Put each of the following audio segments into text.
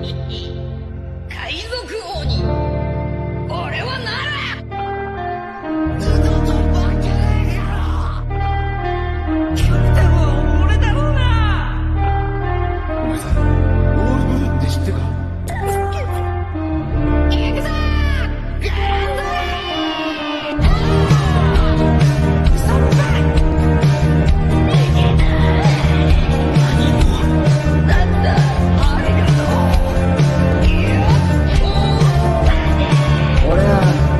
海賊王に俺はなる。二度と負けないからキャプテンは俺だろうな。お前さオールブルーって知ってか。行くぞグランド俺は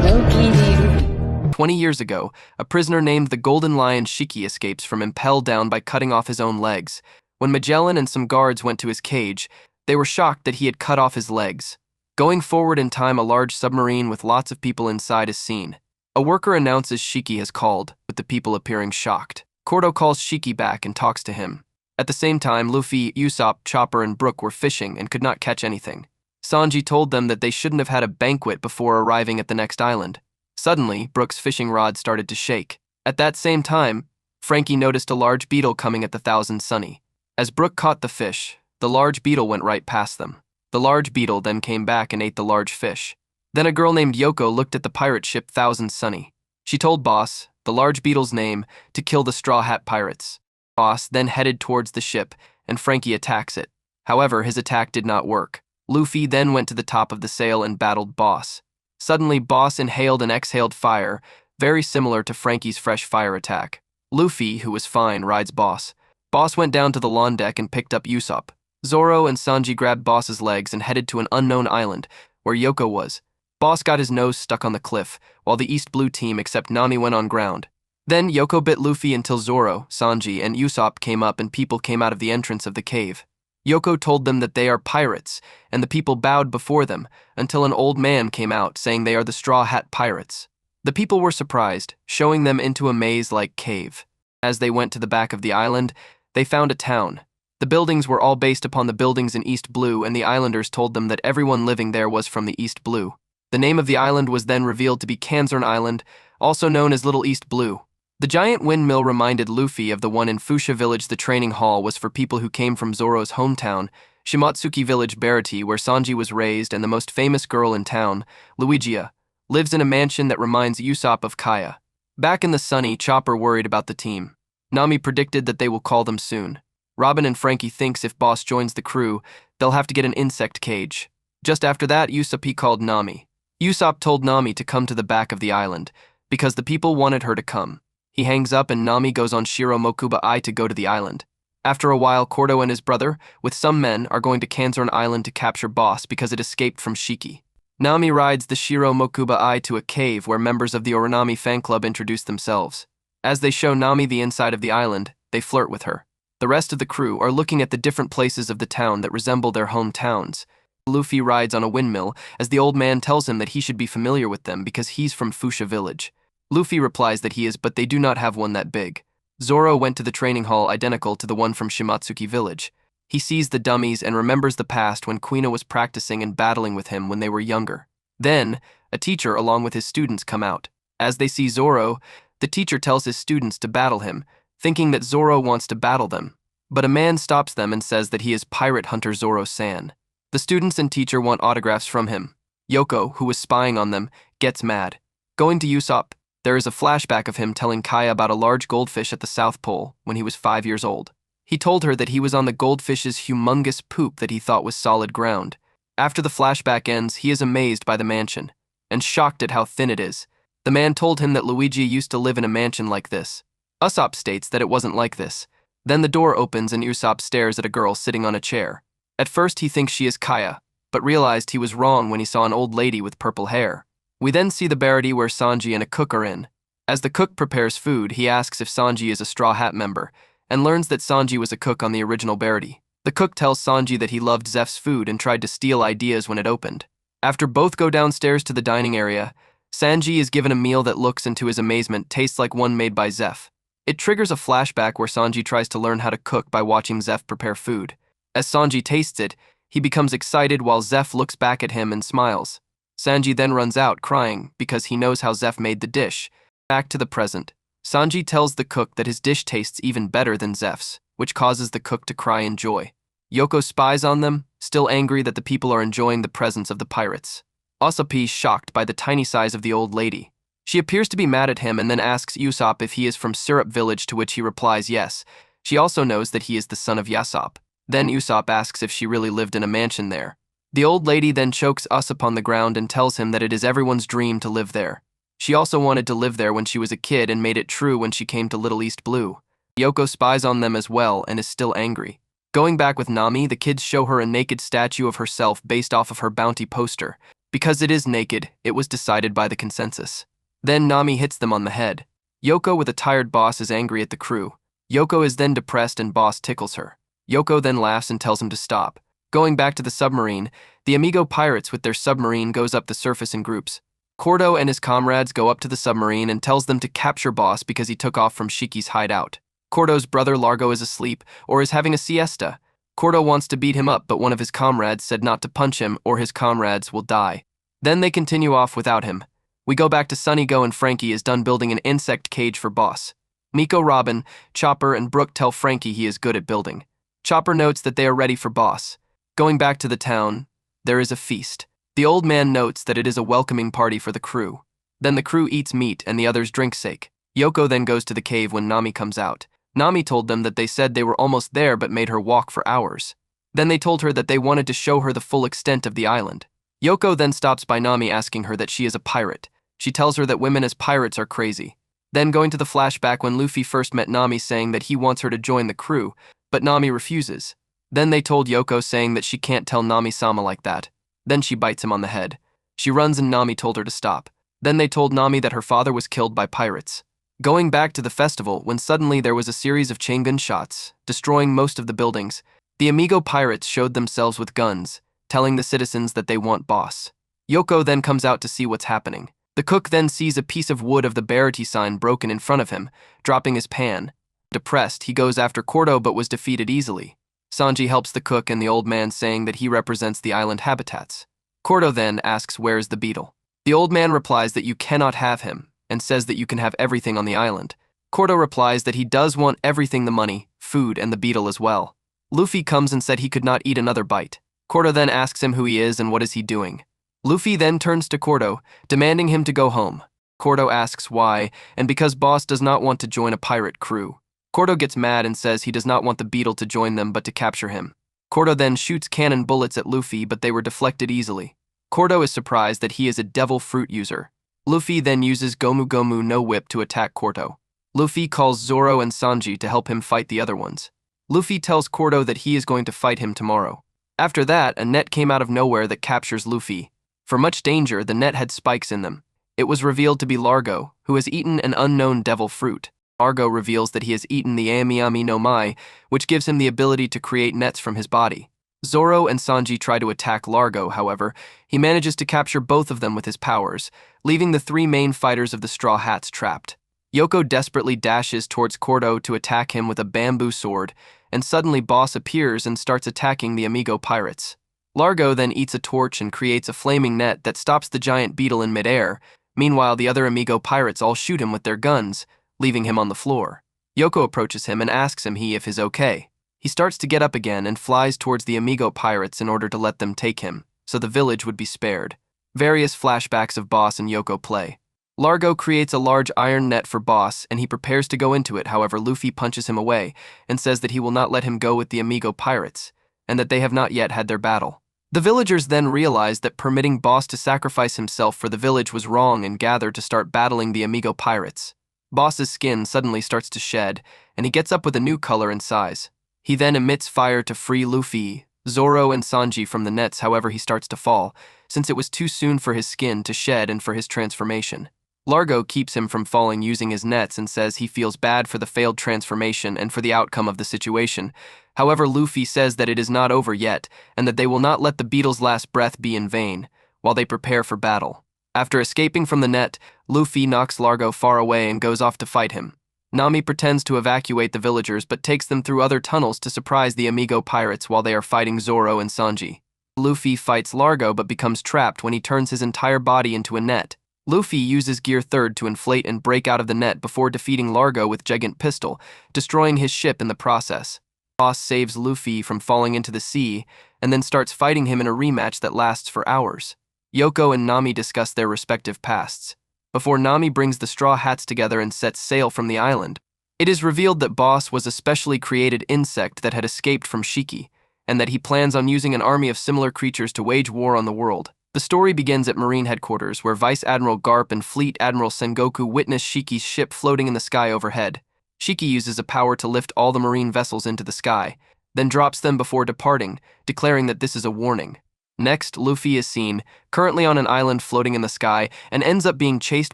モンキー D. Luffy. 20 years ago, a prisoner named the Golden Lion Shiki escapes from Impel Down by cutting off his own legs. When Magellan and some guards went to his cage, they were shocked that he had cut off his legs. Going forward in time, a large submarine with lots of people inside is seen. A worker announces Shiki has called, with the people appearing shocked. Kordo calls Shiki back and talks to him. At the same time, Luffy, Usopp, Chopper, and Brook were fishing and could not catch anything. Sanji told them that they shouldn't have had a banquet before arriving at the next island. Suddenly, Brook's fishing rod started to shake. At that same time, Frankie noticed a large beetle coming at the Thousand Sunny. As Brook caught the fish, the large beetle went right past them. The large beetle then came back and ate the large fish. Then a girl named Yoko looked at the pirate ship Thousand Sunny. She told Boss, the large beetle's name, to kill the Straw Hat Pirates. Boss then headed towards the ship, and Frankie attacks it. However, his attack did not work. Luffy then went to the top of the sail and battled Boss. Suddenly, Boss inhaled and exhaled fire, very similar to Frankie's fresh fire attack. Luffy, who was fine, rides Boss. Boss went down to the lawn deck and picked up Usopp. Zoro and Sanji grabbed Boss's legs and headed to an unknown island, where Yoko was. Boss got his nose stuck on the cliff, while the East Blue team except Nami went on ground. Then Yoko bit Luffy until Zoro, Sanji, and Usopp came up and people came out of the entrance of the cave. Yoko told them that they are pirates, and the people bowed before them, until an old man came out saying they are the Straw Hat Pirates. The people were surprised, showing them into a maze-like cave. As they went to the back of the island, they found a town. The buildings were all based upon the buildings in East Blue, and the islanders told them that everyone living there was from the East Blue. The name of the island was then revealed to be Kanzern Island, also known as Little East Blue. The giant windmill reminded Luffy of the one in Fuchsia Village. The training hall was for people who came from Zoro's hometown, Shimotsuki Village Barati, where Sanji was raised, and the most famous girl in town, Luigia, lives in a mansion that reminds Usopp of Kaya. Back in the Sunny, Chopper worried about the team. Nami predicted that they will call them soon. Robin and Frankie thinks if Boss joins the crew, they'll have to get an insect cage. Just after that, Usopp called Nami. Usopp told Nami to come to the back of the island, because the people wanted her to come. He hangs up and Nami goes on Shiro Mokuba Eye to go to the island. After a while, Kordo and his brother, with some men, are going to Kanzern Island to capture Boss because it escaped from Shiki. Nami rides the Shiro Mokuba Eye to a cave where members of the Oranami fan club introduce themselves. As they show Nami the inside of the island, they flirt with her. The rest of the crew are looking at the different places of the town that resemble their hometowns. Luffy rides on a windmill as the old man tells him that he should be familiar with them because he's from Fuchsia Village. Luffy replies that he is, but they do not have one that big. Zoro went to the training hall identical to the one from Shimotsuki Village. He sees the dummies and remembers the past when Kuina was practicing and battling with him when they were younger. Then, a teacher along with his students come out. As they see Zoro, the teacher tells his students to battle him, thinking that Zoro wants to battle them. But a man stops them and says that he is Pirate Hunter Zoro-san. The students and teacher want autographs from him. Yoko, who was spying on them, gets mad. Going to Usopp, there is a flashback of him telling Kaya about a large goldfish at the South Pole when he was 5 years old. He told her that he was on the goldfish's humongous poop that he thought was solid ground. After the flashback ends, he is amazed by the mansion, and shocked at how thin it is. The man told him that Luigi used to live in a mansion like this. Usopp states that it wasn't like this. Then the door opens and Usopp stares at a girl sitting on a chair. At first he thinks she is Kaya, but realized he was wrong when he saw an old lady with purple hair. We then see the Barati where Sanji and a cook are in. As the cook prepares food, he asks if Sanji is a Straw Hat member, and learns that Sanji was a cook on the original Barati. The cook tells Sanji that he loved Zeph's food and tried to steal ideas when it opened. After both go downstairs to the dining area, Sanji is given a meal that looks, and to his amazement, tastes like one made by Zeph. It triggers a flashback where Sanji tries to learn how to cook by watching Zeph prepare food. As Sanji tastes it, he becomes excited while Zeph looks back at him and smiles. Sanji then runs out, crying, because he knows how Zeph made the dish. Back to the present. Sanji tells the cook that his dish tastes even better than Zeph's, which causes the cook to cry in joy. Yoko spies on them, still angry that the people are enjoying the presence of the pirates. Usopp shocked by the tiny size of the old lady. She appears to be mad at him and then asks Usopp if he is from Syrup Village, to which he replies yes. She also knows that he is the son of Yasopp. Then Usopp asks if she really lived in a mansion there. The old lady then chokes Usopp on the ground and tells him that it is everyone's dream to live there. She also wanted to live there when she was a kid and made it true when she came to Little East Blue. Yoko spies on them as well and is still angry. Going back with Nami, the kids show her a naked statue of herself based off of her bounty poster. Because it is naked, it was decided by the consensus. Then Nami hits them on the head. Yoko with a tired boss is angry at the crew. Yoko is then depressed and boss tickles her. Yoko then laughs and tells him to stop. Going back to the submarine, the Amigo pirates with their submarine goes up the surface in groups. Cordo and his comrades go up to the submarine and tells them to capture Boss because he took off from Shiki's hideout. Cordo's brother Largo is asleep or is having a siesta. Cordo wants to beat him up, but one of his comrades said not to punch him or his comrades will die. Then they continue off without him. We go back to Sunny Go and Frankie is done building an insect cage for Boss. Miko, Robin, Chopper, and Brooke tell Frankie he is good at building. Chopper notes that they are ready for Boss. Going back to the town, there is a feast. The old man notes that it is a welcoming party for the crew. Then the crew eats meat and the others drink sake. Yoko then goes to the cave when Nami comes out. Nami told them that they said they were almost there but made her walk for hours. Then they told her that they wanted to show her the full extent of the island. Yoko then stops by Nami asking her that she is a pirate. She tells her that women as pirates are crazy. Then going to the flashback when Luffy first met Nami saying that he wants her to join the crew, but Nami refuses. Then they told Yoko saying that she can't tell Nami-sama like that. Then she bites him on the head. She runs and Nami told her to stop. Then they told Nami that her father was killed by pirates. Going back to the festival when suddenly there was a series of chain gun shots, destroying most of the buildings. The Amigo pirates showed themselves with guns, telling the citizens that they want Boss. Yoko then comes out to see what's happening. The cook then sees a piece of wood of the Barity sign broken in front of him, dropping his pan. Depressed, he goes after Cordo but was defeated easily. Sanji helps the cook and the old man saying that he represents the island habitats. Cordo then asks where is the beetle. The old man replies that you cannot have him, and says that you can have everything on the island. Cordo replies that he does want everything, the money, food, and the beetle as well. Luffy comes and said he could not eat another bite. Cordo then asks him who he is and what is he doing. Luffy then turns to Cordo, demanding him to go home. Cordo asks why, and because Boss does not want to join a pirate crew. Cordo gets mad and says he does not want the beetle to join them but to capture him. Cordo then shoots cannon bullets at Luffy, but they were deflected easily. Cordo is surprised that he is a devil fruit user. Luffy then uses Gomu Gomu no Whip to attack Cordo. Luffy calls Zoro and Sanji to help him fight the other ones. Luffy tells Cordo that he is going to fight him tomorrow. After that, a net came out of nowhere that captures Luffy. For much danger, the net had spikes in them. It was revealed to be Largo, who has eaten an unknown devil fruit. Largo reveals that he has eaten the Amiami no Mai, which gives him the ability to create nets from his body. Zoro and Sanji try to attack Largo, however, he manages to capture both of them with his powers, leaving the three main fighters of the Straw Hats trapped. Yoko desperately dashes towards Cordo to attack him with a bamboo sword, and suddenly Boss appears and starts attacking the Amigo pirates. Largo then eats a torch and creates a flaming net that stops the giant beetle in midair. Meanwhile, the other Amigo pirates all shoot him with their guns, leaving him on the floor. Yoko approaches him and asks him if he's okay. He starts to get up again and flies towards the Amigo pirates in order to let them take him, so the village would be spared. Various flashbacks of Boss and Yoko play. Largo creates a large iron net for Boss and he prepares to go into it, however Luffy punches him away and says that he will not let him go with the Amigo pirates, and that they have not yet had their battle. The villagers then realize that permitting Boss to sacrifice himself for the village was wrong and gather to start battling the Amigo pirates. Boss's skin suddenly starts to shed, and he gets up with a new color and size. He then emits fire to free Luffy, Zoro, and Sanji from the nets, however he starts to fall, since it was too soon for his skin to shed and for his transformation. Largo keeps him from falling using his nets and says he feels bad for the failed transformation and for the outcome of the situation. However, Luffy says that it is not over yet, and that they will not let the beetle's last breath be in vain, while they prepare for battle. After escaping from the net, Luffy knocks Largo far away and goes off to fight him. Nami pretends to evacuate the villagers but takes them through other tunnels to surprise the Amigo pirates while they are fighting Zoro and Sanji. Luffy fights Largo but becomes trapped when he turns his entire body into a net. Luffy uses Gear 3rd to inflate and break out of the net before defeating Largo with Gigant Pistol, destroying his ship in the process. Boss saves Luffy from falling into the sea and then starts fighting him in a rematch that lasts for hours. Yoko and Nami discuss their respective pasts. Before Nami brings the Straw Hats together and sets sail from the island, it is revealed that Boss was a specially created insect that had escaped from Shiki, and that he plans on using an army of similar creatures to wage war on the world. The story begins at Marine Headquarters, where Vice Admiral Garp and Fleet Admiral Sengoku witness Shiki's ship floating in the sky overhead. Shiki uses a power to lift all the marine vessels into the sky, then drops them before departing, declaring that this is a warning. Next, Luffy is seen, currently on an island floating in the sky, and ends up being chased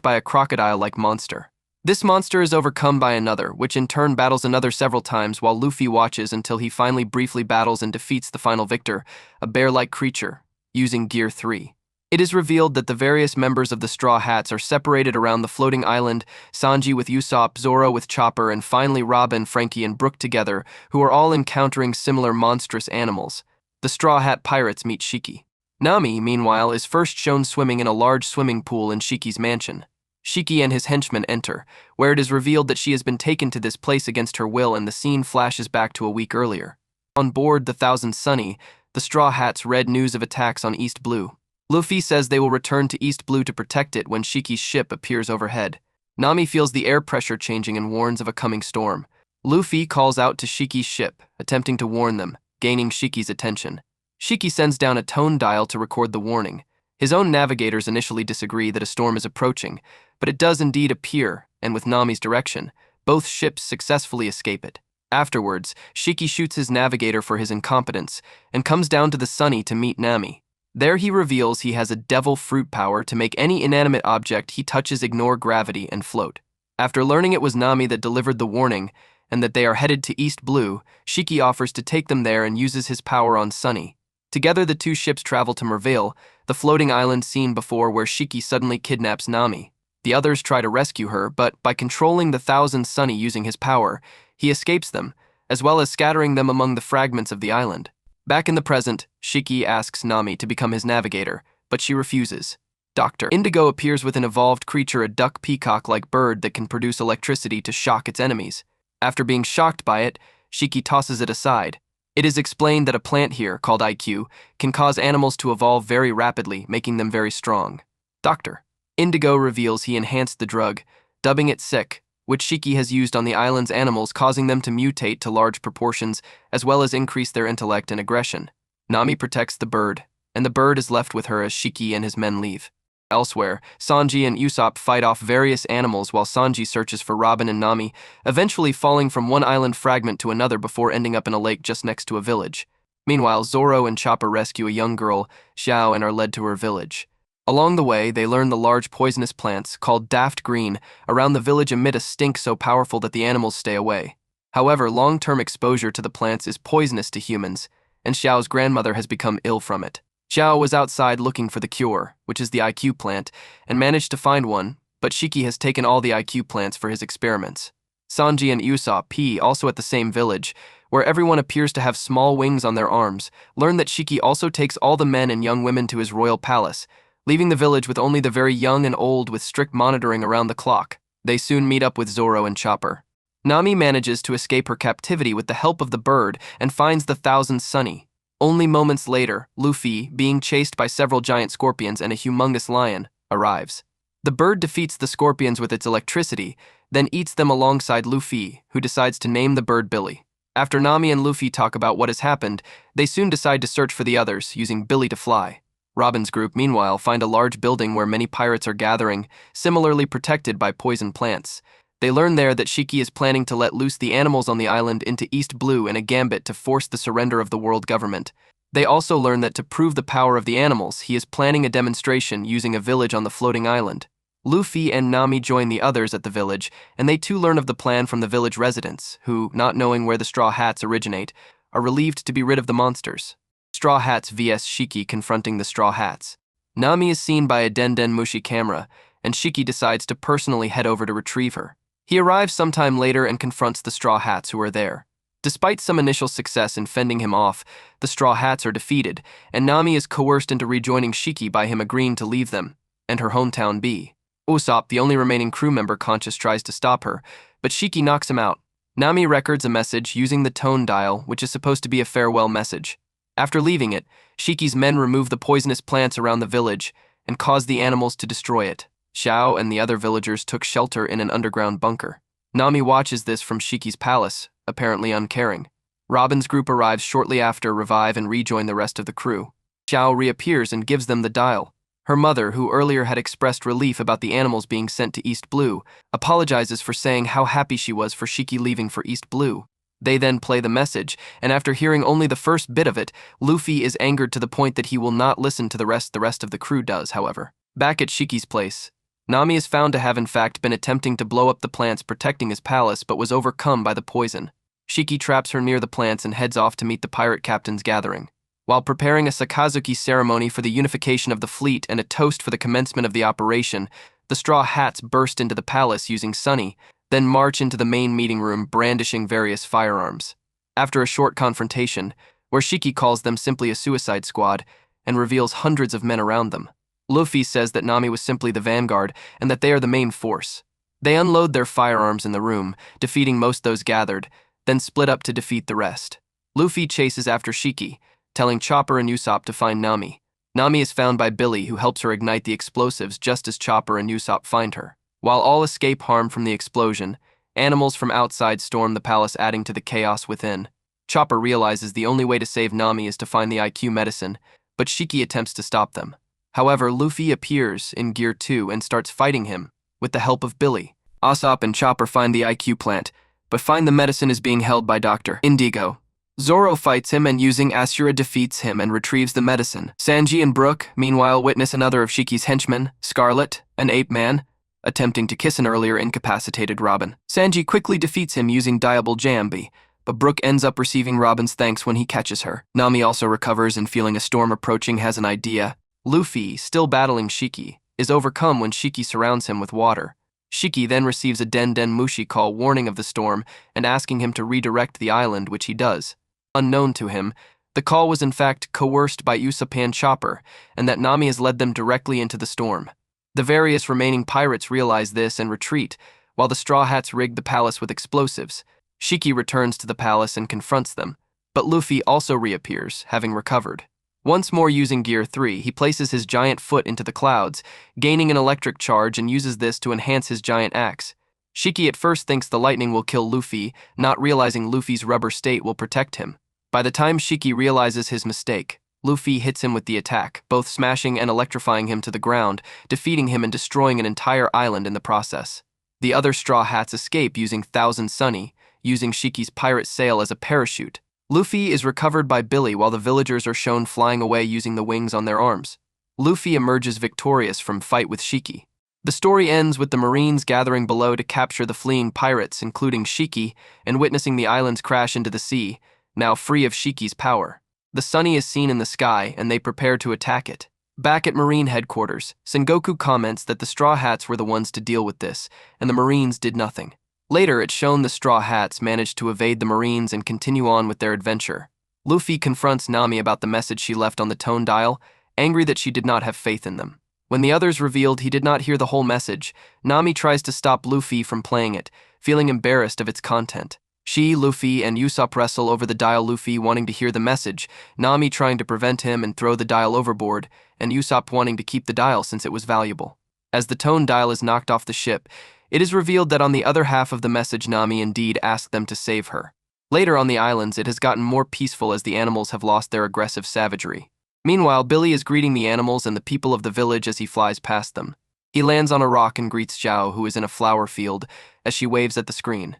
by a crocodile-like monster. This monster is overcome by another, which in turn battles another several times while Luffy watches until he finally briefly battles and defeats the final victor, a bear-like creature, using Gear 3. It is revealed that the various members of the Straw Hats are separated around the floating island, Sanji with Usopp, Zoro with Chopper, and finally Robin, Frankie, and Brook together, who are all encountering similar monstrous animals. The Straw Hat pirates meet Shiki. Nami, meanwhile, is first shown swimming in a large swimming pool in Shiki's mansion. Shiki and his henchmen enter, where it is revealed that she has been taken to this place against her will, and the scene flashes back to a week earlier. On board the Thousand Sunny, the Straw Hats read news of attacks on East Blue. Luffy says they will return to East Blue to protect it when Shiki's ship appears overhead. Nami feels the air pressure changing and warns of a coming storm. Luffy calls out to Shiki's ship, attempting to warn them, gaining Shiki's attention. Shiki sends down a tone dial to record the warning. His own navigators initially disagree that a storm is approaching, but it does indeed appear, and with Nami's direction, both ships successfully escape it. Afterwards, Shiki shoots his navigator for his incompetence and comes down to the Sunny to meet Nami. There he reveals he has a devil fruit power to make any inanimate object he touches ignore gravity and float. After learning it was Nami that delivered the warning and that they are headed to East Blue, Shiki offers to take them there and uses his power on Sunny. Together the two ships travel to Merville, the floating island seen before where Shiki suddenly kidnaps Nami. The others try to rescue her, but by controlling the Thousand Sunny using his power, he escapes them, as well as scattering them among the fragments of the island. Back in the present, Shiki asks Nami to become his navigator, but she refuses. Dr. Indigo appears with an evolved creature, a duck peacock-like bird that can produce electricity to shock its enemies. After being shocked by it, Shiki tosses it aside. It is explained that a plant here, called IQ, can cause animals to evolve very rapidly, making them very strong. Dr. Indigo reveals he enhanced the drug, dubbing it Sick, which Shiki has used on the island's animals, causing them to mutate to large proportions, as well as increase their intellect and aggression. Nami protects the bird, and the bird is left with her as Shiki and his men leave. Elsewhere, Sanji and Usopp fight off various animals while Sanji searches for Robin and Nami, eventually falling from one island fragment to another before ending up in a lake just next to a village. Meanwhile, Zoro and Chopper rescue a young girl, Xiao, and are led to her village. Along the way, they learn the large poisonous plants, called Daft Green, around the village emit a stink so powerful that the animals stay away. However, long-term exposure to the plants is poisonous to humans, and Xiao's grandmother has become ill from it. Xiao was outside looking for the cure, which is the IQ plant, and managed to find one, but Shiki has taken all the IQ plants for his experiments. Sanji and Usopp, also at the same village, where everyone appears to have small wings on their arms, learn that Shiki also takes all the men and young women to his royal palace, leaving the village with only the very young and old with strict monitoring around the clock. They soon meet up with Zoro and Chopper. Nami manages to escape her captivity with the help of the bird and finds the Thousand Sunny. Only moments later, Luffy, being chased by several giant scorpions and a humongous lion, arrives. The bird defeats the scorpions with its electricity, then eats them alongside Luffy, who decides to name the bird Billy. After Nami and Luffy talk about what has happened, they soon decide to search for the others, using Billy to fly. Robin's group, meanwhile, find a large building where many pirates are gathering, similarly protected by poison plants. They learn there that Shiki is planning to let loose the animals on the island into East Blue in a gambit to force the surrender of the world government. They also learn that to prove the power of the animals, he is planning a demonstration using a village on the floating island. Luffy and Nami join the others at the village, and they too learn of the plan from the village residents, who, not knowing where the Straw Hats originate, are relieved to be rid of the monsters. Straw Hats vs Shiki confronting the Straw Hats. Nami is seen by a Den Mushi camera, and Shiki decides to personally head over to retrieve her. He arrives sometime later and confronts the Straw Hats who are there. Despite some initial success in fending him off, the Straw Hats are defeated, and Nami is coerced into rejoining Shiki by him agreeing to leave them, and her hometown B. Usopp, the only remaining crew member conscious, tries to stop her, but Shiki knocks him out. Nami records a message using the tone dial, which is supposed to be a farewell message. After leaving it, Shiki's men remove the poisonous plants around the village and cause the animals to destroy it. Xiao and the other villagers took shelter in an underground bunker. Nami watches this from Shiki's palace, apparently uncaring. Robin's group arrives shortly after, revive and rejoin the rest of the crew. Xiao reappears and gives them the dial. Her mother, who earlier had expressed relief about the animals being sent to East Blue, apologizes for saying how happy she was for Shiki leaving for East Blue. They then play the message, and after hearing only the first bit of it, Luffy is angered to the point that he will not listen to the rest of the crew does, however. Back at Shiki's place, Nami is found to have in fact been attempting to blow up the plants protecting his palace but was overcome by the poison. Shiki traps her near the plants and heads off to meet the pirate captain's gathering. While preparing a Sakazuki ceremony for the unification of the fleet and a toast for the commencement of the operation, the Straw Hats burst into the palace using Sunny, then march into the main meeting room brandishing various firearms. After a short confrontation, where Shiki calls them simply a suicide squad and reveals hundreds of men around them, Luffy says that Nami was simply the vanguard and that they are the main force. They unload their firearms in the room, defeating most those gathered, then split up to defeat the rest. Luffy chases after Shiki, telling Chopper and Usopp to find Nami. Nami is found by Billy, who helps her ignite the explosives just as Chopper and Usopp find her. While all escape harm from the explosion, animals from outside storm the palace, adding to the chaos within. Chopper realizes the only way to save Nami is to find the IQ medicine, but Shiki attempts to stop them. However, Luffy appears in Gear 2 and starts fighting him, with the help of Billy. Usopp and Chopper find the IQ plant, but find the medicine is being held by Dr. Indigo. Zoro fights him and using Asura defeats him and retrieves the medicine. Sanji and Brook, meanwhile, witness another of Shiki's henchmen, Scarlet, an ape man, attempting to kiss an earlier incapacitated Robin. Sanji quickly defeats him using Diable Jambi, but Brook ends up receiving Robin's thanks when he catches her. Nami also recovers and, feeling a storm approaching, has an idea. Luffy, still battling Shiki, is overcome when Shiki surrounds him with water. Shiki then receives a Den Den Mushi call warning of the storm and asking him to redirect the island, which he does. Unknown to him, the call was in fact coerced by Usopp and Chopper, and that Nami has led them directly into the storm. The various remaining pirates realize this and retreat, while the Straw Hats rig the palace with explosives. Shiki returns to the palace and confronts them, but Luffy also reappears, having recovered. Once more using Gear 3, he places his giant foot into the clouds, gaining an electric charge, and uses this to enhance his giant axe. Shiki at first thinks the lightning will kill Luffy, not realizing Luffy's rubber state will protect him. By the time Shiki realizes his mistake, Luffy hits him with the attack, both smashing and electrifying him to the ground, defeating him and destroying an entire island in the process. The other Straw Hats escape using Thousand Sunny, using Shiki's pirate sail as a parachute. Luffy is recovered by Billy while the villagers are shown flying away using the wings on their arms. Luffy emerges victorious from fight with Shiki. The story ends with the Marines gathering below to capture the fleeing pirates, including Shiki, and witnessing the islands crash into the sea, now free of Shiki's power. The Sunny is seen in the sky, and they prepare to attack it. Back at Marine headquarters, Sengoku comments that the Straw Hats were the ones to deal with this, and the Marines did nothing. Later, it's shown the Straw Hats managed to evade the Marines and continue on with their adventure. Luffy confronts Nami about the message she left on the tone dial, angry that she did not have faith in them. When the others revealed he did not hear the whole message, Nami tries to stop Luffy from playing it, feeling embarrassed of its content. She, Luffy, and Usopp wrestle over the dial, Luffy wanting to hear the message, Nami trying to prevent him and throw the dial overboard, and Usopp wanting to keep the dial since it was valuable. As the tone dial is knocked off the ship, it is revealed that on the other half of the message Nami indeed asked them to save her. Later on the islands, it has gotten more peaceful as the animals have lost their aggressive savagery. Meanwhile, Billy is greeting the animals and the people of the village as he flies past them. He lands on a rock and greets Xiao, who is in a flower field, as she waves at the screen.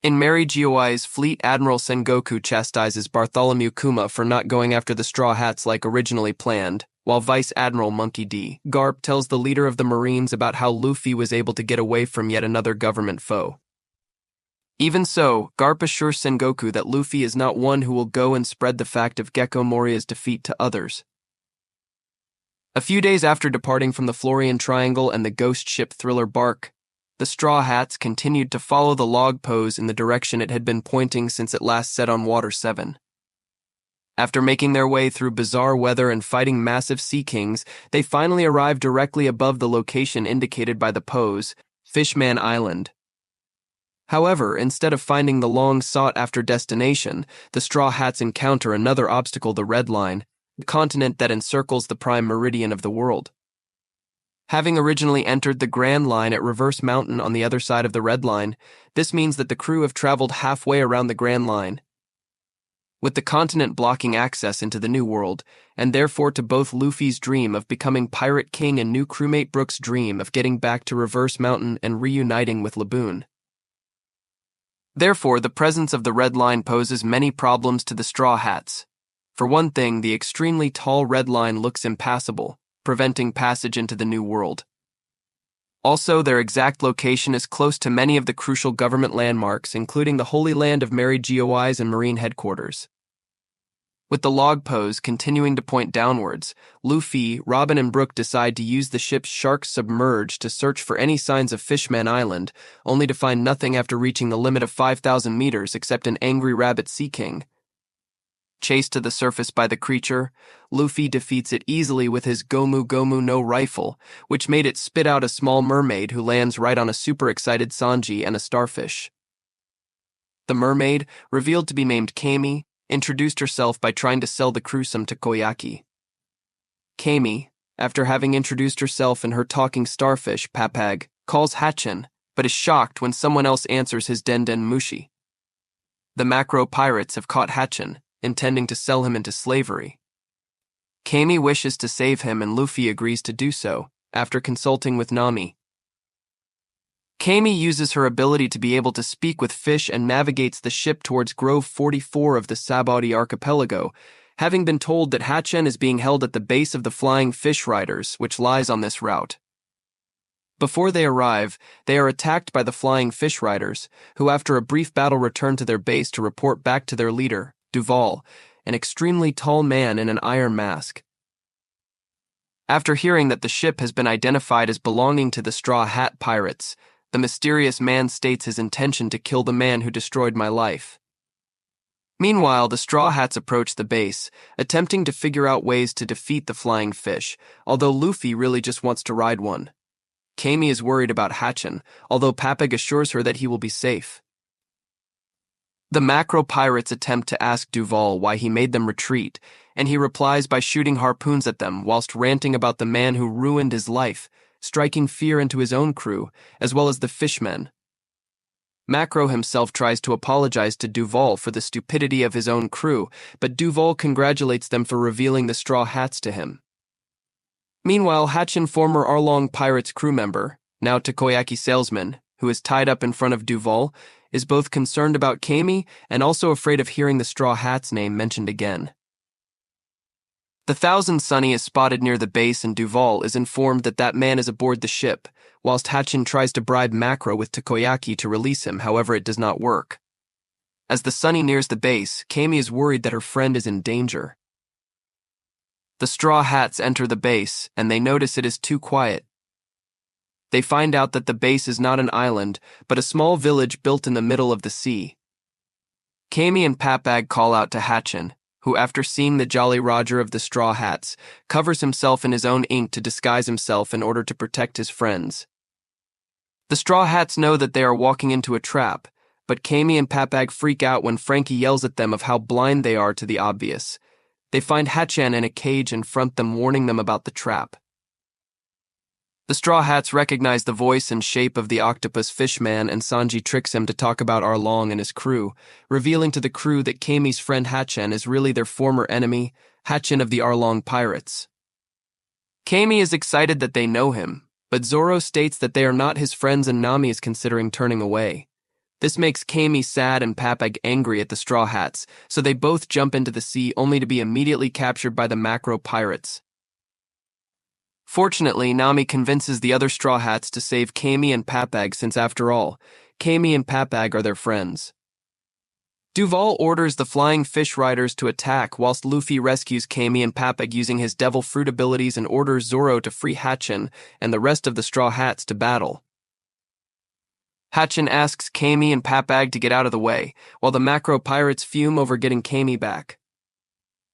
In Mary Geoi's fleet, Admiral Sengoku chastises Bartholomew Kuma for not going after the Straw Hats like originally planned, while Vice Admiral Monkey D. Garp tells the leader of the Marines about how Luffy was able to get away from yet another government foe. Even so, Garp assures Sengoku that Luffy is not one who will go and spread the fact of Gekko Moria's defeat to others. A few days after departing from the Florian Triangle and the ghost ship thriller Bark, the Straw Hats continued to follow the log pose in the direction it had been pointing since it last set on Water 7. After making their way through bizarre weather and fighting massive sea kings, they finally arrived directly above the location indicated by the pose, Fishman Island. However, instead of finding the long-sought-after destination, the Straw Hats encounter another obstacle, the Red Line, the continent that encircles the prime meridian of the world. Having originally entered the Grand Line at Reverse Mountain on the other side of the Red Line, this means that the crew have traveled halfway around the Grand Line, with the continent blocking access into the New World, and therefore to both Luffy's dream of becoming Pirate King and new crewmate Brook's dream of getting back to Reverse Mountain and reuniting with Laboon. Therefore, the presence of the Red Line poses many problems to the Straw Hats. For one thing, the extremely tall Red Line looks impassable, preventing passage into the New World. Also, their exact location is close to many of the crucial government landmarks, including the Holy Land of Mary GOIs and Marine Headquarters. With the log pose continuing to point downwards, Luffy, Robin, and Brook decide to use the ship's shark submerge to search for any signs of Fishman Island, only to find nothing after reaching the limit of 5,000 meters except an angry rabbit sea king. Chased to the surface by the creature, Luffy defeats it easily with his Gomu Gomu no rifle, which made it spit out a small mermaid who lands right on a super excited Sanji and a starfish. The mermaid, revealed to be named Kami, introduced herself by trying to sell the crew some takoyaki. Kami, after having introduced herself and her talking starfish, Papag, calls Hatchin, but is shocked when someone else answers his Denden Mushi. The macro pirates have caught Hatchin, intending to sell him into slavery. Kami wishes to save him and Luffy agrees to do so, after consulting with Nami. Kami uses her ability to be able to speak with fish and navigates the ship towards Grove 44 of the Sabaody Archipelago, having been told that Hatchin is being held at the base of the Flying Fish Riders, which lies on this route. Before they arrive, they are attacked by the Flying Fish Riders, who after a brief battle return to their base to report back to their leader, Duval, an extremely tall man in an iron mask. After hearing that the ship has been identified as belonging to the Straw Hat Pirates, the mysterious man states his intention to kill the man who destroyed my life. Meanwhile, the Straw Hats approach the base, attempting to figure out ways to defeat the flying fish, although Luffy really just wants to ride one. Kami is worried about Hatchin, although Papag assures her that he will be safe. The macro pirates attempt to ask Duval why he made them retreat, and he replies by shooting harpoons at them whilst ranting about the man who ruined his life, striking fear into his own crew, as well as the fishmen. Macro himself tries to apologize to Duval for the stupidity of his own crew, but Duval congratulates them for revealing the Straw Hats to him. Meanwhile, Hatchin, former Arlong Pirates crew member, now takoyaki salesman, who is tied up in front of Duval, is both concerned about Kami and also afraid of hearing the Straw Hat's name mentioned again. The Thousand Sunny is spotted near the base and Duval is informed that that man is aboard the ship, whilst Hatchin tries to bribe Macro with takoyaki to release him, however it does not work. As the Sunny nears the base, Kami is worried that her friend is in danger. The Straw Hats enter the base, and they notice it is too quiet. They find out that the base is not an island, but a small village built in the middle of the sea. Kami and Papag call out to Hatchin, who, after seeing the Jolly Roger of the Straw Hats, covers himself in his own ink to disguise himself in order to protect his friends. The Straw Hats know that they are walking into a trap, but Kami and Papag freak out when Frankie yells at them of how blind they are to the obvious. They find Hatchin in a cage and front them, warning them about the trap. The Straw Hats recognize the voice and shape of the octopus fishman, and Sanji tricks him to talk about Arlong and his crew, revealing to the crew that Kami's friend Hatchin is really their former enemy, Hatchin of the Arlong Pirates. Kami is excited that they know him, but Zoro states that they are not his friends and Nami is considering turning away. This makes Kami sad and Papag angry at the Straw Hats, so they both jump into the sea only to be immediately captured by the macro pirates. Fortunately, Nami convinces the other Straw Hats to save Kami and Papag since, after all, Kami and Papag are their friends. Duval orders the flying fish riders to attack whilst Luffy rescues Kami and Papag using his devil fruit abilities and orders Zoro to free Hatchin and the rest of the Straw Hats to battle. Hatchin asks Kami and Papag to get out of the way, while the macro pirates fume over getting Kami back.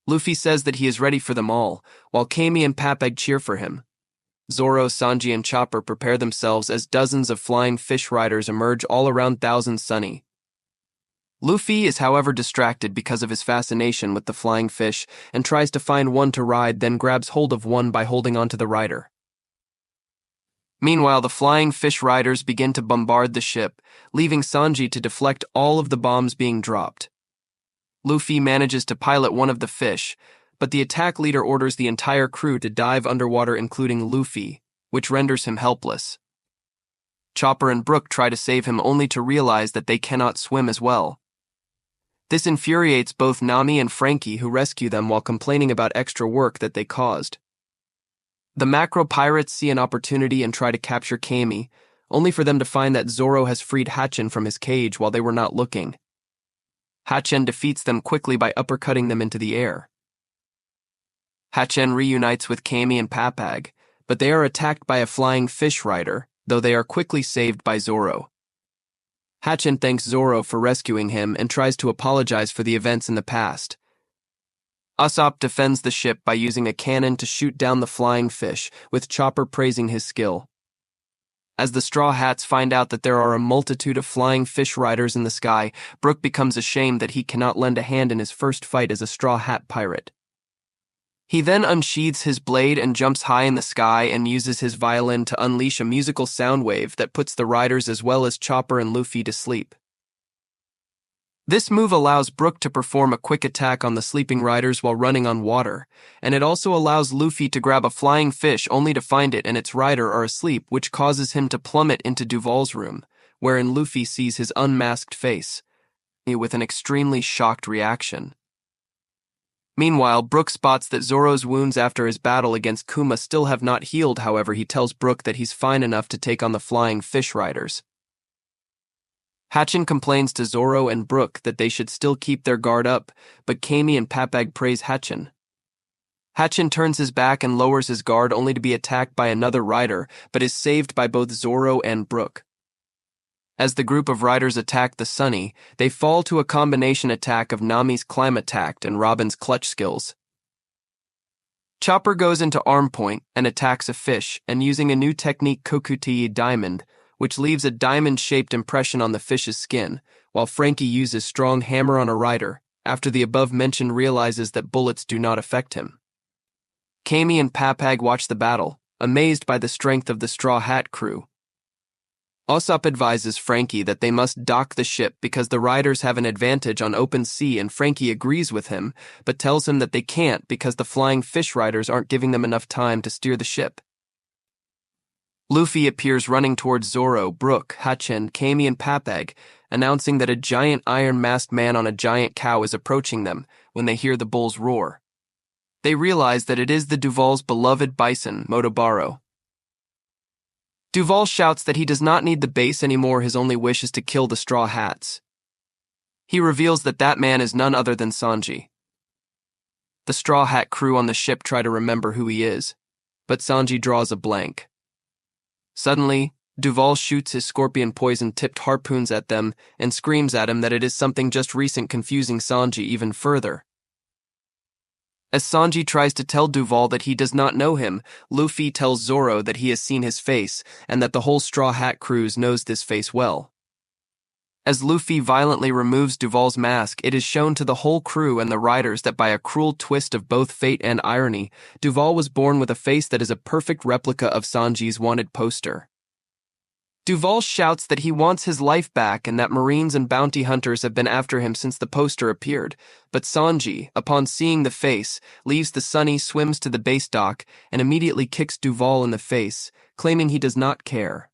Luffy says that he is ready for them all, while Kami and Papag cheer for him. Zoro, Sanji, and Chopper prepare themselves as dozens of flying fish riders emerge all around Thousand Sunny. Luffy is however distracted because of his fascination with the flying fish and tries to find one to ride, then grabs hold of one by holding onto the rider. Meanwhile, the flying fish riders begin to bombard the ship, leaving Sanji to deflect all of the bombs being dropped. Luffy manages to pilot one of the fish, but the attack leader orders the entire crew to dive underwater, including Luffy, which renders him helpless. Chopper and Brook try to save him only to realize that they cannot swim as well. This infuriates both Nami and Frankie, who rescue them while complaining about extra work that they caused. The macro pirates see an opportunity and try to capture Kami, only for them to find that Zoro has freed Hatchin from his cage while they were not looking. Hatchin defeats them quickly by uppercutting them into the air. Hatchin reunites with Kami and Papag, but they are attacked by a flying fish rider, though they are quickly saved by Zoro. Hatchin thanks Zoro for rescuing him and tries to apologize for the events in the past. Usopp defends the ship by using a cannon to shoot down the flying fish, with Chopper praising his skill. As the Straw Hats find out that there are a multitude of flying fish riders in the sky, Brook becomes ashamed that he cannot lend a hand in his first fight as a Straw Hat pirate. He then unsheathes his blade and jumps high in the sky and uses his violin to unleash a musical sound wave that puts the riders as well as Chopper and Luffy to sleep. This move allows Brook to perform a quick attack on the sleeping riders while running on water, and it also allows Luffy to grab a flying fish only to find it and its rider are asleep, which causes him to plummet into Duval's room, wherein Luffy sees his unmasked face, with an extremely shocked reaction. Meanwhile, Brook spots that Zoro's wounds after his battle against Kuma still have not healed. However, he tells Brook that he's fine enough to take on the flying fish riders. Hatchin complains to Zoro and Brook that they should still keep their guard up, but Kami and Papag praise Hatchin. Hatchin turns his back and lowers his guard only to be attacked by another rider, but is saved by both Zoro and Brook. As the group of riders attack the Sunny, they fall to a combination attack of Nami's climb attack and Robin's clutch skills. Chopper goes into arm point and attacks a fish, and using a new technique Kokuti Diamond, which leaves a diamond-shaped impression on the fish's skin, while Frankie uses strong hammer on a rider, after the above-mentioned realizes that bullets do not affect him. Kami and Papag watch the battle, amazed by the strength of the Straw Hat crew. Usopp advises Frankie that they must dock the ship because the riders have an advantage on open sea, and Frankie agrees with him, but tells him that they can't because the flying fish riders aren't giving them enough time to steer the ship. Luffy appears running towards Zoro, Brook, Hatchin, Kami, and Papag, announcing that a giant iron-masked man on a giant cow is approaching them when they hear the bulls roar. They realize that it is the Duval's beloved bison, Motobaro. Duval shouts that he does not need the base anymore, his only wish is to kill the Straw Hats. He reveals that that man is none other than Sanji. The Straw Hat crew on the ship try to remember who he is, but Sanji draws a blank. Suddenly, Duval shoots his scorpion poison-tipped harpoons at them and screams at him that it is something just recent, confusing Sanji even further. As Sanji tries to tell Duval that he does not know him, Luffy tells Zoro that he has seen his face and that the whole Straw Hat crew knows this face well. As Luffy violently removes Duval's mask, it is shown to the whole crew and the riders that by a cruel twist of both fate and irony, Duval was born with a face that is a perfect replica of Sanji's wanted poster. Duval shouts that he wants his life back and that Marines and bounty hunters have been after him since the poster appeared, but Sanji, upon seeing the face, leaves the Sunny, swims to the base dock, and immediately kicks Duval in the face, claiming he does not care.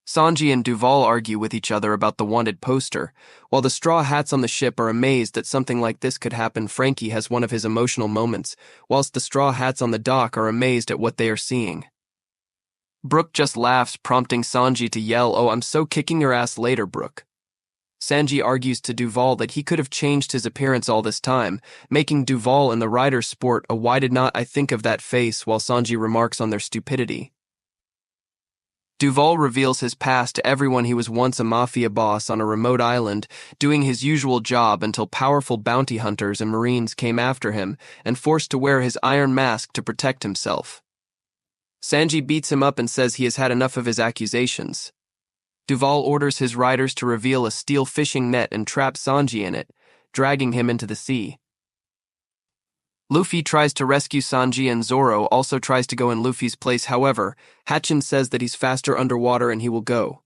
Sanji and Duval argue with each other about the wanted poster. While the Straw Hats on the ship are amazed that something like this could happen, Frankie has one of his emotional moments, whilst the Straw Hats on the dock are amazed at what they are seeing. Brook just laughs, prompting Sanji to yell, "Oh, I'm so kicking your ass later, Brook." Sanji argues to Duval that he could have changed his appearance all this time, making Duval and the riders sport a "why did not I think of that" face, while Sanji remarks on their stupidity. Duval reveals his past to everyone. He was once a mafia boss on a remote island, doing his usual job until powerful bounty hunters and marines came after him and forced to wear his iron mask to protect himself. Sanji beats him up and says he has had enough of his accusations. Duval orders his riders to reveal a steel fishing net and trap Sanji in it, dragging him into the sea. Luffy tries to rescue Sanji and Zoro also tries to go in Luffy's place. However, Hatchin says that he's faster underwater and he will go.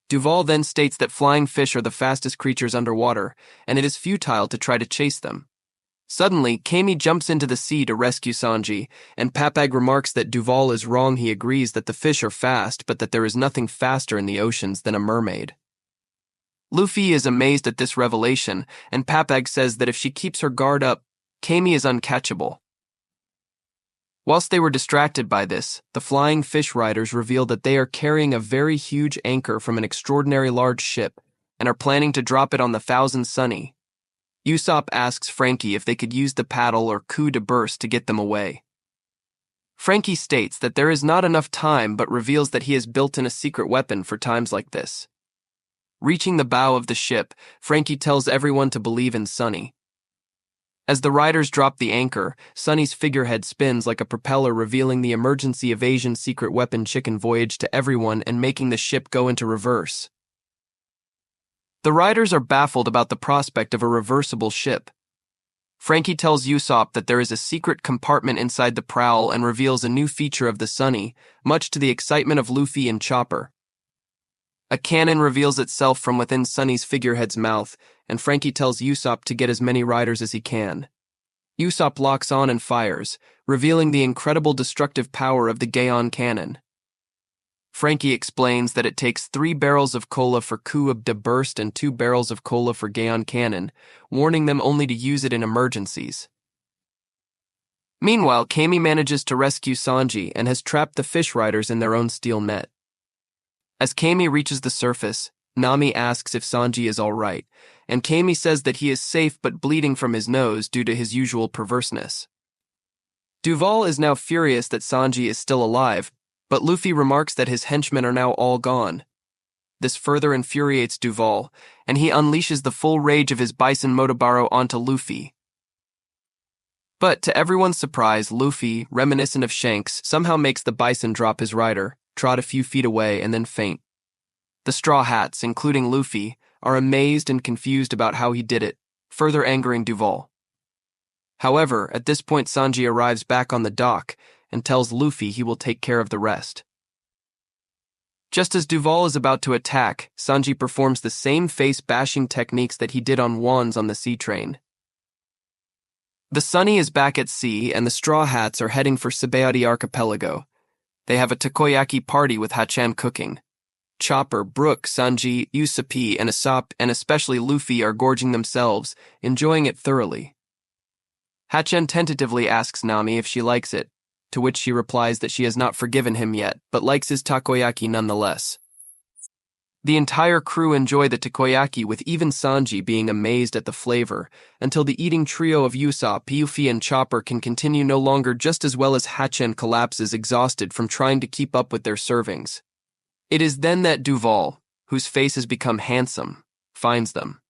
Duval then states that flying fish are the fastest creatures underwater, and it is futile to try to chase them. Suddenly, Kami jumps into the sea to rescue Sanji, and Papag remarks that Duval is wrong. He agrees that the fish are fast, but that there is nothing faster in the oceans than a mermaid. Luffy is amazed at this revelation, and Papag says that if she keeps her guard up, Kami is uncatchable. Whilst they were distracted by this, the flying fish riders reveal that they are carrying a very huge anchor from an extraordinary large ship, and are planning to drop it on the Thousand Sunny. Usopp asks Frankie if they could use the paddle or coup de burst to get them away. Frankie states that there is not enough time but reveals that he has built in a secret weapon for times like this. Reaching the bow of the ship, Frankie tells everyone to believe in Sunny. As the riders drop the anchor, Sunny's figurehead spins like a propeller, revealing the emergency evasion secret weapon Chicken Voyage to everyone and making the ship go into reverse. The riders are baffled about the prospect of a reversible ship. Frankie tells Usopp that there is a secret compartment inside the prow and reveals a new feature of the Sunny, much to the excitement of Luffy and Chopper. A cannon reveals itself from within Sunny's figurehead's mouth, and Frankie tells Usopp to get as many riders as he can. Usopp locks on and fires, revealing the incredible destructive power of the Gaon cannon. Frankie explains that it takes 3 barrels of cola for coup de burst and 2 barrels of cola for Gaon cannon, warning them only to use it in emergencies. Meanwhile, Kami manages to rescue Sanji and has trapped the fish riders in their own steel net. As Kami reaches the surface, Nami asks if Sanji is all right, and Kami says that he is safe but bleeding from his nose due to his usual perverseness. Duval is now furious that Sanji is still alive, but Luffy remarks that his henchmen are now all gone. This further infuriates Duval, and he unleashes the full rage of his bison Motobaro onto Luffy. But to everyone's surprise, Luffy, reminiscent of Shanks, somehow makes the bison drop his rider, trot a few feet away, and then faint. The Straw Hats, including Luffy, are amazed and confused about how he did it, further angering Duval. However, at this point Sanji arrives back on the dock and tells Luffy he will take care of the rest. Just as Duval is about to attack, Sanji performs the same face-bashing techniques that he did on Wands on the sea train. The Sunny is back at sea, and the Straw Hats are heading for Sabaody Archipelago. They have a takoyaki party with Hachan cooking. Chopper, Brook, Sanji, Usopp, and Usopp, and especially Luffy are gorging themselves, enjoying it thoroughly. Hachan tentatively asks Nami if she likes it, to which she replies that she has not forgiven him yet, but likes his takoyaki nonetheless. The entire crew enjoy the takoyaki, with even Sanji being amazed at the flavor, until the eating trio of Usopp, Luffy, and Chopper can continue no longer, just as well as Hachan collapses exhausted from trying to keep up with their servings. It is then that Duval, whose face has become handsome, finds them.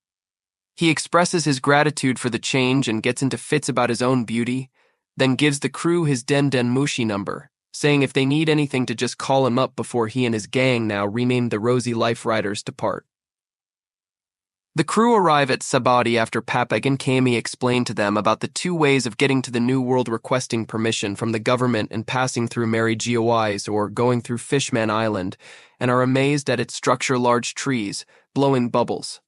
He expresses his gratitude for the change and gets into fits about his own beauty, then gives the crew his Den Mushi number, saying if they need anything to just call him up before he and his gang, now renamed the Rosy Life Riders, depart. The crew arrive at Sabaody after Papag and Kami explain to them about the 2 ways of getting to the New World, requesting permission from the government and passing through Mary Geoise or going through Fishman Island, and are amazed at its structure, large trees, blowing bubbles.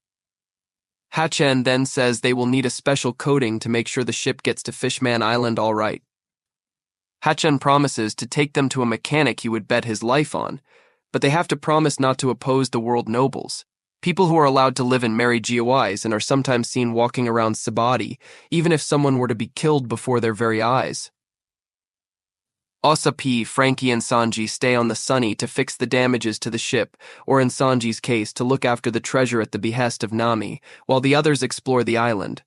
Hachan then says they will need a special coating to make sure the ship gets to Fishman Island all right. Hachan promises to take them to a mechanic he would bet his life on, but they have to promise not to oppose the world nobles, people who are allowed to live in Mary Geoise and are sometimes seen walking around Sabaody, even if someone were to be killed before their very eyes. Osapi, Frankie, and Sanji stay on the Sunny to fix the damages to the ship, or in Sanji's case, to look after the treasure at the behest of Nami, while the others explore the island.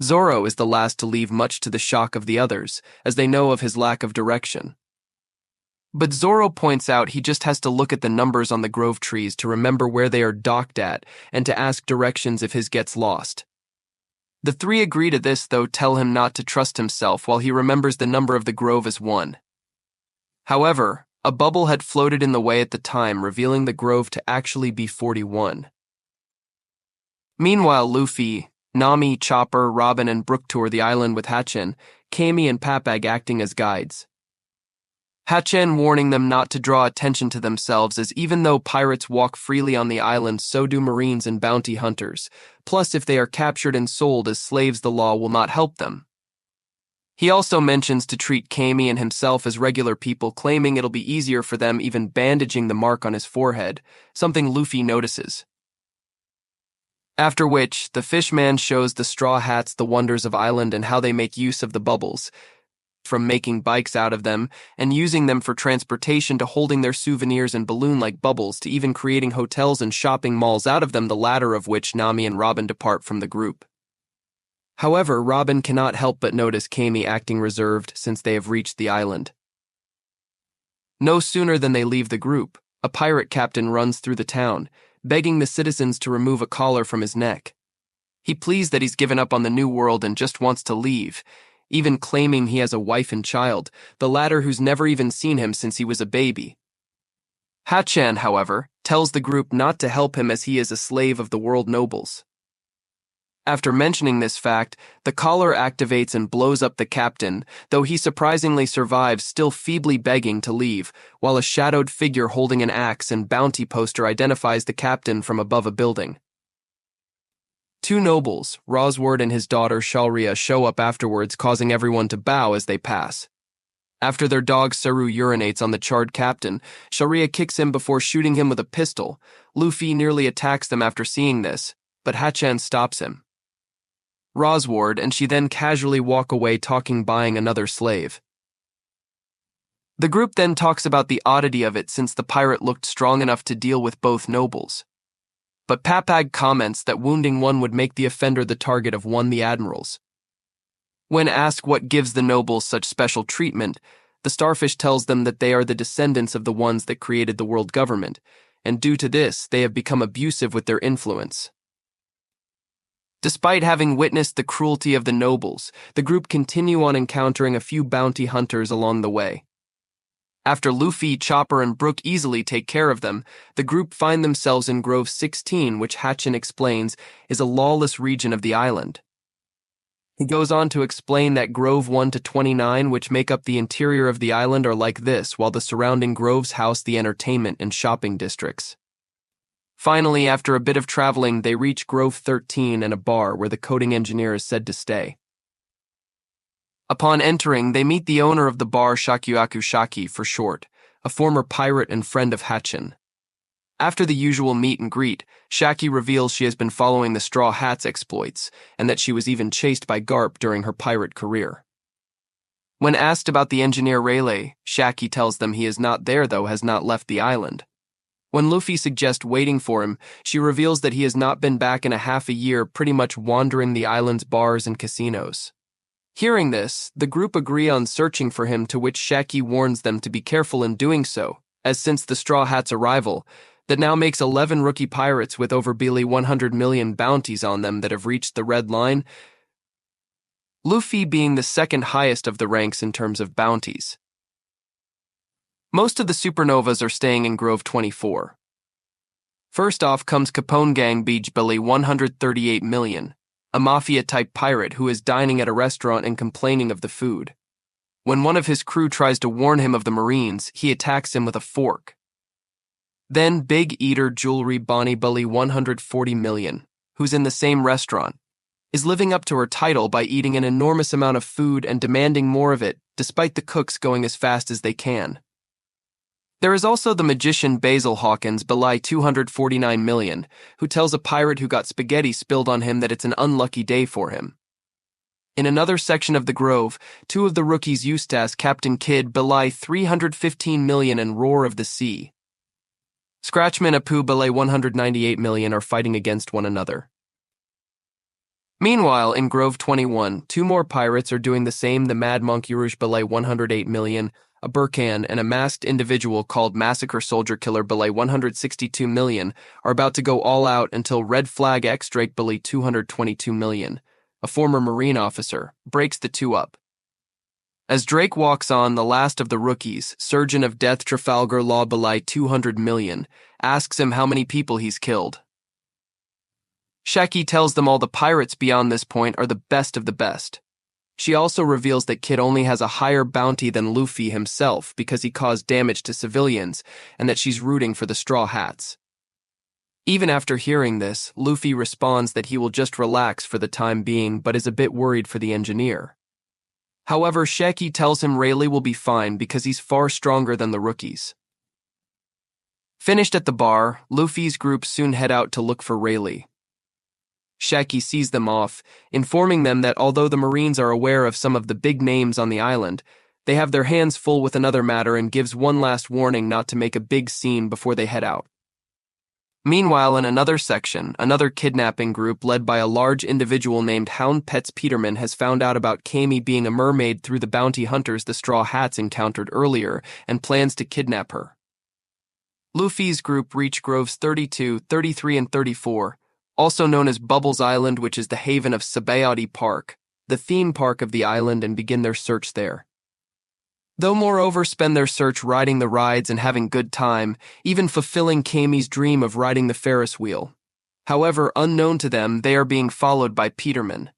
Zoro is the last to leave, much to the shock of the others, as they know of his lack of direction. But Zoro points out he just has to look at the numbers on the grove trees to remember where they are docked at and to ask directions if his gets lost. The three agree to this, though tell him not to trust himself while he remembers the number of the grove as 1. However, a bubble had floated in the way at the time, revealing the grove to actually be 41. Meanwhile, Luffy, Nami, Chopper, Robin, and Brook tour the island with Hachen, Kami, and Papag acting as guides. Hachen warning them not to draw attention to themselves, as even though pirates walk freely on the island, so do marines and bounty hunters. Plus, if they are captured and sold as slaves, the law will not help them. He also mentions to treat Kami and himself as regular people, claiming it'll be easier for them, even bandaging the mark on his forehead, something Luffy notices. After which, the fishman shows the Straw Hats the wonders of island and how they make use of the bubbles, from making bikes out of them and using them for transportation to holding their souvenirs and balloon-like bubbles to even creating hotels and shopping malls out of them, the latter of which Nami and Robin depart from the group. However, Robin cannot help but notice Kami acting reserved since they have reached the island. No sooner than they leave the group, a pirate captain runs through the town, begging the citizens to remove a collar from his neck. He pleads that he's given up on the new world and just wants to leave, even claiming he has a wife and child, the latter who's never even seen him since he was a baby. Hachen, however, tells the group not to help him as he is a slave of the world nobles. After mentioning this fact, the collar activates and blows up the captain, though he surprisingly survives, still feebly begging to leave, while a shadowed figure holding an axe and bounty poster identifies the captain from above a building. 2 nobles, Rosward and his daughter Shalria, show up afterwards, causing everyone to bow as they pass. After their dog Saru urinates on the charred captain, Shalria kicks him before shooting him with a pistol. Luffy nearly attacks them after seeing this, but Hachen stops him. Rosward and she then casually walk away, talking buying another slave. The group then talks about the oddity of it since the pirate looked strong enough to deal with both nobles. But Papag comments that wounding one would make the offender the target of one the admirals. When asked what gives the nobles such special treatment, the starfish tells them that they are the descendants of the ones that created the world government, and due to this, they have become abusive with their influence. Despite having witnessed the cruelty of the nobles, the group continue on encountering a few bounty hunters along the way. After Luffy, Chopper, and Brook easily take care of them, the group find themselves in Grove 16, which Hachen explains is a lawless region of the island. He goes on to explain that Grove 1 to 29, which make up the interior of the island, are like this, while the surrounding groves house the entertainment and shopping districts. Finally, after a bit of traveling, they reach Grove 13 and a bar where the coding engineer is said to stay. Upon entering, they meet the owner of the bar, Shakuyaku Shaki for short, a former pirate and friend of Hachen. After the usual meet and greet, Shaki reveals she has been following the Straw Hats' exploits, and that she was even chased by Garp during her pirate career. When asked about the engineer Rayleigh, Shaki tells them he is not there, though has not left the island. When Luffy suggests waiting for him, she reveals that he has not been back in a half a year, pretty much wandering the island's bars and casinos. Hearing this, the group agree on searching for him, to which Shaki warns them to be careful in doing so, as since the Straw Hats' arrival, that now makes 11 rookie pirates with over 100 million bounties on them that have reached the red line, Luffy being the second highest of the ranks in terms of bounties. Most of the supernovas are staying in Grove 24. First off comes Capone Gang Beach Billy 138 million, a mafia-type pirate who is dining at a restaurant and complaining of the food. When one of his crew tries to warn him of the Marines, he attacks him with a fork. Then Big Eater Jewelry Bonnie Bully 140 million, who's in the same restaurant, is living up to her title by eating an enormous amount of food and demanding more of it, despite the cooks going as fast as they can. There is also the magician Basil Hawkins, Belay 249 million, who tells a pirate who got spaghetti spilled on him that it's an unlucky day for him. In another section of the grove, two of the rookies Eustace, Captain Kidd, belay 315 million and Roar of the Sea. Scratchman Apu belay 198 million are fighting against one another. Meanwhile, in Grove 21, two more pirates are doing the same. The Mad Monk Urush belay 108 million, a Burkan and a masked individual called Massacre Soldier Killer belay 162 million are about to go all out until Red Flag X Drake belay 222 million. A former Marine officer, breaks the two up. As Drake walks on, the last of the rookies, Surgeon of Death Trafalgar Law belay 200 million, asks him how many people he's killed. Shaki tells them all the pirates beyond this point are the best of the best. She also reveals that Kid only has a higher bounty than Luffy himself because he caused damage to civilians, and that she's rooting for the Straw Hats. Even after hearing this, Luffy responds that he will just relax for the time being but is a bit worried for the engineer. However, Sheki tells him Rayleigh will be fine because he's far stronger than the rookies. Finished at the bar, Luffy's group soon head out to look for Rayleigh. Sheki sees them off, informing them that although the Marines are aware of some of the big names on the island, they have their hands full with another matter and gives one last warning not to make a big scene before they head out. Meanwhile, in another section, another kidnapping group led by a large individual named Hound Pets Peterman has found out about Kami being a mermaid through the bounty hunters the Straw Hats encountered earlier and plans to kidnap her. Luffy's group reach Groves 32, 33, and 34, also known as Bubbles Island, which is the haven of Sabaody Park, the theme park of the island, and begin their search there. Though moreover spend their search riding the rides and having good time, even fulfilling Kami's dream of riding the Ferris wheel. However, unknown to them, they are being followed by Peterman.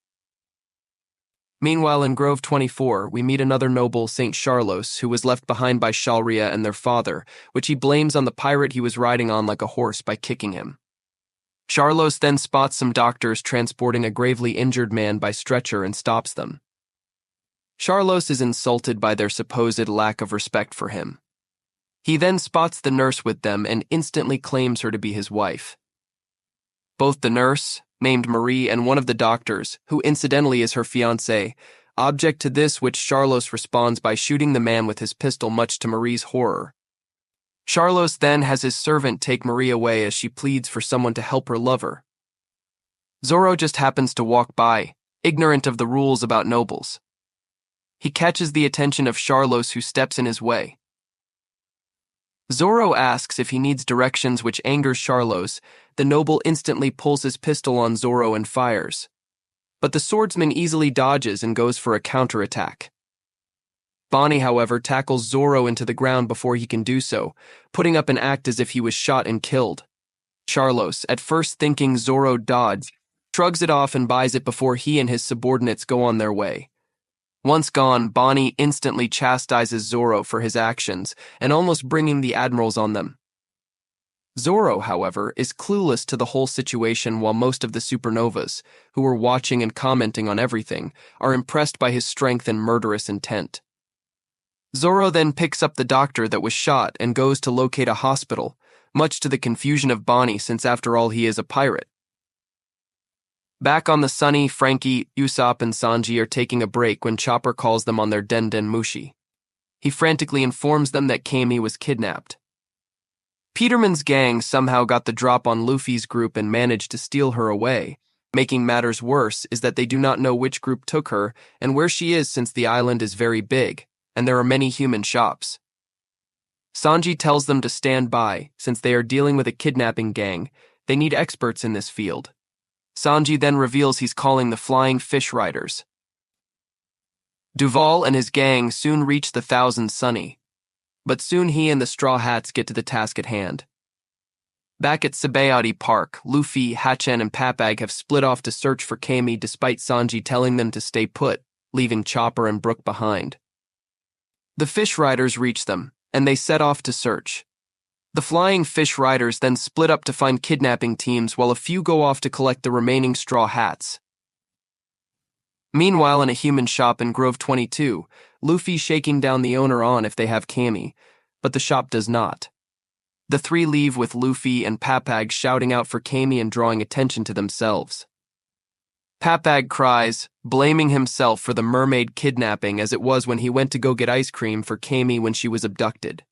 Meanwhile, in Grove 24, we meet another noble, Saint Charlos, who was left behind by Shalria and their father, which he blames on the pirate he was riding on like a horse by kicking him. Charlos then spots some doctors transporting a gravely injured man by stretcher and stops them. Charlos is insulted by their supposed lack of respect for him. He then spots the nurse with them and instantly claims her to be his wife. Both the nurse, named Marie, and one of the doctors, who incidentally is her fiancé, object to this, which Charlos responds by shooting the man with his pistol, much to Marie's horror. Charlos then has his servant take Marie away as she pleads for someone to help her lover. Zoro just happens to walk by, ignorant of the rules about nobles. He catches the attention of Charlos, who steps in his way. Zoro asks if he needs directions, which angers Charlos. The noble instantly pulls his pistol on Zoro and fires. But the swordsman easily dodges and goes for a counterattack. Bonnie, however, tackles Zoro into the ground before he can do so, putting up an act as if he was shot and killed. Charlos, at first thinking Zoro dodged, shrugs it off and buys it before he and his subordinates go on their way. Once gone, Bonnie instantly chastises Zoro for his actions and almost bringing the admirals on them. Zoro, however, is clueless to the whole situation, while most of the supernovas, who are watching and commenting on everything, are impressed by his strength and murderous intent. Zoro then picks up the doctor that was shot and goes to locate a hospital, much to the confusion of Bonnie, since after all he is a pirate. Back on the Sunny, Frankie, Usopp, and Sanji are taking a break when Chopper calls them on their Den Mushi. He frantically informs them that Kami was kidnapped. Peterman's gang somehow got the drop on Luffy's group and managed to steal her away. Making matters worse is that they do not know which group took her and where she is, since the island is very big, and there are many human shops. Sanji tells them to stand by, since they are dealing with a kidnapping gang. They need experts in this field. Sanji then reveals he's calling the Flying Fish Riders. Duval and his gang soon reach the Thousand Sunny, but soon he and the Straw Hats get to the task at hand. Back at Sabaody Park, Luffy, Hachen, and Papag have split off to search for Kami, despite Sanji telling them to stay put, leaving Chopper and Brook behind. The Fish Riders reach them, and they set off to search. The Flying Fish Riders then split up to find kidnapping teams, while a few go off to collect the remaining Straw Hats. Meanwhile, in a human shop in Grove 22, Luffy's shaking down the owner on if they have Kami, but the shop does not. The three leave with Luffy and Papag shouting out for Kami and drawing attention to themselves. Papag cries, blaming himself for the mermaid kidnapping as it was when he went to go get ice cream for Kami when she was abducted.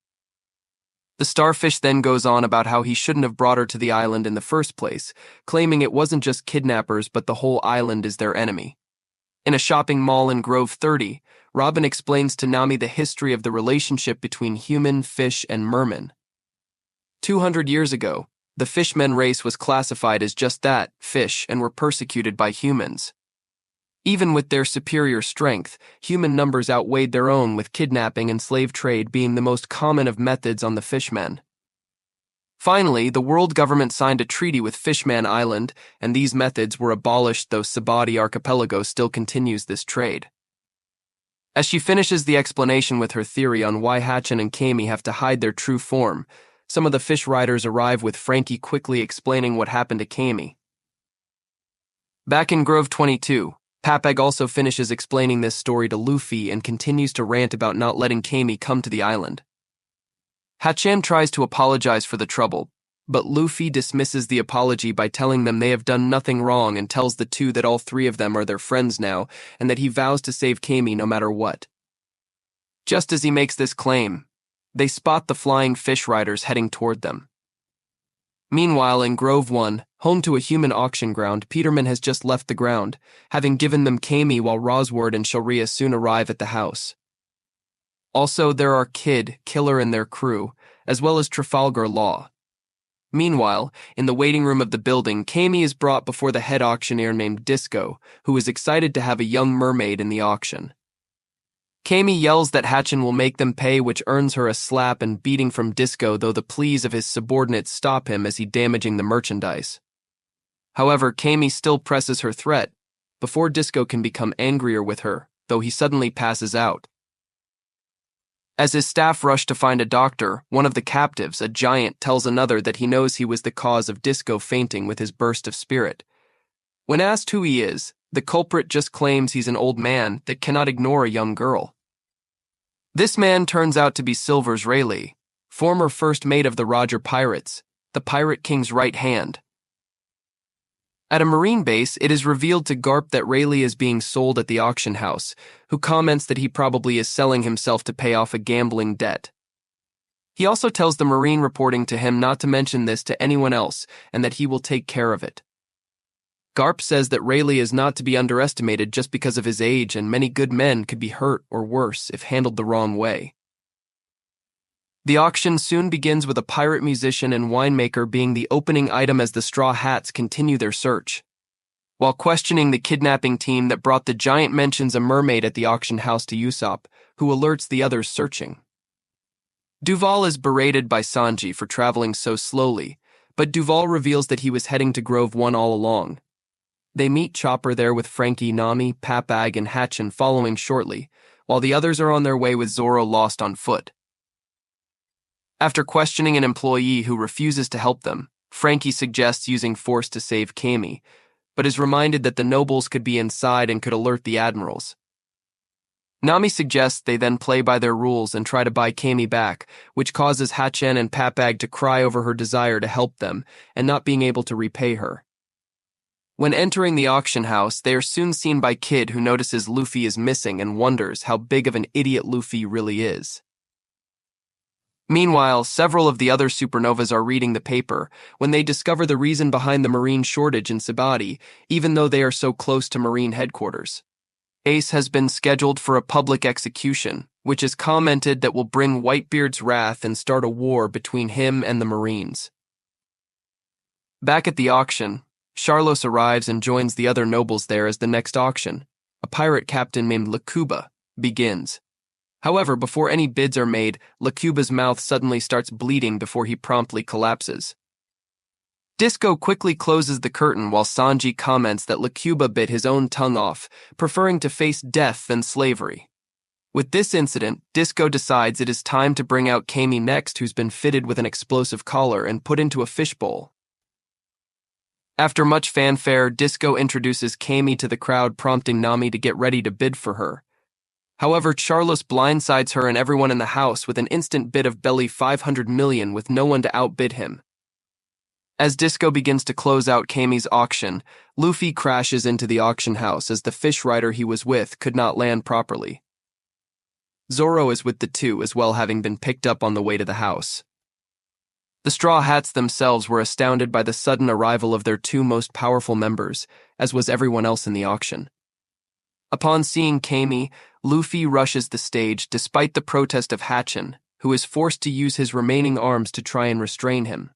The starfish then goes on about how he shouldn't have brought her to the island in the first place, claiming it wasn't just kidnappers but the whole island is their enemy. In a shopping mall in Grove 30, Robin explains to Nami the history of the relationship between human, fish, and merman. 200 years ago, the fishmen race was classified as just that, fish, and were persecuted by humans. Even with their superior strength, human numbers outweighed their own, with kidnapping and slave trade being the most common of methods on the fishmen. Finally, the world government signed a treaty with Fishman Island, and these methods were abolished, though Sabaody Archipelago still continues this trade. As she finishes the explanation with her theory on why Hatchin and Kami have to hide their true form, some of the fish riders arrive, with Frankie quickly explaining what happened to Kami. Back in Grove 22, Papag also finishes explaining this story to Luffy and continues to rant about not letting Kami come to the island. Hatchin tries to apologize for the trouble, but Luffy dismisses the apology by telling them they have done nothing wrong and tells the two that all three of them are their friends now and that he vows to save Kami no matter what. Just as he makes this claim, they spot the flying fish riders heading toward them. Meanwhile, in Grove 1, home to a human auction ground, Peterman has just left the ground, having given them Kami, while Rosward and Shalria soon arrive at the house. Also, there are Kid, Killer, and their crew, as well as Trafalgar Law. Meanwhile, in the waiting room of the building, Kami is brought before the head auctioneer named Disco, who is excited to have a young mermaid in the auction. Kami yells that Hatchin will make them pay, which earns her a slap and beating from Disco, though the pleas of his subordinates stop him as he damaging the merchandise. However, Kami still presses her threat, before Disco can become angrier with her, though he suddenly passes out. As his staff rush to find a doctor, one of the captives, a giant, tells another that he knows he was the cause of Disco fainting with his burst of spirit. When asked who he is, the culprit just claims he's an old man that cannot ignore a young girl. This man turns out to be Silver's Rayleigh, former first mate of the Roger Pirates, the Pirate King's right hand. At a marine base, it is revealed to Garp that Rayleigh is being sold at the auction house, who comments that he probably is selling himself to pay off a gambling debt. He also tells the marine reporting to him not to mention this to anyone else and that he will take care of it. Garp says that Rayleigh is not to be underestimated just because of his age, and many good men could be hurt or worse if handled the wrong way. The auction soon begins with a pirate musician and winemaker being the opening item as the Straw Hats continue their search. While questioning the kidnapping team that brought the giant mentions a mermaid at the auction house to Usopp, who alerts the others searching. Duval is berated by Sanji for traveling so slowly, but Duval reveals that he was heading to Grove 1 all along. They meet Chopper there with Frankie, Nami, Papag, and Hatchin following shortly, while the others are on their way with Zoro lost on foot. After questioning an employee who refuses to help them, Frankie suggests using force to save Kami, but is reminded that the nobles could be inside and could alert the admirals. Nami suggests they then play by their rules and try to buy Kami back, which causes Hatchin and Papag to cry over her desire to help them and not being able to repay her. When entering the auction house, they are soon seen by Kid, who notices Luffy is missing and wonders how big of an idiot Luffy really is. Meanwhile, several of the other supernovas are reading the paper when they discover the reason behind the marine shortage in Sabaody, even though they are so close to marine headquarters. Ace has been scheduled for a public execution, which is commented that will bring Whitebeard's wrath and start a war between him and the Marines. Back at the auction, Charlos arrives and joins the other nobles there as the next auction, a pirate captain named Lakuba, begins. However, before any bids are made, Lakuba's mouth suddenly starts bleeding before he promptly collapses. Disco quickly closes the curtain while Sanji comments that Lakuba bit his own tongue off, preferring to face death than slavery. With this incident, Disco decides it is time to bring out Kami next, who's been fitted with an explosive collar and put into a fishbowl. After much fanfare, Disco introduces Kami to the crowd, prompting Nami to get ready to bid for her. However, Charlos blindsides her and everyone in the house with an instant bid of belly 500 million with no one to outbid him. As Disco begins to close out Kami's auction, Luffy crashes into the auction house as the fish rider he was with could not land properly. Zoro is with the two as well, having been picked up on the way to the house. The Straw Hats themselves were astounded by the sudden arrival of their two most powerful members, as was everyone else in the auction. Upon seeing Kami, Luffy rushes the stage despite the protest of Hatchin, who is forced to use his remaining arms to try and restrain him.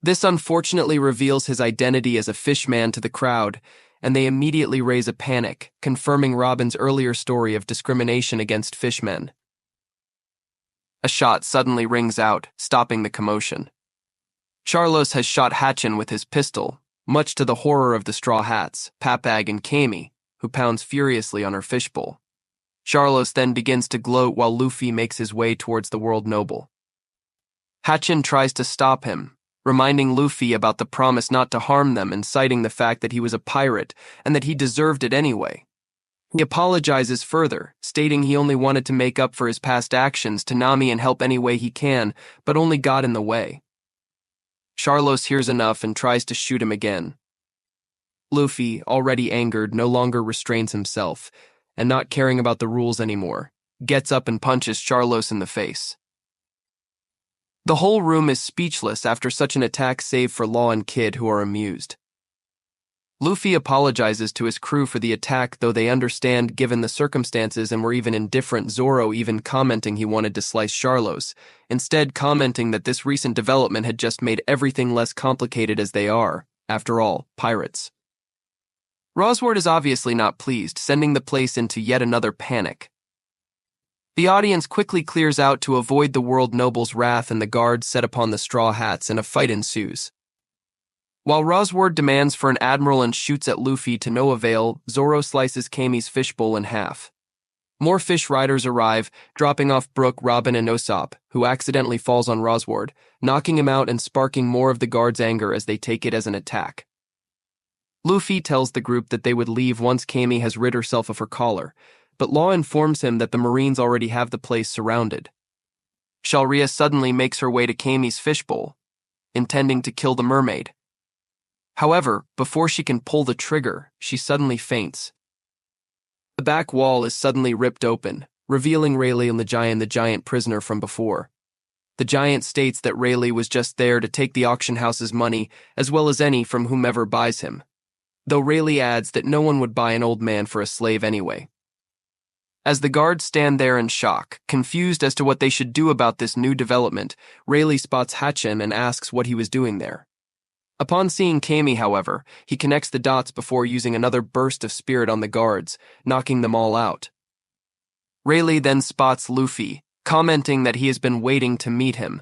This unfortunately reveals his identity as a fishman to the crowd, and they immediately raise a panic, confirming Robin's earlier story of discrimination against fishmen. A shot suddenly rings out, stopping the commotion. Charlos has shot Hatchin with his pistol, much to the horror of the Straw Hats, Papag and Kami, who pounds furiously on her fishbowl. Charlos then begins to gloat while Luffy makes his way towards the World Noble. Hatchin tries to stop him, reminding Luffy about the promise not to harm them and citing the fact that he was a pirate and that he deserved it anyway. He apologizes further, stating he only wanted to make up for his past actions to Nami and help any way he can, but only got in the way. Charlos hears enough and tries to shoot him again. Luffy, already angered, no longer restrains himself, and not caring about the rules anymore, gets up and punches Charlos in the face. The whole room is speechless after such an attack, save for Law and Kid, who are amused. Luffy apologizes to his crew for the attack, though they understand given the circumstances and were even indifferent, Zoro even commenting he wanted to slice Charlos, instead commenting that this recent development had just made everything less complicated as they are, after all, pirates. Rosward is obviously not pleased, sending the place into yet another panic. The audience quickly clears out to avoid the World Noble's wrath, and the guards set upon the Straw Hats and a fight ensues. While Rosward demands for an admiral and shoots at Luffy to no avail, Zoro slices Kami's fishbowl in half. More fish riders arrive, dropping off Brook, Robin, and Usopp, who accidentally falls on Rosward, knocking him out and sparking more of the guards' anger as they take it as an attack. Luffy tells the group that they would leave once Kami has rid herself of her collar, but Law informs him that the Marines already have the place surrounded. Shalria suddenly makes her way to Kami's fishbowl, intending to kill the mermaid. However, before she can pull the trigger, she suddenly faints. The back wall is suddenly ripped open, revealing Rayleigh and the giant prisoner from before. The giant states that Rayleigh was just there to take the auction house's money, as well as any from whomever buys him, though Rayleigh adds that no one would buy an old man for a slave anyway. As the guards stand there in shock, confused as to what they should do about this new development, Rayleigh spots Hatchin and asks what he was doing there. Upon seeing Kami, however, he connects the dots before using another burst of spirit on the guards, knocking them all out. Rayleigh then spots Luffy, commenting that he has been waiting to meet him.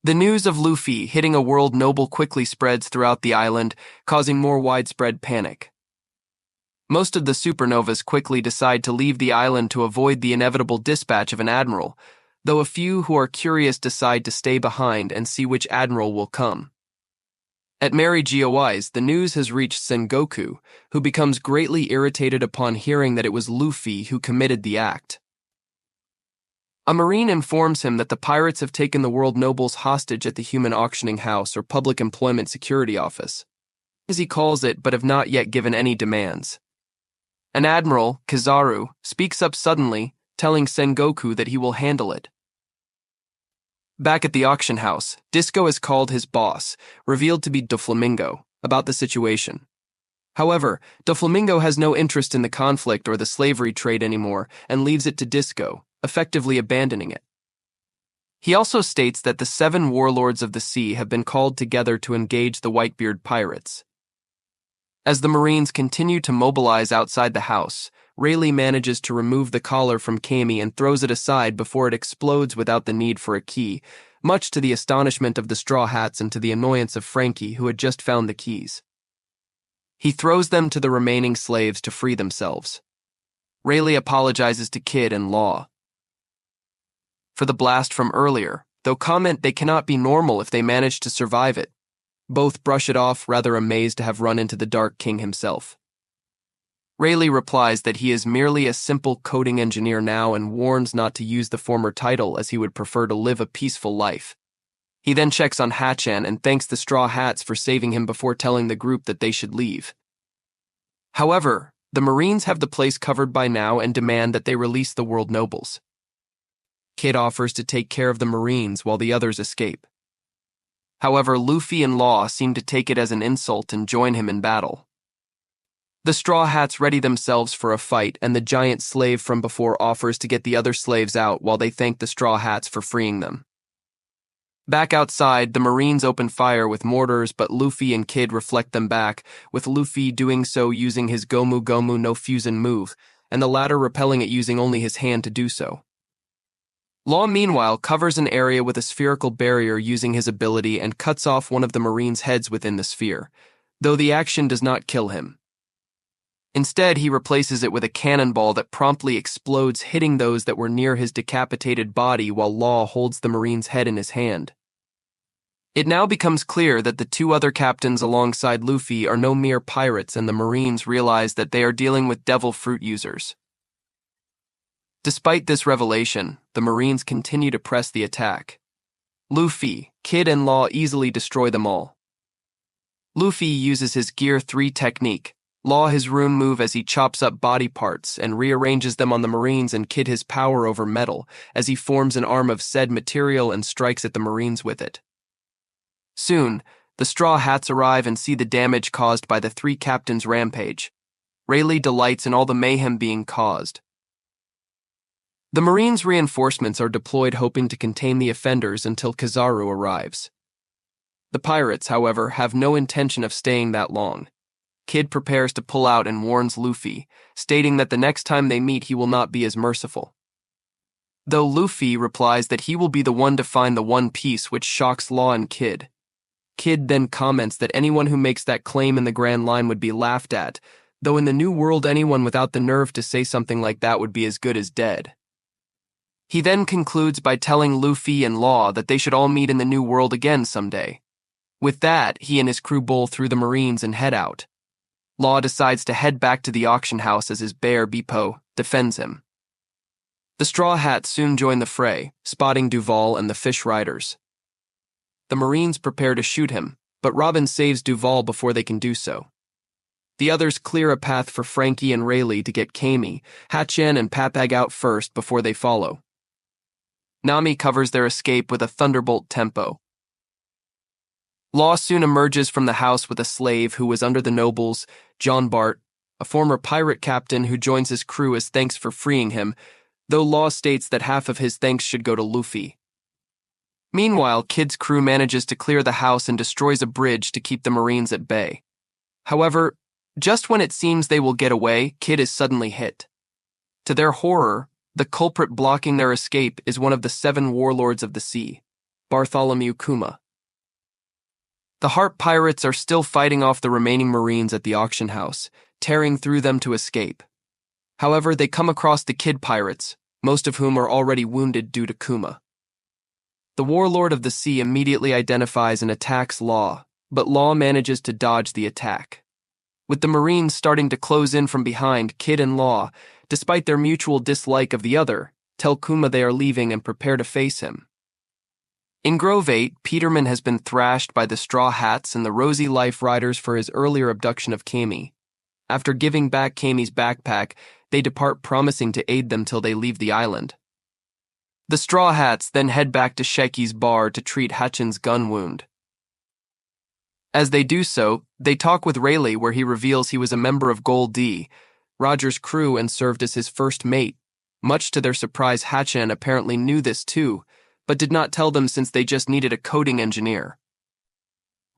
The news of Luffy hitting a World Noble quickly spreads throughout the island, causing more widespread panic. Most of the supernovas quickly decide to leave the island to avoid the inevitable dispatch of an admiral, though a few who are curious decide to stay behind and see which admiral will come. At Mary Geoise, the news has reached Sengoku, who becomes greatly irritated upon hearing that it was Luffy who committed the act. A Marine informs him that the pirates have taken the World Nobles hostage at the Human Auctioning House or Public Employment Security Office, as he calls it, but have not yet given any demands. An admiral, Kizaru, speaks up suddenly, telling Sengoku that he will handle it. Back at the auction house, Disco has called his boss, revealed to be Doflamingo, about the situation. However, Doflamingo has no interest in the conflict or the slavery trade anymore and leaves it to Disco, effectively abandoning it. He also states that the 7 warlords of the sea have been called together to engage the Whitebeard pirates. As the Marines continue to mobilize outside the house, Rayleigh manages to remove the collar from Kami and throws it aside before it explodes without the need for a key, much to the astonishment of the Straw Hats and to the annoyance of Frankie, who had just found the keys. He throws them to the remaining slaves to free themselves. Rayleigh apologizes to Kid and Law for the blast from earlier, though comment they cannot be normal if they manage to survive it. Both brush it off, rather amazed to have run into the Dark King himself. Rayleigh replies that he is merely a simple coding engineer now and warns not to use the former title as he would prefer to live a peaceful life. He then checks on Hachan and thanks the Straw Hats for saving him before telling the group that they should leave. However, the Marines have the place covered by now and demand that they release the world nobles. Kid offers to take care of the Marines while the others escape. However, Luffy and Law seem to take it as an insult and join him in battle. The Straw Hats ready themselves for a fight, and the giant slave from before offers to get the other slaves out while they thank the Straw Hats for freeing them. Back outside, the Marines open fire with mortars, but Luffy and Kid reflect them back, with Luffy doing so using his Gomu Gomu no Fusen move, and the latter repelling it using only his hand to do so. Law, meanwhile, covers an area with a spherical barrier using his ability and cuts off one of the Marines' heads within the sphere, though the action does not kill him. Instead, he replaces it with a cannonball that promptly explodes, hitting those that were near his decapitated body while Law holds the Marine's head in his hand. It now becomes clear that the two other captains alongside Luffy are no mere pirates, and the Marines realize that they are dealing with devil fruit users. Despite this revelation, the Marines continue to press the attack. Luffy, Kid, and Law easily destroy them all. Luffy uses his Gear 3 technique, Law his rune move as he chops up body parts and rearranges them on the Marines, and Kid his power over metal as he forms an arm of said material and strikes at the Marines with it. Soon, the Straw Hats arrive and see the damage caused by the three captains' rampage. Rayleigh delights in all the mayhem being caused. The Marines' reinforcements are deployed hoping to contain the offenders until Kizaru arrives. The pirates, however, have no intention of staying that long. Kid prepares to pull out and warns Luffy, stating that the next time they meet he will not be as merciful. Though Luffy replies that he will be the one to find the One Piece, which shocks Law and Kid. Kid then comments that anyone who makes that claim in the Grand Line would be laughed at, though in the New World anyone without the nerve to say something like that would be as good as dead. He then concludes by telling Luffy and Law that they should all meet in the New World again someday. With that, he and his crew bowl through the Marines and head out. Law decides to head back to the auction house as his bear, Bepo, defends him. The Straw Hats soon join the fray, spotting Duval and the Fish Riders. The Marines prepare to shoot him, but Robin saves Duval before they can do so. The others clear a path for Frankie and Rayleigh to get Kami, Hachan, and Papag out first before they follow. Nami covers their escape with a thunderbolt tempo. Law soon emerges from the house with a slave who was under the nobles, John Bart, a former pirate captain who joins his crew as thanks for freeing him, though Law states that half of his thanks should go to Luffy. Meanwhile, Kid's crew manages to clear the house and destroys a bridge to keep the Marines at bay. However, just when it seems they will get away, Kid is suddenly hit. To their horror, the culprit blocking their escape is one of the 7 warlords of the sea, Bartholomew Kuma. The Heart Pirates are still fighting off the remaining Marines at the auction house, tearing through them to escape. However, they come across the Kid Pirates, most of whom are already wounded due to Kuma. The warlord of the sea immediately identifies and attacks Law, but Law manages to dodge the attack. With the Marines starting to close in from behind, Kid and Law, despite their mutual dislike of the other, tell Kuma they are leaving and prepare to face him. In Grove 8, Peterman has been thrashed by the Straw Hats and the Rosy Life Riders for his earlier abduction of Kami. After giving back Kami's backpack, they depart, promising to aid them till they leave the island. The Straw Hats then head back to Sheiky's bar to treat Hachan's gun wound. As they do so, they talk with Rayleigh, where he reveals he was a member of Gold D, Roger's crew, and served as his first mate. Much to their surprise, Hachan apparently knew this too, but did not tell them since they just needed a coding engineer.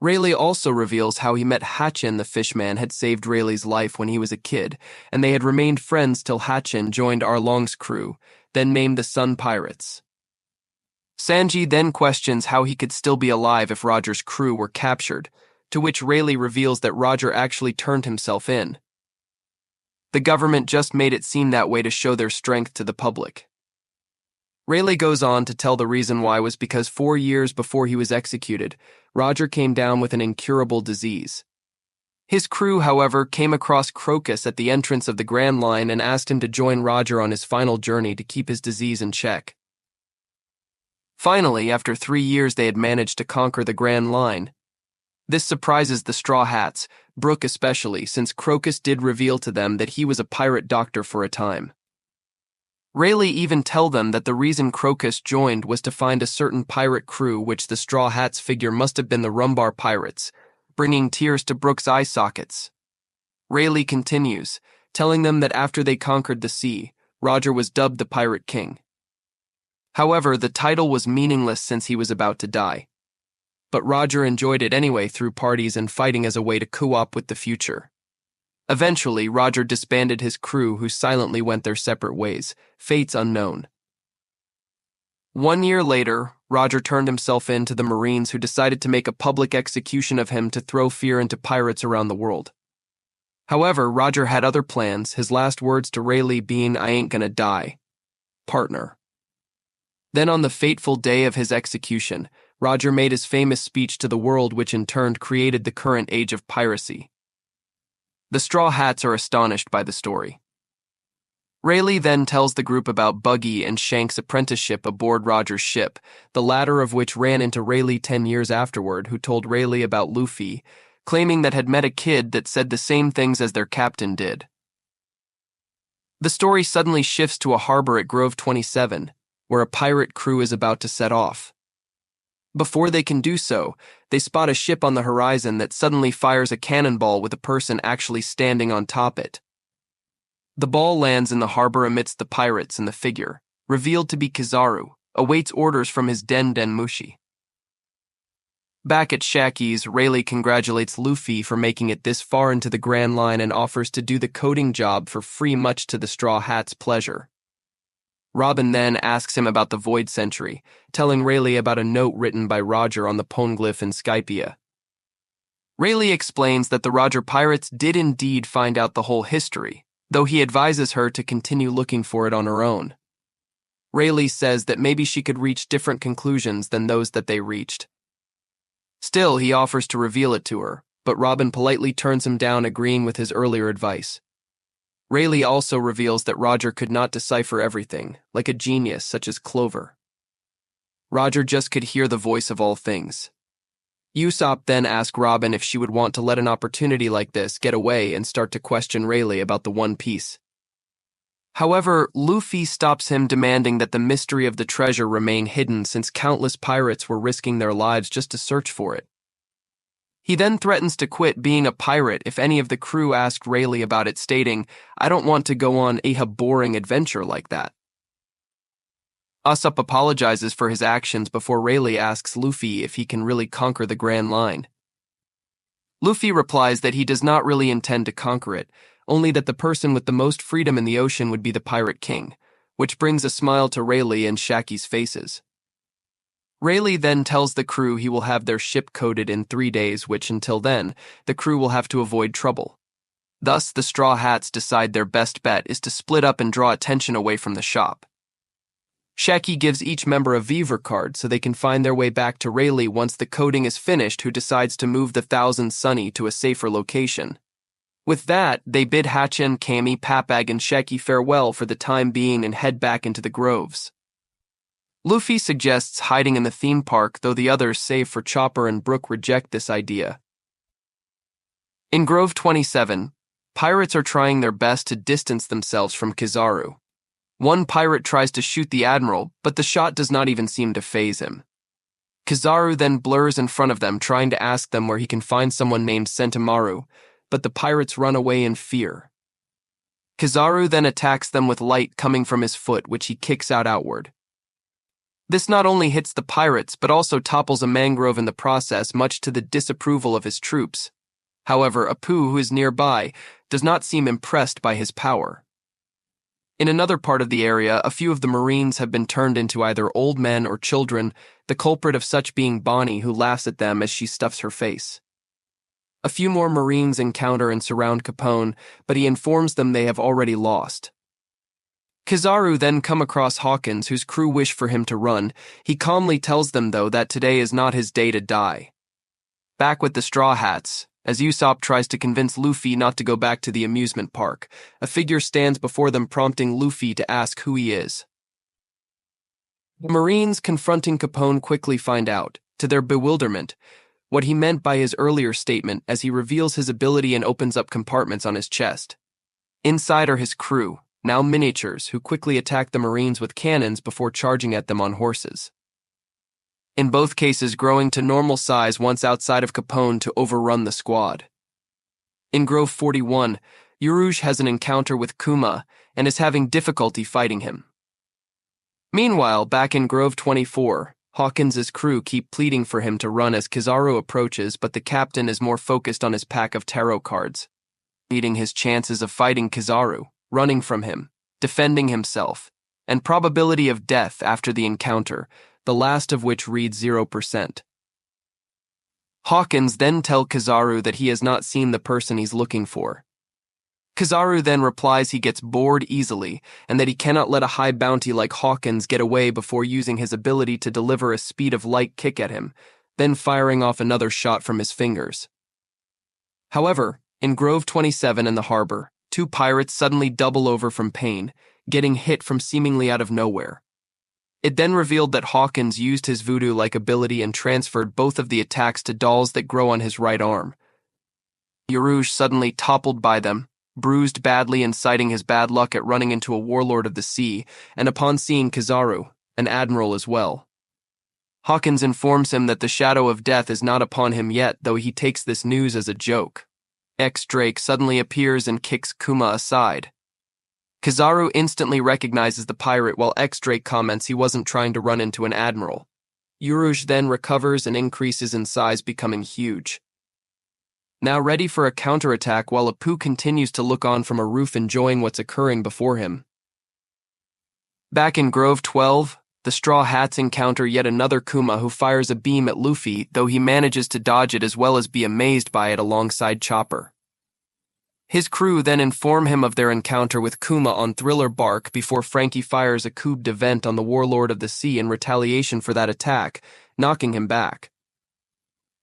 Rayleigh also reveals how he met Hachan. The fishman had saved Rayleigh's life when he was a kid, and they had remained friends till Hachan joined Arlong's crew, then named the Sun Pirates. Sanji then questions how he could still be alive if Roger's crew were captured, to which Rayleigh reveals that Roger actually turned himself in. The government just made it seem that way to show their strength to the public. Rayleigh goes on to tell the reason why was because 4 years before he was executed, Roger came down with an incurable disease. His crew, however, came across Crocus at the entrance of the Grand Line and asked him to join Roger on his final journey to keep his disease in check. Finally, after 3 years, they had managed to conquer the Grand Line. This surprises the Straw Hats, Brook especially, since Crocus did reveal to them that he was a pirate doctor for a time. Rayleigh even tell them that the reason Crocus joined was to find a certain pirate crew, which the Straw Hats figure must have been the Rumbar pirates, bringing tears to Brook's eye sockets. Rayleigh continues, telling them that after they conquered the sea, Roger was dubbed the Pirate King. However, the title was meaningless since he was about to die. But Roger enjoyed it anyway through parties and fighting as a way to co-op with the future. Eventually, Roger disbanded his crew, who silently went their separate ways, fates unknown. 1 year later, Roger turned himself in to the Marines, who decided to make a public execution of him to throw fear into pirates around the world. However, Roger had other plans, his last words to Rayleigh being, "I ain't gonna die, partner." Then on the fateful day of his execution, Roger made his famous speech to the world, which in turn created the current age of piracy. The Straw Hats are astonished by the story. Rayleigh then tells the group about Buggy and Shank's apprenticeship aboard Roger's ship, the latter of which ran into Rayleigh 10 years afterward, who told Rayleigh about Luffy, claiming that had met a kid that said the same things as their captain did. The story suddenly shifts to a harbor at Grove 27, where a pirate crew is about to set off. Before they can do so, they spot a ship on the horizon that suddenly fires a cannonball with a person actually standing on top it. The ball lands in the harbor amidst the pirates, and the figure, revealed to be Kizaru, awaits orders from his Den Mushi. Back at Shaki's, Rayleigh congratulates Luffy for making it this far into the Grand Line and offers to do the coding job for free, much to the Straw Hats' pleasure. Robin then asks him about the Void Century, telling Rayleigh about a note written by Roger on the Poneglyph in Skypia. Rayleigh explains that the Roger pirates did indeed find out the whole history, though he advises her to continue looking for it on her own. Rayleigh says that maybe she could reach different conclusions than those that they reached. Still, he offers to reveal it to her, but Robin politely turns him down, agreeing with his earlier advice. Rayleigh also reveals that Roger could not decipher everything, like a genius such as Clover. Roger just could hear the voice of all things. Usopp then asks Robin if she would want to let an opportunity like this get away and start to question Rayleigh about the One Piece. However, Luffy stops him, demanding that the mystery of the treasure remain hidden, since countless pirates were risking their lives just to search for it. He then threatens to quit being a pirate if any of the crew asked Rayleigh about it, stating, "I don't want to go on a boring adventure like that." Usopp apologizes for his actions before Rayleigh asks Luffy if he can really conquer the Grand Line. Luffy replies that he does not really intend to conquer it, only that the person with the most freedom in the ocean would be the Pirate King, which brings a smile to Rayleigh and Shaki's faces. Rayleigh then tells the crew he will have their ship coded in 3 days, which until then, the crew will have to avoid trouble. Thus, the Straw Hats decide their best bet is to split up and draw attention away from the shop. Shaki gives each member a Beaver card so they can find their way back to Rayleigh once the coding is finished, who decides to move the Thousand Sunny to a safer location. With that, they bid Hachen, Kami, Papag, and Shaki farewell for the time being and head back into the groves. Luffy suggests hiding in the theme park, though the others, save for Chopper and Brook, reject this idea. In Grove 27, pirates are trying their best to distance themselves from Kizaru. One pirate tries to shoot the admiral, but the shot does not even seem to faze him. Kizaru then blurs in front of them, trying to ask them where he can find someone named Sentomaru, but the pirates run away in fear. Kizaru then attacks them with light coming from his foot, which he kicks outward. This not only hits the pirates, but also topples a mangrove in the process, much to the disapproval of his troops. However, Apu, who is nearby, does not seem impressed by his power. In another part of the area, a few of the Marines have been turned into either old men or children, the culprit of such being Bonnie, who laughs at them as she stuffs her face. A few more Marines encounter and surround Capone, but he informs them they have already lost. Kizaru then come across Hawkins, whose crew wish for him to run. He calmly tells them, though, that today is not his day to die. Back with the Straw Hats, as Usopp tries to convince Luffy not to go back to the amusement park, a figure stands before them, prompting Luffy to ask who he is. The Marines confronting Capone quickly find out, to their bewilderment, what he meant by his earlier statement as he reveals his ability and opens up compartments on his chest. Inside are his crew, now miniatures, who quickly attack the Marines with cannons before charging at them on horses. In both cases growing to normal size once outside of Capone to overrun the squad. In Grove 41, Urouge has an encounter with Kuma and is having difficulty fighting him. Meanwhile, back in Grove 24, Hawkins' crew keep pleading for him to run as Kizaru approaches, but the captain is more focused on his pack of tarot cards, beating his chances of fighting Kizaru, running from him, defending himself, and probability of death after the encounter, the last of which reads 0%. Hawkins then tells Kizaru that he has not seen the person he's looking for. Kizaru then replies he gets bored easily and that he cannot let a high bounty like Hawkins get away before using his ability to deliver a speed of light kick at him, then firing off another shot from his fingers. However, in Grove 27 and the harbor, two pirates suddenly double over from pain, getting hit from seemingly out of nowhere. It then revealed that Hawkins used his voodoo-like ability and transferred both of the attacks to dolls that grow on his right arm. Urouge suddenly toppled by them, bruised badly and citing his bad luck at running into a warlord of the sea, and upon seeing Kizaru, an admiral as well. Hawkins informs him that the shadow of death is not upon him yet, though he takes this news as a joke. Drake suddenly appears and kicks Kuma aside. Kizaru instantly recognizes the pirate while Drake comments he wasn't trying to run into an admiral. Urouge then recovers and increases in size, becoming huge. Now ready for a counterattack while Apu continues to look on from a roof enjoying what's occurring before him. Back in Grove 12, the Straw Hats encounter yet another Kuma who fires a beam at Luffy, though he manages to dodge it as well as be amazed by it alongside Chopper. His crew then inform him of their encounter with Kuma on Thriller Bark before Frankie fires a coup de vent on the Warlord of the Sea in retaliation for that attack, knocking him back.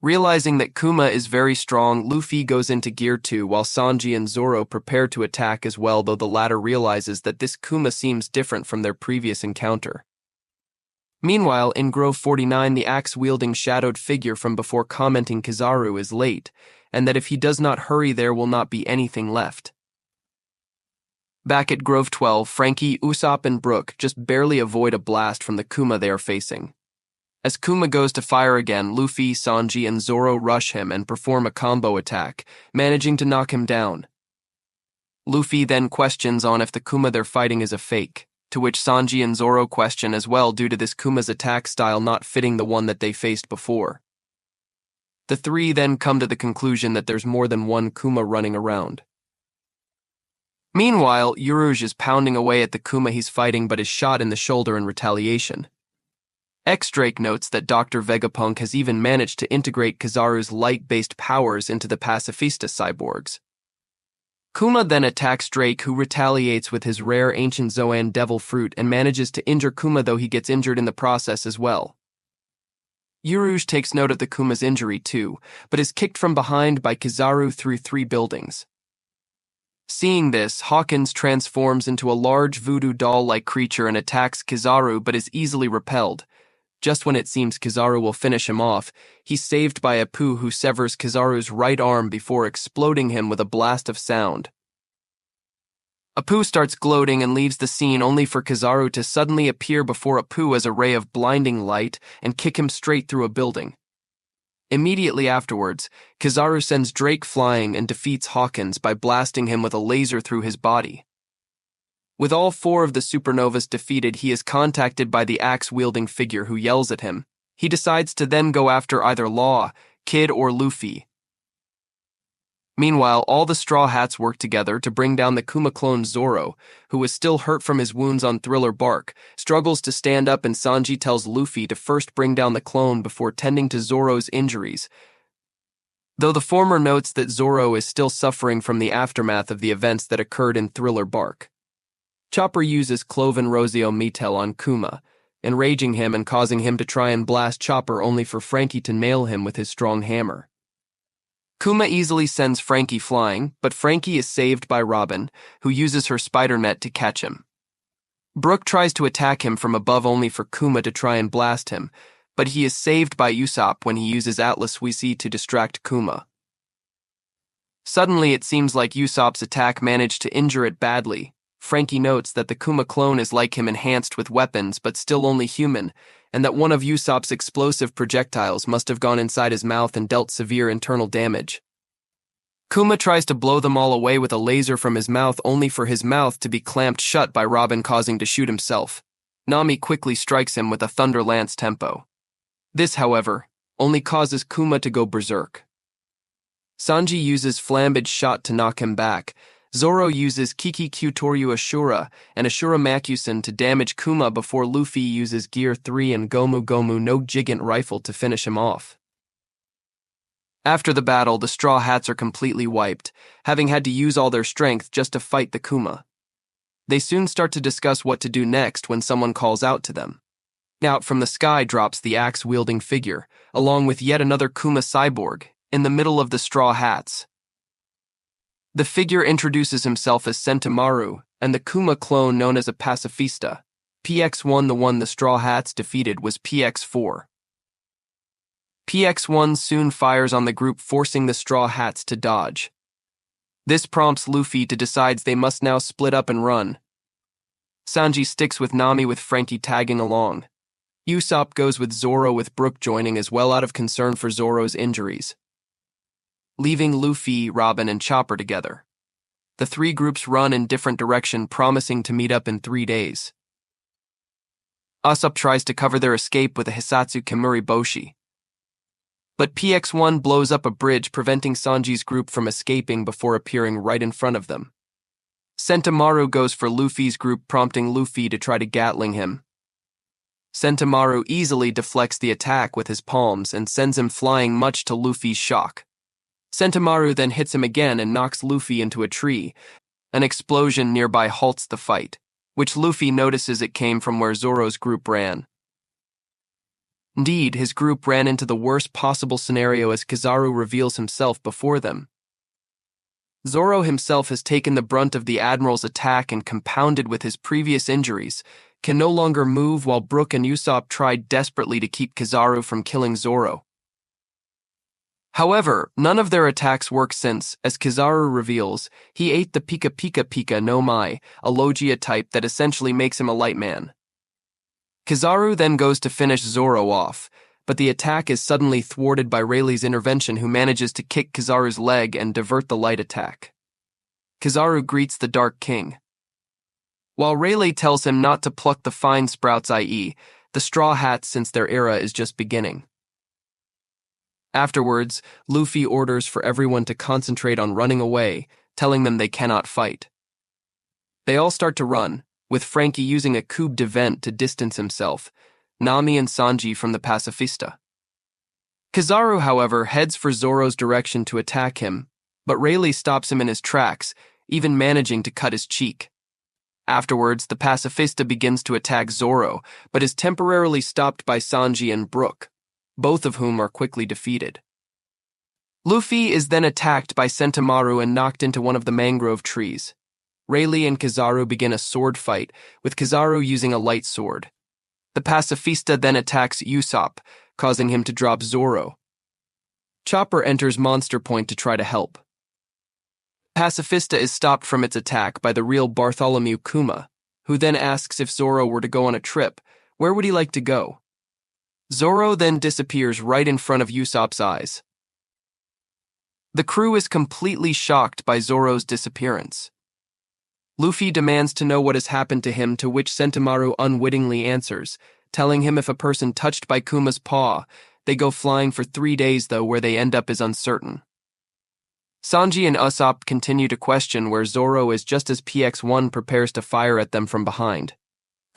Realizing that Kuma is very strong, Luffy goes into Gear 2 while Sanji and Zoro prepare to attack as well, though the latter realizes that this Kuma seems different from their previous encounter. Meanwhile, in Grove 49, the axe-wielding shadowed figure from before commenting Kizaru is late, and that if he does not hurry there will not be anything left. Back at Grove 12, Frankie, Usopp, and Brook just barely avoid a blast from the Kuma they are facing. As Kuma goes to fire again, Luffy, Sanji, and Zoro rush him and perform a combo attack, managing to knock him down. Luffy then questions on if the Kuma they're fighting is a fake, to which Sanji and Zoro question as well due to this Kuma's attack style not fitting the one that they faced before. The three then come to the conclusion that there's more than one Kuma running around. Meanwhile, Urouge is pounding away at the Kuma he's fighting but is shot in the shoulder in retaliation. Drake notes that Dr. Vegapunk has even managed to integrate Kizaru's light-based powers into the pacifista cyborgs. Kuma then attacks Drake, who retaliates with his rare ancient Zoan devil fruit and manages to injure Kuma, though he gets injured in the process as well. Urouge takes note of the Kuma's injury too, but is kicked from behind by Kizaru through 3 buildings. Seeing this, Hawkins transforms into a large voodoo doll-like creature and attacks Kizaru but is easily repelled. Just when it seems Kizaru will finish him off, he's saved by Apu, who severs Kizaru's right arm before exploding him with a blast of sound. Apu starts gloating and leaves the scene only for Kizaru to suddenly appear before Apu as a ray of blinding light and kick him straight through a building. Immediately afterwards, Kizaru sends Drake flying and defeats Hawkins by blasting him with a laser through his body. With all 4 of the supernovas defeated, he is contacted by the axe-wielding figure who yells at him. He decides to then go after either Law, Kid, or Luffy. Meanwhile, all the Straw Hats work together to bring down the Kuma clone Zoro, who is still hurt from his wounds on Thriller Bark, struggles to stand up, and Sanji tells Luffy to first bring down the clone before tending to Zoro's injuries, though the former notes that Zoro is still suffering from the aftermath of the events that occurred in Thriller Bark. Chopper uses Cloven Rosio Metel on Kuma, enraging him and causing him to try and blast Chopper only for Frankie to nail him with his strong hammer. Kuma easily sends Frankie flying, but Frankie is saved by Robin, who uses her spider net to catch him. Brook tries to attack him from above only for Kuma to try and blast him, but he is saved by Usopp when he uses Atlas Suisi to distract Kuma. Suddenly, it seems like Usopp's attack managed to injure it badly. Frankie notes that the Kuma clone is like him, enhanced with weapons but still only human, and that one of Usopp's explosive projectiles must have gone inside his mouth and dealt severe internal damage. Kuma tries to blow them all away with a laser from his mouth, only for his mouth to be clamped shut by Robin, causing to shoot himself. Nami quickly strikes him with a Thunder Lance tempo. This, however, only causes Kuma to go berserk. Sanji uses Flambage Shot to knock him back. Zoro uses Kiki Kyutoryu Ashura and Ashura Makusen to damage Kuma before Luffy uses Gear 3 and Gomu Gomu no Gigant Rifle to finish him off. After the battle, the Straw Hats are completely wiped, having had to use all their strength just to fight the Kuma. They soon start to discuss what to do next when someone calls out to them. Out from the sky drops the axe-wielding figure, along with yet another Kuma cyborg, in the middle of the Straw Hats. The figure introduces himself as Sentomaru, and the Kuma clone known as a pacifista. PX-1, the one the Straw Hats defeated, was PX-4. PX-1 soon fires on the group, forcing the Straw Hats to dodge. This prompts Luffy to decide they must now split up and run. Sanji sticks with Nami, with Frankie tagging along. Usopp goes with Zoro, with Brook joining as well out of concern for Zoro's injuries, leaving Luffy, Robin, and Chopper together. The three groups run in different directions, promising to meet up in 3 days. Usopp tries to cover their escape with a Hisatsu Kimuri Boshi, but PX-1 blows up a bridge, preventing Sanji's group from escaping before appearing right in front of them. Sentomaru goes for Luffy's group, prompting Luffy to try to Gatling him. Sentomaru easily deflects the attack with his palms and sends him flying, much to Luffy's shock. Sentomaru then hits him again and knocks Luffy into a tree. An explosion nearby halts the fight, which Luffy notices it came from where Zoro's group ran. Indeed, his group ran into the worst possible scenario as Kizaru reveals himself before them. Zoro himself has taken the brunt of the Admiral's attack and, compounded with his previous injuries, can no longer move, while Brook and Usopp tried desperately to keep Kizaru from killing Zoro. However, none of their attacks work since, as Kizaru reveals, he ate the Pika Pika Pika no Mai, a Logia type that essentially makes him a light man. Kizaru then goes to finish Zoro off, but the attack is suddenly thwarted by Rayleigh's intervention, who manages to kick Kizaru's leg and divert the light attack. Kizaru greets the Dark King, while Rayleigh tells him not to pluck the fine sprouts, i.e., the Straw Hats, since their era is just beginning. Afterwards, Luffy orders for everyone to concentrate on running away, telling them they cannot fight. They all start to run, with Frankie using a coup de vent to distance himself, Nami and Sanji from the pacifista. Kizaru, however, heads for Zoro's direction to attack him, but Rayleigh stops him in his tracks, even managing to cut his cheek. Afterwards, the pacifista begins to attack Zoro, but is temporarily stopped by Sanji and Brook, both of whom are quickly defeated. Luffy is then attacked by Sentomaru and knocked into one of the mangrove trees. Rayleigh and Kizaru begin a sword fight, with Kizaru using a light sword. The pacifista then attacks Usopp, causing him to drop Zoro. Chopper enters Monster Point to try to help. Pacifista is stopped from its attack by the real Bartholomew Kuma, who then asks if Zoro were to go on a trip, where would he like to go? Zoro then disappears right in front of Usopp's eyes. The crew is completely shocked by Zoro's disappearance. Luffy demands to know what has happened to him, to which Sentomaru unwittingly answers, telling him if a person touched by Kuma's paw, they go flying for 3 days, though where they end up is uncertain. Sanji and Usopp continue to question where Zoro is just as PX-1 prepares to fire at them from behind.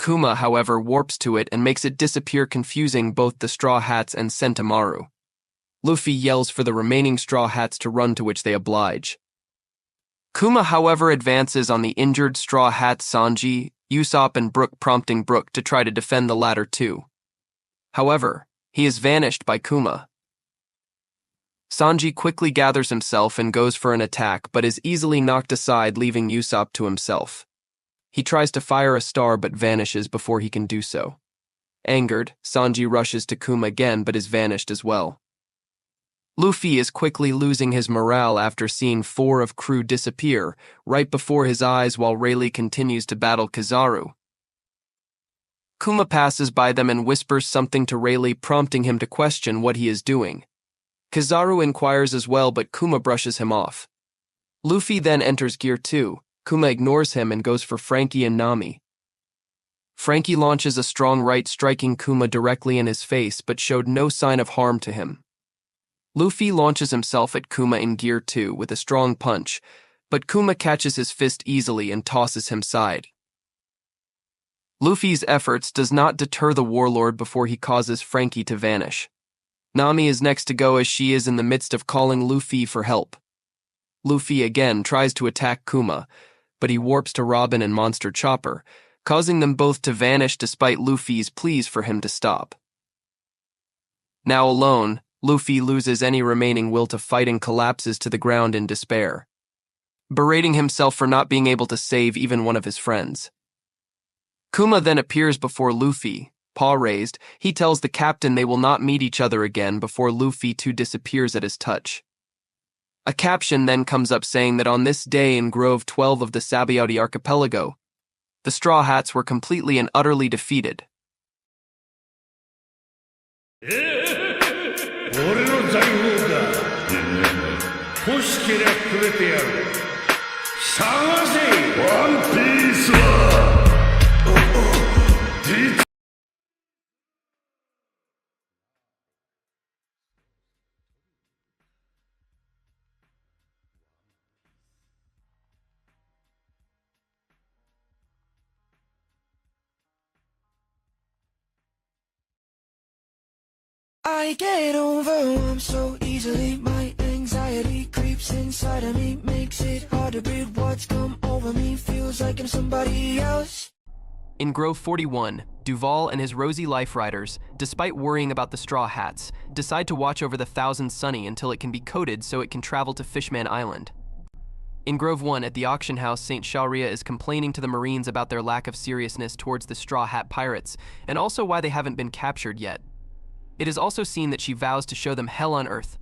Kuma, however, warps to it and makes it disappear, confusing both the Straw Hats and Sentomaru. Luffy yells for the remaining Straw Hats to run, to which they oblige. Kuma, however, advances on the injured Straw Hat Sanji, Usopp, and Brook, prompting Brook to try to defend the latter too. However, he is vanished by Kuma. Sanji quickly gathers himself and goes for an attack, but is easily knocked aside, leaving Usopp to himself. He tries to fire a star but vanishes before he can do so. Angered, Sanji rushes to Kuma again but is vanished as well. Luffy is quickly losing his morale after seeing 4 of crew disappear right before his eyes while Rayleigh continues to battle Kizaru. Kuma passes by them and whispers something to Rayleigh, prompting him to question what he is doing. Kizaru inquires as well, but Kuma brushes him off. Luffy then enters Gear 2. Kuma ignores him and goes for Frankie and Nami. Frankie launches a strong right, striking Kuma directly in his face, but showed no sign of harm to him. Luffy launches himself at Kuma in Gear 2 with a strong punch, but Kuma catches his fist easily and tosses him side. Luffy's efforts does not deter the warlord before he causes Frankie to vanish. Nami is next to go as she is in the midst of calling Luffy for help. Luffy again tries to attack Kuma, but he warps to Robin and Monster Chopper, causing them both to vanish despite Luffy's pleas for him to stop. Now alone, Luffy loses any remaining will to fight and collapses to the ground in despair, berating himself for not being able to save even one of his friends. Kuma then appears before Luffy. Paw raised, he tells the captain they will not meet each other again before Luffy too disappears at his touch. A caption then comes up saying that on this day in Grove 12 of the Sabaody Archipelago, the Straw Hats were completely and utterly defeated. 俺の財宝だ。欲しけりゃくれてやる。探せ。ワンピースは。I get overwhelmed so easily. My anxiety creeps inside of me, makes it hard to breathe. What's come over me feels like I'm somebody else. In Grove 41, Duval and his Rosy Life Riders, despite worrying about the Straw Hats, decide to watch over the Thousand Sunny until it can be coated so it can travel to Fishman Island. In Grove 1, at the auction house, St. Sharia is complaining to the Marines about their lack of seriousness towards the Straw Hat pirates, and also why they haven't been captured yet. It is also seen that she vows to show them hell on earth.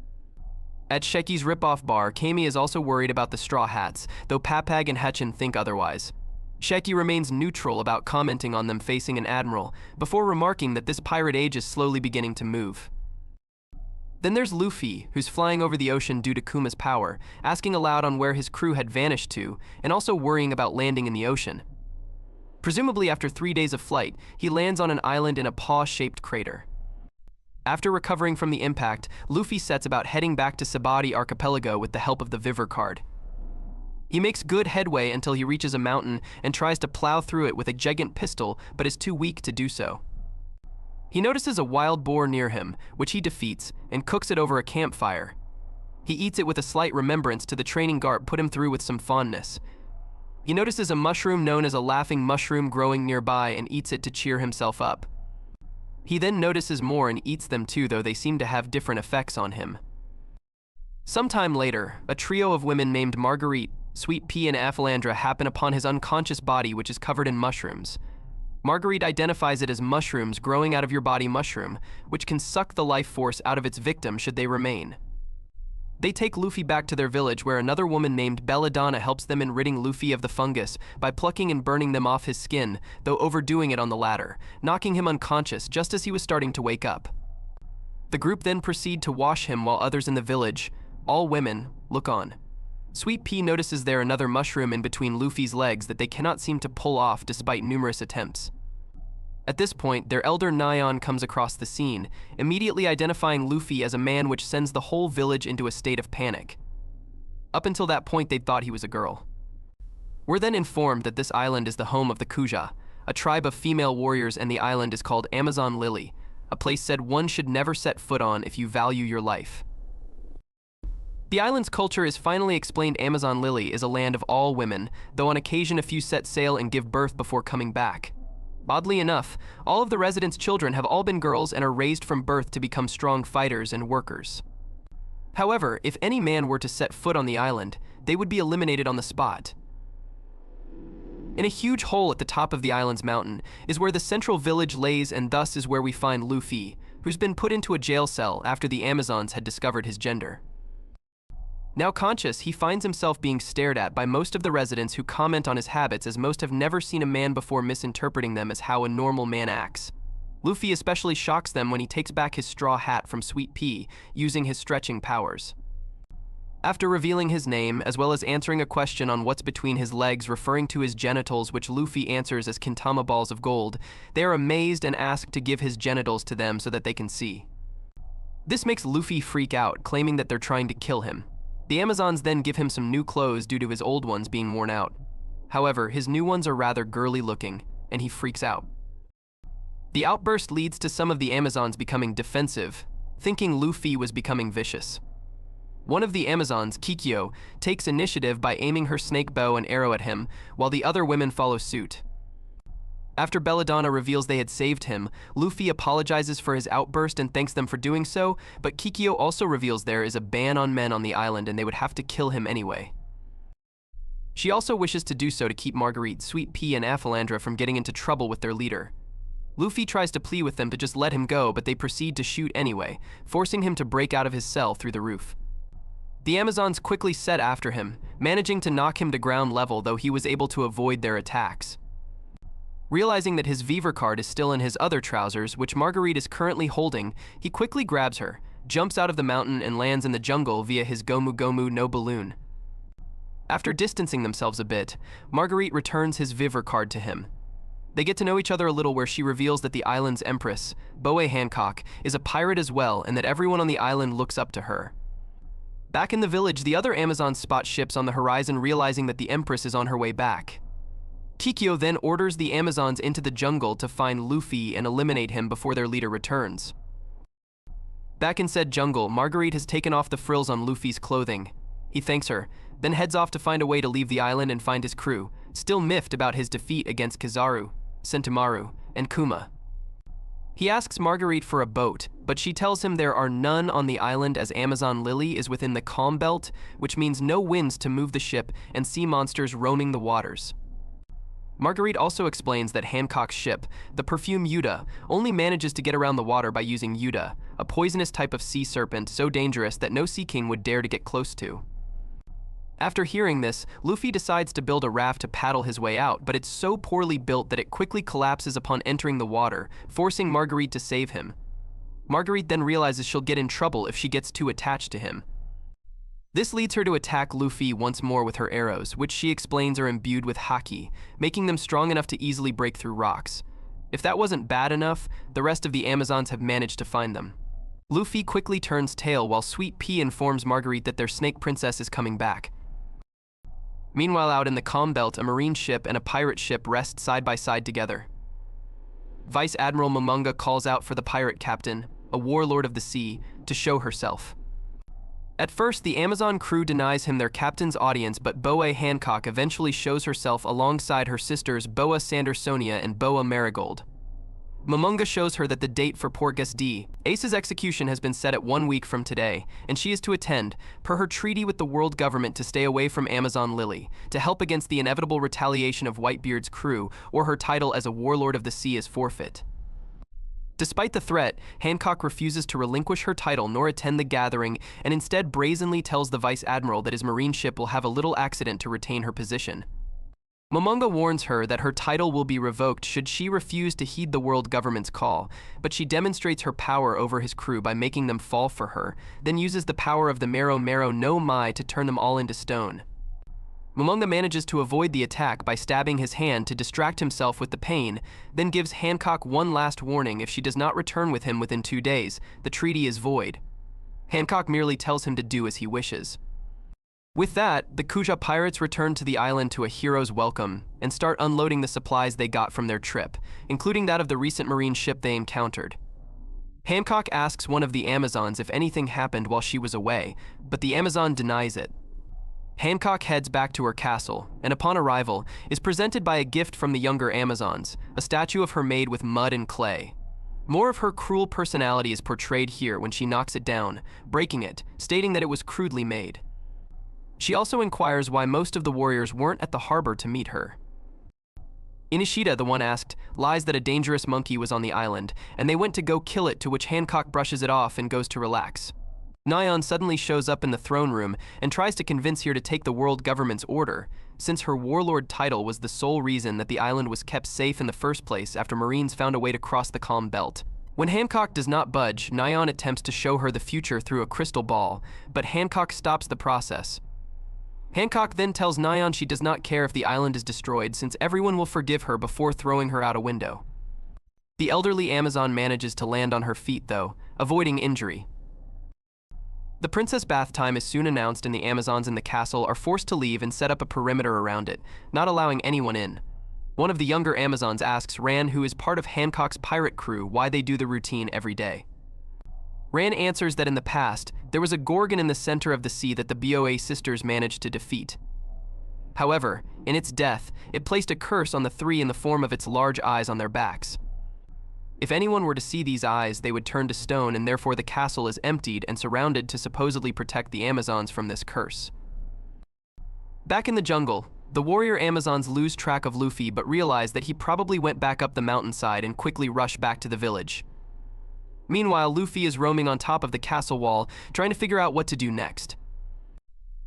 At Sheki's Rip-Off Bar, Kami is also worried about the Straw Hats, though Papag and Hetchin think otherwise. Sheki remains neutral about commenting on them facing an admiral, before remarking that this pirate age is slowly beginning to move. Then there's Luffy, who's flying over the ocean due to Kuma's power, asking aloud on where his crew had vanished to, and also worrying about landing in the ocean. Presumably after 3 days of flight, he lands on an island in a paw-shaped crater. After recovering from the impact, Luffy sets about heading back to Sabaody Archipelago with the help of the Viver card. He makes good headway until he reaches a mountain and tries to plow through it with a giant pistol, but is too weak to do so. He notices a wild boar near him, which he defeats, and cooks it over a campfire. He eats it with a slight remembrance to the training Garp put him through with some fondness. He notices a mushroom known as a laughing mushroom growing nearby and eats it to cheer himself up. He then notices more and eats them too, though they seem to have different effects on him. Sometime later, a trio of women named Marguerite, Sweet Pea, and Aphalandra happen upon his unconscious body, which is covered in mushrooms. Marguerite identifies it as mushrooms growing out of your body mushroom, which can suck the life force out of its victim should they remain. They take Luffy back to their village, where another woman named Belladonna helps them in ridding Luffy of the fungus by plucking and burning them off his skin, though overdoing it on the latter, knocking him unconscious just as he was starting to wake up. The group then proceed to wash him while others in the village, all women, look on. Sweet Pea notices there another mushroom in between Luffy's legs that they cannot seem to pull off despite numerous attempts. At this point, their elder Nyan comes across the scene, immediately identifying Luffy as a man, which sends the whole village into a state of panic. Up until that point, they'd thought he was a girl. We're then informed that this island is the home of the Kuja, a tribe of female warriors, and the island is called Amazon Lily, a place said one should never set foot on if you value your life. The island's culture is finally explained. Amazon Lily is a land of all women, though on occasion a few set sail and give birth before coming back. Oddly enough, all of the residents' children have all been girls and are raised from birth to become strong fighters and workers. However, if any man were to set foot on the island, they would be eliminated on the spot. In a huge hole at the top of the island's mountain is where the central village lays, and thus is where we find Luffy, who's been put into a jail cell after the Amazons had discovered his gender. Now conscious, he finds himself being stared at by most of the residents, who comment on his habits, as most have never seen a man before, misinterpreting them as how a normal man acts. Luffy especially shocks them when he takes back his straw hat from Sweet Pea, using his stretching powers. After revealing his name, as well as answering a question on what's between his legs, referring to his genitals, which Luffy answers as Kintama balls of gold, they are amazed and ask to give his genitals to them so that they can see. This makes Luffy freak out, claiming that they're trying to kill him. The Amazons then give him some new clothes due to his old ones being worn out. However, his new ones are rather girly looking, and he freaks out. The outburst leads to some of the Amazons becoming defensive, thinking Luffy was becoming vicious. One of the Amazons, Kikyo, takes initiative by aiming her snake bow and arrow at him, while the other women follow suit. After Belladonna reveals they had saved him, Luffy apologizes for his outburst and thanks them for doing so, but Kikyo also reveals there is a ban on men on the island and they would have to kill him anyway. She also wishes to do so to keep Marguerite, Sweet Pea, and Aphalandra from getting into trouble with their leader. Luffy tries to plead with them to just let him go, but they proceed to shoot anyway, forcing him to break out of his cell through the roof. The Amazons quickly set after him, managing to knock him to ground level, though he was able to avoid their attacks. Realizing that his Viver card is still in his other trousers, which Marguerite is currently holding, he quickly grabs her, jumps out of the mountain, and lands in the jungle via his Gomu Gomu no balloon. After distancing themselves a bit, Marguerite returns his Viver card to him. They get to know each other a little, where she reveals that the island's empress, Boa Hancock, is a pirate as well, and that everyone on the island looks up to her. Back in the village, the other Amazons spot ships on the horizon, realizing that the Empress is on her way back. Kikyo then orders the Amazons into the jungle to find Luffy and eliminate him before their leader returns. Back in said jungle, Marguerite has taken off the frills on Luffy's clothing. He thanks her, then heads off to find a way to leave the island and find his crew, still miffed about his defeat against Kizaru, Sentomaru, and Kuma. He asks Marguerite for a boat, but she tells him there are none on the island, as Amazon Lily is within the calm belt, which means no winds to move the ship and sea monsters roaming the waters. Marguerite also explains that Hancock's ship, the perfume Yuta, only manages to get around the water by using Yuta, a poisonous type of sea serpent so dangerous that no sea king would dare to get close to. After hearing this, Luffy decides to build a raft to paddle his way out, but it's so poorly built that it quickly collapses upon entering the water, forcing Marguerite to save him. Marguerite then realizes she'll get in trouble if she gets too attached to him. This leads her to attack Luffy once more with her arrows, which she explains are imbued with haki, making them strong enough to easily break through rocks. If that wasn't bad enough, the rest of the Amazons have managed to find them. Luffy quickly turns tail while Sweet Pea informs Marguerite that their snake princess is coming back. Meanwhile, out in the calm belt, a marine ship and a pirate ship rest side by side together. Vice Admiral Manga calls out for the pirate captain, a warlord of the sea, to show herself. At first, the Amazon crew denies him their captain's audience, but Boa Hancock eventually shows herself alongside her sisters Boa Sandersonia and Boa Marigold. Manga shows her that the date for Porgus D, Ace's execution, has been set at 1 week from today, and she is to attend, per her treaty with the world government, to stay away from Amazon Lily, to help against the inevitable retaliation of Whitebeard's crew, or her title as a warlord of the sea is forfeit. Despite the threat, Hancock refuses to relinquish her title nor attend the gathering, and instead brazenly tells the Vice Admiral that his marine ship will have a little accident to retain her position. Manga warns her that her title will be revoked should she refuse to heed the world government's call, but she demonstrates her power over his crew by making them fall for her, then uses the power of the Mero Mero no Mai to turn them all into stone. Manga manages to avoid the attack by stabbing his hand to distract himself with the pain, then gives Hancock one last warning: if she does not return with him within 2 days, the treaty is void. Hancock merely tells him to do as he wishes. With that, the Kuja pirates return to the island to a hero's welcome and start unloading the supplies they got from their trip, including that of the recent marine ship they encountered. Hancock asks one of the Amazons if anything happened while she was away, but the Amazon denies it. Hancock heads back to her castle, and upon arrival, is presented by a gift from the younger Amazons, a statue of her made with mud and clay. More of her cruel personality is portrayed here when she knocks it down, breaking it, stating that it was crudely made. She also inquires why most of the warriors weren't at the harbor to meet her. Inishida, the one asked, lies that a dangerous monkey was on the island, and they went to go kill it, to which Hancock brushes it off and goes to relax. Nyan suddenly shows up in the throne room and tries to convince her to take the world government's order, since her warlord title was the sole reason that the island was kept safe in the first place after Marines found a way to cross the calm belt. When Hancock does not budge, Nyan attempts to show her the future through a crystal ball, but Hancock stops the process. Hancock then tells Nyan she does not care if the island is destroyed, since everyone will forgive her before throwing her out a window. The elderly Amazon manages to land on her feet though, avoiding injury. The princess bath time is soon announced, and the Amazons in the castle are forced to leave and set up a perimeter around it, not allowing anyone in. One of the younger Amazons asks Ran, who is part of Hancock's pirate crew, why they do the routine every day. Ran answers that in the past, there was a Gorgon in the center of the sea that the BOA sisters managed to defeat. However, in its death, it placed a curse on the three in the form of its large eyes on their backs. If anyone were to see these eyes, they would turn to stone, and therefore the castle is emptied and surrounded to supposedly protect the Amazons from this curse. Back in the jungle, the warrior Amazons lose track of Luffy but realize that he probably went back up the mountainside and quickly rush back to the village. Meanwhile, Luffy is roaming on top of the castle wall, trying to figure out what to do next.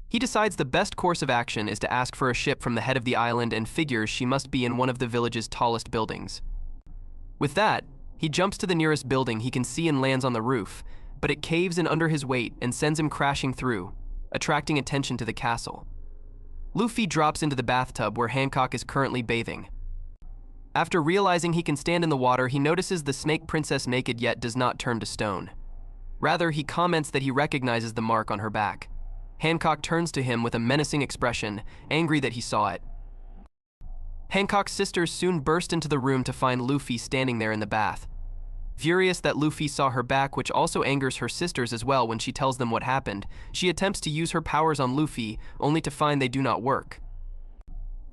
He decides the best course of action is to ask for a ship from the head of the island and figures she must be in one of the village's tallest buildings. With that, he jumps to the nearest building he can see and lands on the roof, but it caves in under his weight and sends him crashing through, attracting attention to the castle. Luffy drops into the bathtub where Hancock is currently bathing. After realizing he can stand in the water, he notices the snake princess naked yet does not turn to stone. Rather, he comments that he recognizes the mark on her back. Hancock turns to him with a menacing expression, angry that he saw it. Hancock's sisters soon burst into the room to find Luffy standing there in the bath. Furious that Luffy saw her back, which also angers her sisters as well when she tells them what happened, she attempts to use her powers on Luffy, only to find they do not work.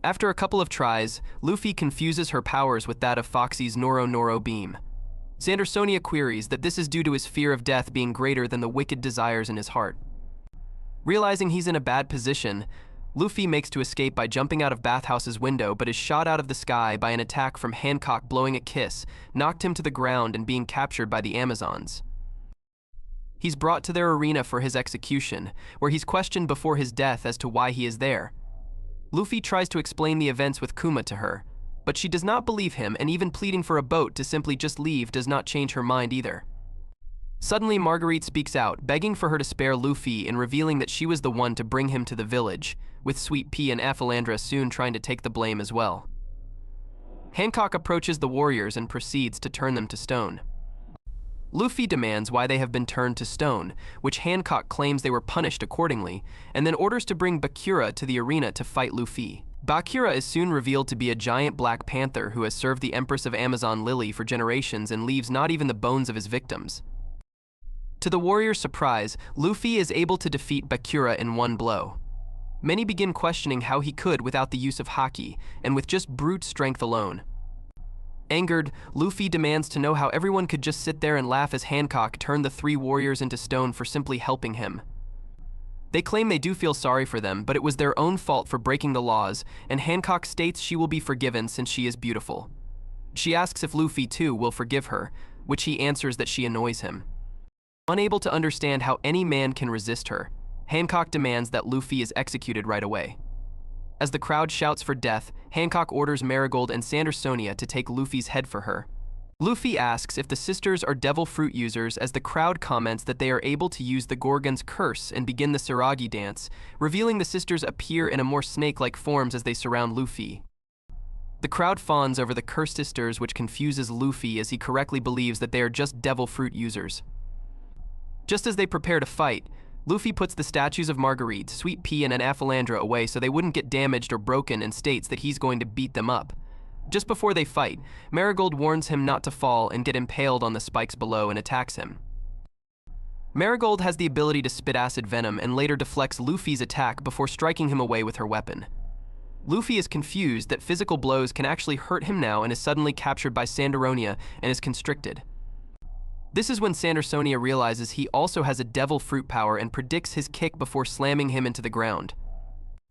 After a couple of tries, Luffy confuses her powers with that of Foxy's Noro beam. Sandersonia queries that this is due to his fear of death being greater than the wicked desires in his heart. Realizing he's in a bad position, Luffy makes to escape by jumping out of Bathhouse's window, but is shot out of the sky by an attack from Hancock blowing a kiss, knocked him to the ground and being captured by the Amazons. He's brought to their arena for his execution, where he's questioned before his death as to why he is there. Luffy tries to explain the events with Kuma to her, but she does not believe him, and even pleading for a boat to simply just leave does not change her mind either. Suddenly, Marguerite speaks out, begging for her to spare Luffy and revealing that she was the one to bring him to the village, with Sweet Pea and Aphalandra soon trying to take the blame as well. Hancock approaches the warriors and proceeds to turn them to stone. Luffy demands why they have been turned to stone, which Hancock claims they were punished accordingly, and then orders to bring Bakura to the arena to fight Luffy. Bakura is soon revealed to be a giant black panther who has served the Empress of Amazon Lily for generations and leaves not even the bones of his victims. To the warriors' surprise, Luffy is able to defeat Bakura in one blow. Many begin questioning how he could without the use of haki, and with just brute strength alone. Angered, Luffy demands to know how everyone could just sit there and laugh as Hancock turned the three warriors into stone for simply helping him. They claim they do feel sorry for them, but it was their own fault for breaking the laws, and Hancock states she will be forgiven since she is beautiful. She asks if Luffy too will forgive her, which he answers that she annoys him. Unable to understand how any man can resist her, Hancock demands that Luffy is executed right away. As the crowd shouts for death, Hancock orders Marigold and Sandersonia to take Luffy's head for her. Luffy asks if the sisters are devil fruit users, as the crowd comments that they are able to use the Gorgon's curse and begin the Saragi dance, revealing the sisters appear in a more snake-like forms as they surround Luffy. The crowd fawns over the cursed sisters, which confuses Luffy as he correctly believes that they are just devil fruit users. Just as they prepare to fight, Luffy puts the statues of Marguerite, Sweet Pea, and Aphalandra away so they wouldn't get damaged or broken, and states that he's going to beat them up. Just before they fight, Marigold warns him not to fall and get impaled on the spikes below and attacks him. Marigold has the ability to spit acid venom and later deflects Luffy's attack before striking him away with her weapon. Luffy is confused that physical blows can actually hurt him now and is suddenly captured by Sandersonia and is constricted. This is when Sandersonia realizes he also has a devil fruit power and predicts his kick before slamming him into the ground.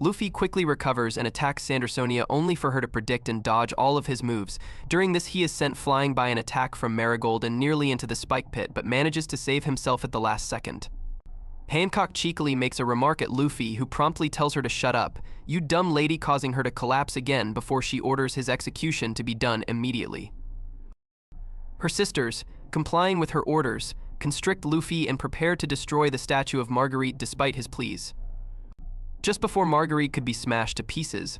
Luffy quickly recovers and attacks Sandersonia only for her to predict and dodge all of his moves. During this, he is sent flying by an attack from Marigold and nearly into the spike pit, but manages to save himself at the last second. Hancock cheekily makes a remark at Luffy, who promptly tells her to shut up, "You dumb lady," causing her to collapse again before she orders his execution to be done immediately. Her sisters, complying with her orders, constrict Luffy and prepare to destroy the statue of Marguerite despite his pleas. Just before Marguerite could be smashed to pieces,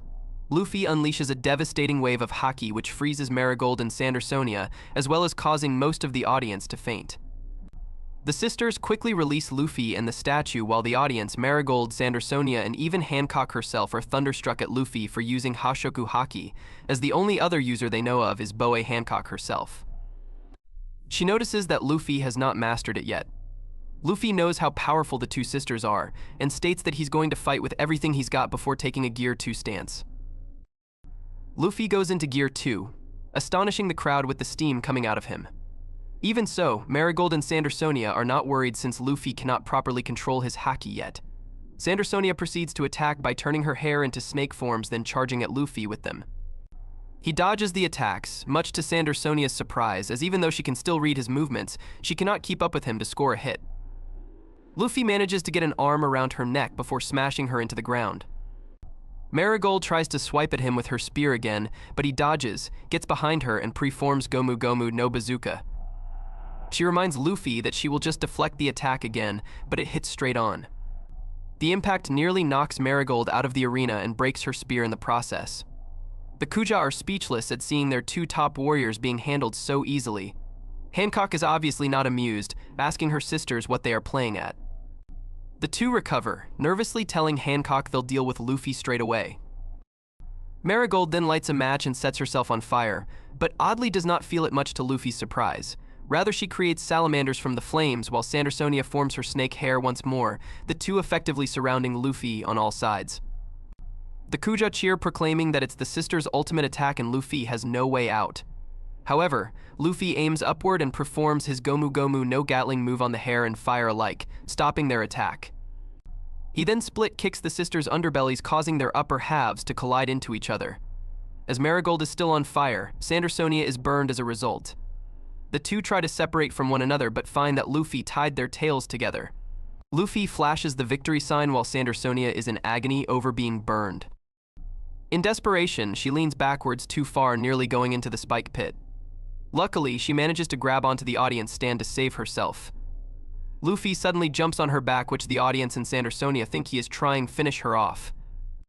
Luffy unleashes a devastating wave of haki which freezes Marigold and Sandersonia, as well as causing most of the audience to faint. The sisters quickly release Luffy and the statue, while the audience, Marigold, Sandersonia, and even Hancock herself are thunderstruck at Luffy for using Hashoku Haki, as the only other user they know of is Boei Hancock herself. She notices that Luffy has not mastered it yet. Luffy knows how powerful the two sisters are, and states that he's going to fight with everything he's got before taking a Gear 2 stance. Luffy goes into Gear 2, astonishing the crowd with the steam coming out of him. Even so, Marigold and Sandersonia are not worried since Luffy cannot properly control his haki yet. Sandersonia proceeds to attack by turning her hair into snake forms, then charging at Luffy with them. He dodges the attacks, much to Sandersonia's surprise, as even though she can still read his movements, she cannot keep up with him to score a hit. Luffy manages to get an arm around her neck before smashing her into the ground. Marigold tries to swipe at him with her spear again, but he dodges, gets behind her, and preforms Gomu Gomu no Bazooka. She reminds Luffy that she will just deflect the attack again, but it hits straight on. The impact nearly knocks Marigold out of the arena and breaks her spear in the process. The Kuja are speechless at seeing their two top warriors being handled so easily. Hancock is obviously not amused, asking her sisters what they are playing at. The two recover, nervously telling Hancock they'll deal with Luffy straight away. Marigold then lights a match and sets herself on fire, but oddly does not feel it much to Luffy's surprise. Rather, she creates salamanders from the flames while Sandersonia forms her snake hair once more, the two effectively surrounding Luffy on all sides. The Kuja cheer, proclaiming that it's the sisters' ultimate attack and Luffy has no way out. However, Luffy aims upward and performs his Gomu Gomu no Gatling move on the hair and fire alike, stopping their attack. He then split kicks the sisters' underbellies, causing their upper halves to collide into each other. As Marigold is still on fire, Sandersonia is burned as a result. The two try to separate from one another but find that Luffy tied their tails together. Luffy flashes the victory sign while Sandersonia is in agony over being burned. In desperation, she leans backwards too far, nearly going into the spike pit. Luckily, she manages to grab onto the audience stand to save herself. Luffy suddenly jumps on her back, which the audience and Sandersonia think he is trying to finish her off.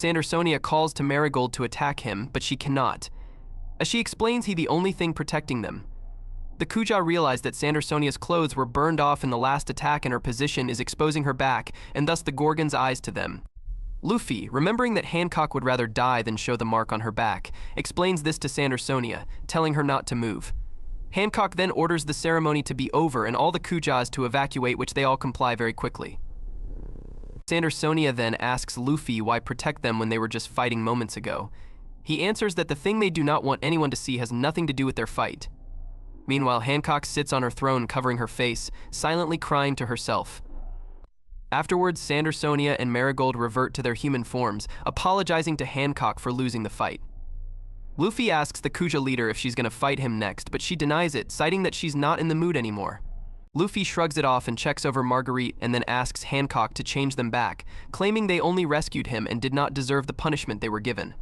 Sandersonia calls to Marigold to attack him, but she cannot. As she explains, he's the only thing protecting them. The Kuja realize that Sandersonia's clothes were burned off in the last attack and her position is exposing her back, and thus the Gorgon's eyes to them. Luffy, remembering that Hancock would rather die than show the mark on her back, explains this to Sandersonia, telling her not to move. Hancock then orders the ceremony to be over and all the Kujas to evacuate, which they all comply very quickly. Sandersonia then asks Luffy why protect them when they were just fighting moments ago. He answers that the thing they do not want anyone to see has nothing to do with their fight. Meanwhile, Hancock sits on her throne covering her face, silently crying to herself. Afterwards, Sandersonia and Marigold revert to their human forms, apologizing to Hancock for losing the fight. Luffy asks the Kuja leader if she's going to fight him next, but she denies it, citing that she's not in the mood anymore. Luffy shrugs it off and checks over Marguerite and then asks Hancock to change them back, claiming they only rescued him and did not deserve the punishment they were given.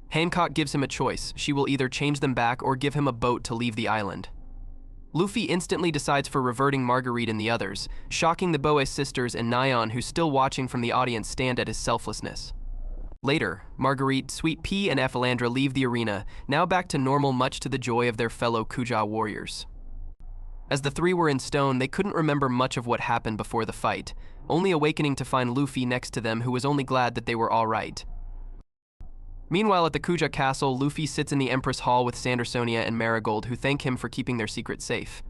Hancock gives him a choice. She will either change them back or give him a boat to leave the island. Luffy instantly decides for reverting Marguerite and the others, shocking the Boei sisters and Nyan, who's still watching from the audience, stand at his selflessness. Later, Marguerite, Sweet Pea, and Ephilandra leave the arena, now back to normal much to the joy of their fellow Kuja warriors. As the three were in stone, they couldn't remember much of what happened before the fight, only awakening to find Luffy next to them, who was only glad that they were all right. Meanwhile, at the Kuja castle, Luffy sits in the Empress Hall with Sandersonia and Marigold, who thank him for keeping their secret safe,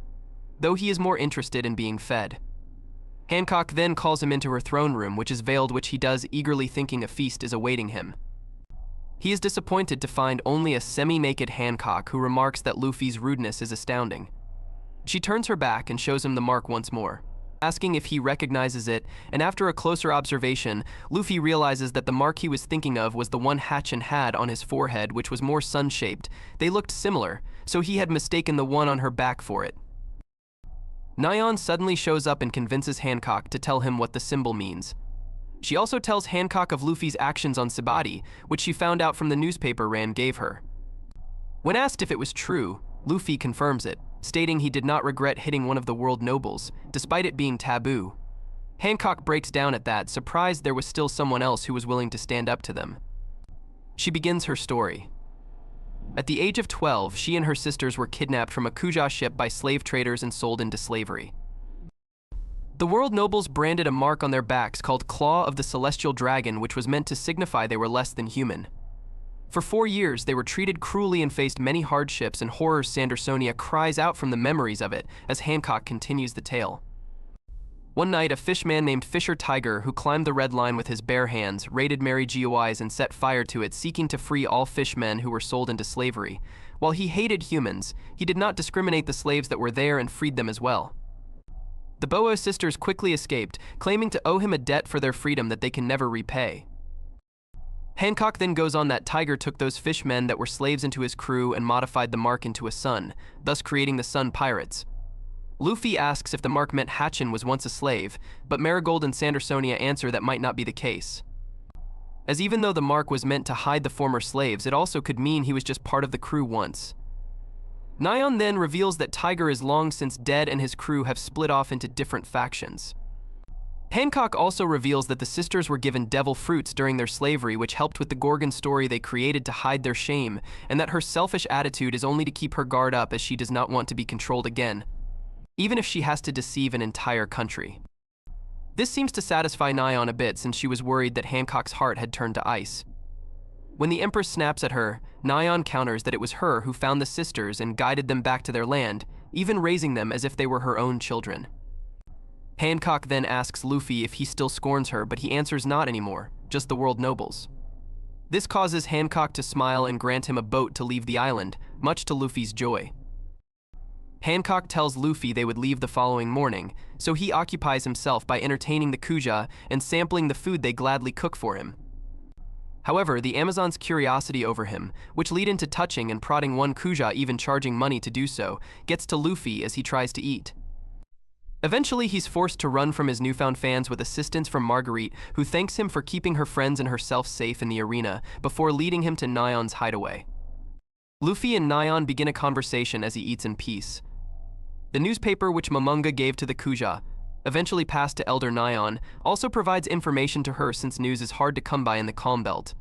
though he is more interested in being fed. Hancock then calls him into her throne room, which is veiled, which he does, eagerly thinking a feast is awaiting him. He is disappointed to find only a semi-naked Hancock, who remarks that Luffy's rudeness is astounding. She turns her back and shows him the mark once more. asking if he recognizes it, and after a closer observation, Luffy realizes that the mark he was thinking of was the one Hatchin had on his forehead, which was more sun-shaped. They looked similar, so he had mistaken the one on her back for it. Nyan suddenly shows up and convinces Hancock to tell him what the symbol means. She also tells Hancock of Luffy's actions on Sabaody, which she found out from the newspaper Rand gave her. When asked if it was true, Luffy confirms it, stating he did not regret hitting one of the world nobles, despite it being taboo. Hancock breaks down at that, surprised there was still someone else who was willing to stand up to them. She begins her story. At the age of 12, she and her sisters were kidnapped from a Kuja ship by slave traders and sold into slavery. The world nobles branded a mark on their backs called Claw of the Celestial Dragon, which was meant to signify they were less than human. For 4 years, they were treated cruelly and faced many hardships and horrors. Sandersonia cries out from the memories of it as Hancock continues the tale. One night, a fishman named Fisher Tiger, who climbed the red line with his bare hands, raided Mary Geoise and set fire to it, seeking to free all fishmen who were sold into slavery. While he hated humans, he did not discriminate the slaves that were there and freed them as well. The Boa sisters quickly escaped, claiming to owe him a debt for their freedom that they can never repay. Hancock then goes on that Tiger took those fishmen that were slaves into his crew and modified the mark into a sun, thus creating the Sun Pirates. Luffy asks if the mark meant Hatchin was once a slave, but Marigold and Sandersonia answer that might not be the case. As even though the mark was meant to hide the former slaves, it also could mean he was just part of the crew once. Nyan then reveals that Tiger is long since dead and his crew have split off into different factions. Hancock also reveals that the sisters were given devil fruits during their slavery, which helped with the Gorgon story they created to hide their shame, and that her selfish attitude is only to keep her guard up as she does not want to be controlled again, even if she has to deceive an entire country. This seems to satisfy Nyan a bit, since she was worried that Hancock's heart had turned to ice. When the Empress snaps at her, Nyan counters that it was her who found the sisters and guided them back to their land, even raising them as if they were her own children. Hancock then asks Luffy if he still scorns her, but he answers not anymore, just the world nobles. This causes Hancock to smile and grant him a boat to leave the island, much to Luffy's joy. Hancock tells Luffy they would leave the following morning, so he occupies himself by entertaining the Kuja and sampling the food they gladly cook for him. However, the Amazon's curiosity over him, which lead into touching and prodding one Kuja, even charging money to do so, gets to Luffy as he tries to eat. Eventually, he's forced to run from his newfound fans with assistance from Marguerite, who thanks him for keeping her friends and herself safe in the arena, before leading him to Nyan's hideaway. Luffy and Nyan begin a conversation as he eats in peace. The newspaper which Manga gave to the Kuja, eventually passed to Elder Nyan, also provides information to her since news is hard to come by in the Calm Belt.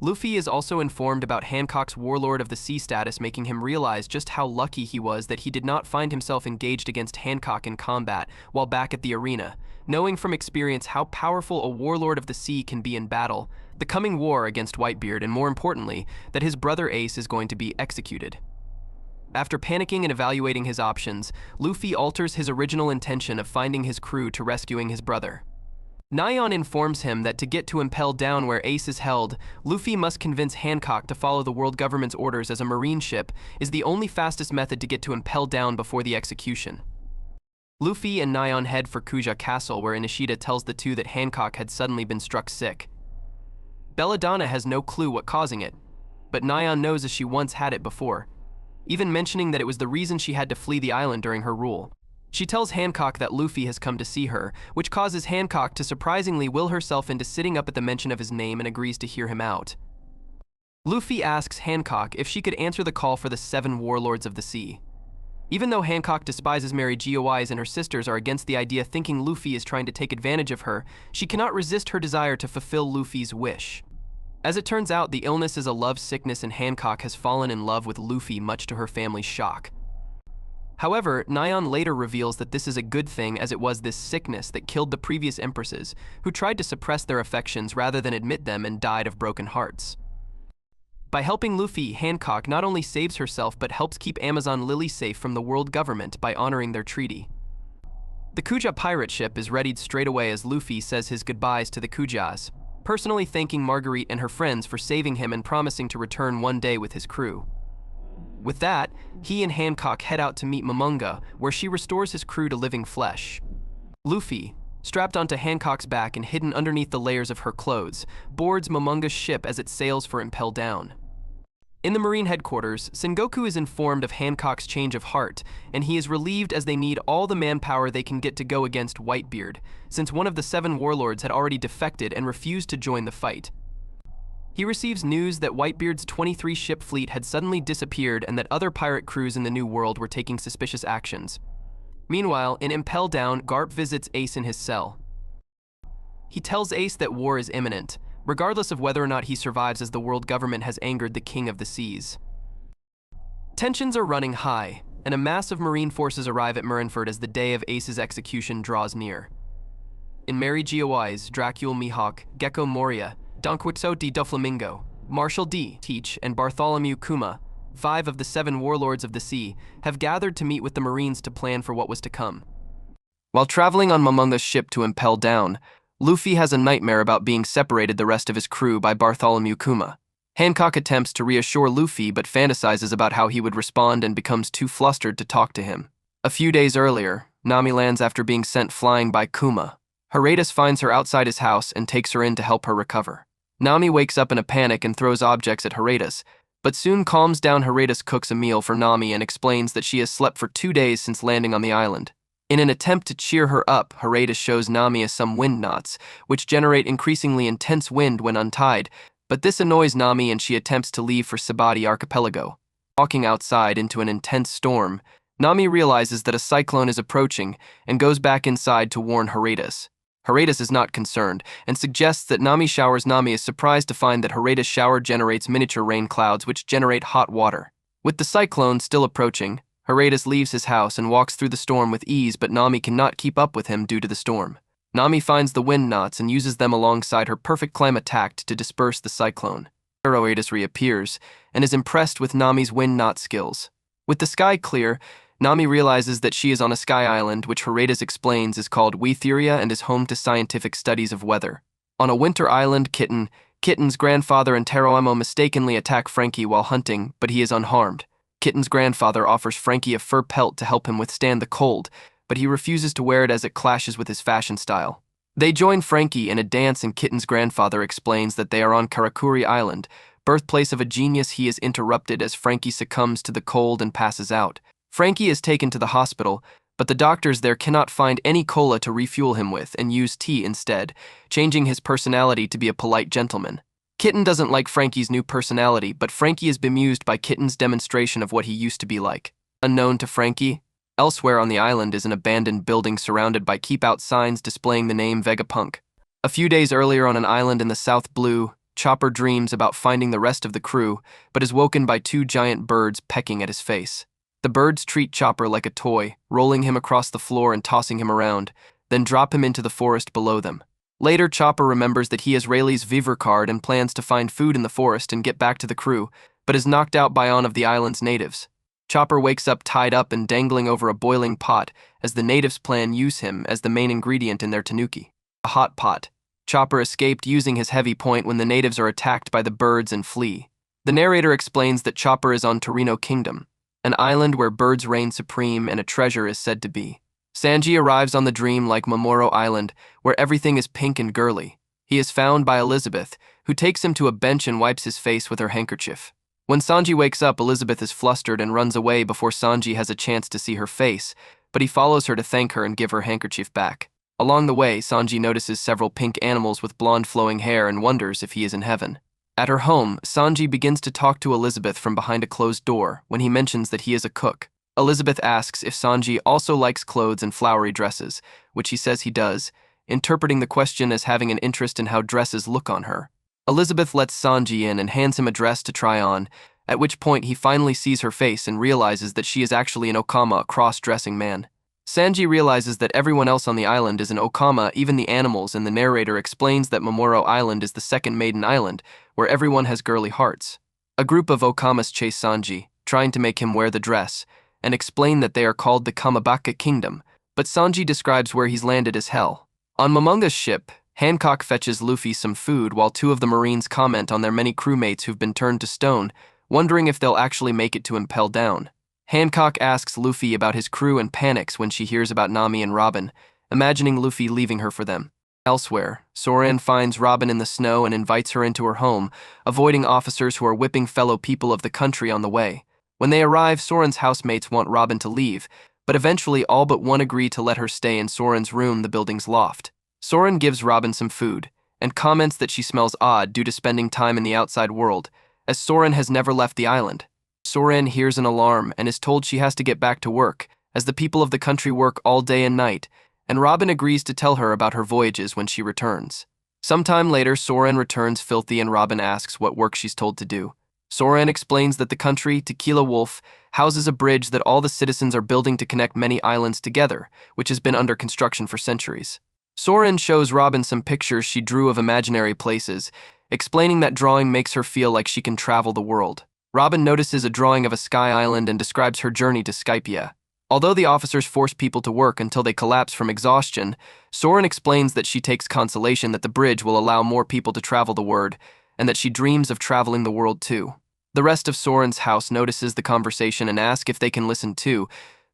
Luffy is also informed about Hancock's Warlord of the Sea status, making him realize just how lucky he was that he did not find himself engaged against Hancock in combat while back at the arena, knowing from experience how powerful a Warlord of the Sea can be in battle, the coming war against Whitebeard, and more importantly, that his brother Ace is going to be executed. After panicking and evaluating his options, Luffy alters his original intention of finding his crew to rescuing his brother. Nyan informs him that to get to Impel Down where Ace is held, Luffy must convince Hancock to follow the world government's orders as a marine ship is the only fastest method to get to Impel Down before the execution. Luffy and Nyan head for Kuja Castle, where Inishida tells the two that Hancock had suddenly been struck sick. Belladonna has no clue what causing it, but Nyan knows as she once had it before, even mentioning that it was the reason she had to flee the island during her rule. She tells Hancock that Luffy has come to see her, which causes Hancock to surprisingly will herself into sitting up at the mention of his name and agrees to hear him out. Luffy asks Hancock if she could answer the call for the 7 warlords of the sea. Even though Hancock despises Mary Geoise and her sisters are against the idea, thinking Luffy is trying to take advantage of her, she cannot resist her desire to fulfill Luffy's wish. As it turns out, the illness is a love sickness and Hancock has fallen in love with Luffy, much to her family's shock. However, Nyan later reveals that this is a good thing, as it was this sickness that killed the previous empresses, who tried to suppress their affections rather than admit them and died of broken hearts. By helping Luffy, Hancock not only saves herself but helps keep Amazon Lily safe from the world government by honoring their treaty. The Kuja pirate ship is readied straight away as Luffy says his goodbyes to the Kujas, personally thanking Marguerite and her friends for saving him and promising to return one day with his crew. With that, he and Hancock head out to meet Manga, where she restores his crew to living flesh. Luffy, strapped onto Hancock's back and hidden underneath the layers of her clothes, boards Momonga's ship as it sails for Impel Down. In the Marine headquarters, Sengoku is informed of Hancock's change of heart, and he is relieved as they need all the manpower they can get to go against Whitebeard, since one of the 7 warlords had already defected and refused to join the fight. He receives news that Whitebeard's 23-ship fleet had suddenly disappeared and that other pirate crews in the New World were taking suspicious actions. Meanwhile, in Impel Down, Garp visits Ace in his cell. He tells Ace that war is imminent, regardless of whether or not he survives, as the world government has angered the King of the Seas. Tensions are running high, and a mass of Marine forces arrive at Marineford as the day of Ace's execution draws near. In Mary Geowise, Dracule Mihawk, Gecko Moria, Don Quixote Doflamingo, Marshal D. Teach, and Bartholomew Kuma, 5 of the 7 warlords of the sea, have gathered to meet with the Marines to plan for what was to come. While traveling on Momonga's ship to Impel Down, Luffy has a nightmare about being separated the rest of his crew by Bartholomew Kuma. Hancock attempts to reassure Luffy but fantasizes about how he would respond and becomes too flustered to talk to him. A few days earlier, Nami lands after being sent flying by Kuma. Horatius finds her outside his house and takes her in to help her recover. Nami wakes up in a panic and throws objects at Horatius, but soon calms down. Horatius cooks a meal for Nami and explains that she has slept for 2 days since landing on the island. In an attempt to cheer her up, Horatius shows Nami some wind knots, which generate increasingly intense wind when untied, but this annoys Nami and she attempts to leave for Sabaody Archipelago. Walking outside into an intense storm, Nami realizes that a cyclone is approaching and goes back inside to warn Horatius. Horatius is not concerned and suggests that Nami showers. Nami is surprised to find that Horatius' shower generates miniature rain clouds which generate hot water. With the cyclone still approaching, Horatius leaves his house and walks through the storm with ease, but Nami cannot keep up with him due to the storm. Nami finds the wind knots and uses them alongside her perfect climb attack to disperse the cyclone. Horatius reappears and is impressed with Nami's wind knot skills. With the sky clear, Nami realizes that she is on a sky island, which Horatius explains is called Wetheria and is home to scientific studies of weather. On a winter island, Kitten's grandfather and Teruamo mistakenly attack Frankie while hunting, but he is unharmed. Kitten's grandfather offers Frankie a fur pelt to help him withstand the cold, but he refuses to wear it as it clashes with his fashion style. They join Frankie in a dance and Kitten's grandfather explains that they are on Karakuri Island, birthplace of a genius. He is interrupted as Frankie succumbs to the cold and passes out. Frankie is taken to the hospital, but the doctors there cannot find any cola to refuel him with and use tea instead, changing his personality to be a polite gentleman. Kitten doesn't like Frankie's new personality, but Frankie is bemused by Kitten's demonstration of what he used to be like. Unknown to Frankie, elsewhere on the island is an abandoned building surrounded by keep-out signs displaying the name Vegapunk. A few days earlier on an island in the South Blue, Chopper dreams about finding the rest of the crew, but is woken by 2 giant birds pecking at his face. The birds treat Chopper like a toy, rolling him across the floor and tossing him around, then drop him into the forest below them. Later, Chopper remembers that he has Rayleigh's Vivre card and plans to find food in the forest and get back to the crew, but is knocked out by one of the island's natives. Chopper wakes up tied up and dangling over a boiling pot as the natives plan use him as the main ingredient in their tanuki. A hot pot. Chopper escaped using his heavy point when the natives are attacked by the birds and flee. The narrator explains that Chopper is on Torino Kingdom, an island where birds reign supreme and a treasure is said to be. Sanji arrives on the dream-like Momoro Island, where everything is pink and girly. He is found by Elizabeth, who takes him to a bench and wipes his face with her handkerchief. When Sanji wakes up, Elizabeth is flustered and runs away before Sanji has a chance to see her face, but he follows her to thank her and give her handkerchief back. Along the way, Sanji notices several pink animals with blonde flowing hair and wonders if he is in heaven. At her home, Sanji begins to talk to Elizabeth from behind a closed door when he mentions that he is a cook. Elizabeth asks if Sanji also likes clothes and flowery dresses, which he says he does, interpreting the question as having an interest in how dresses look on her. Elizabeth lets Sanji in and hands him a dress to try on, at which point he finally sees her face and realizes that she is actually an Okama, a cross-dressing man. Sanji realizes that everyone else on the island is an Okama, even the animals, and the narrator explains that Momoro Island is the second maiden island, where everyone has girly hearts. A group of Okamas chase Sanji, trying to make him wear the dress, and explain that they are called the Kamabaka Kingdom, but Sanji describes where he's landed as hell. On Momonga's ship, Hancock fetches Luffy some food while 2 of the Marines comment on their many crewmates who've been turned to stone, wondering if they'll actually make it to Impel Down. Hancock asks Luffy about his crew and panics when she hears about Nami and Robin, imagining Luffy leaving her for them. Elsewhere, Soren finds Robin in the snow and invites her into her home, avoiding officers who are whipping fellow people of the country on the way. When they arrive, Soren's housemates want Robin to leave, but eventually all but one agree to let her stay in Soren's room, the building's loft. Soren gives Robin some food, and comments that she smells odd due to spending time in the outside world, as Soren has never left the island. Soren hears an alarm and is told she has to get back to work, as the people of the country work all day and night, and Robin agrees to tell her about her voyages when she returns. Sometime later, Soren returns filthy and Robin asks what work she's told to do. Soren explains that the country, Tequila Wolf, houses a bridge that all the citizens are building to connect many islands together, which has been under construction for centuries. Soren shows Robin some pictures she drew of imaginary places, explaining that drawing makes her feel like she can travel the world. Robin notices a drawing of a sky island and describes her journey to Skypia. Although the officers force people to work until they collapse from exhaustion, Soren explains that she takes consolation that the bridge will allow more people to travel the world, and that she dreams of traveling the world too. The rest of Soren's house notices the conversation and asks if they can listen too,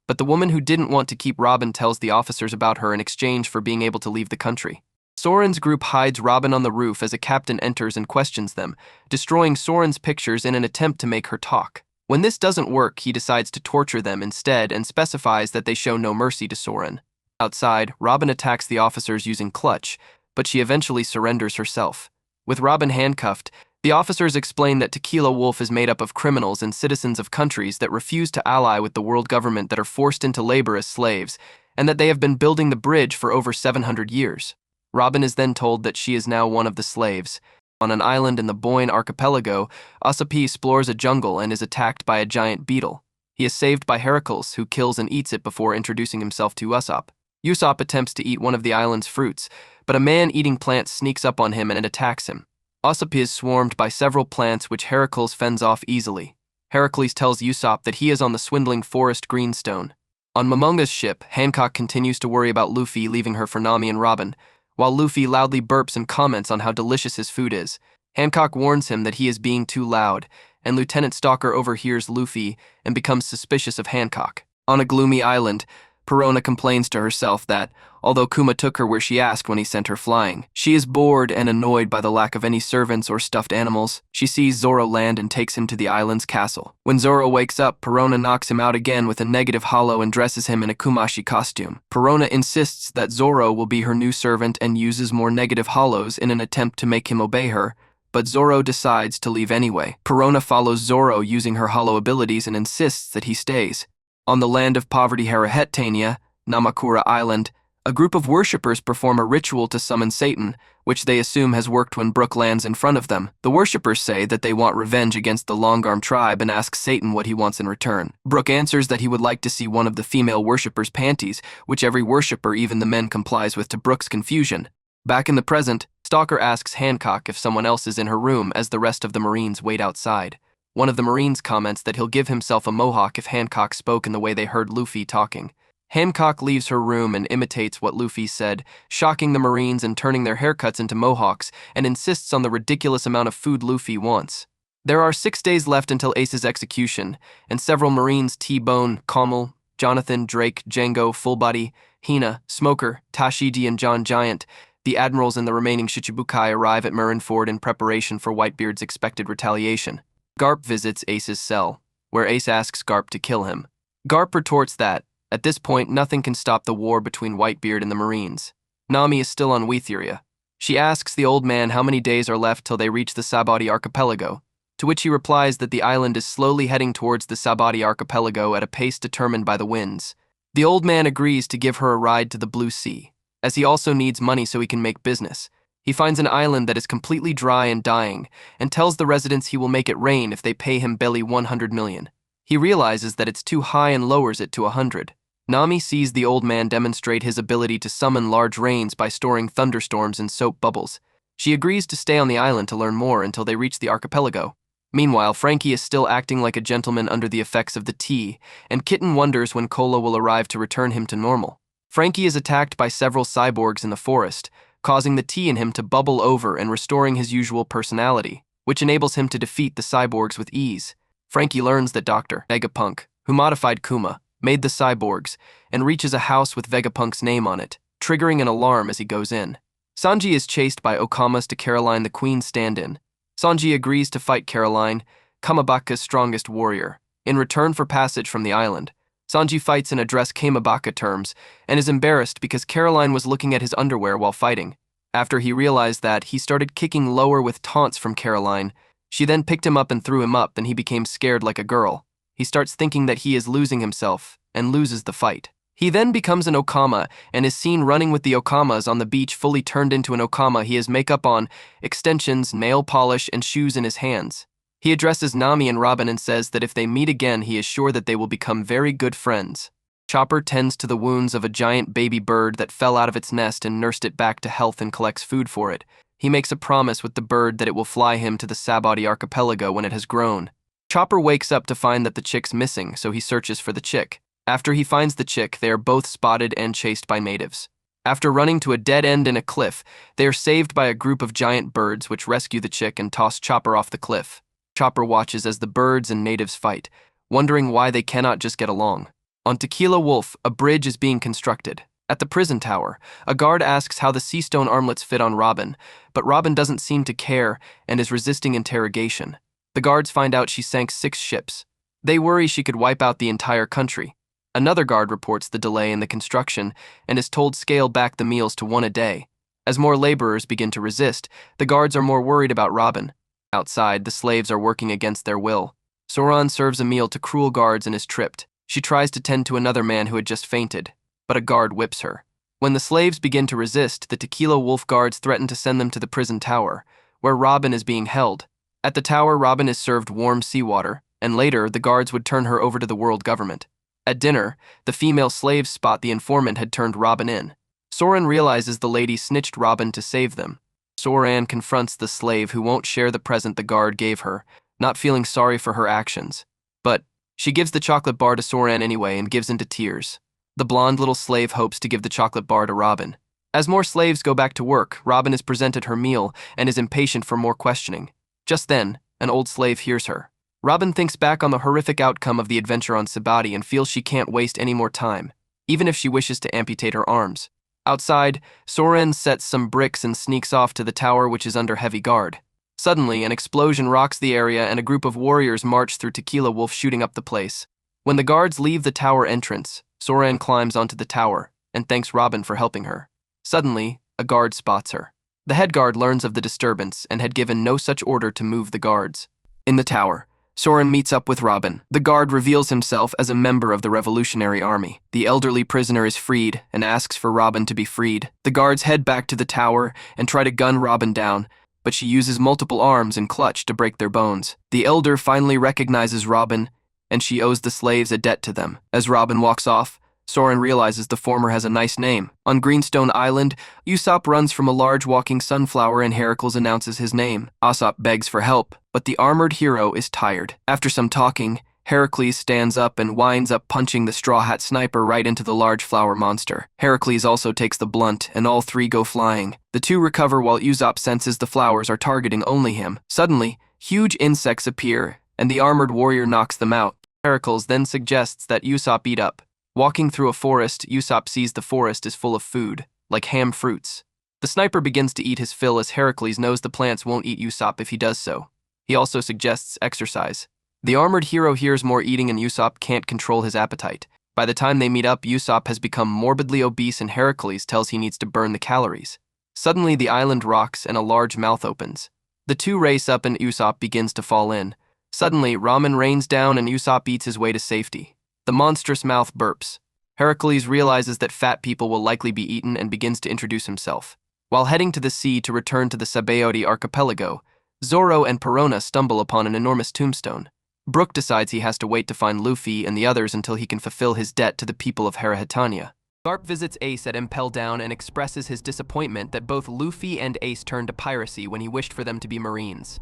but the woman who didn't want to keep Robin tells the officers about her in exchange for being able to leave the country. Soren's group hides Robin on the roof as a captain enters and questions them, destroying Soren's pictures in an attempt to make her talk. When this doesn't work, he decides to torture them instead and specifies that they show no mercy to Soren. Outside, Robin attacks the officers using clutch, but she eventually surrenders herself. With Robin handcuffed, the officers explain that Tequila Wolf is made up of criminals and citizens of countries that refuse to ally with the world government that are forced into labor as slaves, and that they have been building the bridge for over 700 years. Robin is then told that she is now one of the slaves. On an island in the Boyne Archipelago, Usopp explores a jungle and is attacked by a giant beetle. He is saved by Heracles, who kills and eats it before introducing himself to Usopp. Usopp attempts to eat one of the island's fruits, but a man eating plants sneaks up on him and attacks him. Usopp is swarmed by several plants which Heracles fends off easily. Heracles tells Usopp that he is on the swindling forest Greenstone. On Momonga's ship, Hancock continues to worry about Luffy leaving her for Nami and Robin, while Luffy loudly burps and comments on how delicious his food is. Hancock warns him that he is being too loud, and Lieutenant Stalker overhears Luffy and becomes suspicious of Hancock. On a gloomy island, Perona complains to herself that, although Kuma took her where she asked when he sent her flying, she is bored and annoyed by the lack of any servants or stuffed animals. She sees Zoro land and takes him to the island's castle. When Zoro wakes up, Perona knocks him out again with a negative hollow and dresses him in a kumashi costume. Perona insists that Zoro will be her new servant and uses more negative hollows in an attempt to make him obey her, but Zoro decides to leave anyway. Perona follows Zoro using her hollow abilities and insists that he stays. On the land of poverty Harahetania, Namakura Island, a group of worshippers perform a ritual to summon Satan, which they assume has worked when Brook lands in front of them. The worshippers say that they want revenge against the Longarm tribe and ask Satan what he wants in return. Brook answers that he would like to see one of the female worshippers' panties, which every worshipper, even the men, complies with to Brook's confusion. Back in the present, Stalker asks Hancock if someone else is in her room as the rest of the Marines wait outside. One of the Marines comments that he'll give himself a mohawk if Hancock spoke in the way they heard Luffy talking. Hancock leaves her room and imitates what Luffy said, shocking the Marines and turning their haircuts into mohawks, and insists on the ridiculous amount of food Luffy wants. There are 6 days left until Ace's execution, and several Marines T-Bone, Kamal, Jonathan, Drake, Django, Fullbody, Hina, Smoker, Tashigi, and John Giant, the admirals and the remaining Shichibukai, arrive at Marineford in preparation for Whitebeard's expected retaliation. Garp visits Ace's cell, where Ace asks Garp to kill him. Garp retorts that, at this point, nothing can stop the war between Whitebeard and the Marines. Nami is still on Wetheria. She asks the old man how many days are left till they reach the Sabaody Archipelago, to which he replies that the island is slowly heading towards the Sabaody Archipelago at a pace determined by the winds. The old man agrees to give her a ride to the Blue Sea, as he also needs money so he can make business. He finds an island that is completely dry and dying, and tells the residents he will make it rain if they pay him Belly 100 million. He realizes that it's too high and lowers it to 100. Nami sees the old man demonstrate his ability to summon large rains by storing thunderstorms in soap bubbles. She agrees to stay on the island to learn more until they reach the archipelago. Meanwhile, Frankie is still acting like a gentleman under the effects of the tea, and Kitten wonders when Cola will arrive to return him to normal. Frankie is attacked by several cyborgs in the forest, causing the tea in him to bubble over and restoring his usual personality, which enables him to defeat the cyborgs with ease. Frankie learns that Dr. Vegapunk, who modified Kuma, made the cyborgs, and reaches a house with Vegapunk's name on it. triggering an alarm as he goes in. Sanji is chased by Okamas to Caroline the Queen's stand-in. Sanji agrees to fight Caroline, Kamabaka's strongest warrior. In return for passage from the island, Sanji fights in address Kamabaka terms and is embarrassed because Caroline was looking at his underwear while fighting. After he realized that, he started kicking lower with taunts from Caroline. She then picked him up and threw him up, then he became scared like a girl. He starts thinking that he is losing himself and loses the fight. He then becomes an Okama and is seen running with the Okamas on the beach, fully turned into an Okama. He has makeup on, extensions, nail polish, and shoes in his hands. He addresses Nami and Robin and says that if they meet again, he is sure that they will become very good friends. Chopper tends to the wounds of a giant baby bird that fell out of its nest and nursed it back to health and collects food for it. He makes a promise with the bird that it will fly him to the Sabaody Archipelago when it has grown. Chopper wakes up to find that the chick's missing, so he searches for the chick. After he finds the chick, they are both spotted and chased by natives. After running to a dead end in a cliff, they are saved by a group of giant birds which rescue the chick and toss Chopper off the cliff. Chopper watches as the birds and natives fight, wondering why they cannot just get along. On Tequila Wolf, a bridge is being constructed. At the prison tower, a guard asks how the sea stone armlets fit on Robin, but Robin doesn't seem to care and is resisting interrogation. The guards find out she sank 6 ships. They worry she could wipe out the entire country. Another guard reports the delay in the construction and is told scale back the meals to 1 a day. As more laborers begin to resist, the guards are more worried about Robin. Outside, the slaves are working against their will. Soran serves a meal to cruel guards and is tripped. She tries to tend to another man who had just fainted, but a guard whips her. When the slaves begin to resist, the Tequila Wolf guards threaten to send them to the prison tower, where Robin is being held. At the tower, Robin is served warm seawater, and later, the guards would turn her over to the world government. At dinner, the female slaves spot the informant had turned Robin in. Soran realizes the lady snitched Robin to save them. Soran confronts the slave who won't share the present the guard gave her, not feeling sorry for her actions. But she gives the chocolate bar to Soran anyway and gives into tears. The blonde little slave hopes to give the chocolate bar to Robin. As more slaves go back to work, Robin is presented her meal and is impatient for more questioning. Just then, an old slave hears her. Robin thinks back on the horrific outcome of the adventure on Sabaody and feels she can't waste any more time, even if she wishes to amputate her arms. Outside, Soren sets some bricks and sneaks off to the tower, which is under heavy guard. Suddenly, an explosion rocks the area and a group of warriors march through Tequila Wolf, shooting up the place. When the guards leave the tower entrance, Soran climbs onto the tower and thanks Robin for helping her. Suddenly, a guard spots her. The head guard learns of the disturbance and had given no such order to move the guards. In the tower, Soren meets up with Robin. The guard reveals himself as a member of the Revolutionary Army. The elderly prisoner is freed and asks for Robin to be freed. The guards head back to the tower and try to gun Robin down, but she uses multiple arms and clutch to break their bones. The elder finally recognizes Robin, and she owes the slaves a debt to them. As Robin walks off, Soren realizes the former has a nice name. On Greenstone Island, Usopp runs from a large walking sunflower and Heracles announces his name. Usopp begs for help, but the armored hero is tired. After some talking, Heracles stands up and winds up punching the Straw Hat Sniper right into the large flower monster. Heracles also takes the blunt, and all three go flying. The two recover while Usopp senses the flowers are targeting only him. Suddenly, huge insects appear, and the armored warrior knocks them out. Heracles then suggests that Usopp eat up. Walking through a forest, Usopp sees the forest is full of food, like ham fruits. The sniper begins to eat his fill as Heracles knows the plants won't eat Usopp if he does so. He also suggests exercise. The armored hero hears more eating and Usopp can't control his appetite. By the time they meet up, Usopp has become morbidly obese and Heracles tells he needs to burn the calories. Suddenly, the island rocks and a large mouth opens. The two race up and Usopp begins to fall in. Suddenly, ramen rains down and Usopp eats his way to safety. The monstrous mouth burps. Heracles realizes that fat people will likely be eaten and begins to introduce himself. While heading to the sea to return to the Sabaody Archipelago, Zoro and Perona stumble upon an enormous tombstone. Brook decides he has to wait to find Luffy and the others until he can fulfill his debt to the people of Harahitania. Garp visits Ace at Impel Down and expresses his disappointment that both Luffy and Ace turned to piracy when he wished for them to be Marines.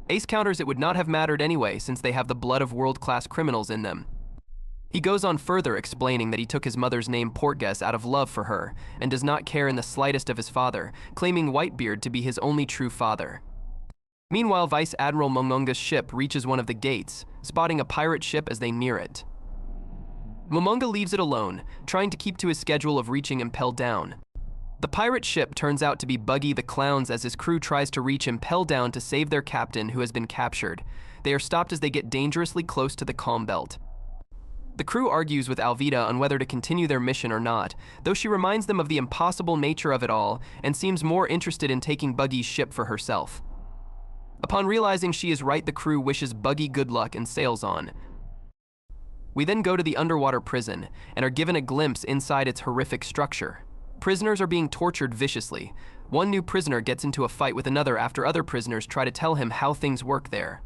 Ace counters it would not have mattered anyway since they have the blood of world-class criminals in them. He goes on further explaining that he took his mother's name Portgas out of love for her and does not care in the slightest of his father, claiming Whitebeard to be his only true father. Meanwhile, Vice Admiral Momonga's ship reaches one of the gates, spotting a pirate ship as they near it. Manga leaves it alone, trying to keep to his schedule of reaching Impel Down. The pirate ship turns out to be Buggy the Clowns as his crew tries to reach Impel Down to save their captain who has been captured. They are stopped as they get dangerously close to the calm belt. The crew argues with Alvida on whether to continue their mission or not, though she reminds them of the impossible nature of it all and seems more interested in taking Buggy's ship for herself. Upon realizing she is right, the crew wishes Buggy good luck and sails on. We then go to the underwater prison and are given a glimpse inside its horrific structure. Prisoners are being tortured viciously. One new prisoner gets into a fight with another after other prisoners try to tell him how things work there.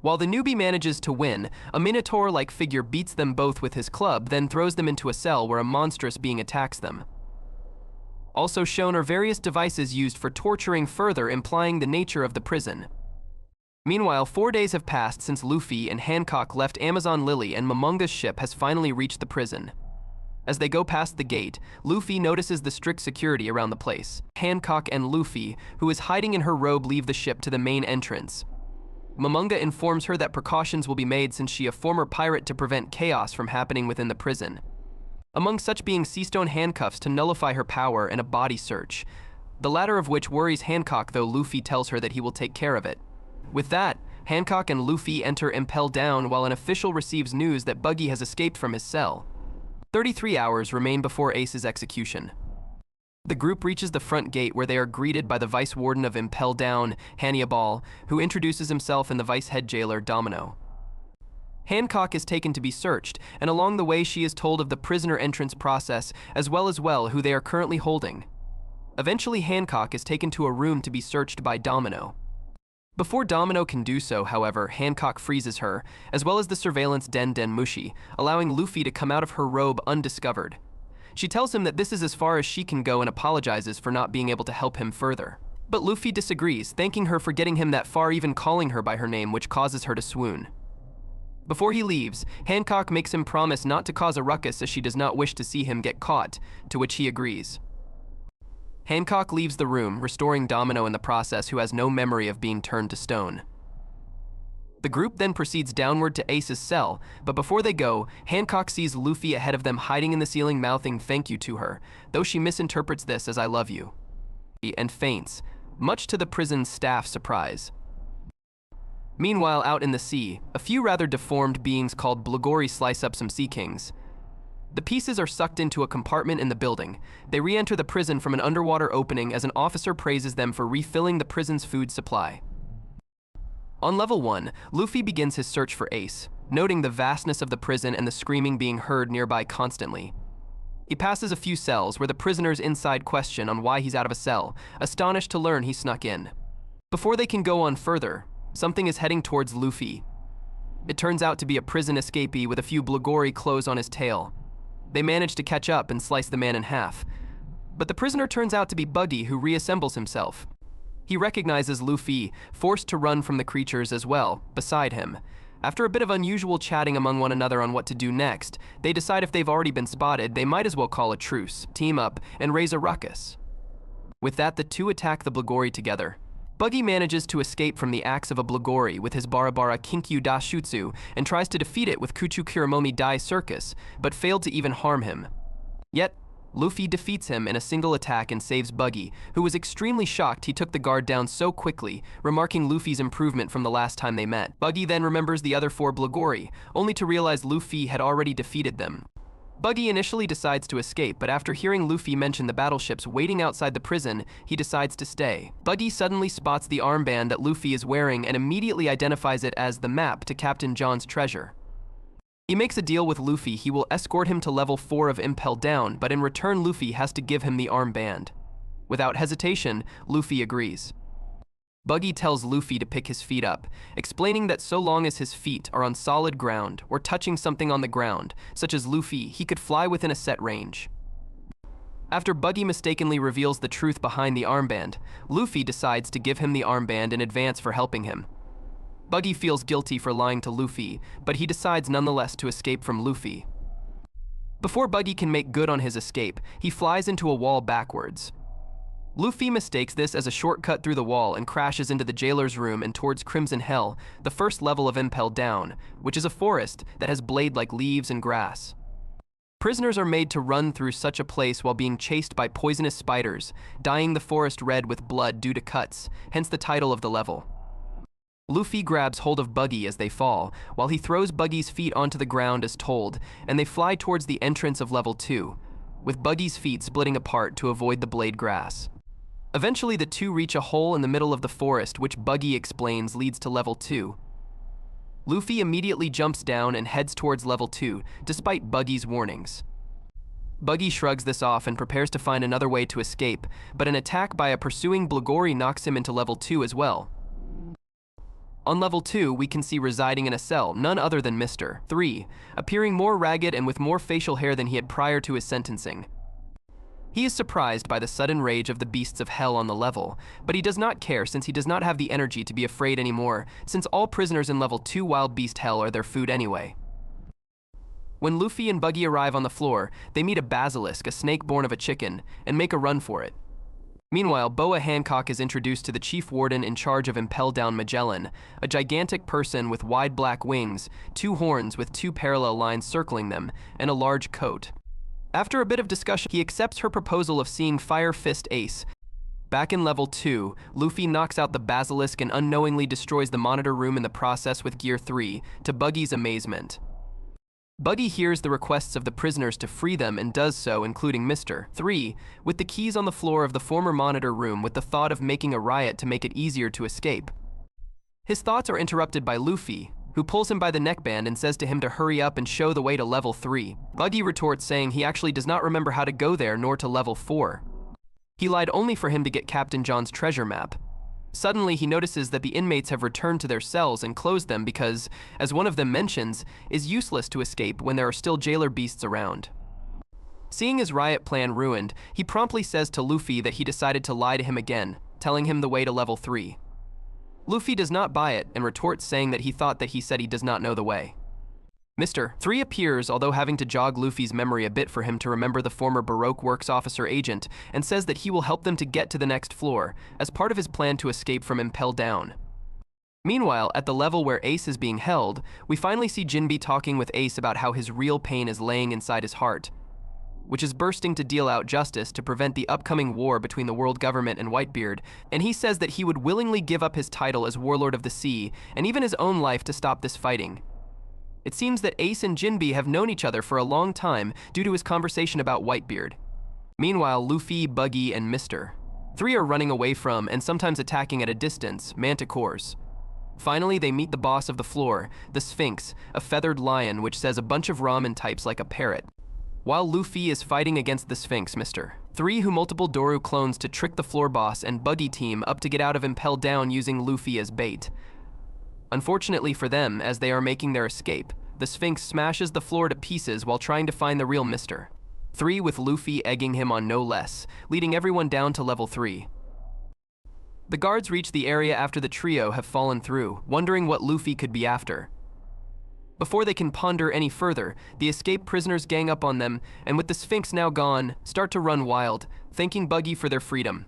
While the newbie manages to win, a minotaur-like figure beats them both with his club, then throws them into a cell where a monstrous being attacks them. Also shown are various devices used for torturing, further implying the nature of the prison. Meanwhile, 4 days have passed since Luffy and Hancock left Amazon Lily, and Momonga's ship has finally reached the prison. As they go past the gate, Luffy notices the strict security around the place. Hancock and Luffy, who is hiding in her robe, leave the ship to the main entrance. Momonga informs her that precautions will be made since she is a former pirate to prevent chaos from happening within the prison. Among such being seastone handcuffs to nullify her power and a body search. The latter of which worries Hancock, though Luffy tells her that he will take care of it. With that, Hancock and Luffy enter Impel Down while an official receives news that Buggy has escaped from his cell. 33 hours remain before Ace's execution. The group reaches the front gate where they are greeted by the vice warden of Impel Down, Hannibal, who introduces himself, and the vice head jailer, Domino. Hancock is taken to be searched, and along the way she is told of the prisoner entrance process as well who they are currently holding. Eventually Hancock is taken to a room to be searched by Domino. Before Domino can do so, however, Hancock freezes her, as well as the surveillance Den Mushi, allowing Luffy to come out of her robe undiscovered. She tells him that this is as far as she can go and apologizes for not being able to help him further. But Luffy disagrees, thanking her for getting him that far, even calling her by her name, which causes her to swoon. Before he leaves, Hancock makes him promise not to cause a ruckus as she does not wish to see him get caught, to which he agrees. Hancock leaves the room, restoring Domino in the process, who has no memory of being turned to stone. The group then proceeds downward to Ace's cell, but before they go, Hancock sees Luffy ahead of them hiding in the ceiling, mouthing "thank you" to her, though she misinterprets this as "I love you," and faints, much to the prison staff's surprise. Meanwhile, out in the sea, a few rather deformed beings called Blagori slice up some sea kings. The pieces are sucked into a compartment in the building. They re-enter the prison from an underwater opening as an officer praises them for refilling the prison's food supply. On level 1, Luffy begins his search for Ace, noting the vastness of the prison and the screaming being heard nearby constantly. He passes a few cells where the prisoners inside question on why he's out of a cell, astonished to learn he snuck in. Before they can go on further, something is heading towards Luffy. It turns out to be a prison escapee with a few Blagori clothes on his tail. They manage to catch up and slice the man in half. But the prisoner turns out to be Buggy, who reassembles himself. He recognizes Luffy, forced to run from the creatures as well, beside him. After a bit of unusual chatting among one another on what to do next, they decide if they've already been spotted, they might as well call a truce, team up, and raise a ruckus. With that, the two attack the Blagori together. Buggy manages to escape from the axe of a Blagori with his Barabara Kinkyu Dashutsu and tries to defeat it with Kuchu Kiramomi Dai Circus, but failed to even harm him. Yet, Luffy defeats him in a single attack and saves Buggy, who was extremely shocked he took the guard down so quickly, remarking Luffy's improvement from the last time they met. Buggy then remembers the other 4 Blagori, only to realize Luffy had already defeated them. Buggy initially decides to escape, but after hearing Luffy mention the battleships waiting outside the prison, he decides to stay. Buggy suddenly spots the armband that Luffy is wearing and immediately identifies it as the map to Captain John's treasure. He makes a deal with Luffy. He will escort him to level 4 of Impel Down, but in return Luffy has to give him the armband. Without hesitation, Luffy agrees. Buggy tells Luffy to pick his feet up, explaining that so long as his feet are on solid ground or touching something on the ground, such as Luffy, he could fly within a set range. After Buggy mistakenly reveals the truth behind the armband, Luffy decides to give him the armband in advance for helping him. Buggy feels guilty for lying to Luffy, but he decides nonetheless to escape from Luffy. Before Buggy can make good on his escape, he flies into a wall backwards. Luffy mistakes this as a shortcut through the wall and crashes into the jailer's room and towards Crimson Hell, the first level of Impel Down, which is a forest that has blade-like leaves and grass. Prisoners are made to run through such a place while being chased by poisonous spiders, dyeing the forest red with blood due to cuts, hence the title of the level. Luffy grabs hold of Buggy as they fall, while he throws Buggy's feet onto the ground as told, and they fly towards the entrance of level 2, with Buggy's feet splitting apart to avoid the blade grass. Eventually, the two reach a hole in the middle of the forest, which Buggy explains leads to level 2. Luffy immediately jumps down and heads towards level 2, despite Buggy's warnings. Buggy shrugs this off and prepares to find another way to escape, but an attack by a pursuing Blagori knocks him into level 2 as well. On level 2, we can see residing in a cell none other than Mr. 3, appearing more ragged and with more facial hair than he had prior to his sentencing. He is surprised by the sudden rage of the beasts of hell on the level, but he does not care since he does not have the energy to be afraid anymore, since all prisoners in level 2 Wild Beast Hell are their food anyway. When Luffy and Buggy arrive on the floor, they meet a basilisk, a snake born of a chicken, and make a run for it. Meanwhile, Boa Hancock is introduced to the chief warden in charge of Impel Down Magellan, a gigantic person with wide black wings, 2 horns with 2 parallel lines circling them, and a large coat. After a bit of discussion, he accepts her proposal of seeing Fire Fist Ace. Back in level 2, Luffy knocks out the basilisk and unknowingly destroys the monitor room in the process with Gear 3, to Buggy's amazement. Buggy hears the requests of the prisoners to free them and does so, including Mr. 3, with the keys on the floor of the former monitor room with the thought of making a riot to make it easier to escape. His thoughts are interrupted by Luffy, who pulls him by the neckband and says to him to hurry up and show the way to level 3. Buggy retorts saying he actually does not remember how to go there nor to level 4. He lied only for him to get Captain John's treasure map. Suddenly, he notices that the inmates have returned to their cells and closed them because, as one of them mentions, is useless to escape when there are still jailer beasts around. Seeing his riot plan ruined, he promptly says to Luffy that he decided to lie to him again, telling him the way to level 3. Luffy does not buy it and retorts saying that he thought that he said he does not know the way. Mr. 3 appears, although having to jog Luffy's memory a bit for him to remember the former Baroque Works officer agent, and says that he will help them to get to the next floor, as part of his plan to escape from Impel Down. Meanwhile, at the level where Ace is being held, we finally see Jinbe talking with Ace about how his real pain is laying inside his heart, which is bursting to deal out justice to prevent the upcoming war between the world government and Whitebeard, and he says that he would willingly give up his title as Warlord of the Sea, and even his own life to stop this fighting. It seems that Ace and Jinbe have known each other for a long time due to his conversation about Whitebeard. Meanwhile, Luffy, Buggy, and Mr. 3 are running away from, and sometimes attacking at a distance, manticores. Finally, they meet the boss of the floor, the Sphinx, a feathered lion which says a bunch of ramen types like a parrot. While Luffy is fighting against the Sphinx, Mr. 3 who multiple Doru clones to trick the floor boss and Buggy team up to get out of Impel Down using Luffy as bait. Unfortunately for them, as they are making their escape, the Sphinx smashes the floor to pieces while trying to find the real Mr. 3 with Luffy egging him on no less, leading everyone down to level 3. The guards reach the area after the trio have fallen through, wondering what Luffy could be after. Before they can ponder any further, the escaped prisoners gang up on them, and with the Sphinx now gone, start to run wild, thanking Buggy for their freedom.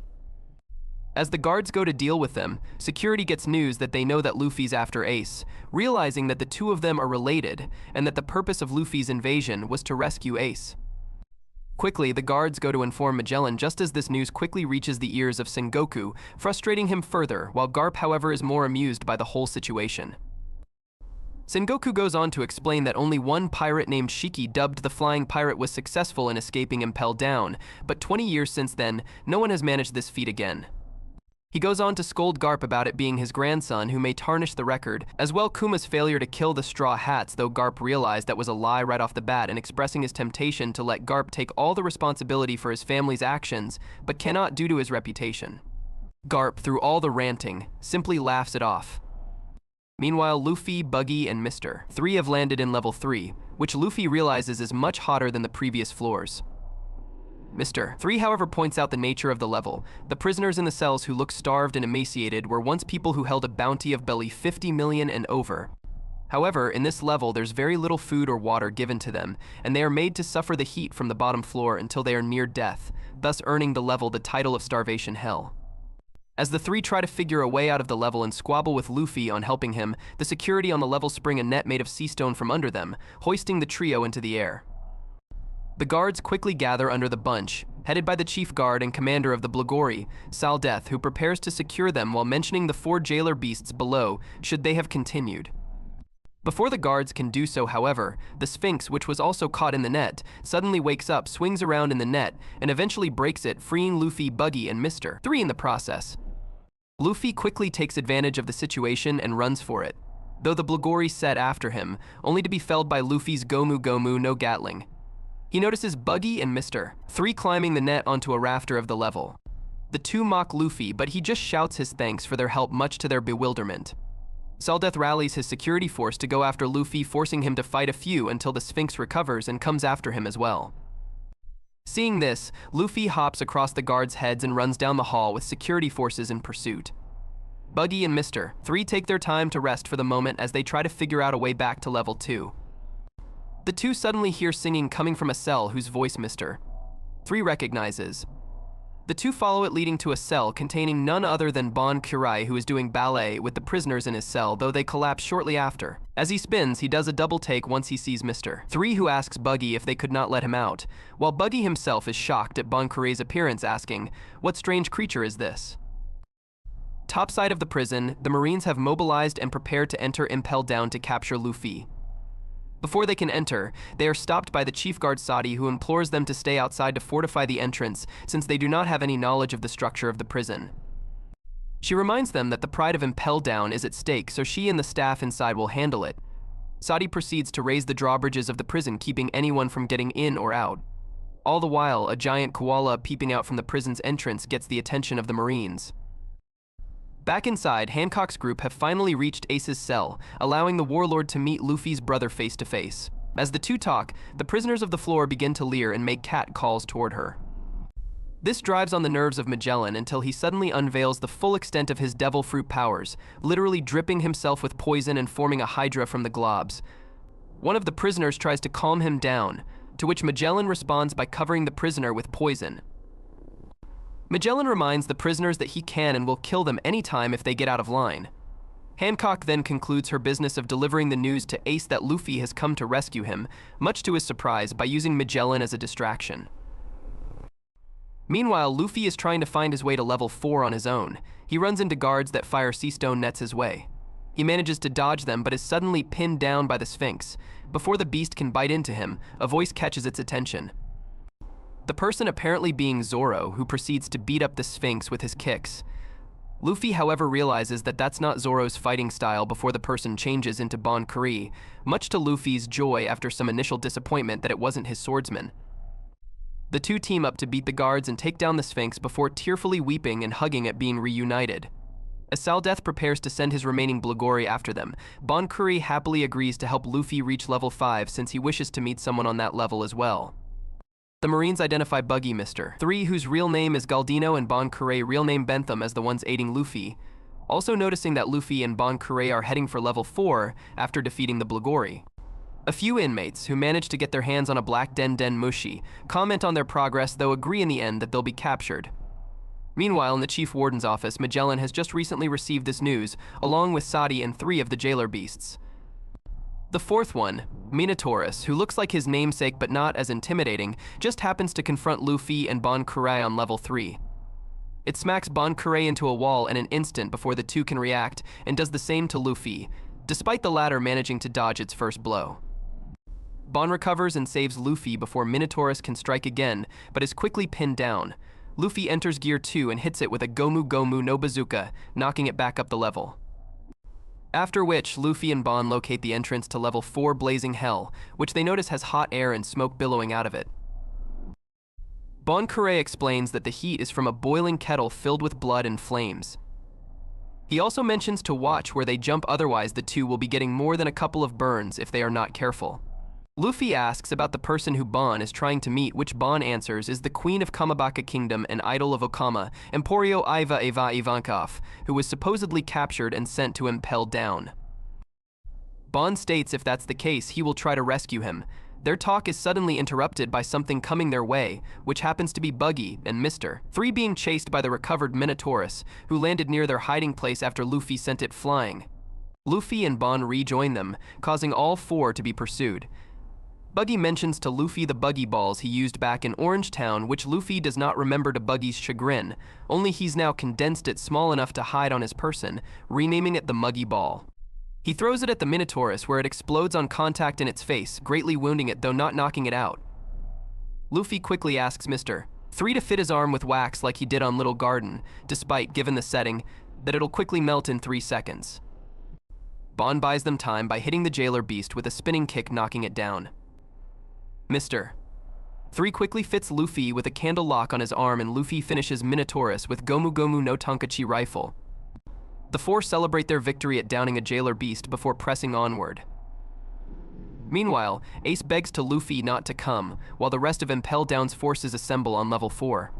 As the guards go to deal with them, security gets news that they know that Luffy's after Ace, realizing that the two of them are related, and that the purpose of Luffy's invasion was to rescue Ace. Quickly, the guards go to inform Magellan just as this news quickly reaches the ears of Sengoku, frustrating him further, while Garp, however, is more amused by the whole situation. Sengoku goes on to explain that only one pirate named Shiki, dubbed the Flying Pirate, was successful in escaping Impel Down, but 20 years since then, no one has managed this feat again. He goes on to scold Garp about it being his grandson who may tarnish the record, as well Kuma's failure to kill the Straw Hats, though Garp realized that was a lie right off the bat, and expressing his temptation to let Garp take all the responsibility for his family's actions, but cannot due to his reputation. Garp, through all the ranting, simply laughs it off. Meanwhile, Luffy, Buggy, and Mr. 3 have landed in level 3, which Luffy realizes is much hotter than the previous floors. Mr. 3, however, points out the nature of the level. The prisoners in the cells who look starved and emaciated were once people who held a bounty of belly 50 million and over. However, in this level, there's very little food or water given to them, and they are made to suffer the heat from the bottom floor until they are near death, thus earning the level the title of Starvation Hell. As the three try to figure a way out of the level and squabble with Luffy on helping him, the security on the level spring a net made of sea stone from under them, hoisting the trio into the air. The guards quickly gather under the bunch, headed by the chief guard and commander of the Blogori, Saldeth, who prepares to secure them while mentioning the 4 jailer beasts below should they have continued. Before the guards can do so, however, the Sphinx, which was also caught in the net, suddenly wakes up, swings around in the net, and eventually breaks it, freeing Luffy, Buggy, and Mr. 3 in the process. Luffy quickly takes advantage of the situation and runs for it, though the Blogori set after him, only to be felled by Luffy's Gomu Gomu no Gatling. He notices Buggy and Mr. 3 climbing the net onto a rafter of the level. The two mock Luffy, but he just shouts his thanks for their help, much to their bewilderment. Saldeth rallies his security force to go after Luffy, forcing him to fight a few until the Sphinx recovers and comes after him as well. Seeing this, Luffy hops across the guards' heads and runs down the hall with security forces in pursuit. Buggy and Mr. 3 take their time to rest for the moment as they try to figure out a way back to level 2. The two suddenly hear singing coming from a cell whose voice Mr. 3 recognizes. The two follow it, leading to a cell containing none other than Bon Kurai, who is doing ballet with the prisoners in his cell, though they collapse shortly after. As he spins, he does a double take once he sees Mr. 3, who asks Buggy if they could not let him out, while Buggy himself is shocked at Bon Kurai's appearance, asking, "What strange creature is this?" Topside of the prison, the Marines have mobilized and prepared to enter Impel Down to capture Luffy. Before they can enter, they are stopped by the chief guard Sabaody, who implores them to stay outside to fortify the entrance since they do not have any knowledge of the structure of the prison. She reminds them that the pride of Impel Down is at stake, so she and the staff inside will handle it. Sabaody proceeds to raise the drawbridges of the prison, keeping anyone from getting in or out. All the while, a giant koala peeping out from the prison's entrance gets the attention of the Marines. Back inside, Hancock's group have finally reached Ace's cell, allowing the warlord to meet Luffy's brother face to face. As the two talk, the prisoners of the floor begin to leer and make cat calls toward her. This drives on the nerves of Magellan until he suddenly unveils the full extent of his devil fruit powers, literally dripping himself with poison and forming a hydra from the globs. One of the prisoners tries to calm him down, to which Magellan responds by covering the prisoner with poison. Magellan reminds the prisoners that he can and will kill them anytime if they get out of line. Hancock then concludes her business of delivering the news to Ace that Luffy has come to rescue him, much to his surprise, by using Magellan as a distraction. Meanwhile, Luffy is trying to find his way to level 4 on his own. He runs into guards that fire sea stone nets his way. He manages to dodge them, but is suddenly pinned down by the Sphinx. Before the beast can bite into him, a voice catches its attention. The person apparently being Zoro, who proceeds to beat up the Sphinx with his kicks. Luffy, however, realizes that that's not Zoro's fighting style before the person changes into Bon Kuri, much to Luffy's joy after some initial disappointment that it wasn't his swordsman. The two team up to beat the guards and take down the Sphinx before tearfully weeping and hugging at being reunited. As Saldeth prepares to send his remaining Blogori after them, Bon Kuri happily agrees to help Luffy reach level 5 since he wishes to meet someone on that level as well. The Marines identify Buggy, Mr. 3, whose real name is Galdino, and Bon Kurai, real name Bentham, as the ones aiding Luffy, also noticing that Luffy and Bon Kurai are heading for level 4 after defeating the Blogori. A few inmates, who manage to get their hands on a black Den Den Mushi, comment on their progress, though agree in the end that they'll be captured. Meanwhile, in the Chief Warden's office, Magellan has just recently received this news, along with Sabaody and 3 of the jailer beasts. The fourth one, Minotaurus, who looks like his namesake but not as intimidating, just happens to confront Luffy and Bon Kurai on level 3. It smacks Bon Kurai into a wall in an instant before the two can react, and does the same to Luffy, despite the latter managing to dodge its first blow. Bon recovers and saves Luffy before Minotaurus can strike again, but is quickly pinned down. Luffy enters Gear 2 and hits it with a Gomu Gomu no Bazooka, knocking it back up the level. After which, Luffy and Bon locate the entrance to level 4 Blazing Hell, which they notice has hot air and smoke billowing out of it. Bon Kurai explains that the heat is from a boiling kettle filled with blood and flames. He also mentions to watch where they jump, otherwise the two will be getting more than a couple of burns if they are not careful. Luffy asks about the person who Bon is trying to meet, which Bon answers is the Queen of Kamabaka Kingdom and idol of Okama, Emporio Iva Eva Ivankov, who was supposedly captured and sent to Impel Down. Bond states if that's the case, he will try to rescue him. Their talk is suddenly interrupted by something coming their way, which happens to be Buggy and Mr. 3 being chased by the recovered Minotaurus, who landed near their hiding place after Luffy sent it flying. Luffy and Bond rejoin them, causing all 4 to be pursued. Buggy mentions to Luffy the buggy balls he used back in Orange Town, which Luffy does not remember to Buggy's chagrin, only he's now condensed it small enough to hide on his person, renaming it the Muggy Ball. He throws it at the Minotaurus, where it explodes on contact in its face, greatly wounding it though not knocking it out. Luffy quickly asks Mr. 3 to fit his arm with wax like he did on Little Garden, despite, given the setting, that it'll quickly melt in 3 seconds. Bond buys them time by hitting the jailer beast with a spinning kick, knocking it down. Mr. 3 quickly fits Luffy with a candle lock on his arm, and Luffy finishes Minotaurus with Gomu Gomu no Tonkachi rifle. The 4 celebrate their victory at downing a jailer beast before pressing onward. Meanwhile, Ace begs to Luffy not to come, while the rest of Impel Down's forces assemble on level 4.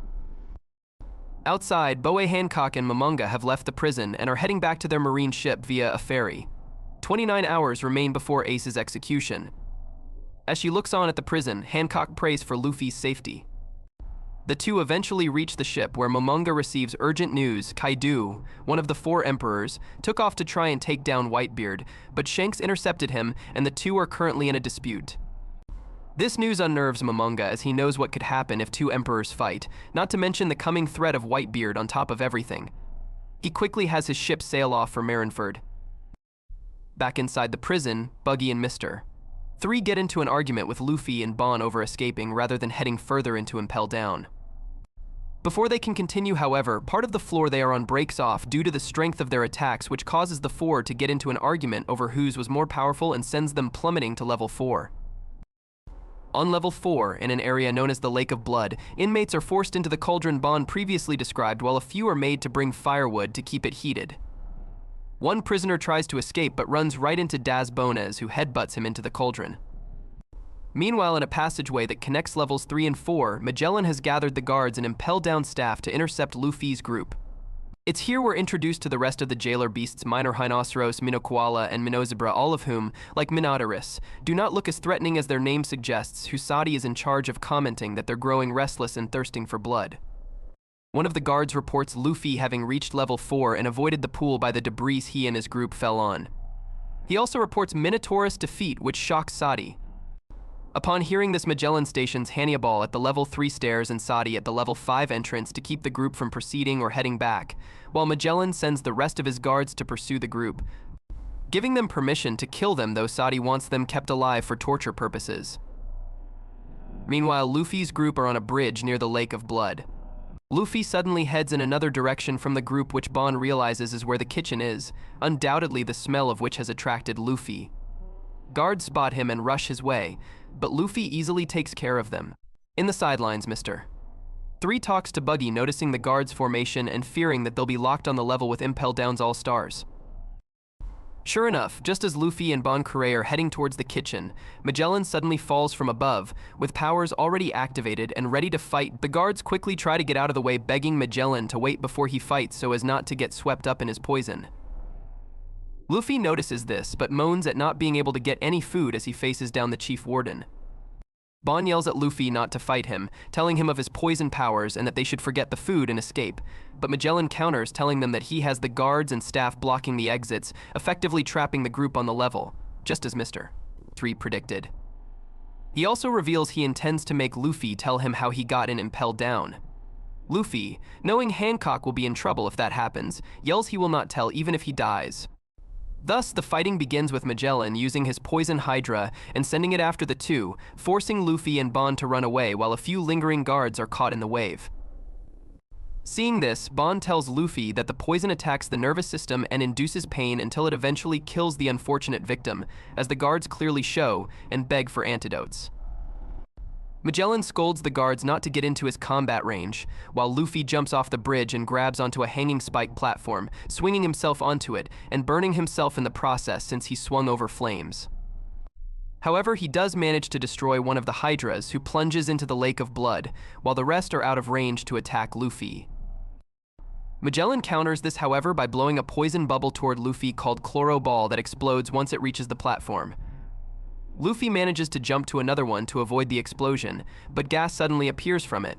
Outside, Boei Hancock and Manga have left the prison and are heading back to their marine ship via a ferry. 29 hours remain before Ace's execution. As she looks on at the prison, Hancock prays for Luffy's safety. The 2 eventually reach the ship, where Momonga receives urgent news. Kaido, one of the 4 emperors, took off to try and take down Whitebeard, but Shanks intercepted him, and the 2 are currently in a dispute. This news unnerves Momonga, as he knows what could happen if 2 emperors fight, not to mention the coming threat of Whitebeard on top of everything. He quickly has his ship sail off for Marineford. Back inside the prison, Buggy and Mr. 3 get into an argument with Luffy and Bond over escaping rather than heading further into Impel Down. Before they can continue, however, part of the floor they are on breaks off due to the strength of their attacks, which causes the 4 to get into an argument over whose was more powerful and sends them plummeting to level 4. On level 4, in an area known as the Lake of Blood, inmates are forced into the cauldron Bond previously described, while a few are made to bring firewood to keep it heated. One prisoner tries to escape but runs right into Daz Bones, who headbutts him into the cauldron. Meanwhile, in a passageway that connects levels 3 and 4, Magellan has gathered the guards and Impel Down staff to intercept Luffy's group. It's here we're introduced to the rest of the jailer beasts, Minor Rhinoceros, Minokoala, and Minozebra, all of whom, like Minotaurus, do not look as threatening as their name suggests. Husadi is in charge of commenting that they're growing restless and thirsting for blood. One of the guards reports Luffy having reached level 4 and avoided the pool by the debris he and his group fell on. He also reports Minotaurus' defeat, which shocks Sadi. Upon hearing this, Magellan stations Hannibal at the level 3 stairs and Sadi at the level 5 entrance to keep the group from proceeding or heading back, while Magellan sends the rest of his guards to pursue the group, giving them permission to kill them, though Sadi wants them kept alive for torture purposes. Meanwhile, Luffy's group are on a bridge near the Lake of Blood. Luffy suddenly heads in another direction from the group, which Bond realizes is where the kitchen is, undoubtedly the smell of which has attracted Luffy. Guards spot him and rush his way, but Luffy easily takes care of them. In the sidelines, Mr. 3 talks to Buggy, noticing the guards' formation and fearing that they'll be locked on the level with Impel Down's All-Stars. Sure enough, just as Luffy and Bon Curé are heading towards the kitchen, Magellan suddenly falls from above, with powers already activated and ready to fight. The guards quickly try to get out of the way, begging Magellan to wait before he fights so as not to get swept up in his poison. Luffy notices this, but moans at not being able to get any food as he faces down the chief warden. Bon yells at Luffy not to fight him, telling him of his poison powers and that they should forget the food and escape, but Magellan counters, telling them that he has the guards and staff blocking the exits, effectively trapping the group on the level, just as Mr. 3 predicted. He also reveals he intends to make Luffy tell him how he got in Impel Down. Luffy, knowing Hancock will be in trouble if that happens, yells he will not tell even if he dies. Thus, the fighting begins with Magellan using his poison Hydra and sending it after the 2, forcing Luffy and Bond to run away while a few lingering guards are caught in the wave. Seeing this, Bond tells Luffy that the poison attacks the nervous system and induces pain until it eventually kills the unfortunate victim, as the guards clearly show, and beg for antidotes. Magellan scolds the guards not to get into his combat range, while Luffy jumps off the bridge and grabs onto a hanging spike platform, swinging himself onto it and burning himself in the process since he swung over flames. However, he does manage to destroy one of the Hydras, who plunges into the Lake of Blood, while the rest are out of range to attack Luffy. Magellan counters this, however, by blowing a poison bubble toward Luffy called Chloro Ball that explodes once it reaches the platform. Luffy manages to jump to another one to avoid the explosion, but gas suddenly appears from it.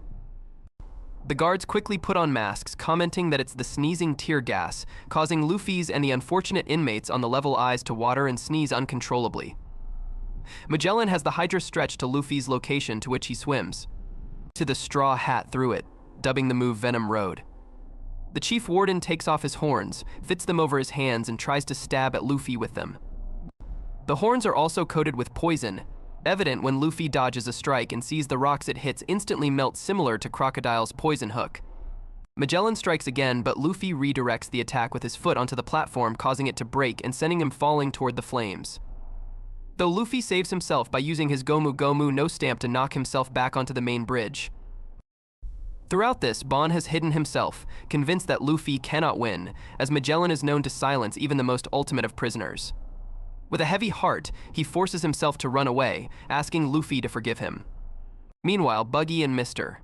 The guards quickly put on masks, commenting that it's the sneezing tear gas, causing Luffy's and the unfortunate inmates on the level eyes to water and sneeze uncontrollably. Magellan has the Hydra stretch to Luffy's location, to which he swims to the straw hat through it, dubbing the move Venom Road. The Chief Warden takes off his horns, fits them over his hands, and tries to stab at Luffy with them. The horns are also coated with poison, evident when Luffy dodges a strike and sees the rocks it hits instantly melt, similar to Crocodile's poison hook. Magellan strikes again, but Luffy redirects the attack with his foot onto the platform, causing it to break and sending him falling toward the flames. Though Luffy saves himself by using his Gomu Gomu no stamp to knock himself back onto the main bridge. Throughout this, Bon has hidden himself, convinced that Luffy cannot win, as Magellan is known to silence even the most ultimate of prisoners. With a heavy heart, he forces himself to run away, asking Luffy to forgive him. Meanwhile, Buggy and Mr.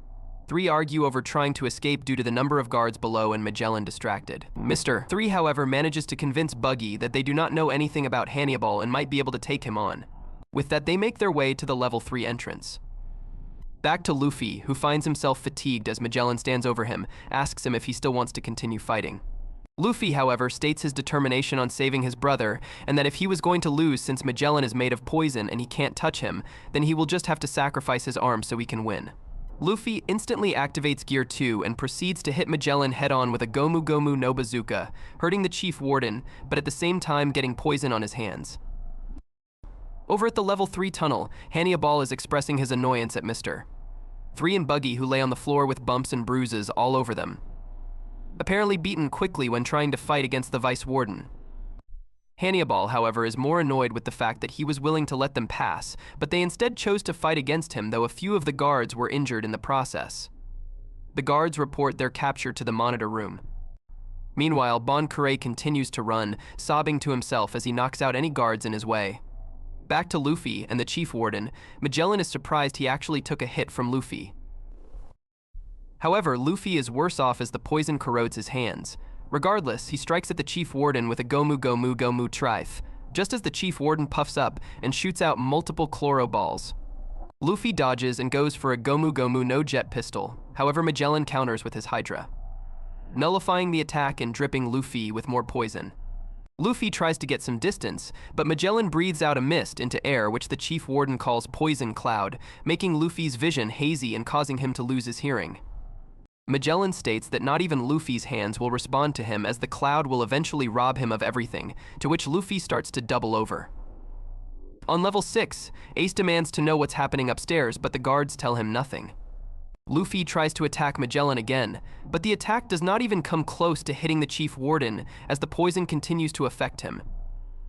3 argue over trying to escape due to the number of guards below and Magellan distracted. Mr. 3, however, manages to convince Buggy that they do not know anything about Hannibal and might be able to take him on. With that, they make their way to the level 3 entrance. Back to Luffy, who finds himself fatigued as Magellan stands over him, asks him if he still wants to continue fighting. Luffy, however, states his determination on saving his brother, and that if he was going to lose, since Magellan is made of poison and he can't touch him, then he will just have to sacrifice his arm so he can win. Luffy instantly activates Gear 2 and proceeds to hit Magellan head-on with a Gomu Gomu no Bazooka, hurting the Chief Warden, but at the same time getting poison on his hands. Over at the level 3 tunnel, Hannibal is expressing his annoyance at Mr. 3 and Buggy, who lay on the floor with bumps and bruises all over them, apparently beaten quickly when trying to fight against the Vice Warden. Hannibal, however, is more annoyed with the fact that he was willing to let them pass, but they instead chose to fight against him, though a few of the guards were injured in the process. The guards report their capture to the monitor room. Meanwhile, Bon Curé continues to run, sobbing to himself as he knocks out any guards in his way. Back to Luffy and the Chief Warden, Magellan is surprised he actually took a hit from Luffy. However, Luffy is worse off as the poison corrodes his hands. Regardless, he strikes at the Chief Warden with a Gomu Gomu Gomu Trife, just as the Chief Warden puffs up and shoots out multiple Chloro Balls. Luffy dodges and goes for a Gomu Gomu no Jet Pistol, however Magellan counters with his Hydra, nullifying the attack and dripping Luffy with more poison. Luffy tries to get some distance, but Magellan breathes out a mist into air which the Chief Warden calls Poison Cloud, making Luffy's vision hazy and causing him to lose his hearing. Magellan states that not even Luffy's hands will respond to him, as the cloud will eventually rob him of everything, to which Luffy starts to double over. On level 6, Ace demands to know what's happening upstairs, but the guards tell him nothing. Luffy tries to attack Magellan again, but the attack does not even come close to hitting the Chief Warden, as the poison continues to affect him.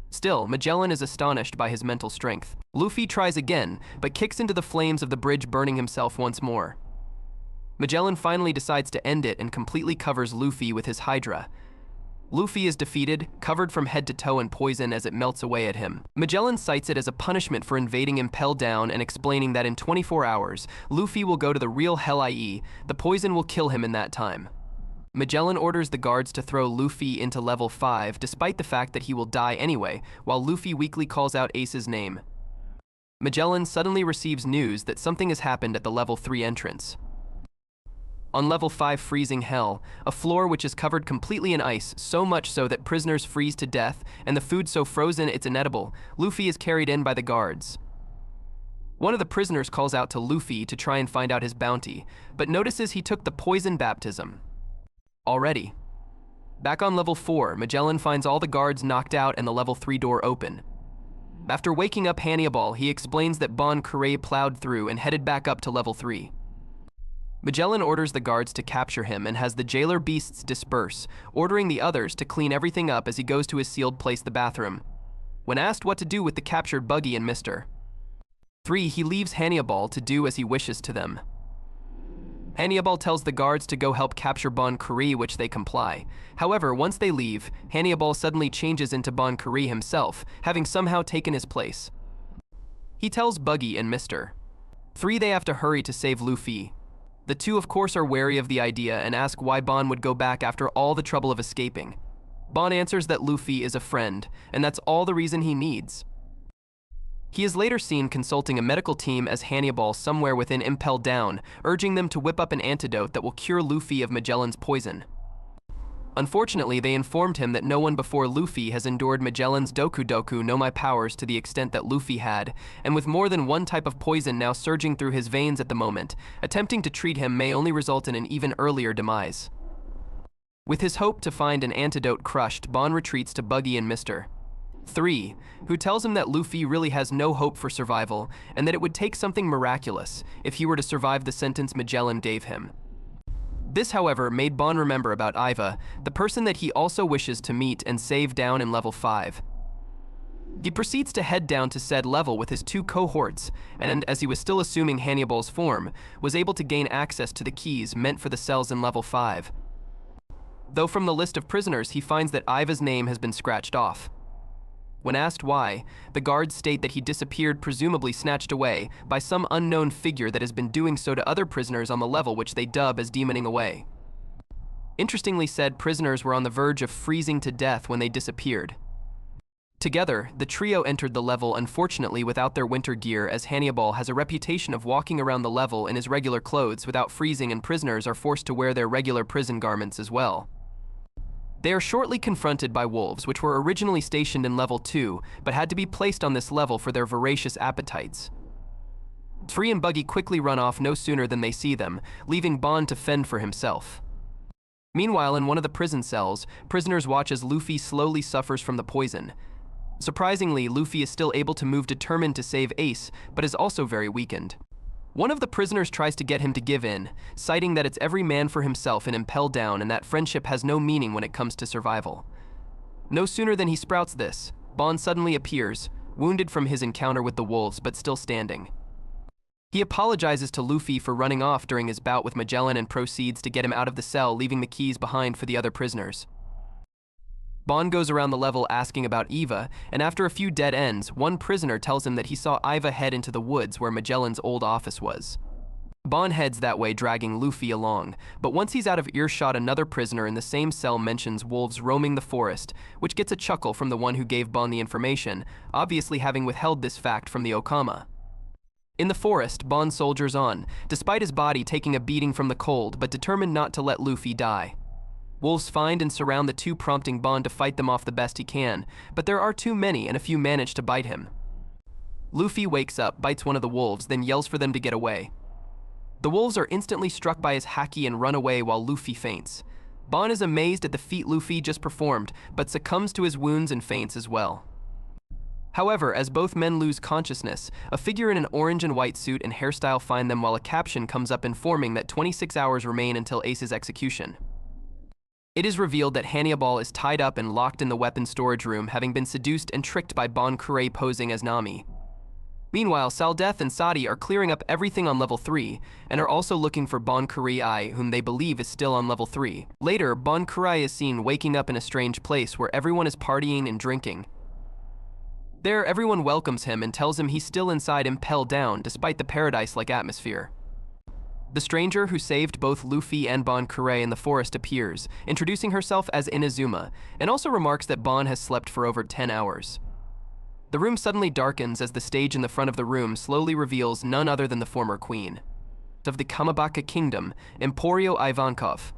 Still, Magellan is astonished by his mental strength. Luffy tries again, but kicks into the flames of the bridge, burning himself once more. Magellan finally decides to end it and completely covers Luffy with his Hydra. Luffy is defeated, covered from head to toe in poison as it melts away at him. Magellan cites it as a punishment for invading Impel Down and explaining that in 24 hours, Luffy will go to the real Hell, i.e., the poison will kill him in that time. Magellan orders the guards to throw Luffy into level 5, despite the fact that he will die anyway, while Luffy weakly calls out Ace's name. Magellan suddenly receives news that something has happened at the level 3 entrance. On level 5 Freezing Hell, a floor which is covered completely in ice, so much so that prisoners freeze to death, and the food so frozen it's inedible, Luffy is carried in by the guards. One of the prisoners calls out to Luffy to try and find out his bounty, but notices he took the poison baptism already. Back on level 4, Magellan finds all the guards knocked out and the level 3 door open. After waking up Hannibal, he explains that Bon Curé plowed through and headed back up to level 3. Magellan orders the guards to capture him and has the jailer beasts disperse, ordering the others to clean everything up as he goes to his sealed place, the bathroom. When asked what to do with the captured Buggy and Mr. 3, he leaves Hannibal to do as he wishes to them. Hannibal tells the guards to go help capture Bon Curé, which they comply. However, once they leave, Hannibal suddenly changes into Bon Curé himself, having somehow taken his place. He tells Buggy and Mr. 3 they have to hurry to save Luffy. The two of course are wary of the idea and ask why Bon would go back after all the trouble of escaping. Bon answers that Luffy is a friend, and that's all the reason he needs. He is later seen consulting a medical team as Hannibal somewhere within Impel Down, urging them to whip up an antidote that will cure Luffy of Magellan's poison. Unfortunately, they informed him that no one before Luffy has endured Magellan's Doku Doku no My powers to the extent that Luffy had, and with more than one type of poison now surging through his veins at the moment, attempting to treat him may only result in an even earlier demise. With his hope to find an antidote crushed, Bon retreats to Buggy and Mr. 3, who tells him that Luffy really has no hope for survival, and that it would take something miraculous if he were to survive the sentence Magellan gave him. This, however, made Bon remember about Iva, the person that he also wishes to meet and save down in level 5. He proceeds to head down to said level with his 2 cohorts, and, as he was still assuming Hannibal's form, was able to gain access to the keys meant for the cells in level 5. Though from the list of prisoners he finds that Iva's name has been scratched off. When asked why, the guards state that he disappeared, presumably snatched away, by some unknown figure that has been doing so to other prisoners on the level, which they dub as demoning away. Interestingly, said prisoners were on the verge of freezing to death when they disappeared. Together, the trio entered the level, unfortunately without their winter gear, as Hannibal has a reputation of walking around the level in his regular clothes without freezing, and prisoners are forced to wear their regular prison garments as well. They are shortly confronted by wolves, which were originally stationed in level 2, but had to be placed on this level for their voracious appetites. Free and Buggy quickly run off no sooner than they see them, leaving Bon to fend for himself. Meanwhile, in one of the prison cells, prisoners watch as Luffy slowly suffers from the poison. Surprisingly, Luffy is still able to move, determined to save Ace, but is also very weakened. One of the prisoners tries to get him to give in, citing that it's every man for himself in Impel Down and that friendship has no meaning when it comes to survival. No sooner than he sprouts this, Bon suddenly appears, wounded from his encounter with the wolves but still standing. He apologizes to Luffy for running off during his bout with Magellan and proceeds to get him out of the cell, leaving the keys behind for the other prisoners. Bon goes around the level asking about Iva, and after a few dead ends, one prisoner tells him that he saw Iva head into the woods where Magellan's old office was. Bon heads that way, dragging Luffy along, but once he's out of earshot, another prisoner in the same cell mentions wolves roaming the forest, which gets a chuckle from the one who gave Bon the information, obviously having withheld this fact from the Okama. In the forest, Bon soldiers on, despite his body taking a beating from the cold, but determined not to let Luffy die. Wolves find and surround the two, prompting Bon to fight them off the best he can, but there are too many and a few manage to bite him. Luffy wakes up, bites one of the wolves, then yells for them to get away. The wolves are instantly struck by his haki and run away while Luffy faints. Bon is amazed at the feat Luffy just performed, but succumbs to his wounds and faints as well. However, as both men lose consciousness, a figure in an orange and white suit and hairstyle find them, while a caption comes up informing that 26 hours remain until Ace's execution. It is revealed that Hannibal is tied up and locked in the weapon storage room, having been seduced and tricked by Bon Kure posing as Nami. Meanwhile, Saldeth and Sadi are clearing up everything on level 3, and are also looking for Bon Kure, whom they believe is still on level 3. Later, Bon Kure is seen waking up in a strange place where everyone is partying and drinking. There, everyone welcomes him and tells him he's still inside Impel Down, despite the paradise-like atmosphere. The stranger who saved both Luffy and Bon Kure in the forest appears, introducing herself as Inazuma, and also remarks that Bon has slept for over 10 hours. The room suddenly darkens as the stage in the front of the room slowly reveals none other than the former queen of the Kamabaka Kingdom, Emporio Ivankov.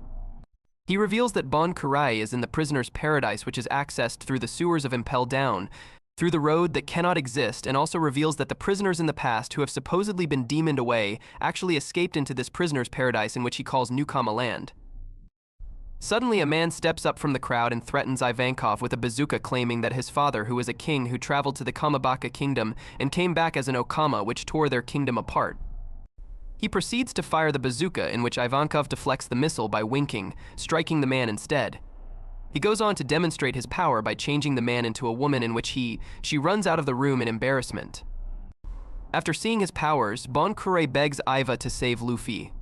He reveals that Bon Kure is in the prisoner's paradise, which is accessed through the sewers of Impel Down, through the road that cannot exist, and also reveals that the prisoners in the past who have supposedly been demoned away actually escaped into this prisoner's paradise in which he calls New Kama Land. Suddenly, a man steps up from the crowd and threatens Ivankov with a bazooka, claiming that his father, who was a king who traveled to the Kamabaka Kingdom and came back as an Okama, which tore their kingdom apart. He proceeds to fire the bazooka, in which Ivankov deflects the missile by winking, striking the man instead. He goes on to demonstrate his power by changing the man into a woman, in which she runs out of the room in embarrassment. After seeing his powers, Bon Kure begs Iva to save Luffy.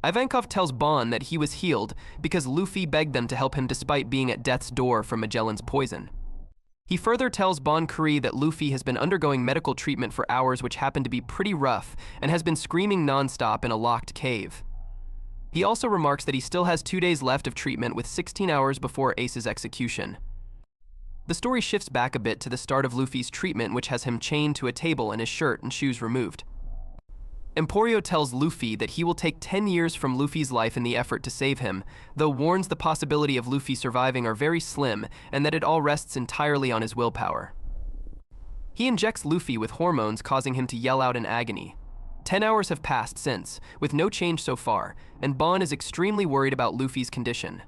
Ivankov tells Bon that he was healed because Luffy begged them to help him despite being at death's door from Magellan's poison. He further tells Bon Kure that Luffy has been undergoing medical treatment for hours, which happened to be pretty rough, and has been screaming non-stop in a locked cave. He also remarks that he still has 2 days left of treatment with 16 hours before Ace's execution. The story shifts back a bit to the start of Luffy's treatment, which has him chained to a table and his shirt and shoes removed. Emporio tells Luffy that he will take 10 years from Luffy's life in the effort to save him, though warns the possibility of Luffy surviving are very slim and that it all rests entirely on his willpower. He injects Luffy with hormones, causing him to yell out in agony. 10 hours have passed since, with no change so far, and Bon is extremely worried about Luffy's condition.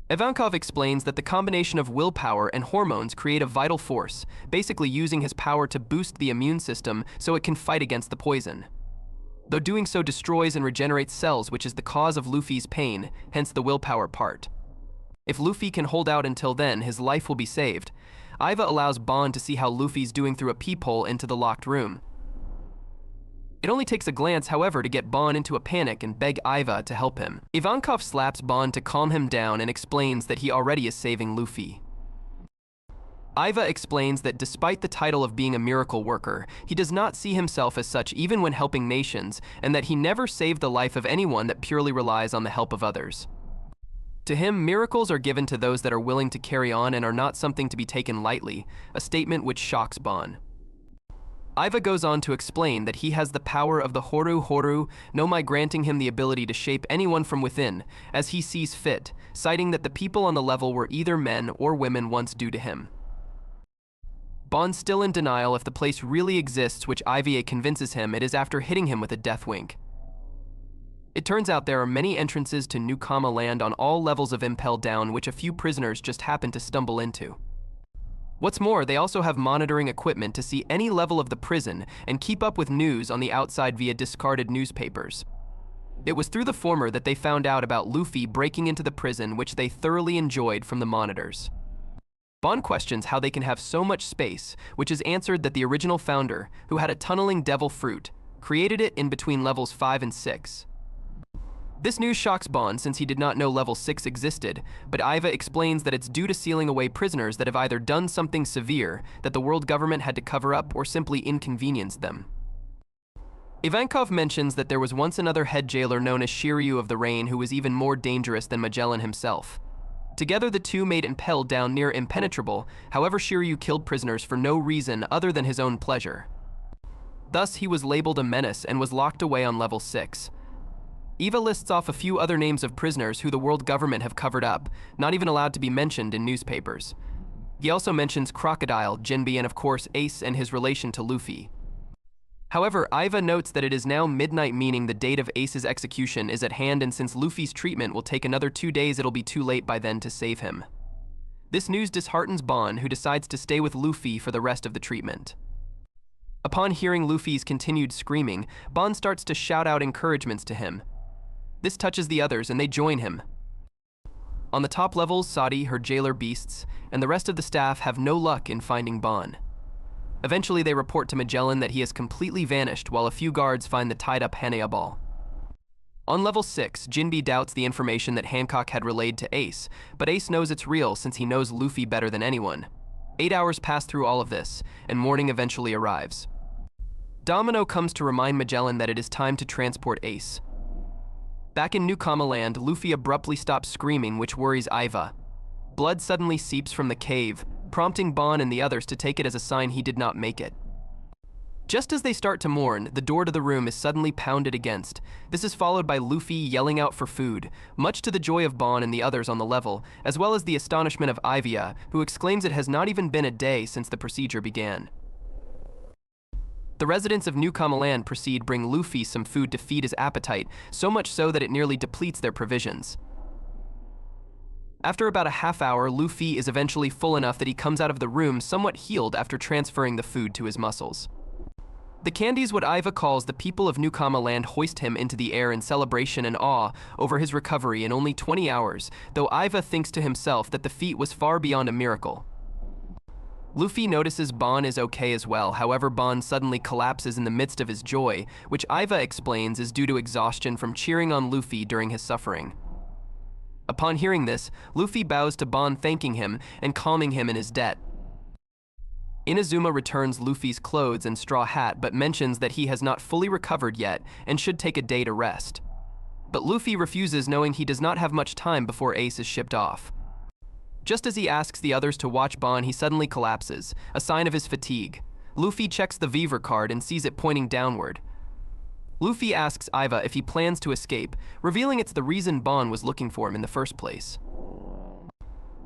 Ivankov explains that the combination of willpower and hormones create a vital force, basically using his power to boost the immune system so it can fight against the poison. Though doing so destroys and regenerates cells, which is the cause of Luffy's pain, hence the willpower part. If Luffy can hold out until then, his life will be saved. Iva allows Bon to see how Luffy's doing through a peephole into the locked room. It only takes a glance, however, to get Bon into a panic and beg Iva to help him. Ivankov slaps Bon to calm him down and explains that he already is saving Luffy. Iva explains that despite the title of being a miracle worker, he does not see himself as such even when helping nations, and that he never saved the life of anyone that purely relies on the help of others. To him, miracles are given to those that are willing to carry on and are not something to be taken lightly, a statement which shocks Bon. Iva goes on to explain that he has the power of the Horu no Mai, granting him the ability to shape anyone from within, as he sees fit, citing that the people on the level were either men or women once due to him. Bon's still in denial if the place really exists, which Iva convinces him it is after hitting him with a death wink. It turns out there are many entrances to New Kama Land on all levels of Impel Down, which a few prisoners just happen to stumble into. What's more, they also have monitoring equipment to see any level of the prison and keep up with news on the outside via discarded newspapers. It was through the former that they found out about Luffy breaking into the prison, which they thoroughly enjoyed from the monitors. Bon questions how they can have so much space, which is answered that the original founder, who had a tunneling devil fruit, created it in between levels 5 and 6. This news shocks Bon since he did not know level 6 existed, but Iva explains that it's due to sealing away prisoners that have either done something severe that the world government had to cover up or simply inconvenienced them. Ivankov mentions that there was once another head jailer known as Shiryu of the Rain who was even more dangerous than Magellan himself. Together the two made Impel Down near impenetrable, however Shiryu killed prisoners for no reason other than his own pleasure. Thus he was labeled a menace and was locked away on level 6. Eva lists off a few other names of prisoners who the world government have covered up, not even allowed to be mentioned in newspapers. He also mentions Crocodile, Jinbe, and of course Ace and his relation to Luffy. However, Iva notes that it is now midnight, meaning the date of Ace's execution is at hand, and since Luffy's treatment will take another 2 days, it'll be too late by then to save him. This news disheartens Bon, who decides to stay with Luffy for the rest of the treatment. Upon hearing Luffy's continued screaming, Bon starts to shout out encouragements to him. This touches the others and they join him. On the top levels, Sadi, her jailer beasts, and the rest of the staff have no luck in finding Bon. Eventually they report to Magellan that he has completely vanished, while a few guards find the tied-up Hanea ball. On level 6, Jinbe doubts the information that Hancock had relayed to Ace, but Ace knows it's real since he knows Luffy better than anyone. 8 hours pass through all of this, and morning eventually arrives. Domino comes to remind Magellan that it is time to transport Ace. Back in New Kama Land, Luffy abruptly stops screaming, which worries Iva. Blood suddenly seeps from the cave, prompting Bon and the others to take it as a sign he did not make it. Just as they start to mourn, the door to the room is suddenly pounded against. This is followed by Luffy yelling out for food, much to the joy of Bon and the others on the level, as well as the astonishment of Ivia, who exclaims it has not even been a day since the procedure began. The residents of New Kama Land proceed bring Luffy some food to feed his appetite, so much so that it nearly depletes their provisions. After about a half hour, Luffy is eventually full enough that he comes out of the room somewhat healed after transferring the food to his muscles. The candies, what Iva calls the people of New Kama Land, hoist him into the air in celebration and awe over his recovery in only 20 hours, though Iva thinks to himself that the feat was far beyond a miracle. Luffy notices Bon is okay as well, however Bon suddenly collapses in the midst of his joy, which Iva explains is due to exhaustion from cheering on Luffy during his suffering. Upon hearing this, Luffy bows to Bon, thanking him and calming him in his debt. Inazuma returns Luffy's clothes and straw hat, but mentions that he has not fully recovered yet and should take a day to rest. But Luffy refuses, knowing he does not have much time before Ace is shipped off. Just as he asks the others to watch Bon, he suddenly collapses, a sign of his fatigue. Luffy checks the Viver card and sees it pointing downward. Luffy asks Iva if he plans to escape, revealing it's the reason Bon was looking for him in the first place.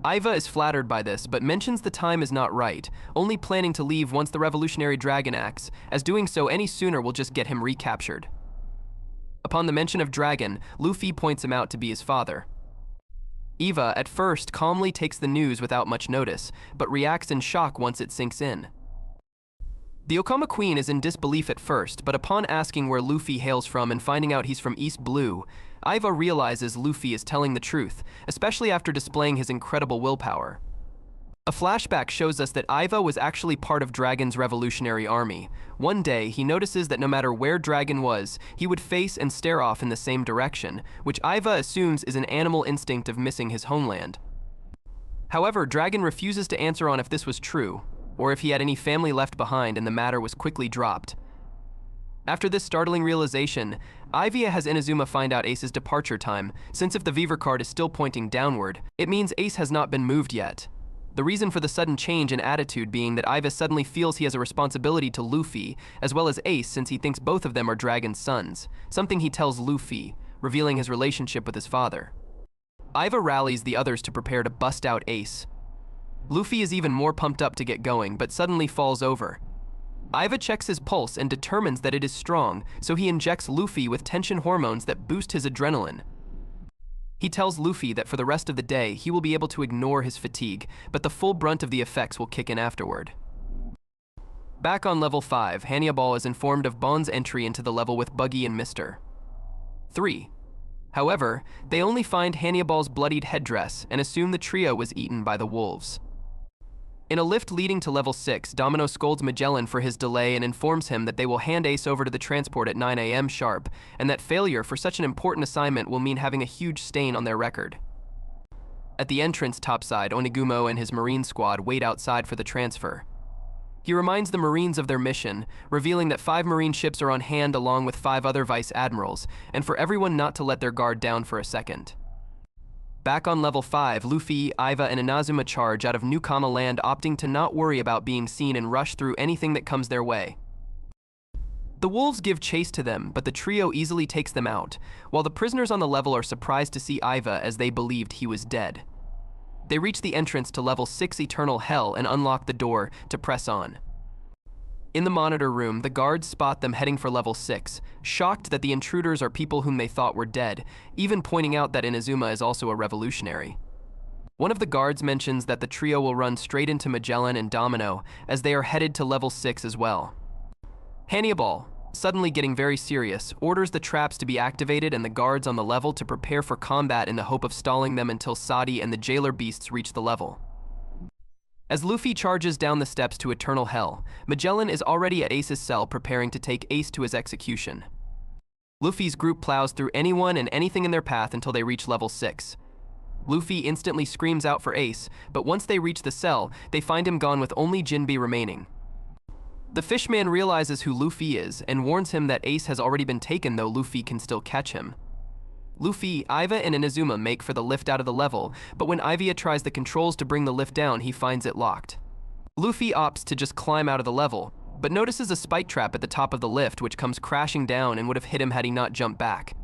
Iva is flattered by this, but mentions the time is not right, only planning to leave once the Revolutionary Dragon acts, as doing so any sooner will just get him recaptured. Upon the mention of Dragon, Luffy points him out to be his father. Eva, at first, calmly takes the news without much notice, but reacts in shock once it sinks in. The Okama Queen is in disbelief at first, but upon asking where Luffy hails from and finding out he's from East Blue, Iva realizes Luffy is telling the truth, especially after displaying his incredible willpower. A flashback shows us that Iva was actually part of Dragon's revolutionary army. One day, he notices that no matter where Dragon was, he would face and stare off in the same direction, which Iva assumes is an animal instinct of missing his homeland. However, Dragon refuses to answer on if this was true, or if he had any family left behind, and the matter was quickly dropped. After this startling realization, Ivy has Inazuma find out Ace's departure time, since if the Viver card is still pointing downward, it means Ace has not been moved yet. The reason for the sudden change in attitude being that Iva suddenly feels he has a responsibility to Luffy, as well as Ace, since he thinks both of them are Dragon's sons, something he tells Luffy, revealing his relationship with his father. Iva rallies the others to prepare to bust out Ace. Luffy is even more pumped up to get going, but suddenly falls over. Iva checks his pulse and determines that it is strong, so he injects Luffy with tension hormones that boost his adrenaline. He tells Luffy that for the rest of the day, he will be able to ignore his fatigue, but the full brunt of the effects will kick in afterward. Back on level 5, Hannibal is informed of Bon's entry into the level with Buggy and Mr. 3. However, they only find Hannibal's bloodied headdress and assume the trio was eaten by the wolves. In a lift leading to level 6, Domino scolds Magellan for his delay and informs him that they will hand Ace over to the transport at 9 AM sharp, and that failure for such an important assignment will mean having a huge stain on their record. At the entrance topside, Onigumo and his Marine squad wait outside for the transfer. He reminds the Marines of their mission, revealing that 5 Marine ships are on hand along with 5 other Vice Admirals, and for everyone not to let their guard down for a second. Back on level 5, Luffy, Iva, and Inazuma charge out of New Kama Land, opting to not worry about being seen and rush through anything that comes their way. The wolves give chase to them, but the trio easily takes them out, while the prisoners on the level are surprised to see Iva as they believed he was dead. They reach the entrance to level 6 Eternal Hell and unlock the door to press on. In the monitor room, the guards spot them heading for level 6, shocked that the intruders are people whom they thought were dead, even pointing out that Inazuma is also a revolutionary. One of the guards mentions that the trio will run straight into Magellan and Domino, as they are headed to level 6 as well. Hannibal, suddenly getting very serious, orders the traps to be activated and the guards on the level to prepare for combat in the hope of stalling them until Sadi and the jailer beasts reach the level. As Luffy charges down the steps to Eternal Hell, Magellan is already at Ace's cell preparing to take Ace to his execution. Luffy's group plows through anyone and anything in their path until they reach level 6. Luffy instantly screams out for Ace, but once they reach the cell, they find him gone with only Jinbe remaining. The Fishman realizes who Luffy is and warns him that Ace has already been taken, though Luffy can still catch him. Luffy, Iva, and Inazuma make for the lift out of the level, but when Ivia tries the controls to bring the lift down, he finds it locked. Luffy opts to just climb out of the level, but notices a spike trap at the top of the lift which comes crashing down and would have hit him had he not jumped back.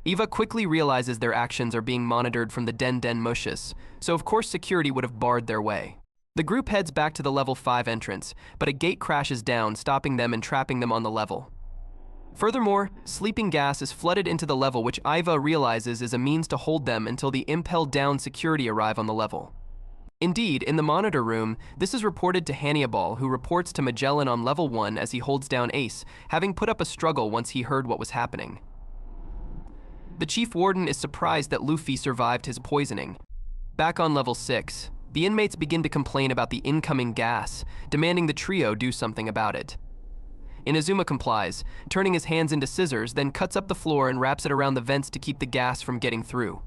Eva quickly realizes their actions are being monitored from the Den Den Mushes, so of course security would have barred their way. The group heads back to the level 5 entrance, but a gate crashes down, stopping them and trapping them on the level. Furthermore, sleeping gas is flooded into the level, which Iva realizes is a means to hold them until the Impel Down security arrive on the level. Indeed, in the monitor room, this is reported to Hannibal, who reports to Magellan on level 1 as he holds down Ace, having put up a struggle once he heard what was happening. The Chief Warden is surprised that Luffy survived his poisoning. Back on level 6, the inmates begin to complain about the incoming gas, demanding the trio do something about it. Inazuma complies, turning his hands into scissors, then cuts up the floor and wraps it around the vents to keep the gas from getting through.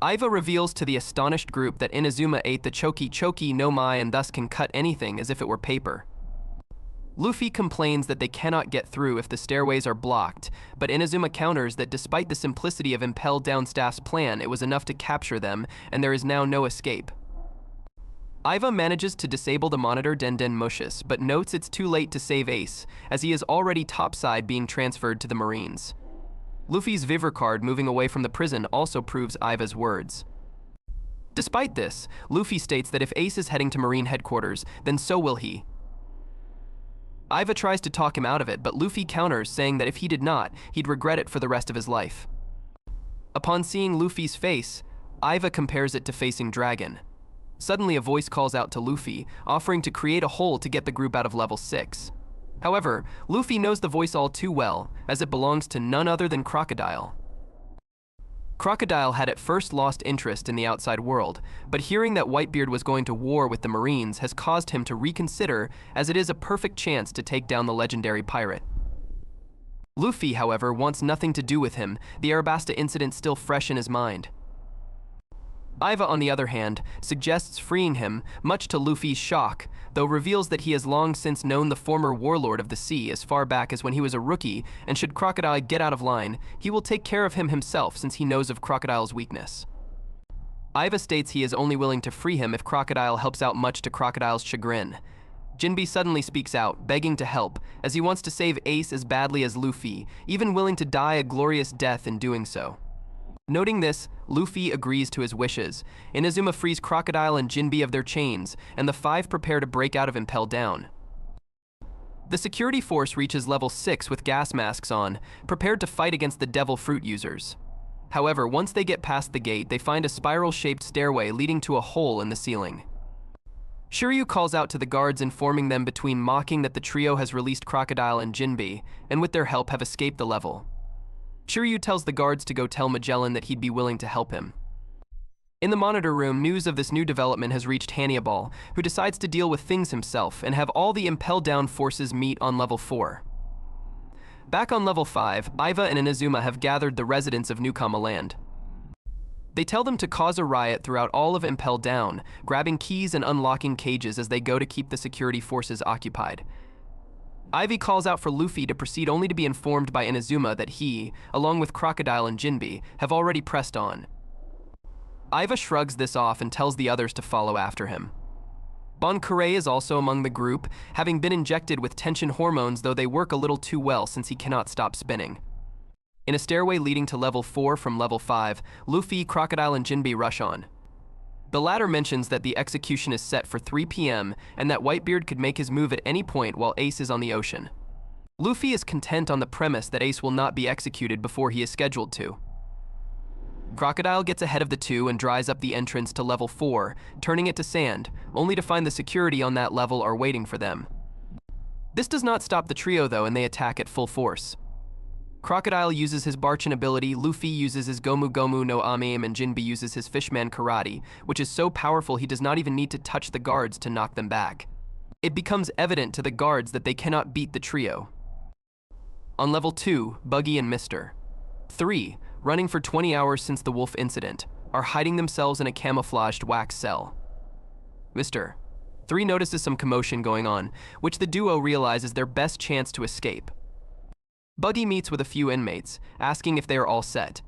Iva reveals to the astonished group that Inazuma ate the Choki Choki no Mai and thus can cut anything as if it were paper. Luffy complains that they cannot get through if the stairways are blocked, but Inazuma counters that despite the simplicity of Impel Down staff's plan, it was enough to capture them, and there is now no escape. Iva manages to disable the monitor Den Mushes, but notes it's too late to save Ace, as he is already topside being transferred to the Marines. Luffy's Vivre card moving away from the prison also proves Iva's words. Despite this, Luffy states that if Ace is heading to Marine headquarters, then so will he. Iva tries to talk him out of it, but Luffy counters, saying that if he did not, he'd regret it for the rest of his life. Upon seeing Luffy's face, Iva compares it to facing Dragon. Suddenly a voice calls out to Luffy, offering to create a hole to get the group out of level 6. However, Luffy knows the voice all too well, as it belongs to none other than Crocodile. Crocodile had at first lost interest in the outside world, but hearing that Whitebeard was going to war with the Marines has caused him to reconsider, as it is a perfect chance to take down the legendary pirate. Luffy, however, wants nothing to do with him, the Arabasta incident still fresh in his mind. Iva, on the other hand, suggests freeing him, much to Luffy's shock, though reveals that he has long since known the former warlord of the sea as far back as when he was a rookie, and should Crocodile get out of line, he will take care of him himself since he knows of Crocodile's weakness. Iva states he is only willing to free him if Crocodile helps out, much to Crocodile's chagrin. Jinbe suddenly speaks out, begging to help, as he wants to save Ace as badly as Luffy, even willing to die a glorious death in doing so. Noting this, Luffy agrees to his wishes. Inazuma frees Crocodile and Jinbe of their chains, and the 5 prepare to break out of Impel Down. The security force reaches level 6 with gas masks on, prepared to fight against the devil fruit users. However, once they get past the gate, they find a spiral-shaped stairway leading to a hole in the ceiling. Shiryu calls out to the guards, informing them between mocking that the trio has released Crocodile and Jinbe, and with their help have escaped the level. Shiryu tells the guards to go tell Magellan that he'd be willing to help him. In the monitor room, news of this new development has reached Hannibal, who decides to deal with things himself and have all the Impel Down forces meet on level 4. Back on level 5, Iva and Inazuma have gathered the residents of Newcomb Land. They tell them to cause a riot throughout all of Impel Down, grabbing keys and unlocking cages as they go to keep the security forces occupied. Ivy calls out for Luffy to proceed, only to be informed by Inazuma that he, along with Crocodile and Jinbe, have already pressed on. Iva shrugs this off and tells the others to follow after him. Bon Curé is also among the group, having been injected with tension hormones, though they work a little too well since he cannot stop spinning. In a stairway leading to level 4 from level 5, Luffy, Crocodile, and Jinbe rush on. The latter mentions that the execution is set for 3 p.m. and that Whitebeard could make his move at any point while Ace is on the ocean. Luffy is content on the premise that Ace will not be executed before he is scheduled to. Crocodile gets ahead of the two and dries up the entrance to level 4, turning it to sand, only to find the security on that level are waiting for them. This does not stop the trio though, and they attack at full force. Crocodile uses his Barchin ability, Luffy uses his Gomu Gomu no Ame, and Jinbe uses his Fishman Karate, which is so powerful he does not even need to touch the guards to knock them back. It becomes evident to the guards that they cannot beat the trio. On level 2, Buggy and Mr. 3, running for 20 hours since the wolf incident, are hiding themselves in a camouflaged wax cell. Mr. 3 notices some commotion going on, which the duo realize is their best chance to escape. Buggy meets with a few inmates, asking if they are all set.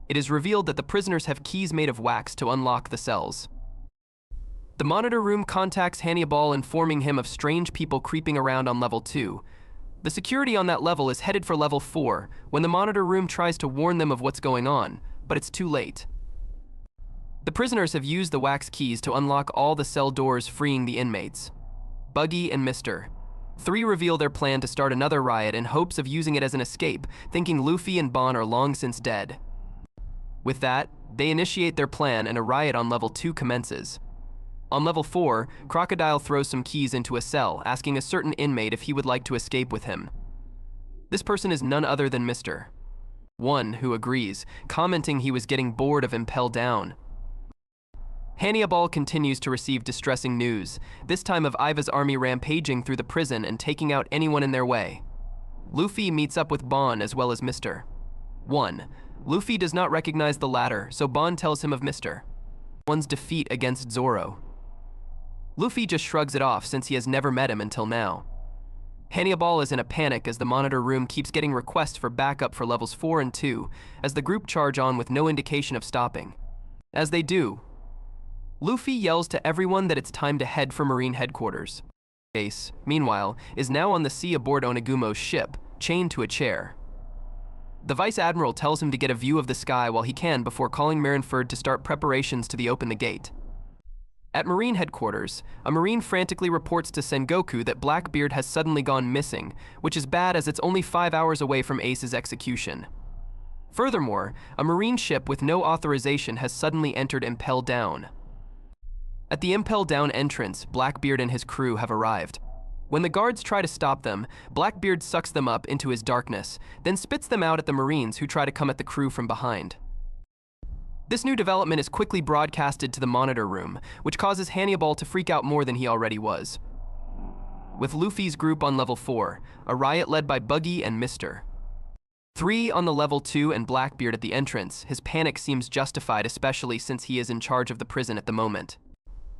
It is revealed that the prisoners have keys made of wax to unlock the cells. The monitor room contacts Hannibal, informing him of strange people creeping around on level 2. The security on that level is headed for level 4 when the monitor room tries to warn them of what's going on, but it's too late. The prisoners have used the wax keys to unlock all the cell doors, freeing the inmates. Buggy and Mr. 3 reveal their plan to start another riot in hopes of using it as an escape, thinking Luffy and Bon are long since dead. With that, they initiate their plan and a riot on level 2 commences. On level 4, Crocodile throws some keys into a cell, asking a certain inmate if he would like to escape with him. This person is none other than Mr. 1, who agrees, commenting he was getting bored of Impel Down. Hannibal continues to receive distressing news, this time of Iva's army rampaging through the prison and taking out anyone in their way. Luffy meets up with Bon as well as Mr. 1. Luffy does not recognize the latter, so Bon tells him of Mr. 1's defeat against Zoro. Luffy just shrugs it off since he has never met him until now. Hannibal is in a panic as the monitor room keeps getting requests for backup for levels 4 and 2, as the group charge on with no indication of stopping. As they do, Luffy yells to everyone that it's time to head for Marine headquarters. Ace, meanwhile, is now on the sea aboard Onigumo's ship, chained to a chair. The Vice Admiral tells him to get a view of the sky while he can before calling Marineford to start preparations to open the gate. At Marine headquarters, a Marine frantically reports to Sengoku that Blackbeard has suddenly gone missing, which is bad as it's only 5 hours away from Ace's execution. Furthermore, a Marine ship with no authorization has suddenly entered Impel Down. At the Impel Down entrance, Blackbeard and his crew have arrived. When the guards try to stop them, Blackbeard sucks them up into his darkness, then spits them out at the Marines who try to come at the crew from behind. This new development is quickly broadcasted to the monitor room, which causes Hannibal to freak out more than he already was. With Luffy's group on level 4, a riot led by Buggy and Mr. 3 on the level 2 and Blackbeard at the entrance, his panic seems justified, especially since he is in charge of the prison at the moment.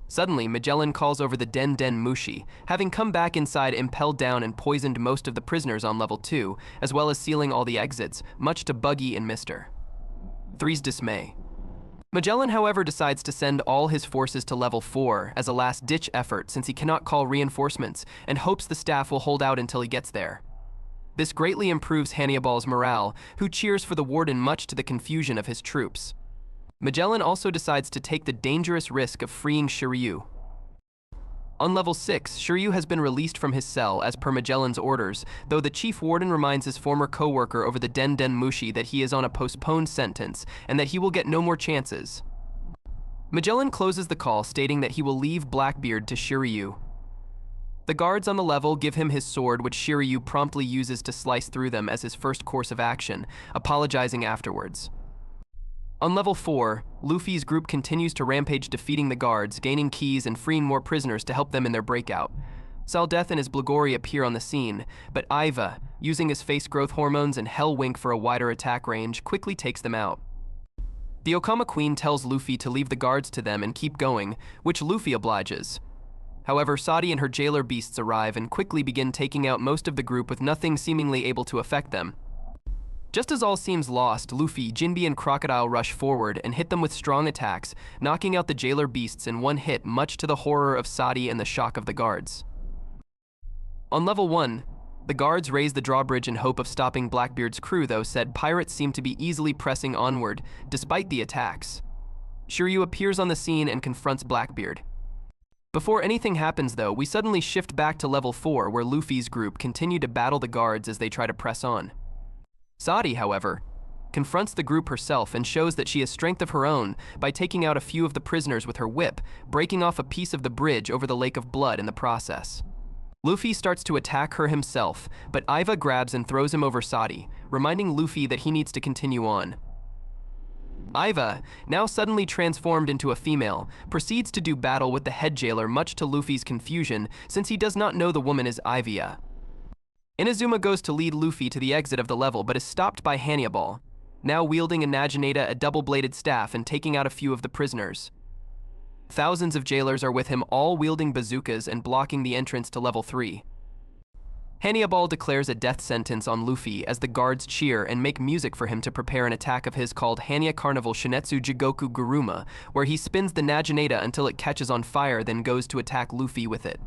Suddenly, Magellan calls over the Den Mushi, having come back inside Impel Down and poisoned most of the prisoners on level 2, as well as sealing all the exits, much to Buggy and Mr. 3's dismay. Magellan, however, decides to send all his forces to level 4 as a last-ditch effort since he cannot call reinforcements and hopes the staff will hold out until he gets there. This greatly improves Hannibal's morale, who cheers for the warden much to the confusion of his troops. Magellan also decides to take the dangerous risk of freeing Shiryu. On level 6, Shiryu has been released from his cell as per Magellan's orders, though the chief warden reminds his former co-worker over the Den Mushi that he is on a postponed sentence and that he will get no more chances. Magellan closes the call stating that he will leave Blackbeard to Shiryu. The guards on the level give him his sword, which Shiryu promptly uses to slice through them as his first course of action, apologizing afterwards. On level 4, Luffy's group continues to rampage, defeating the guards, gaining keys and freeing more prisoners to help them in their breakout. Saldeth and his Blagori appear on the scene, but Iva, using his face growth hormones and Hell Wink for a wider attack range, quickly takes them out. The Okama Queen tells Luffy to leave the guards to them and keep going, which Luffy obliges. However, Sabaody and her jailer beasts arrive and quickly begin taking out most of the group with nothing seemingly able to affect them. Just as all seems lost, Luffy, Jinbe, and Crocodile rush forward and hit them with strong attacks, knocking out the jailer beasts in one hit, much to the horror of Sabaody and the shock of the guards. On level 1, the guards raise the drawbridge in hope of stopping Blackbeard's crew, though said pirates seem to be easily pressing onward, despite the attacks. Shiryu appears on the scene and confronts Blackbeard. Before anything happens, though, we suddenly shift back to level 4, where Luffy's group continue to battle the guards as they try to press on. Sabaody, however, confronts the group herself and shows that she has strength of her own by taking out a few of the prisoners with her whip, breaking off a piece of the bridge over the lake of blood in the process. Luffy starts to attack her himself, but Iva grabs and throws him over Sabaody, reminding Luffy that he needs to continue on. Iva, now suddenly transformed into a female, proceeds to do battle with the head jailer, much to Luffy's confusion since he does not know the woman is Ivia. Inazuma goes to lead Luffy to the exit of the level but is stopped by Hannibal, now wielding a Naginata, a double-bladed staff, and taking out a few of the prisoners. Thousands of jailers are with him, all wielding bazookas and blocking the entrance to level 3. Hannibal declares a death sentence on Luffy as the guards cheer and make music for him to prepare an attack of his called Hanya Carnival Shinetsu Jigoku Guruma, where he spins the Naginata until it catches on fire, then goes to attack Luffy with it.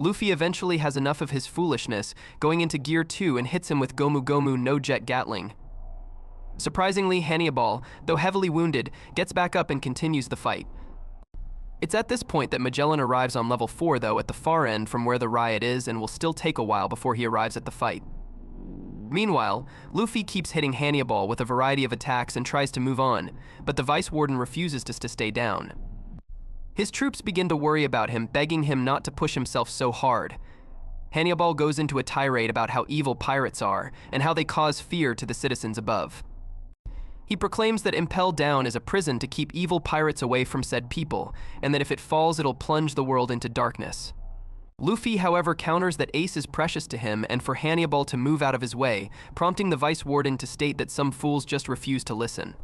Luffy eventually has enough of his foolishness, going into Gear 2 and hits him with Gomu Gomu no Jet Gatling. Surprisingly, Hannibal, though heavily wounded, gets back up and continues the fight. It's at this point that Magellan arrives on level 4, though, at the far end from where the riot is, and will still take a while before he arrives at the fight. Meanwhile, Luffy keeps hitting Hannibal with a variety of attacks and tries to move on, but the Vice Warden refuses to stay down. His troops begin to worry about him, begging him not to push himself so hard. Hannibal goes into a tirade about how evil pirates are and how they cause fear to the citizens above. He proclaims that Impel Down is a prison to keep evil pirates away from said people, and that if it falls, it'll plunge the world into darkness. Luffy, however, counters that Ace is precious to him and for Hannibal to move out of his way, prompting the Vice Warden to state that some fools just refuse to listen.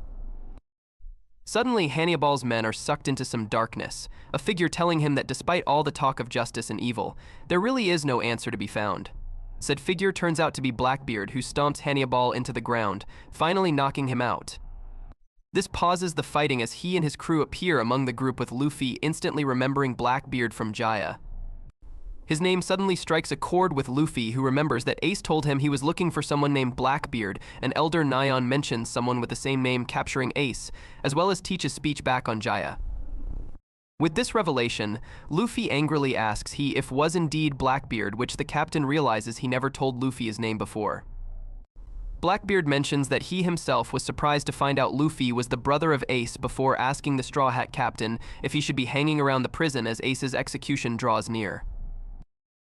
Suddenly, Hannibal's men are sucked into some darkness, a figure telling him that despite all the talk of justice and evil, there really is no answer to be found. Said figure turns out to be Blackbeard, who stomps Hannibal into the ground, finally knocking him out. This pauses the fighting as he and his crew appear among the group, with Luffy instantly remembering Blackbeard from Jaya. His name suddenly strikes a chord with Luffy, who remembers that Ace told him he was looking for someone named Blackbeard, and Elder Nyan mentions someone with the same name capturing Ace, as well as teaches speech back on Jaya. With this revelation, Luffy angrily asks he if was indeed Blackbeard, which the captain realizes he never told Luffy his name before. Blackbeard mentions that he himself was surprised to find out Luffy was the brother of Ace before asking the Straw Hat captain if he should be hanging around the prison as Ace's execution draws near.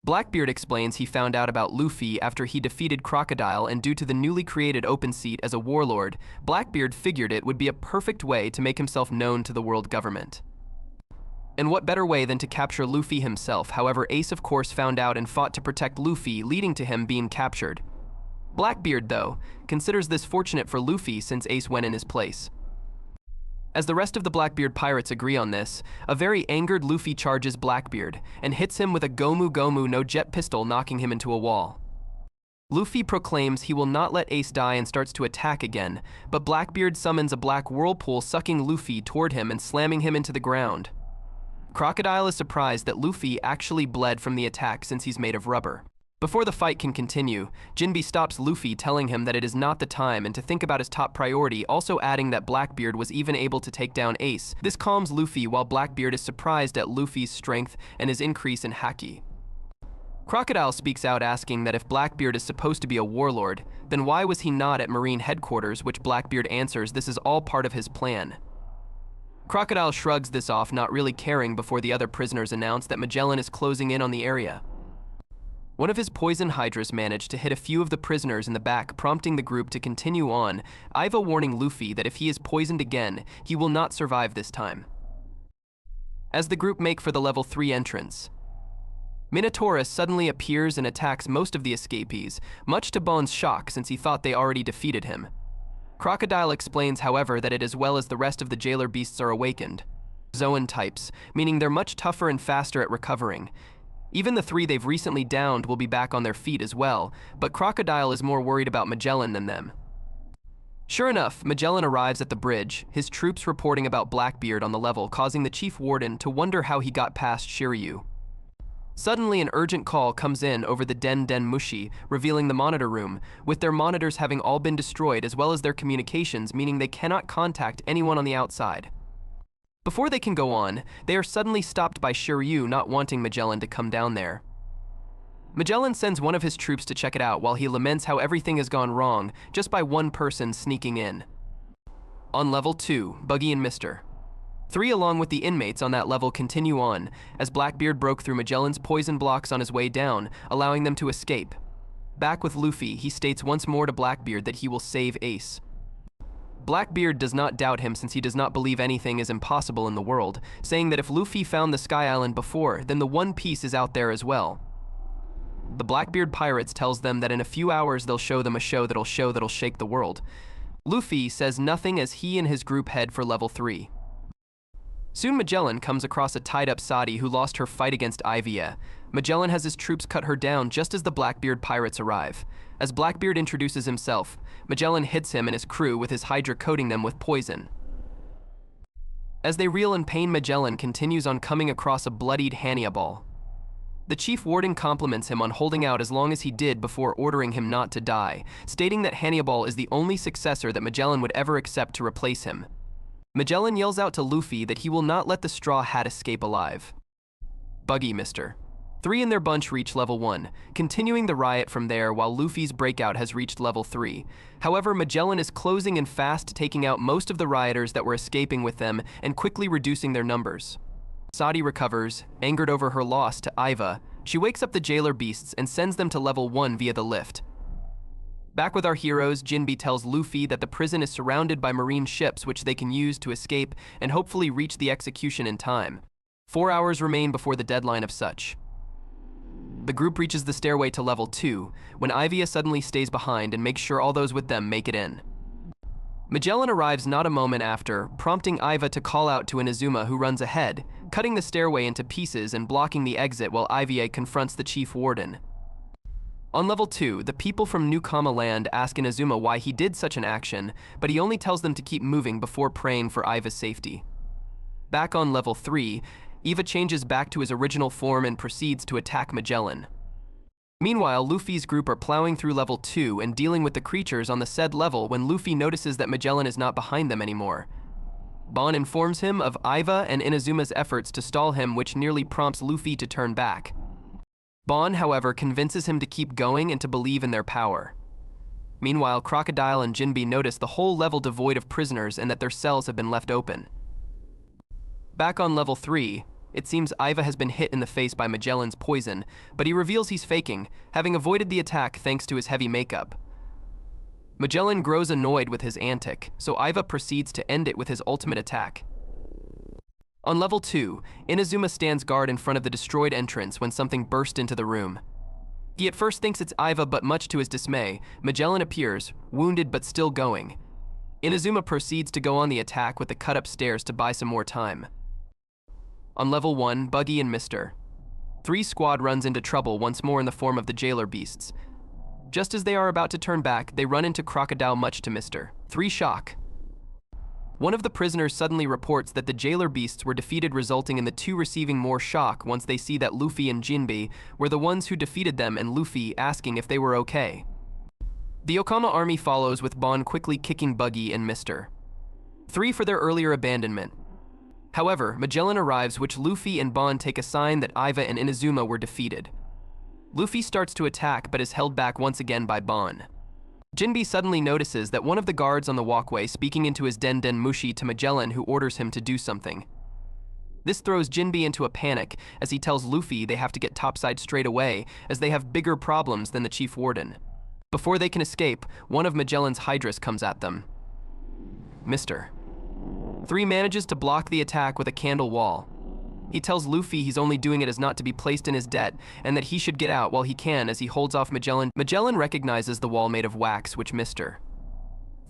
Blackbeard explains he found out about Luffy after he defeated Crocodile, and due to the newly created open seat as a warlord, Blackbeard figured it would be a perfect way to make himself known to the world government. And what better way than to capture Luffy himself? However, Ace of course found out and fought to protect Luffy, leading to him being captured. Blackbeard, though, considers this fortunate for Luffy since Ace went in his place. As the rest of the Blackbeard pirates agree on this, a very angered Luffy charges Blackbeard and hits him with a Gomu Gomu no jet pistol, knocking him into a wall. Luffy proclaims he will not let Ace die and starts to attack again, but Blackbeard summons a black whirlpool, sucking Luffy toward him and slamming him into the ground. Crocodile is surprised that Luffy actually bled from the attack since he's made of rubber. Before the fight can continue, Jinbe stops Luffy, telling him that it is not the time and to think about his top priority, also adding that Blackbeard was even able to take down Ace. This calms Luffy, while Blackbeard is surprised at Luffy's strength and his increase in haki. Crocodile speaks out, asking that if Blackbeard is supposed to be a warlord, then why was he not at Marine headquarters, which Blackbeard answers this is all part of his plan. Crocodile shrugs this off, not really caring, before the other prisoners announce that Magellan is closing in on the area. One of his poison hydras managed to hit a few of the prisoners in the back, prompting the group to continue on, Iva warning Luffy that if he is poisoned again, he will not survive this time. As the group make for the level 3 entrance, Minotaurus suddenly appears and attacks most of the escapees, much to Bon's shock since he thought they already defeated him. Crocodile explains, however, that it as well as the rest of the jailer beasts are awakened Zoan types, meaning they're much tougher and faster at recovering. Even the 3 they've recently downed will be back on their feet as well, but Crocodile is more worried about Magellan than them. Sure enough, Magellan arrives at the bridge, his troops reporting about Blackbeard on the level, causing the chief warden to wonder how he got past Shiryu. Suddenly, an urgent call comes in over the Den Den Mushi, revealing the monitor room, with their monitors having all been destroyed as well as their communications, meaning they cannot contact anyone on the outside. Before they can go on, they are suddenly stopped by Shiryu not wanting Magellan to come down there. Magellan sends one of his troops to check it out while he laments how everything has gone wrong just by one person sneaking in. On level 2, Buggy and Mr. 3 along with the inmates on that level continue on, as Blackbeard broke through Magellan's poison blocks on his way down, allowing them to escape. Back with Luffy, he states once more to Blackbeard that he will save Ace. Blackbeard does not doubt him since he does not believe anything is impossible in the world, saying that if Luffy found the Sky Island before, then the One Piece is out there as well. The Blackbeard pirates tells them that in a few hours they'll show them a show that'll shake the world. Luffy says nothing as he and his group head for level 3. Soon Magellan comes across a tied-up Saudi who lost her fight against Ivia. Magellan has his troops cut her down just as the Blackbeard pirates arrive. As Blackbeard introduces himself, Magellan hits him and his crew with his hydra, coating them with poison. As they reel in pain, Magellan continues on, coming across a bloodied Hannibal. The chief warden compliments him on holding out as long as he did before ordering him not to die, stating that Hannibal is the only successor that Magellan would ever accept to replace him. Magellan yells out to Luffy that he will not let the Straw Hat escape alive. Buggy, Mr. 3 in their bunch reach level 1, continuing the riot from there while Luffy's breakout has reached level 3. However, Magellan is closing in fast, taking out most of the rioters that were escaping with them and quickly reducing their numbers. Saudi recovers, angered over her loss to Iva. She wakes up the jailer beasts and sends them to level 1 via the lift. Back with our heroes, Jinbe tells Luffy that the prison is surrounded by marine ships which they can use to escape and hopefully reach the execution in time. 4 hours remain before the deadline of such. The group reaches the stairway to level 2, when Ivia suddenly stays behind and makes sure all those with them make it in. Magellan arrives not a moment after, prompting Iva to call out to Inazuma, who runs ahead, cutting the stairway into pieces and blocking the exit while Iva confronts the Chief Warden. On level 2, the people from New Kama Land ask Inazuma why he did such an action, but he only tells them to keep moving before praying for Iva's safety. Back on level 3, Iva changes back to his original form and proceeds to attack Magellan. Meanwhile, Luffy's group are plowing through level 2 and dealing with the creatures on the said level when Luffy notices that Magellan is not behind them anymore. Bon informs him of Iva and Inazuma's efforts to stall him, which nearly prompts Luffy to turn back. Bon, however, convinces him to keep going and to believe in their power. Meanwhile, Crocodile and Jinbe notice the whole level devoid of prisoners and that their cells have been left open. Back on level 3, it seems Iva has been hit in the face by Magellan's poison, but he reveals he's faking, having avoided the attack thanks to his heavy makeup. Magellan grows annoyed with his antic, so Iva proceeds to end it with his ultimate attack. On level 2, Inazuma stands guard in front of the destroyed entrance when something burst into the room. He at first thinks it's Iva, but much to his dismay, Magellan appears, wounded but still going. Inazuma proceeds to go on the attack with the cut-up stairs to buy some more time. On level 1, Buggy and Mr. 3 squad runs into trouble once more in the form of the jailer beasts. Just as they are about to turn back, they run into Crocodile, much to Mr. 3 shock. One of the prisoners suddenly reports that the jailer beasts were defeated, resulting in the two receiving more shock once they see that Luffy and Jinbe were the ones who defeated them, and Luffy asking if they were okay. The Okama army follows, with Bon quickly kicking Buggy and Mr. 3 for their earlier abandonment. However, Magellan arrives, which Luffy and Bon take a sign that Iva and Inazuma were defeated. Luffy starts to attack but is held back once again by Bon. Jinbe suddenly notices that one of the guards on the walkway speaking into his Den Den Mushi to Magellan, who orders him to do something. This throws Jinbe into a panic as he tells Luffy they have to get topside straight away as they have bigger problems than the Chief Warden. Before they can escape, one of Magellan's Hydras comes at them. Mr. 3 manages to block the attack with a candle wall. He tells Luffy he's only doing it as not to be placed in his debt, and that he should get out while he can as he holds off Magellan. Magellan recognizes the wall made of wax, which Mr.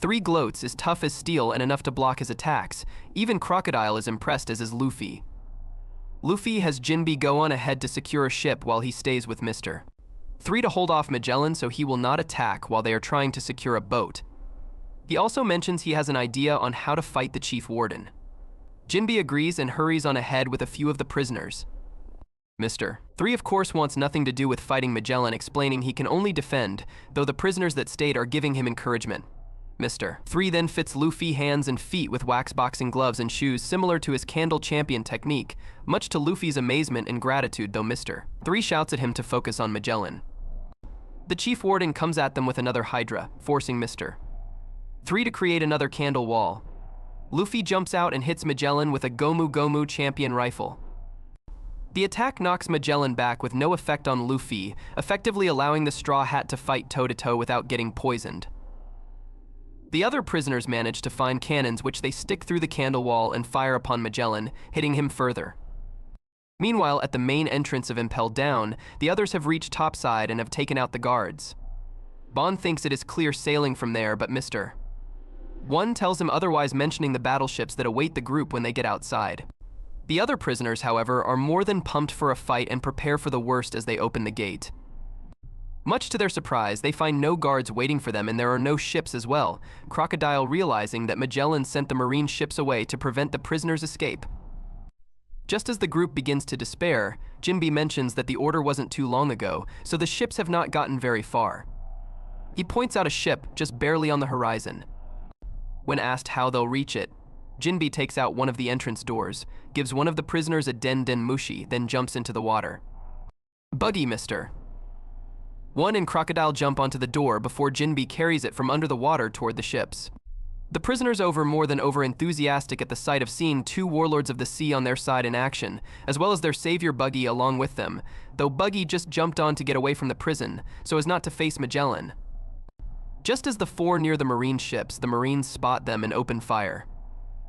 3 gloats is tough as steel and enough to block his attacks. Even Crocodile is impressed, as is Luffy. Luffy has Jinbe go on ahead to secure a ship while he stays with Mr. 3 to hold off Magellan so he will not attack while they are trying to secure a boat. He also mentions he has an idea on how to fight the Chief Warden. Jinbe agrees and hurries on ahead with a few of the prisoners. Mr. 3 of course wants nothing to do with fighting Magellan, explaining he can only defend, though the prisoners that stayed are giving him encouragement. Mr. 3 then fits Luffy hands and feet with wax boxing gloves and shoes similar to his Candle Champion technique, much to Luffy's amazement and gratitude, though Mr. 3 shouts at him to focus on Magellan. The Chief Warden comes at them with another Hydra, forcing Mr. 3 to create another candle wall. Luffy jumps out and hits Magellan with a Gomu Gomu champion rifle. The attack knocks Magellan back with no effect on Luffy, effectively allowing the Straw Hat to fight toe-to-toe without getting poisoned. The other prisoners manage to find cannons, which they stick through the candle wall and fire upon Magellan, hitting him further. Meanwhile, at the main entrance of Impel Down, the others have reached topside and have taken out the guards. Bon thinks it is clear sailing from there, but Mr. 1 tells him otherwise, mentioning the battleships that await the group when they get outside. The other prisoners, however, are more than pumped for a fight and prepare for the worst as they open the gate. Much to their surprise, they find no guards waiting for them, and there are no ships as well, Crocodile realizing that Magellan sent the marine ships away to prevent the prisoners' escape. Just as the group begins to despair, Jinbe mentions that the order wasn't too long ago, so the ships have not gotten very far. He points out a ship just barely on the horizon. When asked how they'll reach it, Jinbe takes out one of the entrance doors, gives one of the prisoners a Den Den Mushi, then jumps into the water. Buggy, Mr. 1 and Crocodile jump onto the door before Jinbe carries it from under the water toward the ships. The prisoners more than enthusiastic at the sight of seeing 2 warlords of the sea on their side in action, as well as their savior Buggy along with them, though Buggy just jumped on to get away from the prison, so as not to face Magellan. Just as the 4 near the marine ships, the marines spot them and open fire.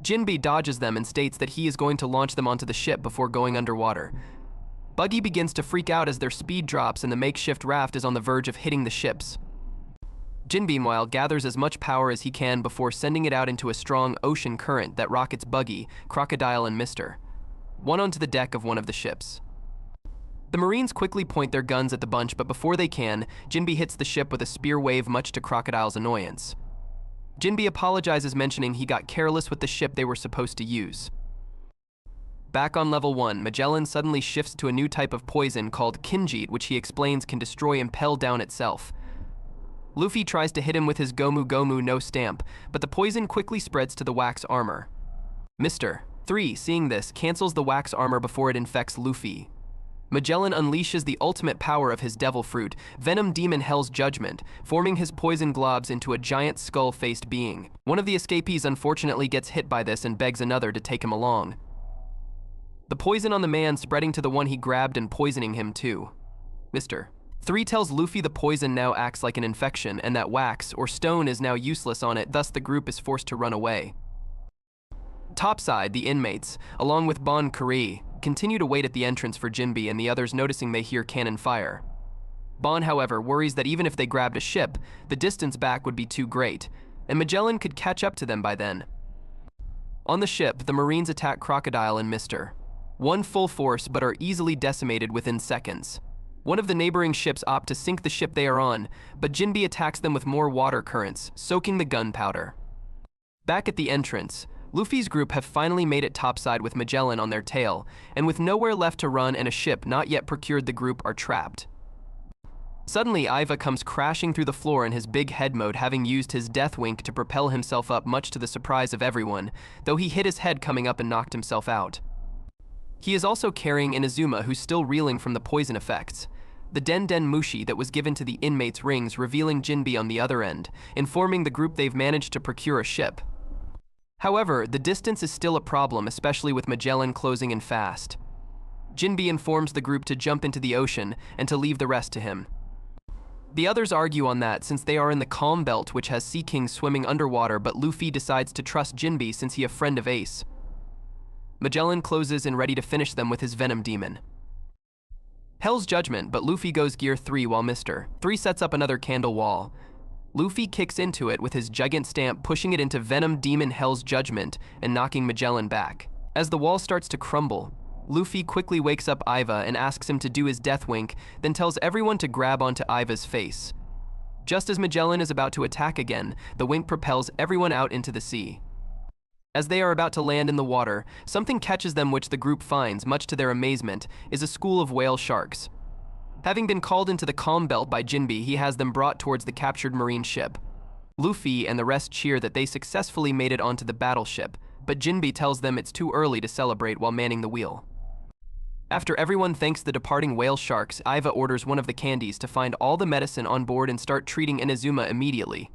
Jinbe dodges them and states that he is going to launch them onto the ship before going underwater. Buggy begins to freak out as their speed drops and the makeshift raft is on the verge of hitting the ships. Jinbe, meanwhile, gathers as much power as he can before sending it out into a strong ocean current that rockets Buggy, Crocodile, and Mr. One onto the deck of one of the ships. The Marines quickly point their guns at the bunch, but before they can, Jinbe hits the ship with a spear wave, much to Crocodile's annoyance. Jinbe apologizes, mentioning he got careless with the ship they were supposed to use. Back on level 1, Magellan suddenly shifts to a new type of poison called Kinjit, which he explains can destroy Impel Down itself. Luffy tries to hit him with his Gomu Gomu no stamp, but the poison quickly spreads to the wax armor. Mr. 3, seeing this, cancels the wax armor before it infects Luffy. Magellan unleashes the ultimate power of his devil fruit, Venom Demon Hell's Judgment, forming his poison globs into a giant skull-faced being. One of the escapees unfortunately gets hit by this and begs another to take him along. The poison on the man spreading to the one he grabbed and poisoning him too. Mr. 3 tells Luffy the poison now acts like an infection and that wax or stone is now useless on it, thus the group is forced to run away. Topside, the inmates, along with Bon Curry, continue to wait at the entrance for Jinbe and the others, noticing they hear cannon fire. Bon, however, worries that even if they grabbed a ship, the distance back would be too great, and Magellan could catch up to them by then. On the ship, the Marines attack Crocodile and Mr. 1 full force, but are easily decimated within seconds. One of the neighboring ships opt to sink the ship they are on, but Jinbe attacks them with more water currents, soaking the gunpowder. Back at the entrance, Luffy's group have finally made it topside with Magellan on their tail, and with nowhere left to run and a ship not yet procured, the group are trapped. Suddenly, Iva comes crashing through the floor in his big head mode, having used his death wink to propel himself up, much to the surprise of everyone, though he hit his head coming up and knocked himself out. He is also carrying Inazuma, who's still reeling from the poison effects. The Den Den Mushi that was given to the inmates rings, revealing Jinbe on the other end, informing the group they've managed to procure a ship. However, the distance is still a problem, especially with Magellan closing in fast. Jinbe informs the group to jump into the ocean and to leave the rest to him. The others argue on that since they are in the Calm Belt, which has Sea Kings swimming underwater, but Luffy decides to trust Jinbe since he a friend of Ace. Magellan closes in, ready to finish them with his Venom Demon. Hell's Judgment, but Luffy goes Gear 3 while Mr. 3 sets up another candle wall. Luffy kicks into it with his Gigant Stamp, pushing it into Venom Demon Hell's Judgment and knocking Magellan back. As the wall starts to crumble, Luffy quickly wakes up Iva and asks him to do his death wink, then tells everyone to grab onto Iva's face. Just as Magellan is about to attack again, the wink propels everyone out into the sea. As they are about to land in the water, something catches them, which the group finds, much to their amazement, is a school of whale sharks. Having been called into the Calm Belt by Jinbe, he has them brought towards the captured Marine ship. Luffy and the rest cheer that they successfully made it onto the battleship, but Jinbe tells them it's too early to celebrate while manning the wheel. After everyone thanks the departing whale sharks, Iva orders one of the candies to find all the medicine on board and start treating Inazuma immediately.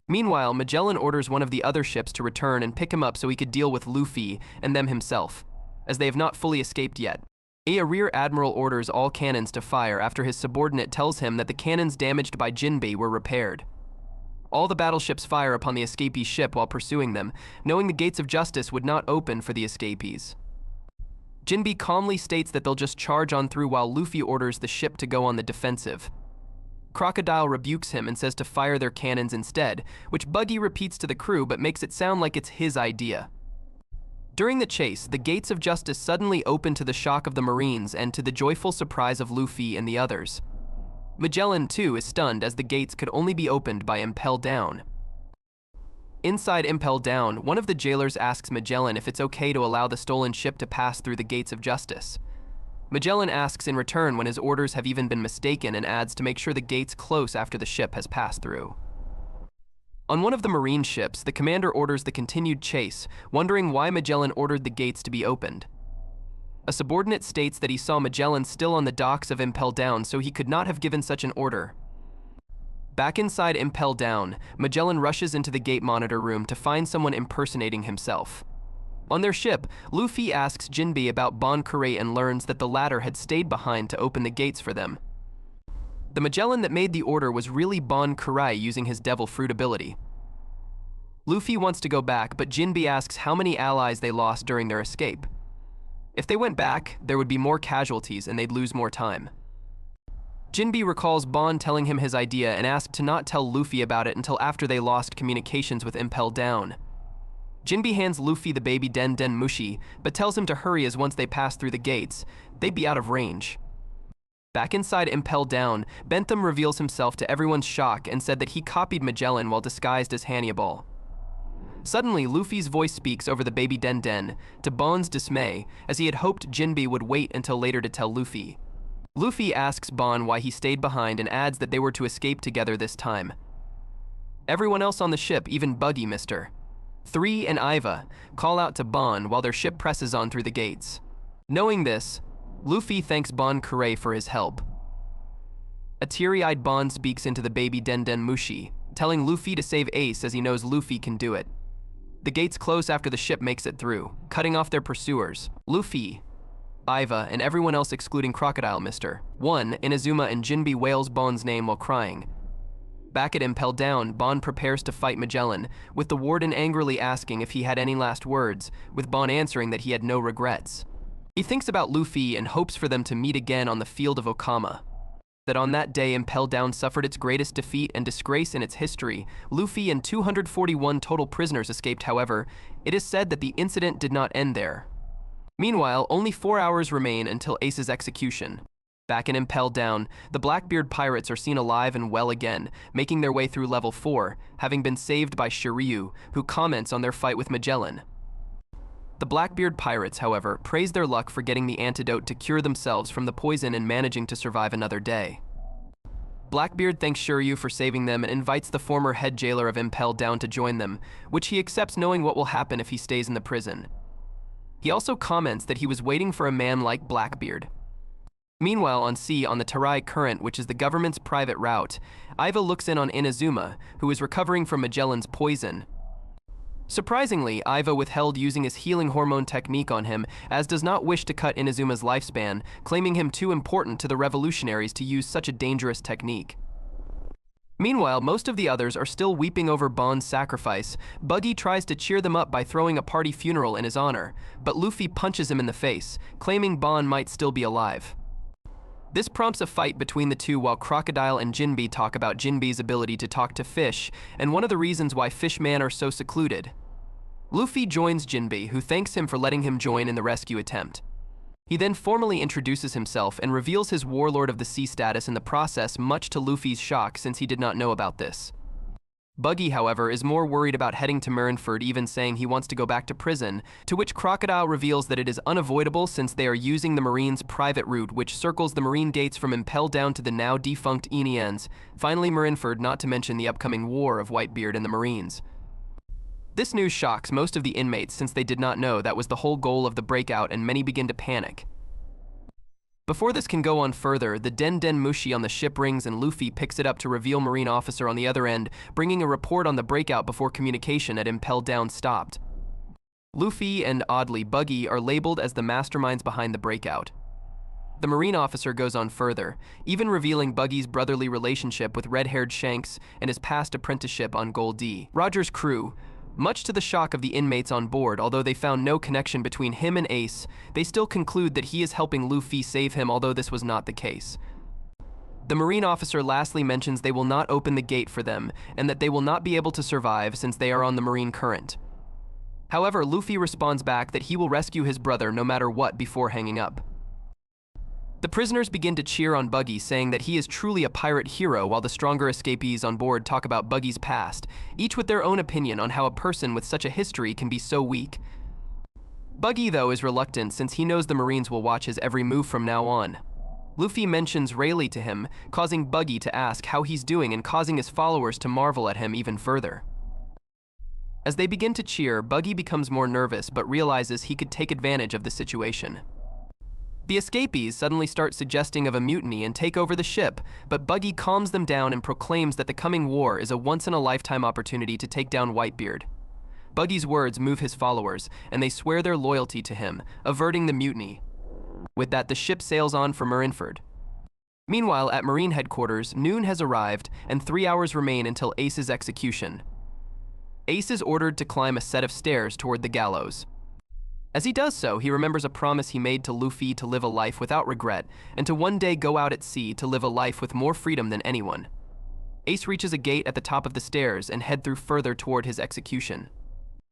Meanwhile, Magellan orders one of the other ships to return and pick him up so he could deal with Luffy and them himself, as they have not fully escaped yet. A Rear Admiral orders all cannons to fire after his subordinate tells him that the cannons damaged by Jinbe were repaired. All the battleships fire upon the escapee ship while pursuing them, knowing the gates of justice would not open for the escapees. Jinbe calmly states that they'll just charge on through while Luffy orders the ship to go on the defensive. Crocodile rebukes him and says to fire their cannons instead, which Buggy repeats to the crew but makes it sound like it's his idea. During the chase, the gates of justice suddenly open to the shock of the Marines and to the joyful surprise of Luffy and the others. Magellan, too, is stunned as the gates could only be opened by Impel Down. Inside Impel Down, one of the jailers asks Magellan if it's okay to allow the stolen ship to pass through the gates of justice. Magellan asks in return when his orders have even been mistaken and adds to make sure the gates close after the ship has passed through. On one of the Marine ships, the commander orders the continued chase, wondering why Magellan ordered the gates to be opened. A subordinate states that he saw Magellan still on the docks of Impel Down, so he could not have given such an order. Back inside Impel Down, Magellan rushes into the gate monitor room to find someone impersonating himself. On their ship, Luffy asks Jinbe about Bon Curry and learns that the latter had stayed behind to open the gates for them. The Magellan that made the order was really Bon Curry using his devil fruit ability. Luffy wants to go back, but Jinbe asks how many allies they lost during their escape. If they went back, there would be more casualties and they'd lose more time. Jinbe recalls Bon telling him his idea and asked to not tell Luffy about it until after they lost communications with Impel Down. Jinbe hands Luffy the baby Den Den Mushi, but tells him to hurry as once they pass through the gates, they'd be out of range. Back inside Impel Down, Bentham reveals himself to everyone's shock and said that he copied Magellan while disguised as Hannibal. Suddenly, Luffy's voice speaks over the baby Den Den, to Bon's dismay, as he had hoped Jinbe would wait until later to tell Luffy. Luffy asks Bon why he stayed behind and adds that they were to escape together this time. Everyone else on the ship, even Buggy, Mr. 3 and Iva, call out to Bon while their ship presses on through the gates. Knowing this, Luffy thanks Bon Kure for his help. A teary-eyed Bon speaks into the baby Den Den Mushi, telling Luffy to save Ace as he knows Luffy can do it. The gates close after the ship makes it through, cutting off their pursuers. Luffy, Iva, and everyone else excluding Crocodile Mr. 1, Inazuma and Jinbe wails Bon's name while crying. Back at Impel Down, Bon prepares to fight Magellan, with the warden angrily asking if he had any last words, with Bon answering that he had no regrets. He thinks about Luffy and hopes for them to meet again on the field of Okama. That on that day Impel Down suffered its greatest defeat and disgrace in its history. Luffy and 241 total prisoners escaped, however. It is said that the incident did not end there. Meanwhile, only 4 hours remain until Ace's execution. Back in Impel Down, the Blackbeard pirates are seen alive and well again, making their way through level 4, having been saved by Shiryu, who comments on their fight with Magellan. The Blackbeard pirates, however, praise their luck for getting the antidote to cure themselves from the poison and managing to survive another day. Blackbeard thanks Shiryu for saving them and invites the former head jailer of Impel Down to join them, which he accepts knowing what will happen if he stays in the prison. He also comments that he was waiting for a man like Blackbeard. Meanwhile, on sea, on the Tarai Current, which is the government's private route, Iva looks in on Inazuma, who is recovering from Magellan's poison. Surprisingly, Iva withheld using his healing hormone technique on him, as does not wish to cut Inazuma's lifespan, claiming him too important to the revolutionaries to use such a dangerous technique. Meanwhile, most of the others are still weeping over Bon's sacrifice. Buggy tries to cheer them up by throwing a party funeral in his honor, but Luffy punches him in the face, claiming Bon might still be alive. This prompts a fight between the two while Crocodile and Jinbe talk about Jinbe's ability to talk to fish, and one of the reasons why fishmen are so secluded. Luffy joins Jinbe, who thanks him for letting him join in the rescue attempt. He then formally introduces himself and reveals his Warlord of the Sea status in the process, much to Luffy's shock since he did not know about this. Buggy, however, is more worried about heading to Marineford, even saying he wants to go back to prison, to which Crocodile reveals that it is unavoidable since they are using the Marine's private route, which circles the Marine gates from Impel Down to the now defunct Enians, finally Marineford, not to mention the upcoming war of Whitebeard and the Marines. This news shocks most of the inmates since they did not know that was the whole goal of the breakout, and many begin to panic. Before this can go on further, the Den Den Mushi on the ship rings and Luffy picks it up to reveal Marine officer on the other end, bringing a report on the breakout before communication at Impel Down stopped. Luffy and, oddly, Buggy are labeled as the masterminds behind the breakout. The Marine officer goes on further, even revealing Buggy's brotherly relationship with red-haired Shanks and his past apprenticeship on Gold D. Roger's crew. Much to the shock of the inmates on board, although they found no connection between him and Ace, they still conclude that he is helping Luffy save him, although this was not the case. The Marine officer lastly mentions they will not open the gate for them, and that they will not be able to survive since they are on the Marine current. However, Luffy responds back that he will rescue his brother no matter what before hanging up. The prisoners begin to cheer on Buggy, saying that he is truly a pirate hero, while the stronger escapees on board talk about Buggy's past, each with their own opinion on how a person with such a history can be so weak. Buggy, though, is reluctant since he knows the Marines will watch his every move from now on. Luffy mentions Rayleigh to him, causing Buggy to ask how he's doing and causing his followers to marvel at him even further. As they begin to cheer, Buggy becomes more nervous but realizes he could take advantage of the situation. The escapees suddenly start suggesting of a mutiny and take over the ship, but Buggy calms them down and proclaims that the coming war is a once-in-a-lifetime opportunity to take down Whitebeard. Buggy's words move his followers, and they swear their loyalty to him, averting the mutiny. With that, the ship sails on for Marineford. Meanwhile, at Marine headquarters, noon has arrived, and 3 hours remain until Ace's execution. Ace is ordered to climb a set of stairs toward the gallows. As he does so, he remembers a promise he made to Luffy to live a life without regret, and to one day go out at sea to live a life with more freedom than anyone. Ace reaches a gate at the top of the stairs and head through further toward his execution.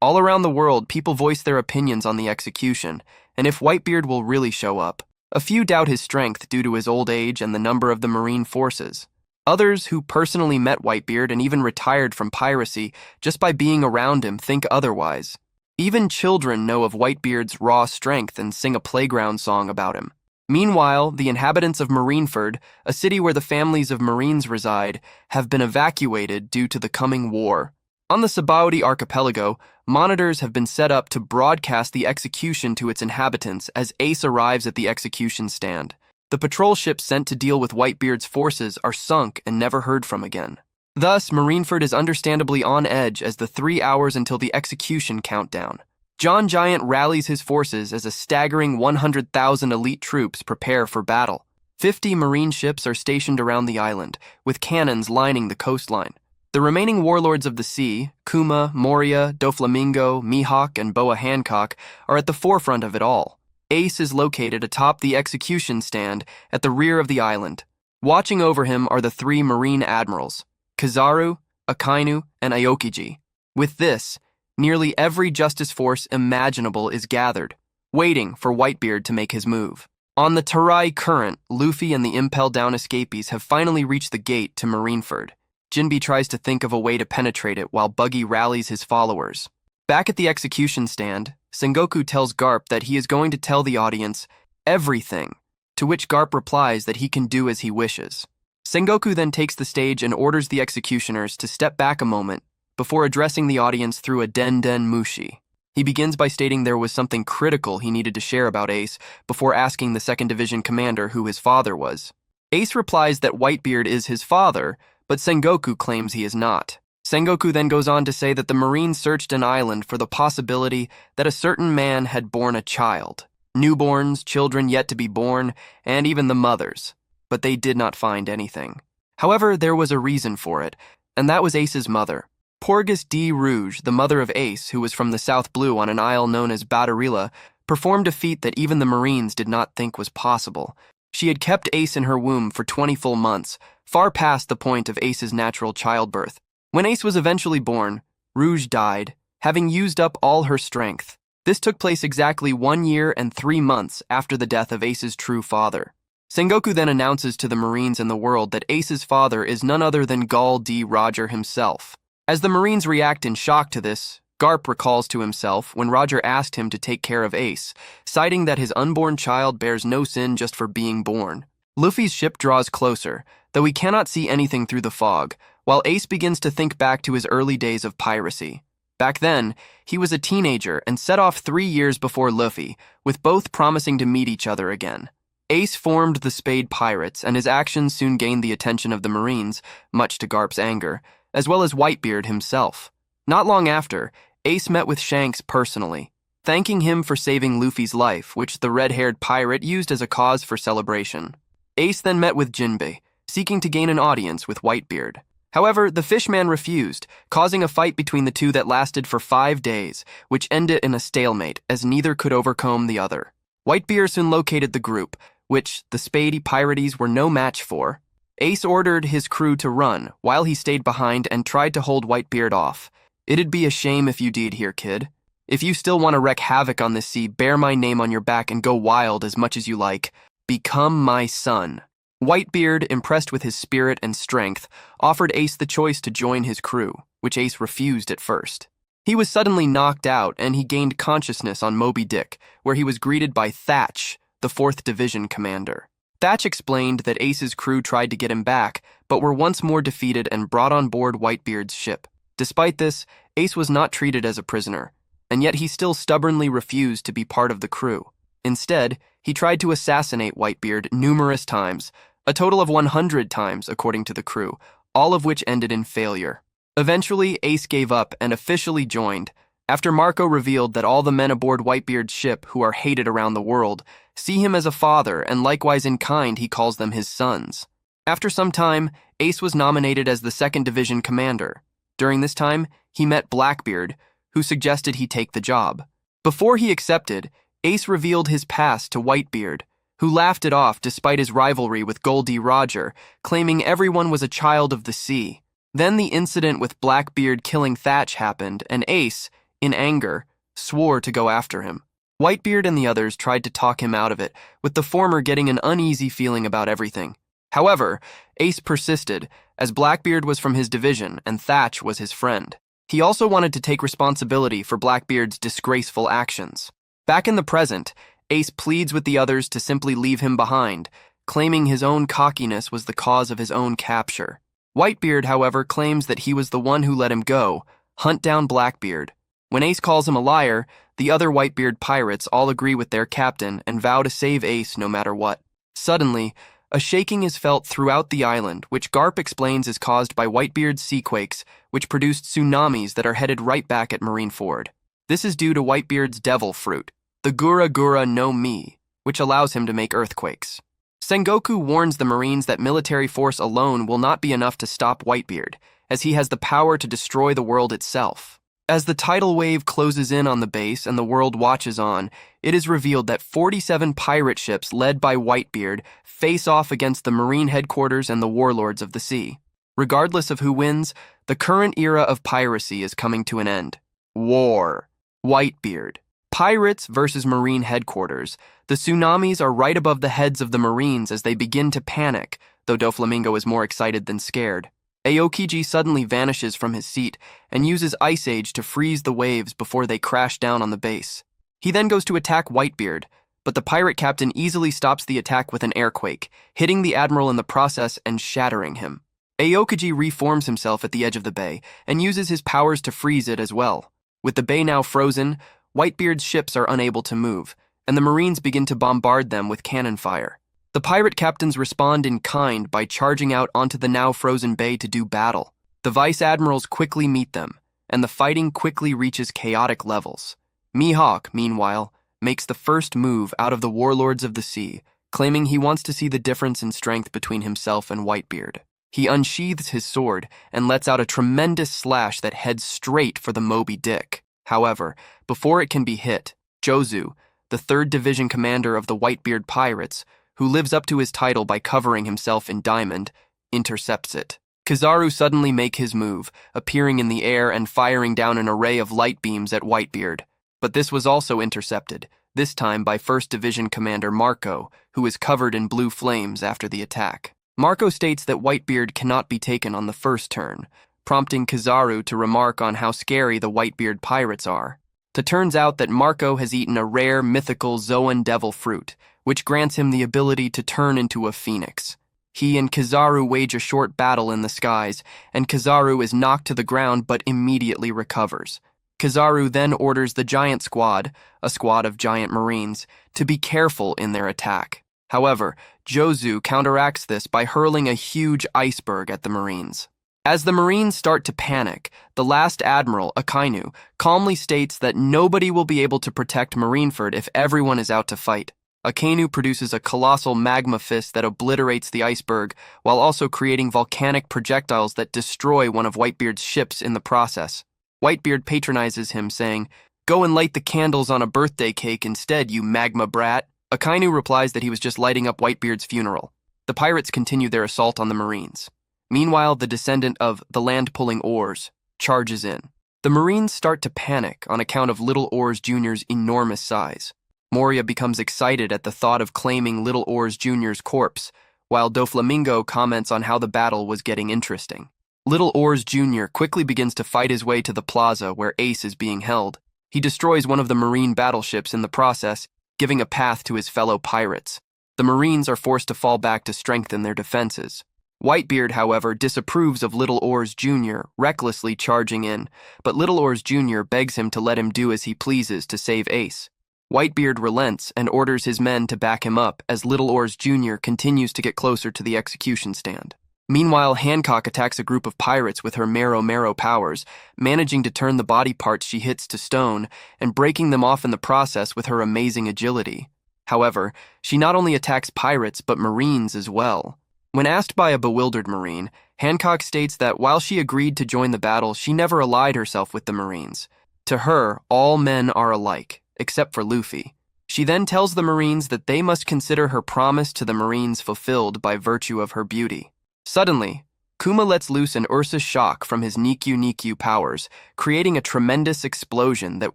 All around the world, people voice their opinions on the execution, and if Whitebeard will really show up. A few doubt his strength due to his old age and the number of the Marine forces. Others, who personally met Whitebeard and even retired from piracy just by being around him, think otherwise. Even children know of Whitebeard's raw strength and sing a playground song about him. Meanwhile, the inhabitants of Marineford, a city where the families of Marines reside, have been evacuated due to the coming war. On the Sabaody Archipelago, monitors have been set up to broadcast the execution to its inhabitants as Ace arrives at the execution stand. The patrol ships sent to deal with Whitebeard's forces are sunk and never heard from again. Thus, Marineford is understandably on edge as the 3 hours until the execution countdown. John Giant rallies his forces as a staggering 100,000 elite troops prepare for battle. 50 Marine ships are stationed around the island, with cannons lining the coastline. The remaining warlords of the sea, Kuma, Moria, Doflamingo, Mihawk, and Boa Hancock, are at the forefront of it all. Ace is located atop the execution stand at the rear of the island. Watching over him are the 3 Marine admirals, Kizaru, Akainu, and Aokiji. With this, nearly every justice force imaginable is gathered, waiting for Whitebeard to make his move. On the Tarai Current, Luffy and the Impel Down escapees have finally reached the gate to Marineford. Jinbe tries to think of a way to penetrate it while Buggy rallies his followers. Back at the execution stand, Sengoku tells Garp that he is going to tell the audience everything, to which Garp replies that he can do as he wishes. Sengoku then takes the stage and orders the executioners to step back a moment before addressing the audience through a Den Mushi. He begins by stating there was something critical he needed to share about Ace before asking the 2nd Division commander who his father was. Ace replies that Whitebeard is his father, but Sengoku claims he is not. Sengoku then goes on to say that the Marines searched an island for the possibility that a certain man had borne a child. Newborns, children yet to be born, and even the mothers. But they did not find anything. However, there was a reason for it, and that was Ace's mother. Porgus D. Rouge, the mother of Ace, who was from the South Blue on an isle known as Badarila, performed a feat that even the Marines did not think was possible. She had kept Ace in her womb for 20 full months, far past the point of Ace's natural childbirth. When Ace was eventually born, Rouge died, having used up all her strength. This took place exactly 1 year and 3 months after the death of Ace's true father. Sengoku then announces to the Marines and the world that Ace's father is none other than Gall D. Roger himself. As the Marines react in shock to this, Garp recalls to himself when Roger asked him to take care of Ace, citing that his unborn child bears no sin just for being born. Luffy's ship draws closer, though he cannot see anything through the fog, while Ace begins to think back to his early days of piracy. Back then, he was a teenager and set off 3 years before Luffy, with both promising to meet each other again. Ace formed the Spade Pirates, and his actions soon gained the attention of the Marines, much to Garp's anger, as well as Whitebeard himself. Not long after, Ace met with Shanks personally, thanking him for saving Luffy's life, which the red-haired pirate used as a cause for celebration. Ace then met with Jinbe, seeking to gain an audience with Whitebeard. However, the Fishman refused, causing a fight between the two that lasted for 5 days, which ended in a stalemate, as neither could overcome the other. Whitebeard soon located the group, which the Spady Pirates were no match for. Ace ordered his crew to run, while he stayed behind and tried to hold Whitebeard off. "It'd be a shame if you did here, kid. If you still want to wreak havoc on this sea, bear my name on your back and go wild as much as you like. Become my son." Whitebeard, impressed with his spirit and strength, offered Ace the choice to join his crew, which Ace refused at first. He was suddenly knocked out, and he gained consciousness on Moby Dick, where he was greeted by Thatch, the 4th Division commander. Thatch explained that Ace's crew tried to get him back, but were once more defeated and brought on board Whitebeard's ship. Despite this, Ace was not treated as a prisoner, and yet he still stubbornly refused to be part of the crew. Instead, he tried to assassinate Whitebeard numerous times, a total of 100 times according to the crew, all of which ended in failure. Eventually, Ace gave up and officially joined, after Marco revealed that all the men aboard Whitebeard's ship who are hated around the world see him as a father, and likewise in kind he calls them his sons. After some time, Ace was nominated as the 2nd Division commander. During this time, he met Blackbeard, who suggested he take the job. Before he accepted, Ace revealed his past to Whitebeard, who laughed it off despite his rivalry with Goldie Roger, claiming everyone was a child of the sea. Then the incident with Blackbeard killing Thatch happened, and Ace, in anger, swore to go after him. Whitebeard and the others tried to talk him out of it, with the former getting an uneasy feeling about everything. However, Ace persisted, as Blackbeard was from his division and Thatch was his friend. He also wanted to take responsibility for Blackbeard's disgraceful actions. Back in the present, Ace pleads with the others to simply leave him behind, claiming his own cockiness was the cause of his own capture. Whitebeard, however, claims that he was the one who let him go, hunt down Blackbeard. When Ace calls him a liar, the other Whitebeard pirates all agree with their captain and vow to save Ace no matter what. Suddenly, a shaking is felt throughout the island, which Garp explains is caused by Whitebeard's seaquakes, which produced tsunamis that are headed right back at Marineford. This is due to Whitebeard's devil fruit, the Gura Gura no Mi, which allows him to make earthquakes. Sengoku warns the Marines that military force alone will not be enough to stop Whitebeard, as he has the power to destroy the world itself. As the tidal wave closes in on the base and the world watches on, it is revealed that 47 pirate ships led by Whitebeard face off against the Marine headquarters and the warlords of the sea. Regardless of who wins, the current era of piracy is coming to an end. War. Whitebeard. Pirates versus Marine headquarters. The tsunamis are right above the heads of the Marines as they begin to panic, though Doflamingo is more excited than scared. Aokiji suddenly vanishes from his seat and uses Ice Age to freeze the waves before they crash down on the base. He then goes to attack Whitebeard, but the pirate captain easily stops the attack with an airquake, hitting the admiral in the process and shattering him. Aokiji reforms himself at the edge of the bay and uses his powers to freeze it as well. With the bay now frozen, Whitebeard's ships are unable to move, and the Marines begin to bombard them with cannon fire. The pirate captains respond in kind by charging out onto the now frozen bay to do battle. The vice admirals quickly meet them, and the fighting quickly reaches chaotic levels. Mihawk, meanwhile, makes the first move out of the warlords of the sea, claiming he wants to see the difference in strength between himself and Whitebeard. He unsheathes his sword and lets out a tremendous slash that heads straight for the Moby Dick. However, before it can be hit, Jozu, the 3rd Division commander of the Whitebeard pirates, who lives up to his title by covering himself in diamond, intercepts it. Kizaru suddenly makes his move, appearing in the air and firing down an array of light beams at Whitebeard. But this was also intercepted, this time by 1st Division Commander Marco, who is covered in blue flames after the attack. Marco states that Whitebeard cannot be taken on the first turn, prompting Kizaru to remark on how scary the Whitebeard pirates are. It turns out that Marco has eaten a rare mythical Zoan devil fruit, which grants him the ability to turn into a phoenix. He and Kizaru wage a short battle in the skies, and Kizaru is knocked to the ground but immediately recovers. Kizaru then orders the Giant Squad, a squad of giant marines, to be careful in their attack. However, Jozu counteracts this by hurling a huge iceberg at the marines. As the marines start to panic, the last admiral, Akainu, calmly states that nobody will be able to protect Marineford if everyone is out to fight. Akainu produces a colossal magma fist that obliterates the iceberg, while also creating volcanic projectiles that destroy one of Whitebeard's ships in the process. Whitebeard patronizes him, saying, "Go and light the candles on a birthday cake instead, you magma brat." Akainu replies that he was just lighting up Whitebeard's funeral. The pirates continue their assault on the Marines. Meanwhile, the descendant of the land-pulling oars charges in. The Marines start to panic on account of Little Oars Jr.'s enormous size. Moria becomes excited at the thought of claiming Little Oars Jr.'s corpse, while Doflamingo comments on how the battle was getting interesting. Little Oars Jr. quickly begins to fight his way to the plaza where Ace is being held. He destroys one of the Marine battleships in the process, giving a path to his fellow pirates. The Marines are forced to fall back to strengthen their defenses. Whitebeard, however, disapproves of Little Oars Jr., recklessly charging in, but Little Oars Jr. begs him to let him do as he pleases to save Ace. Whitebeard relents and orders his men to back him up as Little Oars Jr. continues to get closer to the execution stand. Meanwhile, Hancock attacks a group of pirates with her Mero powers, managing to turn the body parts she hits to stone and breaking them off in the process with her amazing agility. However, she not only attacks pirates but Marines as well. When asked by a bewildered Marine, Hancock states that while she agreed to join the battle, she never allied herself with the Marines. To her, all men are alike, except for Luffy. She then tells the Marines that they must consider her promise to the Marines fulfilled by virtue of her beauty. Suddenly, Kuma lets loose an Ursa shock from his Nikyu powers, creating a tremendous explosion that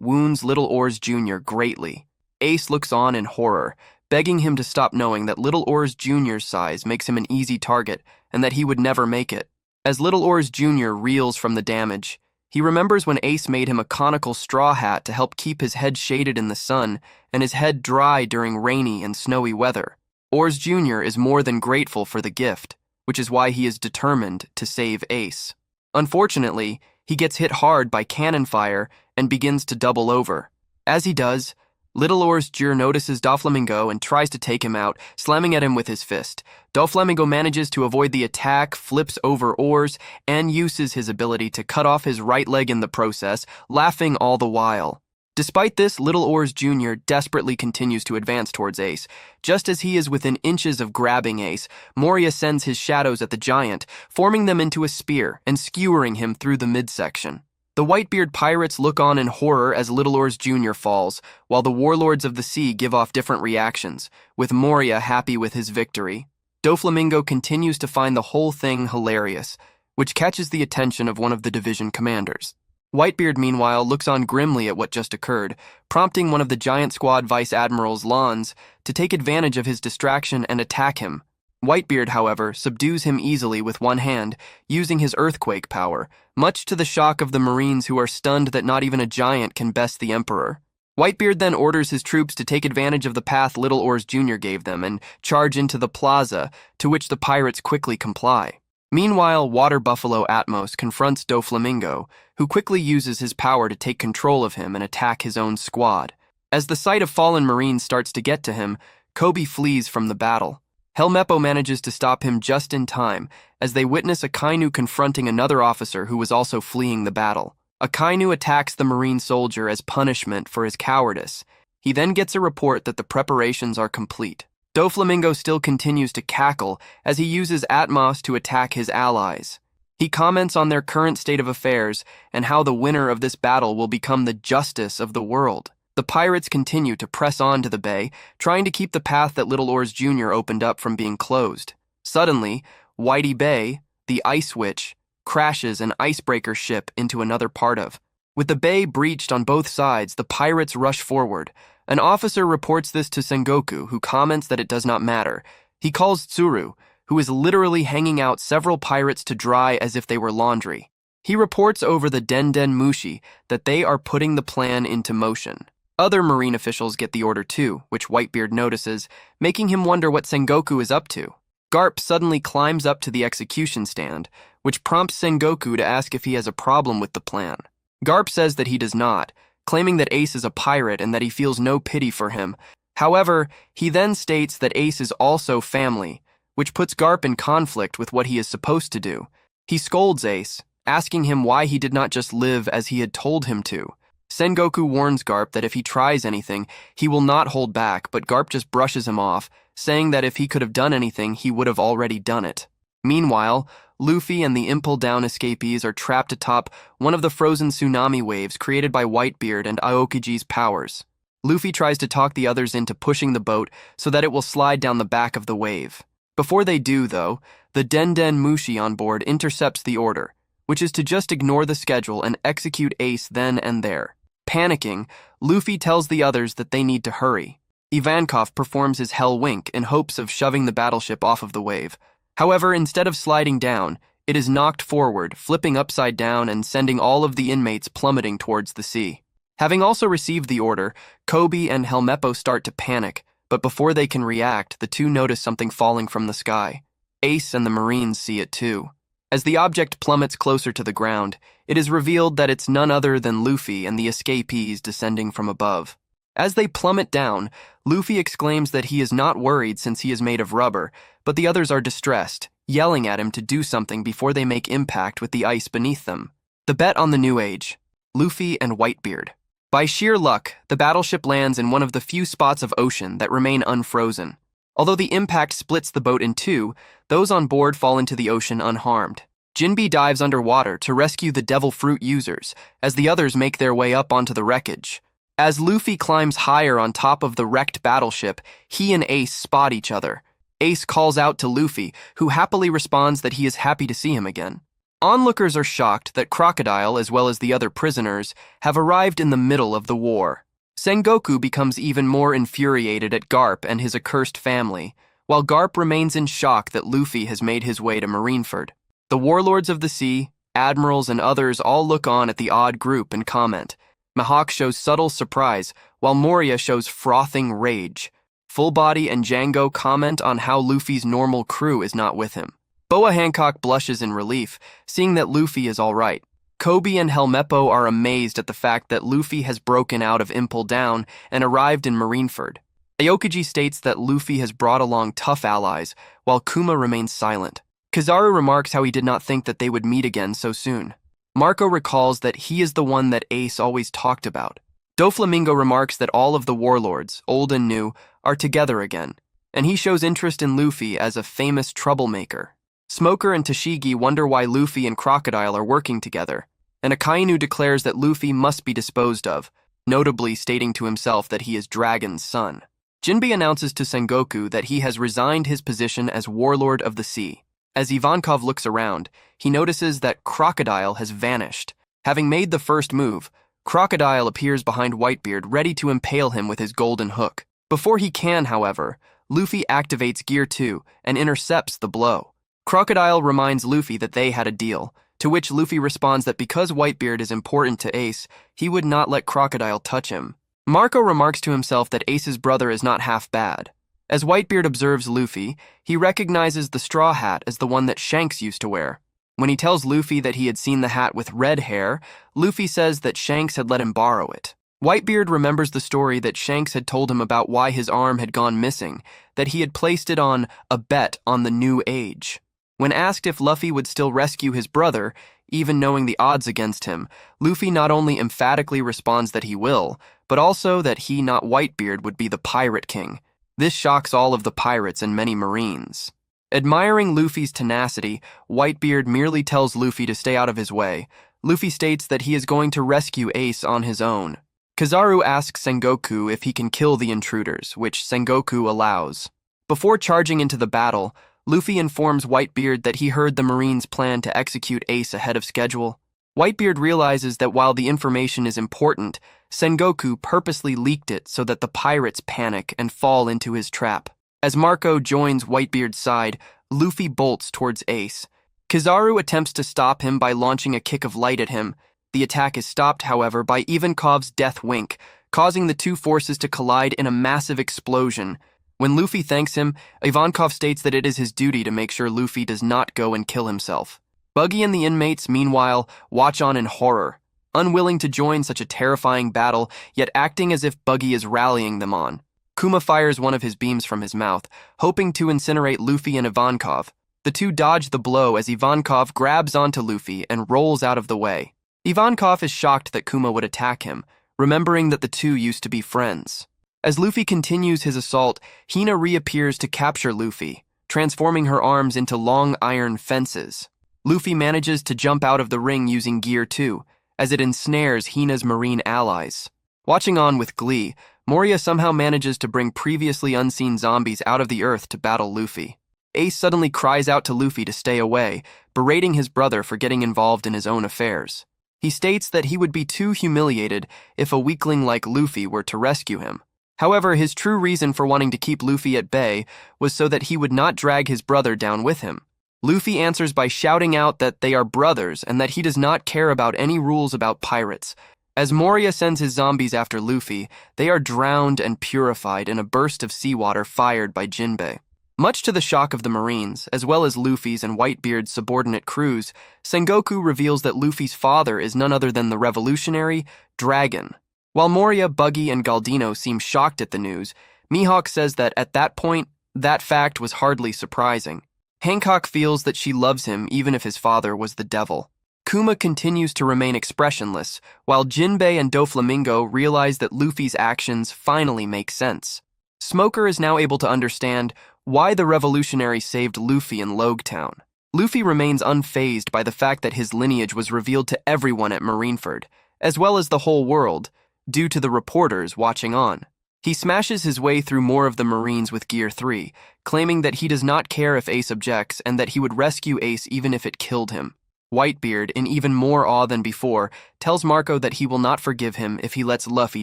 wounds Little Oars Jr. greatly. Ace looks on in horror, begging him to stop, knowing that Little Oars Jr.'s size makes him an easy target and that he would never make it. As Little Oars Jr. reels from the damage, he remembers when Ace made him a conical straw hat to help keep his head shaded in the sun and his head dry during rainy and snowy weather. Oars Jr. is more than grateful for the gift, which is why he is determined to save Ace. Unfortunately, he gets hit hard by cannon fire and begins to double over. As he does, Little Oars Jr. notices Doflamingo and tries to take him out, slamming at him with his fist. Doflamingo manages to avoid the attack, flips over Oars, and uses his ability to cut off his right leg in the process, laughing all the while. Despite this, Little Oars Jr. desperately continues to advance towards Ace. Just as he is within inches of grabbing Ace, Moria sends his shadows at the giant, forming them into a spear and skewering him through the midsection. The Whitebeard pirates look on in horror as Little Oars Jr. falls, while the warlords of the sea give off different reactions, with Moria happy with his victory. Doflamingo continues to find the whole thing hilarious, which catches the attention of one of the division commanders. Whitebeard, meanwhile, looks on grimly at what just occurred, prompting one of the giant squad vice admirals, Lons, to take advantage of his distraction and attack him. Whitebeard, however, subdues him easily with one hand, using his earthquake power, much to the shock of the Marines, who are stunned that not even a giant can best the Emperor. Whitebeard then orders his troops to take advantage of the path Little Oars Jr. gave them and charge into the plaza, to which the pirates quickly comply. Meanwhile, Water Buffalo Atmos confronts Doflamingo, who quickly uses his power to take control of him and attack his own squad. As the sight of fallen Marines starts to get to him, Kobe flees from the battle. Helmeppo manages to stop him just in time, as they witness a Kainu confronting another officer who was also fleeing the battle. A Kainu attacks the Marine soldier as punishment for his cowardice. He then gets a report that the preparations are complete. Doflamingo still continues to cackle as he uses Atmos to attack his allies. He comments on their current state of affairs and how the winner of this battle will become the justice of the world. The pirates continue to press on to the bay, trying to keep the path that Little Oars Jr. opened up from being closed. Suddenly, Whitey Bay, the Ice Witch, crashes an icebreaker ship into another part of. With the bay breached on both sides, the pirates rush forward. An officer reports this to Sengoku, who comments that it does not matter. He calls Tsuru, who is literally hanging out several pirates to dry as if they were laundry. He reports over the Den Mushi that they are putting the plan into motion. Other Marine officials get the order too, which Whitebeard notices, making him wonder what Sengoku is up to. Garp suddenly climbs up to the execution stand, which prompts Sengoku to ask if he has a problem with the plan. Garp says that he does not, claiming that Ace is a pirate and that he feels no pity for him. However, he then states that Ace is also family, which puts Garp in conflict with what he is supposed to do. He scolds Ace, asking him why he did not just live as he had told him to. Sengoku warns Garp that if he tries anything, he will not hold back, but Garp just brushes him off, saying that if he could have done anything, he would have already done it. Meanwhile, Luffy and the Impel Down escapees are trapped atop one of the frozen tsunami waves created by Whitebeard and Aokiji's powers. Luffy tries to talk the others into pushing the boat so that it will slide down the back of the wave. Before they do, though, the Den Mushi on board intercepts the order, which is to just ignore the schedule and execute Ace then and there. Panicking, Luffy tells the others that they need to hurry. Ivankov performs his Hell Wink in hopes of shoving the battleship off of the wave. However, instead of sliding down, it is knocked forward, flipping upside down and sending all of the inmates plummeting towards the sea. Having also received the order, Kobe and Helmeppo start to panic, but before they can react, the two notice something falling from the sky. Ace and the Marines see it too. As the object plummets closer to the ground, it is revealed that it's none other than Luffy and the escapees descending from above. As they plummet down, Luffy exclaims that he is not worried since he is made of rubber, but the others are distressed, yelling at him to do something before they make impact with the ice beneath them. The bet on the New Age: Luffy and Whitebeard. By sheer luck, the battleship lands in one of the few spots of ocean that remain unfrozen. Although the impact splits the boat in two, those on board fall into the ocean unharmed. Jinbe dives underwater to rescue the Devil Fruit users, as the others make their way up onto the wreckage. As Luffy climbs higher on top of the wrecked battleship, he and Ace spot each other. Ace calls out to Luffy, who happily responds that he is happy to see him again. Onlookers are shocked that Crocodile, as well as the other prisoners, have arrived in the middle of the war. Sengoku becomes even more infuriated at Garp and his accursed family, while Garp remains in shock that Luffy has made his way to Marineford. The warlords of the sea, admirals, and others all look on at the odd group and comment. Mihawk shows subtle surprise, while Moria shows frothing rage. Fullbody and Django comment on how Luffy's normal crew is not with him. Boa Hancock blushes in relief, seeing that Luffy is all right. Kobe and Helmeppo are amazed at the fact that Luffy has broken out of Impel Down and arrived in Marineford. Aokiji states that Luffy has brought along tough allies, while Kuma remains silent. Kizaru remarks how he did not think that they would meet again so soon. Marco recalls that he is the one that Ace always talked about. Doflamingo remarks that all of the warlords, old and new, are together again, and he shows interest in Luffy as a famous troublemaker. Smoker and Tashigi wonder why Luffy and Crocodile are working together, and Akainu declares that Luffy must be disposed of, notably stating to himself that he is Dragon's son. Jinbei announces to Sengoku that he has resigned his position as Warlord of the Sea. As Ivankov looks around, he notices that Crocodile has vanished. Having made the first move, Crocodile appears behind Whitebeard, ready to impale him with his golden hook. Before he can, however, Luffy activates Gear 2 and intercepts the blow. Crocodile reminds Luffy that they had a deal, to which Luffy responds that because Whitebeard is important to Ace, he would not let Crocodile touch him. Marco remarks to himself that Ace's brother is not half bad. As Whitebeard observes Luffy, he recognizes the straw hat as the one that Shanks used to wear. When he tells Luffy that he had seen the hat with red hair, Luffy says that Shanks had let him borrow it. Whitebeard remembers the story that Shanks had told him about why his arm had gone missing, that he had placed it on a bet on the New Age. When asked if Luffy would still rescue his brother, even knowing the odds against him, Luffy not only emphatically responds that he will, but also that he, not Whitebeard, would be the Pirate King. This shocks all of the pirates and many Marines. Admiring Luffy's tenacity, Whitebeard merely tells Luffy to stay out of his way. Luffy states that he is going to rescue Ace on his own. Kizaru asks Sengoku if he can kill the intruders, which Sengoku allows. Before charging into the battle, Luffy informs Whitebeard that he heard the Marines plan to execute Ace ahead of schedule. Whitebeard realizes that while the information is important, Sengoku purposely leaked it so that the pirates panic and fall into his trap. As Marco joins Whitebeard's side, Luffy bolts towards Ace. Kizaru attempts to stop him by launching a kick of light at him. The attack is stopped, however, by Ivankov's death wink, causing the two forces to collide in a massive explosion. When Luffy thanks him, Ivankov states that it is his duty to make sure Luffy does not go and kill himself. Buggy and the inmates, meanwhile, watch on in horror, unwilling to join such a terrifying battle, yet acting as if Buggy is rallying them on. Kuma fires one of his beams from his mouth, hoping to incinerate Luffy and Ivankov. The two dodge the blow as Ivankov grabs onto Luffy and rolls out of the way. Ivankov is shocked that Kuma would attack him, remembering that the two used to be friends. As Luffy continues his assault, Hina reappears to capture Luffy, transforming her arms into long iron fences. Luffy manages to jump out of the ring using Gear 2, as it ensnares Hina's marine allies. Watching on with glee, Moria somehow manages to bring previously unseen zombies out of the earth to battle Luffy. Ace suddenly cries out to Luffy to stay away, berating his brother for getting involved in his own affairs. He states that he would be too humiliated if a weakling like Luffy were to rescue him. However, his true reason for wanting to keep Luffy at bay was so that he would not drag his brother down with him. Luffy answers by shouting out that they are brothers and that he does not care about any rules about pirates. As Moria sends his zombies after Luffy, they are drowned and purified in a burst of seawater fired by Jinbei. Much to the shock of the Marines, as well as Luffy's and Whitebeard's subordinate crews, Sengoku reveals that Luffy's father is none other than the revolutionary Dragon. While Moria, Buggy, and Galdino seem shocked at the news, Mihawk says that at that point, that fact was hardly surprising. Hancock feels that she loves him even if his father was the devil. Kuma continues to remain expressionless, while Jinbei and Doflamingo realize that Luffy's actions finally make sense. Smoker is now able to understand why the revolutionary saved Luffy in Logetown. Luffy remains unfazed by the fact that his lineage was revealed to everyone at Marineford, as well as the whole world. due to the reporters watching on. He smashes his way through more of the Marines with Gear 3, claiming that he does not care if Ace objects and that he would rescue Ace even if it killed him. Whitebeard, in even more awe than before, tells Marco that he will not forgive him if he lets Luffy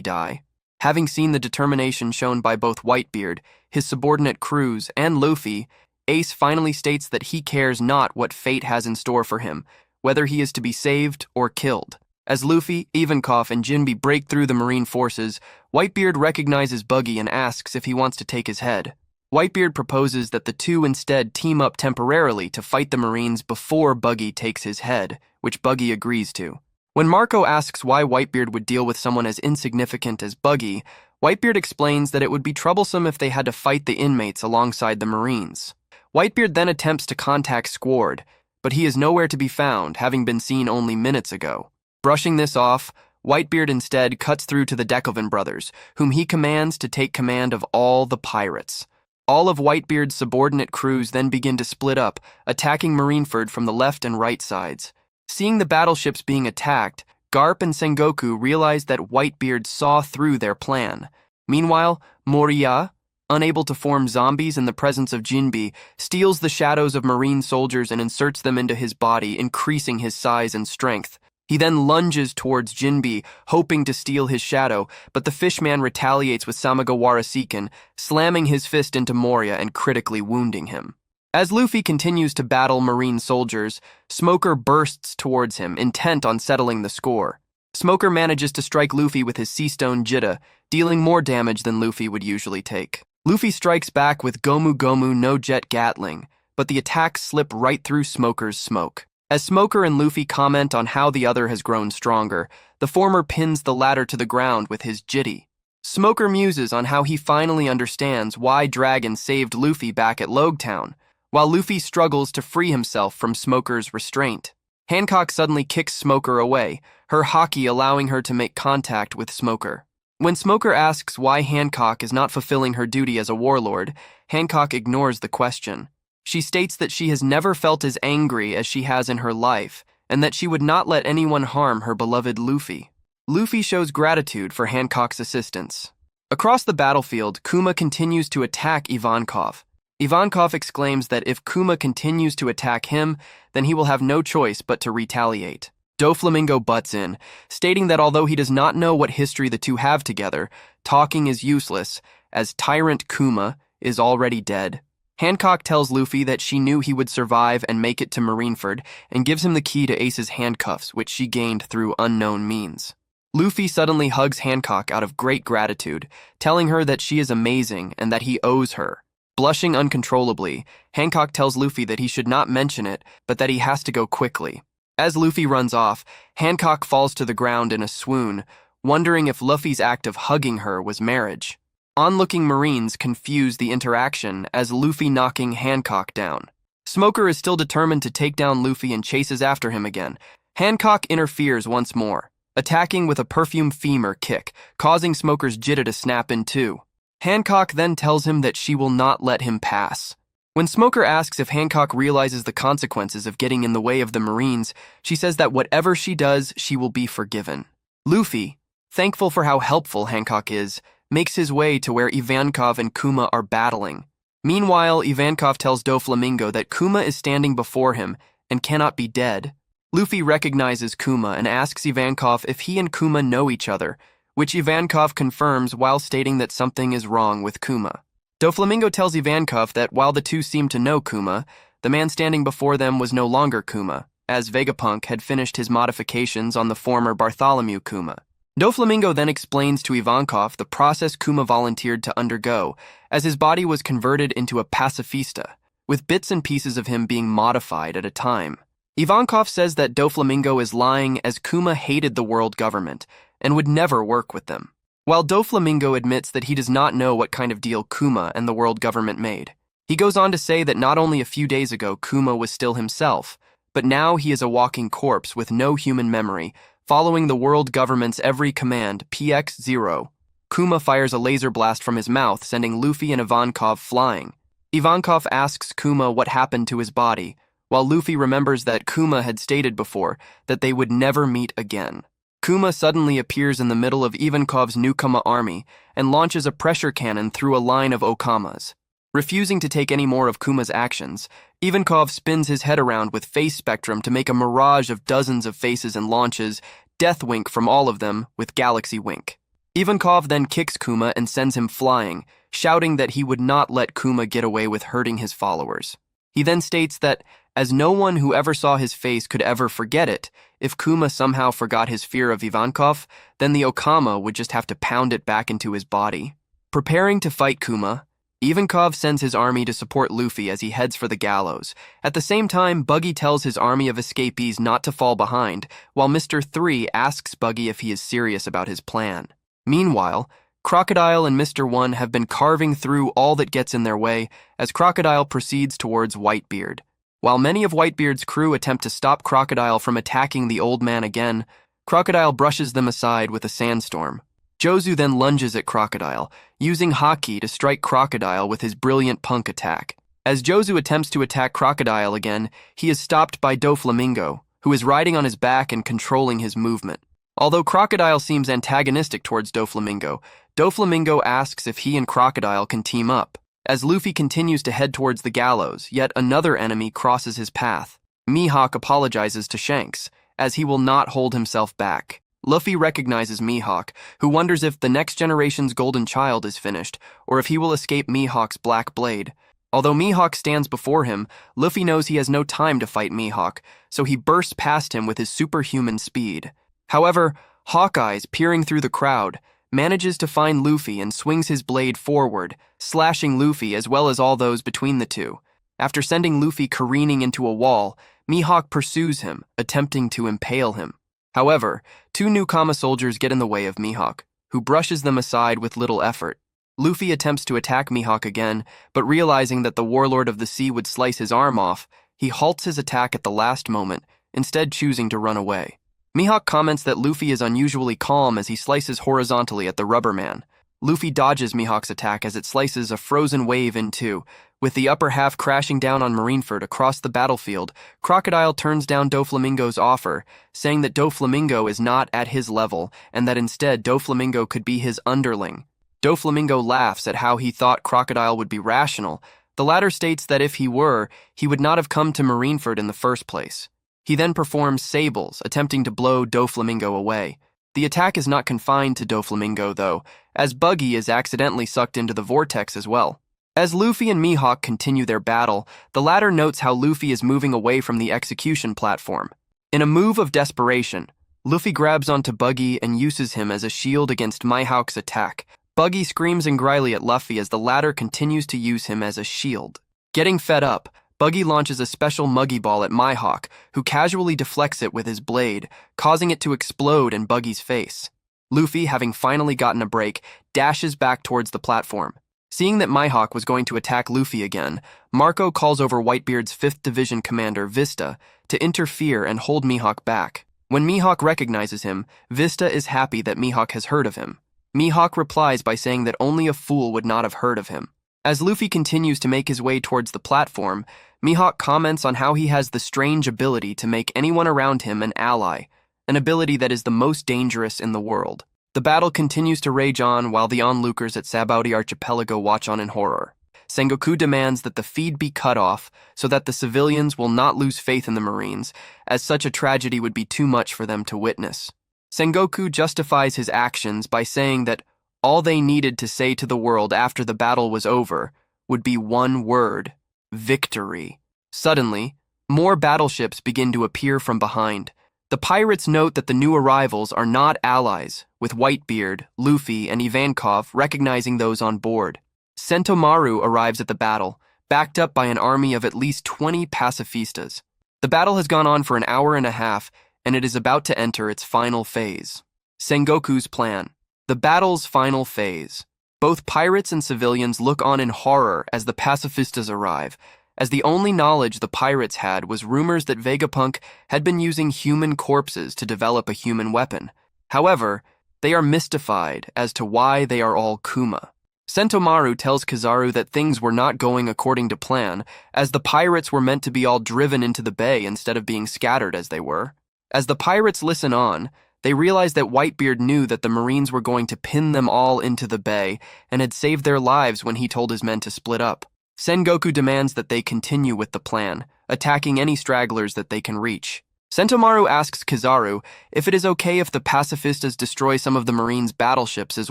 die. Having seen the determination shown by both Whitebeard, his subordinate crews, and Luffy, Ace finally states that he cares not what fate has in store for him, whether he is to be saved or killed. As Luffy, Ivankov, and Jinbe break through the Marine forces, Whitebeard recognizes Buggy and asks if he wants to take his head. Whitebeard proposes that the two instead team up temporarily to fight the Marines before Buggy takes his head, which Buggy agrees to. When Marco asks why Whitebeard would deal with someone as insignificant as Buggy, Whitebeard explains that it would be troublesome if they had to fight the inmates alongside the Marines. Whitebeard then attempts to contact Squard, but he is nowhere to be found, having been seen only minutes ago. Brushing this off, Whitebeard instead cuts through to the Dekovan brothers, whom he commands to take command of all the pirates. All of Whitebeard's subordinate crews then begin to split up, attacking Marineford from the left and right sides. Seeing the battleships being attacked, Garp and Sengoku realize that Whitebeard saw through their plan. Meanwhile, Moriya, unable to form zombies in the presence of Jinbe, steals the shadows of Marine soldiers and inserts them into his body, increasing his size and strength. He then lunges towards Jinbe, hoping to steal his shadow, but the fishman retaliates with Samagawara Seiken, slamming his fist into Moria and critically wounding him. As Luffy continues to battle Marine soldiers, Smoker bursts towards him, intent on settling the score. Smoker manages to strike Luffy with his Sea Stone Jita, dealing more damage than Luffy would usually take. Luffy strikes back with Gomu Gomu no Jet Gatling, but the attacks slip right through Smoker's smoke. As Smoker and Luffy comment on how the other has grown stronger, the former pins the latter to the ground with his jitty. Smoker muses on how he finally understands why Dragon saved Luffy back at Logtown, while Luffy struggles to free himself from Smoker's restraint. Hancock suddenly kicks Smoker away, her haki allowing her to make contact with Smoker. When Smoker asks why Hancock is not fulfilling her duty as a warlord, Hancock ignores the question. She states that she has never felt as angry as she has in her life, and that she would not let anyone harm her beloved Luffy. Luffy shows gratitude for Hancock's assistance. Across the battlefield, Kuma continues to attack Ivankov. Ivankov exclaims that if Kuma continues to attack him, then he will have no choice but to retaliate. Doflamingo butts in, stating that although he does not know what history the two have together, talking is useless, as Tyrant Kuma is already dead. Hancock tells Luffy that she knew he would survive and make it to Marineford, and gives him the key to Ace's handcuffs, which she gained through unknown means. Luffy suddenly hugs Hancock out of great gratitude, telling her that she is amazing and that he owes her. Blushing uncontrollably, Hancock tells Luffy that he should not mention it, but that he has to go quickly. As Luffy runs off, Hancock falls to the ground in a swoon, wondering if Luffy's act of hugging her was marriage. Onlooking Marines confuse the interaction as Luffy knocking Hancock down. Smoker is still determined to take down Luffy and chases after him again. Hancock interferes once more, attacking with a perfume femur kick, causing Smoker's Jita to snap in two. Hancock then tells him that she will not let him pass. When Smoker asks if Hancock realizes the consequences of getting in the way of the Marines, she says that whatever she does, she will be forgiven. Luffy, thankful for how helpful Hancock is, makes his way to where Ivankov and Kuma are battling. Meanwhile, Ivankov tells Doflamingo that Kuma is standing before him and cannot be dead. Luffy recognizes Kuma and asks Ivankov if he and Kuma know each other, which Ivankov confirms while stating that something is wrong with Kuma. Doflamingo tells Ivankov that while the two seemed to know Kuma, the man standing before them was no longer Kuma, as Vegapunk had finished his modifications on the former Bartholomew Kuma. Doflamingo then explains to Ivankov the process Kuma volunteered to undergo, as his body was converted into a pacifista, with bits and pieces of him being modified at a time. Ivankov says that Doflamingo is lying as Kuma hated the world government and would never work with them, while Doflamingo admits that he does not know what kind of deal Kuma and the world government made. He goes on to say that not only a few days ago Kuma was still himself, but now he is a walking corpse with no human memory, following the world government's every command, PX-0. Kuma fires a laser blast from his mouth, sending Luffy and Ivankov flying. Ivankov asks Kuma what happened to his body, while Luffy remembers that Kuma had stated before that they would never meet again. Kuma suddenly appears in the middle of Ivankov's newcomer army and launches a pressure cannon through a line of Okamas. Refusing to take any more of Kuma's actions, Ivankov spins his head around with face spectrum to make a mirage of dozens of faces and launches Death Wink from all of them with Galaxy Wink. Ivankov then kicks Kuma and sends him flying, shouting that he would not let Kuma get away with hurting his followers. He then states that, as no one who ever saw his face could ever forget it, if Kuma somehow forgot his fear of Ivankov, then the Okama would just have to pound it back into his body. Preparing to fight Kuma, Ivankov sends his army to support Luffy as he heads for the gallows. At the same time, Buggy tells his army of escapees not to fall behind, while Mr. 3 asks Buggy if he is serious about his plan. Meanwhile, Crocodile and Mr. 1 have been carving through all that gets in their way as Crocodile proceeds towards Whitebeard. While many of Whitebeard's crew attempt to stop Crocodile from attacking the old man again, Crocodile brushes them aside with a sandstorm. Jozu then lunges at Crocodile, using Haki to strike Crocodile with his brilliant punk attack. As Jozu attempts to attack Crocodile again, he is stopped by Doflamingo, who is riding on his back and controlling his movement. Although Crocodile seems antagonistic towards Doflamingo, Doflamingo asks if he and Crocodile can team up. As Luffy continues to head towards the gallows, yet another enemy crosses his path. Mihawk apologizes to Shanks, as he will not hold himself back. Luffy recognizes Mihawk, who wonders if the next generation's golden child is finished, or if he will escape Mihawk's black blade. Although Mihawk stands before him, Luffy knows he has no time to fight Mihawk, so he bursts past him with his superhuman speed. However, Hawkeyes, peering through the crowd, manages to find Luffy and swings his blade forward, slashing Luffy as well as all those between the two. After sending Luffy careening into a wall, Mihawk pursues him, attempting to impale him. However, two new Kama soldiers get in the way of Mihawk, who brushes them aside with little effort. Luffy attempts to attack Mihawk again, but realizing that the Warlord of the Sea would slice his arm off, he halts his attack at the last moment, instead choosing to run away. Mihawk comments that Luffy is unusually calm as he slices horizontally at the Rubber Man. Luffy dodges Mihawk's attack as it slices a frozen wave in two, with the upper half crashing down on Marineford across the battlefield. Crocodile turns down Doflamingo's offer, saying that Doflamingo is not at his level and that instead Doflamingo could be his underling. Doflamingo laughs at how he thought Crocodile would be rational. The latter states that if he were, he would not have come to Marineford in the first place. He then performs sables, attempting to blow Doflamingo away. The attack is not confined to Doflamingo, though, as Buggy is accidentally sucked into the vortex as well. As Luffy and Mihawk continue their battle, the latter notes how Luffy is moving away from the execution platform. In a move of desperation, Luffy grabs onto Buggy and uses him as a shield against Mihawk's attack. Buggy screams angrily at Luffy as the latter continues to use him as a shield. Getting fed up, Buggy launches a special Muggy Ball at Mihawk, who casually deflects it with his blade, causing it to explode in Buggy's face. Luffy, having finally gotten a break, dashes back towards the platform. Seeing that Mihawk was going to attack Luffy again, Marco calls over Whitebeard's 5th Division commander, Vista, to interfere and hold Mihawk back. When Mihawk recognizes him, Vista is happy that Mihawk has heard of him. Mihawk replies by saying that only a fool would not have heard of him. As Luffy continues to make his way towards the platform, Mihawk comments on how he has the strange ability to make anyone around him an ally, an ability that is the most dangerous in the world. The battle continues to rage on while the onlookers at Sabaody Archipelago watch on in horror. Sengoku demands that the feed be cut off so that the civilians will not lose faith in the Marines, as such a tragedy would be too much for them to witness. Sengoku justifies his actions by saying that all they needed to say to the world after the battle was over would be one word: victory. Suddenly, more battleships begin to appear from behind. The pirates note that the new arrivals are not allies, with Whitebeard, Luffy, and Ivankov recognizing those on board. Sentomaru arrives at the battle, backed up by an army of at least 20 pacifistas. The battle has gone on for an hour and a half, and it is about to enter its final phase. Sengoku's plan. The battle's final phase. Both pirates and civilians look on in horror as the pacifistas arrive, as the only knowledge the pirates had was rumors that Vegapunk had been using human corpses to develop a human weapon. However, they are mystified as to why they are all Kuma. Sentomaru tells Kizaru that things were not going according to plan, as the pirates were meant to be all driven into the bay instead of being scattered as they were. As the pirates listen on, They realize that Whitebeard knew that the Marines were going to pin them all into the bay and had saved their lives when he told his men to split up. Sengoku demands that they continue with the plan, attacking any stragglers that they can reach. Sentomaru asks Kizaru if it is okay if the pacifistas destroy some of the Marines' battleships as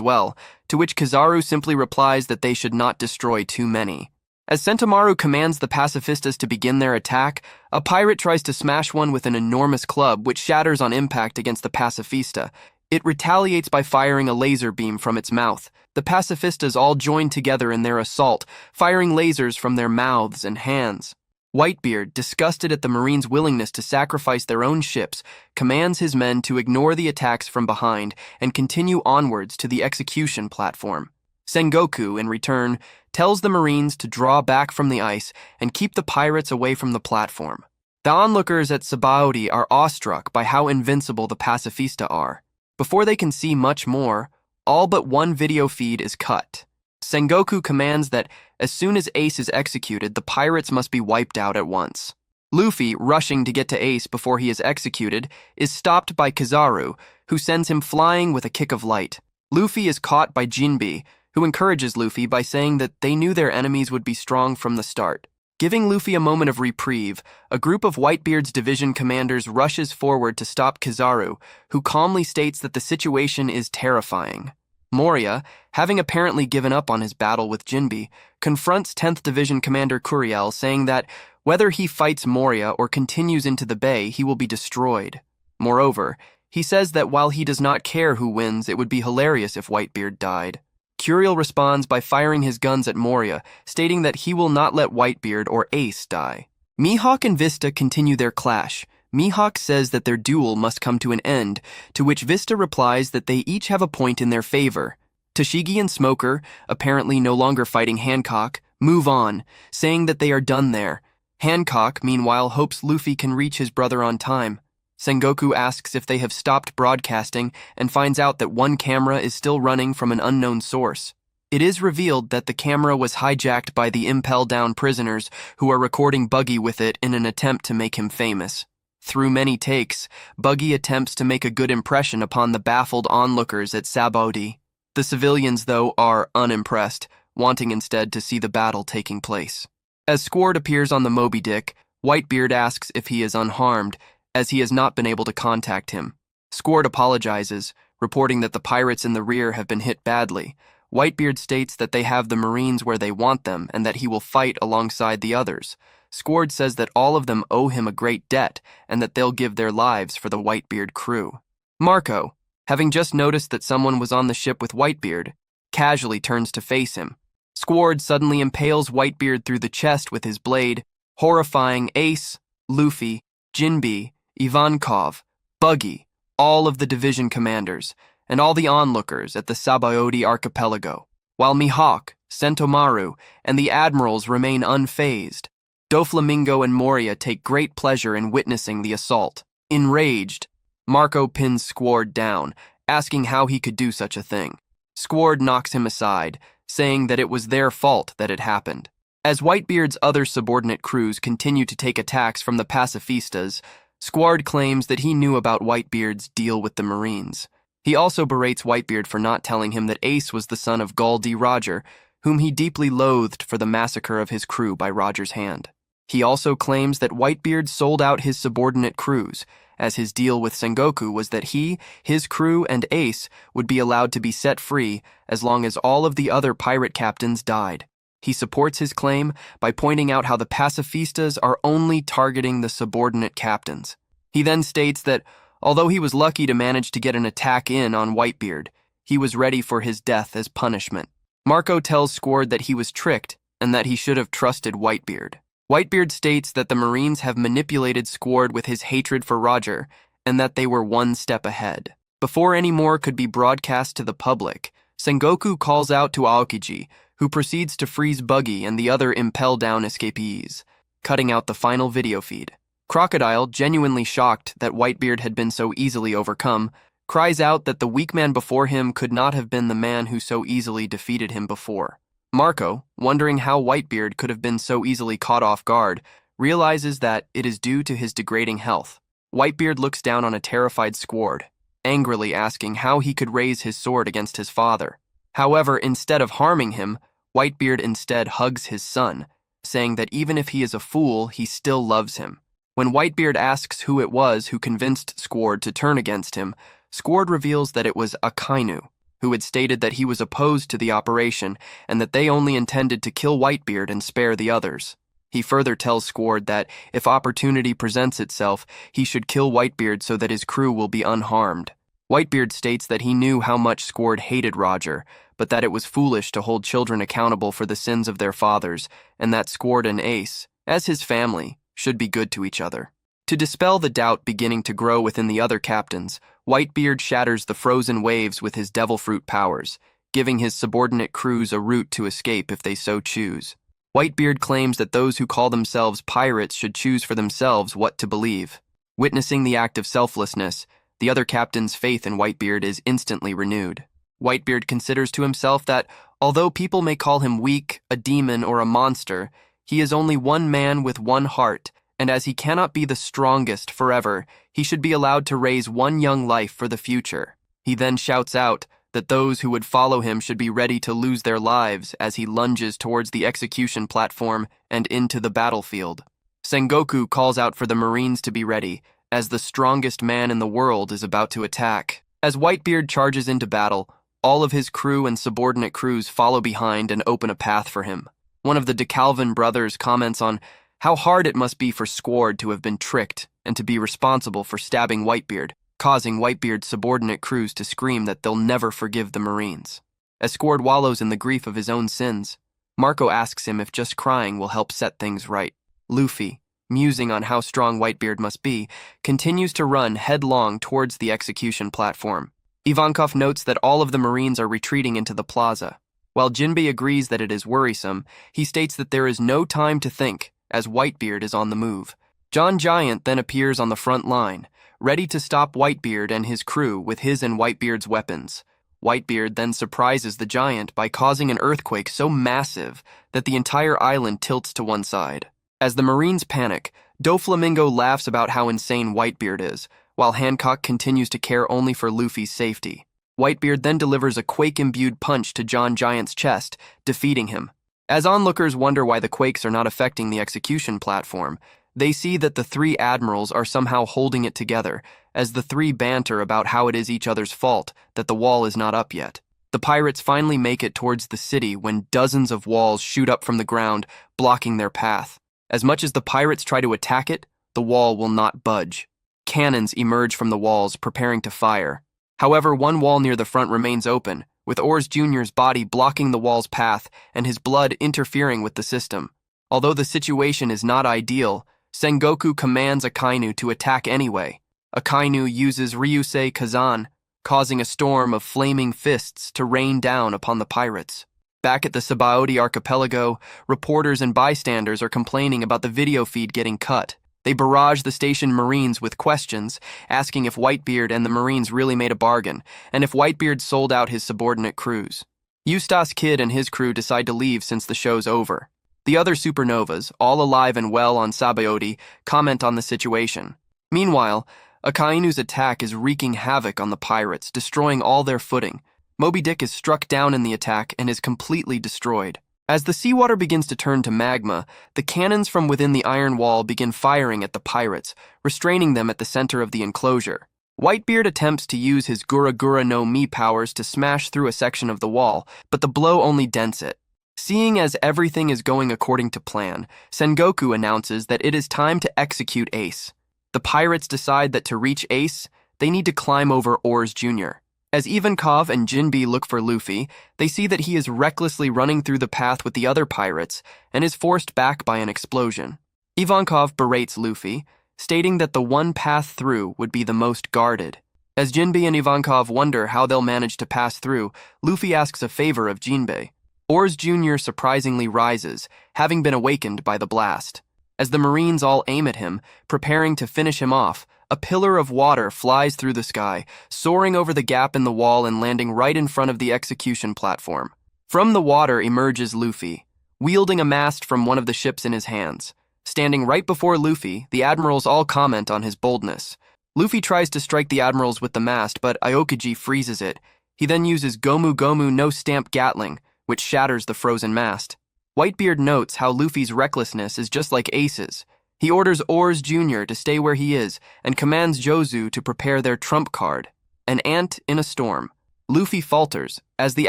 well, to which Kizaru simply replies that they should not destroy too many. As Sentomaru commands the pacifistas to begin their attack, a pirate tries to smash one with an enormous club which shatters on impact against the pacifista. It retaliates by firing a laser beam from its mouth. The pacifistas all join together in their assault, firing lasers from their mouths and hands. Whitebeard, disgusted at the Marines' willingness to sacrifice their own ships, commands his men to ignore the attacks from behind and continue onwards to the execution platform. Sengoku, in return, tells the Marines to draw back from the ice and keep the pirates away from the platform. The onlookers at Sabaody are awestruck by how invincible the pacifista are. Before they can see much more, all but one video feed is cut. Sengoku commands that as soon as Ace is executed, the pirates must be wiped out at once. Luffy, rushing to get to Ace before he is executed, is stopped by Kizaru, who sends him flying with a kick of light. Luffy is caught by Jinbe, who encourages Luffy by saying that they knew their enemies would be strong from the start. Giving Luffy a moment of reprieve, a group of Whitebeard's division commanders rushes forward to stop Kizaru, who calmly states that the situation is terrifying. Moria, having apparently given up on his battle with Jinbe, confronts 10th Division Commander Curiel, saying that whether he fights Moria or continues into the bay, he will be destroyed. Moreover, he says that while he does not care who wins, it would be hilarious if Whitebeard died. Curiel responds by firing his guns at Moria, stating that he will not let Whitebeard or Ace die. Mihawk and Vista continue their clash. Mihawk says that their duel must come to an end, to which Vista replies that they each have a point in their favor. Tashigi and Smoker, apparently no longer fighting Hancock, move on, saying that they are done there. Hancock, meanwhile, hopes Luffy can reach his brother on time. Sengoku asks if they have stopped broadcasting and finds out that one camera is still running from an unknown source. It is revealed that the camera was hijacked by the Impel Down prisoners who are recording Buggy with it in an attempt to make him famous. Through many takes, Buggy attempts to make a good impression upon the baffled onlookers at Sabaody. The civilians, though, are unimpressed, wanting instead to see the battle taking place. As Squard appears on the Moby Dick, Whitebeard asks if he is unharmed, as he has not been able to contact him. Squard apologizes, reporting that the pirates in the rear have been hit badly. Whitebeard states that they have the Marines where they want them and that he will fight alongside the others. Squard says that all of them owe him a great debt and that they'll give their lives for the Whitebeard crew. Marco, having just noticed that someone was on the ship with Whitebeard, casually turns to face him. Squard suddenly impales Whitebeard through the chest with his blade, horrifying Ace, Luffy, Jinbe, Ivankov, Buggy, all of the division commanders, and all the onlookers at the Sabaody Archipelago, while Mihawk, Sentomaru, and the admirals remain unfazed. Doflamingo and Moria take great pleasure in witnessing the assault. Enraged, Marco pins Squard down, asking how he could do such a thing. Squard knocks him aside, saying that it was their fault that it happened. As Whitebeard's other subordinate crews continue to take attacks from the pacifistas, Squard claims that he knew about Whitebeard's deal with the Marines. He also berates Whitebeard for not telling him that Ace was the son of Gul D. Roger, whom he deeply loathed for the massacre of his crew by Roger's hand. He also claims that Whitebeard sold out his subordinate crews, as his deal with Sengoku was that he, his crew, and Ace would be allowed to be set free as long as all of the other pirate captains died. He supports his claim by pointing out how the pacifistas are only targeting the subordinate captains. He then states that, although he was lucky to manage to get an attack in on Whitebeard, he was ready for his death as punishment. Marco tells Squard that he was tricked and that he should have trusted Whitebeard. Whitebeard states that the Marines have manipulated Squard with his hatred for Roger and that they were one step ahead. Before any more could be broadcast to the public, Sengoku calls out to Aokiji, who proceeds to freeze Buggy and the other Impel Down escapees, cutting out the final video feed. Crocodile, genuinely shocked that Whitebeard had been so easily overcome, cries out that the weak man before him could not have been the man who so easily defeated him before. Marco, wondering how Whitebeard could have been so easily caught off guard, realizes that it is due to his degrading health. Whitebeard looks down on a terrified Squard. angrily asking how he could raise his sword against his father. However, instead of harming him, Whitebeard instead hugs his son, saying that even if he is a fool, he still loves him. When Whitebeard asks who it was who convinced Squard to turn against him, Squard reveals that it was Akainu, who had stated that he was opposed to the operation and that they only intended to kill Whitebeard and spare the others. He further tells Squard that if opportunity presents itself, he should kill Whitebeard so that his crew will be unharmed. Whitebeard states that he knew how much Squard hated Roger, but that it was foolish to hold children accountable for the sins of their fathers, and that Squard and Ace, as his family, should be good to each other. To dispel the doubt beginning to grow within the other captains, Whitebeard shatters the frozen waves with his devil fruit powers, giving his subordinate crews a route to escape if they so choose. Whitebeard claims that those who call themselves pirates should choose for themselves what to believe. Witnessing the act of selflessness, the other captain's faith in Whitebeard is instantly renewed. Whitebeard considers to himself that, although people may call him weak, a demon, or a monster, he is only one man with one heart, and as he cannot be the strongest forever, he should be allowed to raise one young life for the future. He then shouts out that those who would follow him should be ready to lose their lives as he lunges towards the execution platform and into the battlefield. Sengoku calls out for the Marines to be ready, as the strongest man in the world is about to attack. As Whitebeard charges into battle, all of his crew and subordinate crews follow behind and open a path for him. One of the DeKalvin brothers comments on how hard it must be for Squard to have been tricked and to be responsible for stabbing Whitebeard, causing Whitebeard's subordinate crews to scream that they'll never forgive the Marines. As Squard wallows in the grief of his own sins, Marco asks him if just crying will help set things right. Luffy, musing on how strong Whitebeard must be, continues to run headlong towards the execution platform. Ivankov notes that all of the Marines are retreating into the plaza. While Jinbei agrees that it is worrisome, he states that there is no time to think, as Whitebeard is on the move. John Giant then appears on the front line, ready to stop Whitebeard and his crew with his and Whitebeard's weapons. Whitebeard then surprises the Giant by causing an earthquake so massive that the entire island tilts to one side. As the Marines panic, Doflamingo laughs about how insane Whitebeard is, while Hancock continues to care only for Luffy's safety. Whitebeard then delivers a quake-imbued punch to John Giant's chest, defeating him. As onlookers wonder why the quakes are not affecting the execution platform, they see that the three admirals are somehow holding it together, as the three banter about how it is each other's fault that the wall is not up yet. The pirates finally make it towards the city when dozens of walls shoot up from the ground, blocking their path. As much as the pirates try to attack it, the wall will not budge. Cannons emerge from the walls, preparing to fire. However, one wall near the front remains open, with Oars Jr.'s body blocking the wall's path and his blood interfering with the system. Although the situation is not ideal, Sengoku commands Akainu to attack anyway. Akainu uses Ryusei Kazan, causing a storm of flaming fists to rain down upon the pirates. Back at the Sabaody Archipelago, reporters and bystanders are complaining about the video feed getting cut. They barrage the station Marines with questions, asking if Whitebeard and the Marines really made a bargain, and if Whitebeard sold out his subordinate crews. Eustace Kid and his crew decide to leave since the show's over. The other supernovas, all alive and well on Sabaody, comment on the situation. Meanwhile, Akainu's attack is wreaking havoc on the pirates, destroying all their footing. Moby Dick is struck down in the attack and is completely destroyed. As the seawater begins to turn to magma, the cannons from within the iron wall begin firing at the pirates, restraining them at the center of the enclosure. Whitebeard attempts to use his Gura Gura no Mi powers to smash through a section of the wall, but the blow only dents it. Seeing as everything is going according to plan, Sengoku announces that it is time to execute Ace. The pirates decide that to reach Ace, they need to climb over Oars Jr. As Ivankov and Jinbei look for Luffy, they see that he is recklessly running through the path with the other pirates and is forced back by an explosion. Ivankov berates Luffy, stating that the one path through would be the most guarded. As Jinbei and Ivankov wonder how they'll manage to pass through, Luffy asks a favor of Jinbei. Oars Jr. surprisingly rises, having been awakened by the blast. As the Marines all aim at him, preparing to finish him off, a pillar of water flies through the sky, soaring over the gap in the wall and landing right in front of the execution platform. From the water emerges Luffy, wielding a mast from one of the ships in his hands. Standing right before Luffy, the admirals all comment on his boldness. Luffy tries to strike the admirals with the mast, but Aokiji freezes it. He then uses Gomu Gomu no Stamp Gatling, which shatters the frozen mast. Whitebeard notes how Luffy's recklessness is just like Ace's. He orders Oars Jr. to stay where he is and commands Jozu to prepare their trump card, an ant in a storm. Luffy falters as the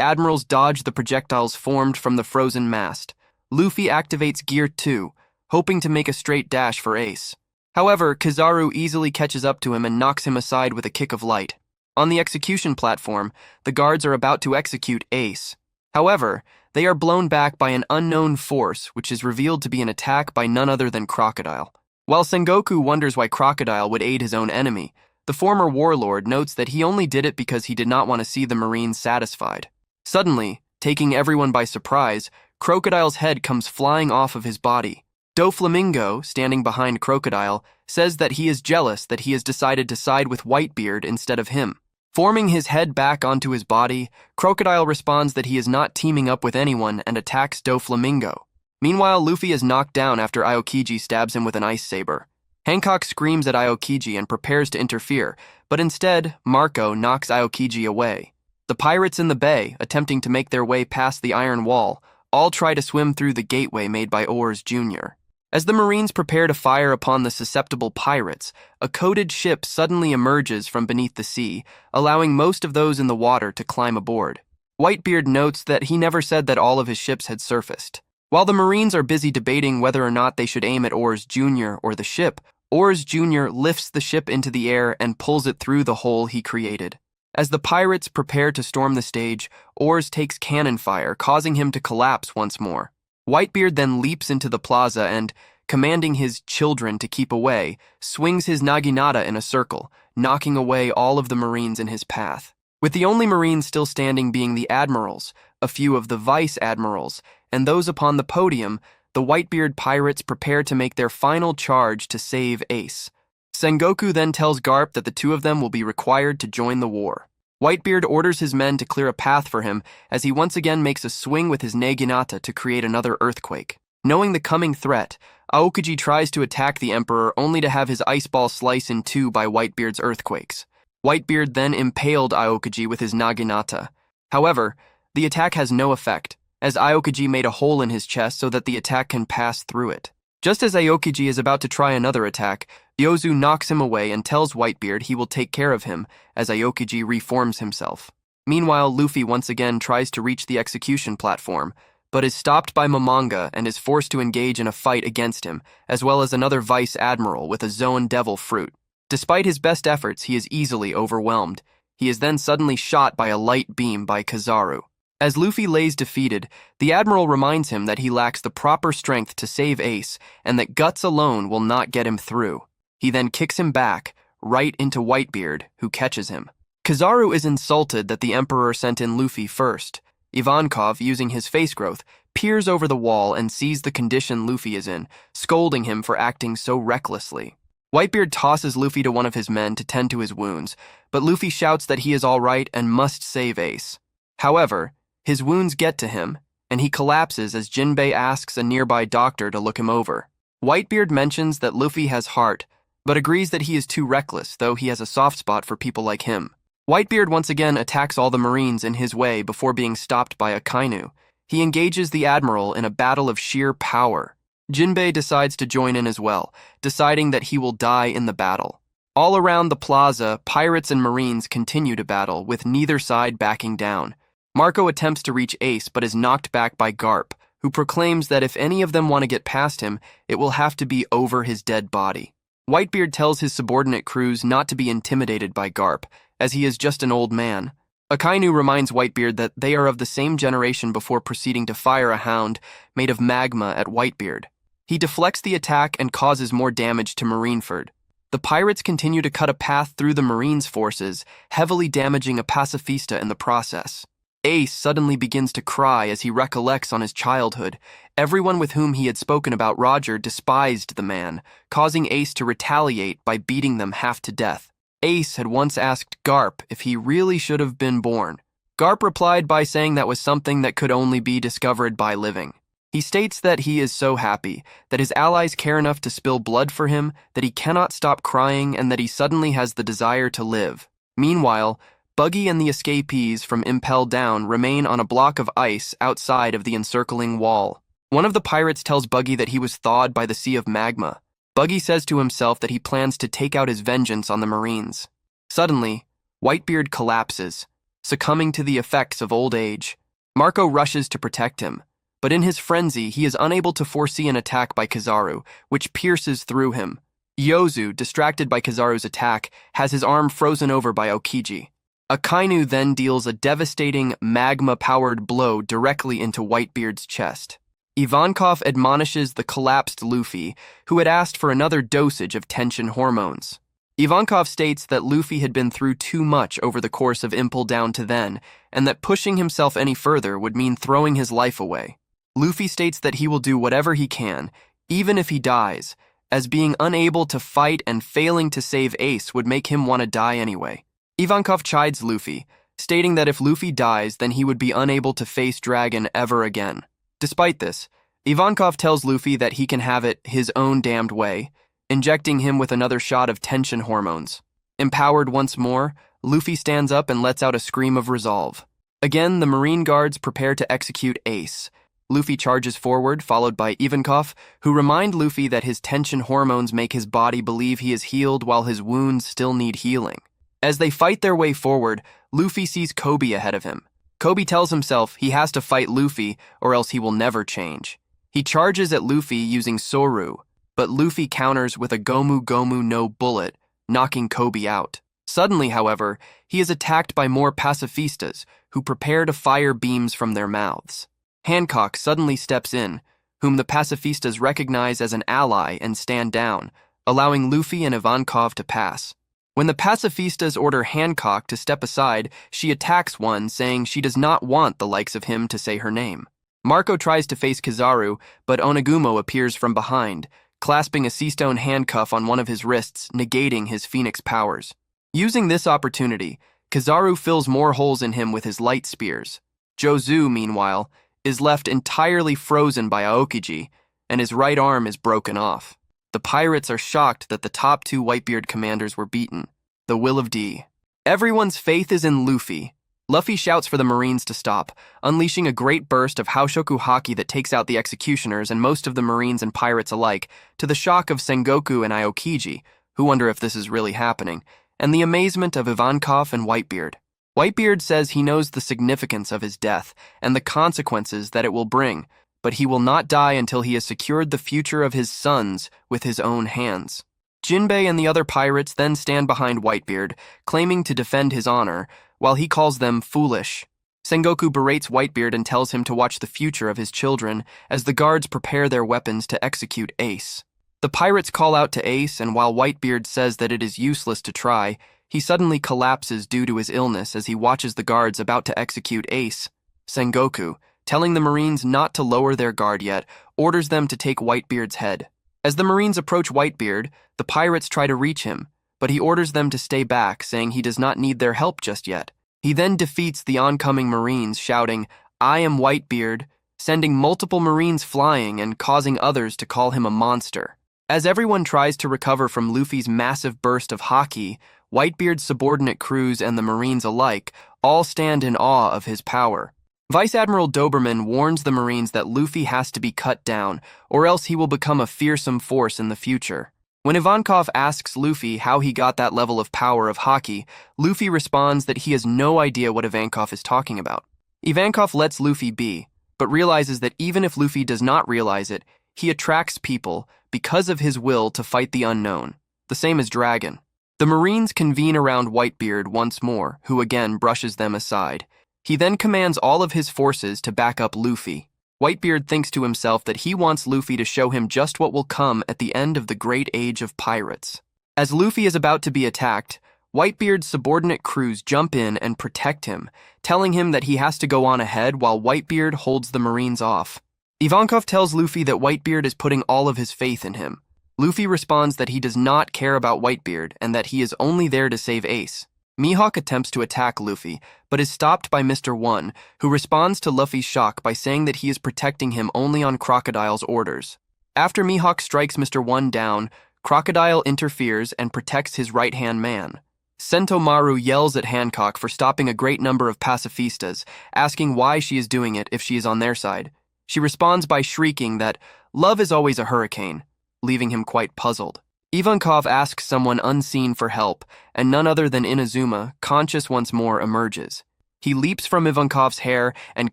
admirals dodge the projectiles formed from the frozen mast. Luffy activates Gear 2, hoping to make a straight dash for Ace. However, Kizaru easily catches up to him and knocks him aside with a kick of light. On the execution platform, the guards are about to execute Ace. However, they are blown back by an unknown force, which is revealed to be an attack by none other than Crocodile. While Sengoku wonders why Crocodile would aid his own enemy, the former warlord notes that he only did it because he did not want to see the Marines satisfied. Suddenly, taking everyone by surprise, Crocodile's head comes flying off of his body. Doflamingo, standing behind Crocodile, says that he is jealous that he has decided to side with Whitebeard instead of him. Forming his head back onto his body, Crocodile responds that he is not teaming up with anyone and attacks Doflamingo. Meanwhile, Luffy is knocked down after Aokiji stabs him with an ice saber. Hancock screams at Aokiji and prepares to interfere, but instead, Marco knocks Aokiji away. The pirates in the bay, attempting to make their way past the iron wall, all try to swim through the gateway made by Oars Jr. As the Marines prepare to fire upon the susceptible pirates, a coated ship suddenly emerges from beneath the sea, allowing most of those in the water to climb aboard. Whitebeard notes that he never said that all of his ships had surfaced. While the Marines are busy debating whether or not they should aim at Oars Jr. or the ship, Oars Jr. lifts the ship into the air and pulls it through the hole he created. As the pirates prepare to storm the stage, Oars takes cannon fire, causing him to collapse once more. Whitebeard then leaps into the plaza and, commanding his children to keep away, swings his naginata in a circle, knocking away all of the Marines in his path. With the only Marines still standing being the admirals, a few of the vice-admirals, and those upon the podium, the Whitebeard pirates prepare to make their final charge to save Ace. Sengoku then tells Garp that the two of them will be required to join the war. Whitebeard orders his men to clear a path for him as he once again makes a swing with his naginata to create another earthquake. Knowing the coming threat, Aokiji tries to attack the Emperor only to have his ice ball slice in two by Whitebeard's earthquakes. Whitebeard then impaled Aokiji with his naginata. However, the attack has no effect, as Aokiji made a hole in his chest so that the attack can pass through it. Just as Aokiji is about to try another attack, Yozu knocks him away and tells Whitebeard he will take care of him as Aokiji reforms himself. Meanwhile, Luffy once again tries to reach the execution platform, but is stopped by Manga and is forced to engage in a fight against him, as well as another vice-admiral with a Zoan Devil fruit. Despite his best efforts, he is easily overwhelmed. He is then suddenly shot by a light beam by Kizaru. As Luffy lays defeated, the Admiral reminds him that he lacks the proper strength to save Ace and that guts alone will not get him through. He then kicks him back, right into Whitebeard, who catches him. Kizaru is insulted that the Emperor sent in Luffy first. Ivankov, using his face growth, peers over the wall and sees the condition Luffy is in, scolding him for acting so recklessly. Whitebeard tosses Luffy to one of his men to tend to his wounds, but Luffy shouts that he is all right and must save Ace. However, his wounds get to him, and he collapses as Jinbei asks a nearby doctor to look him over. Whitebeard mentions that Luffy has heart, but agrees that he is too reckless, though he has a soft spot for people like him. Whitebeard once again attacks all the Marines in his way before being stopped by Akainu. He engages the Admiral in a battle of sheer power. Jinbei decides to join in as well, deciding that he will die in the battle. All around the plaza, pirates and Marines continue to battle, with neither side backing down. Marco attempts to reach Ace but is knocked back by Garp, who proclaims that if any of them want to get past him, it will have to be over his dead body. Whitebeard tells his subordinate crews not to be intimidated by Garp, as he is just an old man. Akainu reminds Whitebeard that they are of the same generation before proceeding to fire a hound made of magma at Whitebeard. He deflects the attack and causes more damage to Marineford. The pirates continue to cut a path through the Marines' forces, heavily damaging a pacifista in the process. Ace suddenly begins to cry as he recollects on his childhood. Everyone with whom he had spoken about Roger despised the man, causing Ace to retaliate by beating them half to death. Ace had once asked Garp if he really should have been born. Garp replied by saying that was something that could only be discovered by living. He states that he is so happy, that his allies care enough to spill blood for him, that he cannot stop crying, and that he suddenly has the desire to live. Meanwhile, Buggy and the escapees from Impel Down remain on a block of ice outside of the encircling wall. One of the pirates tells Buggy that he was thawed by the sea of magma. Buggy says to himself that he plans to take out his vengeance on the Marines. Suddenly, Whitebeard collapses, succumbing to the effects of old age. Marco rushes to protect him, but in his frenzy, he is unable to foresee an attack by Kizaru, which pierces through him. Yozu, distracted by Kizaru's attack, has his arm frozen over by Okiji. Akainu then deals a devastating, magma-powered blow directly into Whitebeard's chest. Ivankov admonishes the collapsed Luffy, who had asked for another dosage of tension hormones. Ivankov states that Luffy had been through too much over the course of Impel Down to then, and that pushing himself any further would mean throwing his life away. Luffy states that he will do whatever he can, even if he dies, as being unable to fight and failing to save Ace would make him want to die anyway. Ivankov chides Luffy, stating that if Luffy dies, then he would be unable to face Dragon ever again. Despite this, Ivankov tells Luffy that he can have it his own damned way, injecting him with another shot of tension hormones. Empowered once more, Luffy stands up and lets out a scream of resolve. Again, the Marine guards prepare to execute Ace. Luffy charges forward, followed by Ivankov, who remind Luffy that his tension hormones make his body believe he is healed while his wounds still need healing. As they fight their way forward, Luffy sees Kobe ahead of him. Kobe tells himself he has to fight Luffy or else he will never change. He charges at Luffy using Soru, but Luffy counters with a Gomu Gomu no bullet, knocking Kobe out. Suddenly, however, he is attacked by more pacifistas who prepare to fire beams from their mouths. Hancock suddenly steps in, whom the pacifistas recognize as an ally and stand down, allowing Luffy and Ivankov to pass. When the pacifistas order Hancock to step aside, she attacks one, saying she does not want the likes of him to say her name. Marco tries to face Kizaru, but Onagumo appears from behind, clasping a sea-stone handcuff on one of his wrists, negating his phoenix powers. Using this opportunity, Kizaru fills more holes in him with his light spears. Jozu, meanwhile, is left entirely frozen by Aokiji, and his right arm is broken off. The pirates are shocked that the top two Whitebeard commanders were beaten. The will of D. Everyone's faith is in Luffy. Luffy shouts for the Marines to stop, unleashing a great burst of Haoshoku Haki that takes out the executioners and most of the Marines and pirates alike, to the shock of Sengoku and Aokiji, who wonder if this is really happening, and the amazement of Ivankov and Whitebeard. Whitebeard says he knows the significance of his death and the consequences that it will bring, but he will not die until he has secured the future of his sons with his own hands. Jinbei and the other pirates then stand behind Whitebeard, claiming to defend his honor, while he calls them foolish. Sengoku berates Whitebeard and tells him to watch the future of his children as the guards prepare their weapons to execute Ace. The pirates call out to Ace, and while Whitebeard says that it is useless to try, he suddenly collapses due to his illness as he watches the guards about to execute Ace. Sengoku, telling the Marines not to lower their guard yet, orders them to take Whitebeard's head. As the Marines approach Whitebeard, the pirates try to reach him, but he orders them to stay back, saying he does not need their help just yet. He then defeats the oncoming Marines, shouting, "I am Whitebeard," sending multiple Marines flying and causing others to call him a monster. As everyone tries to recover from Luffy's massive burst of haki, Whitebeard's subordinate crews and the Marines alike all stand in awe of his power. Vice Admiral Doberman warns the Marines that Luffy has to be cut down, or else he will become a fearsome force in the future. When Ivankov asks Luffy how he got that level of power of haki, Luffy responds that he has no idea what Ivankov is talking about. Ivankov lets Luffy be, but realizes that even if Luffy does not realize it, he attracts people because of his will to fight the unknown, the same as Dragon. The Marines convene around Whitebeard once more, who again brushes them aside. He then commands all of his forces to back up Luffy. Whitebeard thinks to himself that he wants Luffy to show him just what will come at the end of the Great Age of Pirates. As Luffy is about to be attacked, Whitebeard's subordinate crews jump in and protect him, telling him that he has to go on ahead while Whitebeard holds the Marines off. Ivankov tells Luffy that Whitebeard is putting all of his faith in him. Luffy responds that he does not care about Whitebeard and that he is only there to save Ace. Mihawk attempts to attack Luffy, but is stopped by Mr. One, who responds to Luffy's shock by saying that he is protecting him only on Crocodile's orders. After Mihawk strikes Mr. One down, Crocodile interferes and protects his right-hand man. Sentomaru yells at Hancock for stopping a great number of pacifistas, asking why she is doing it if she is on their side. She responds by shrieking that love is always a hurricane, leaving him quite puzzled. Ivankov asks someone unseen for help, and none other than Inazuma, conscious once more, emerges. He leaps from Ivankov's hair and,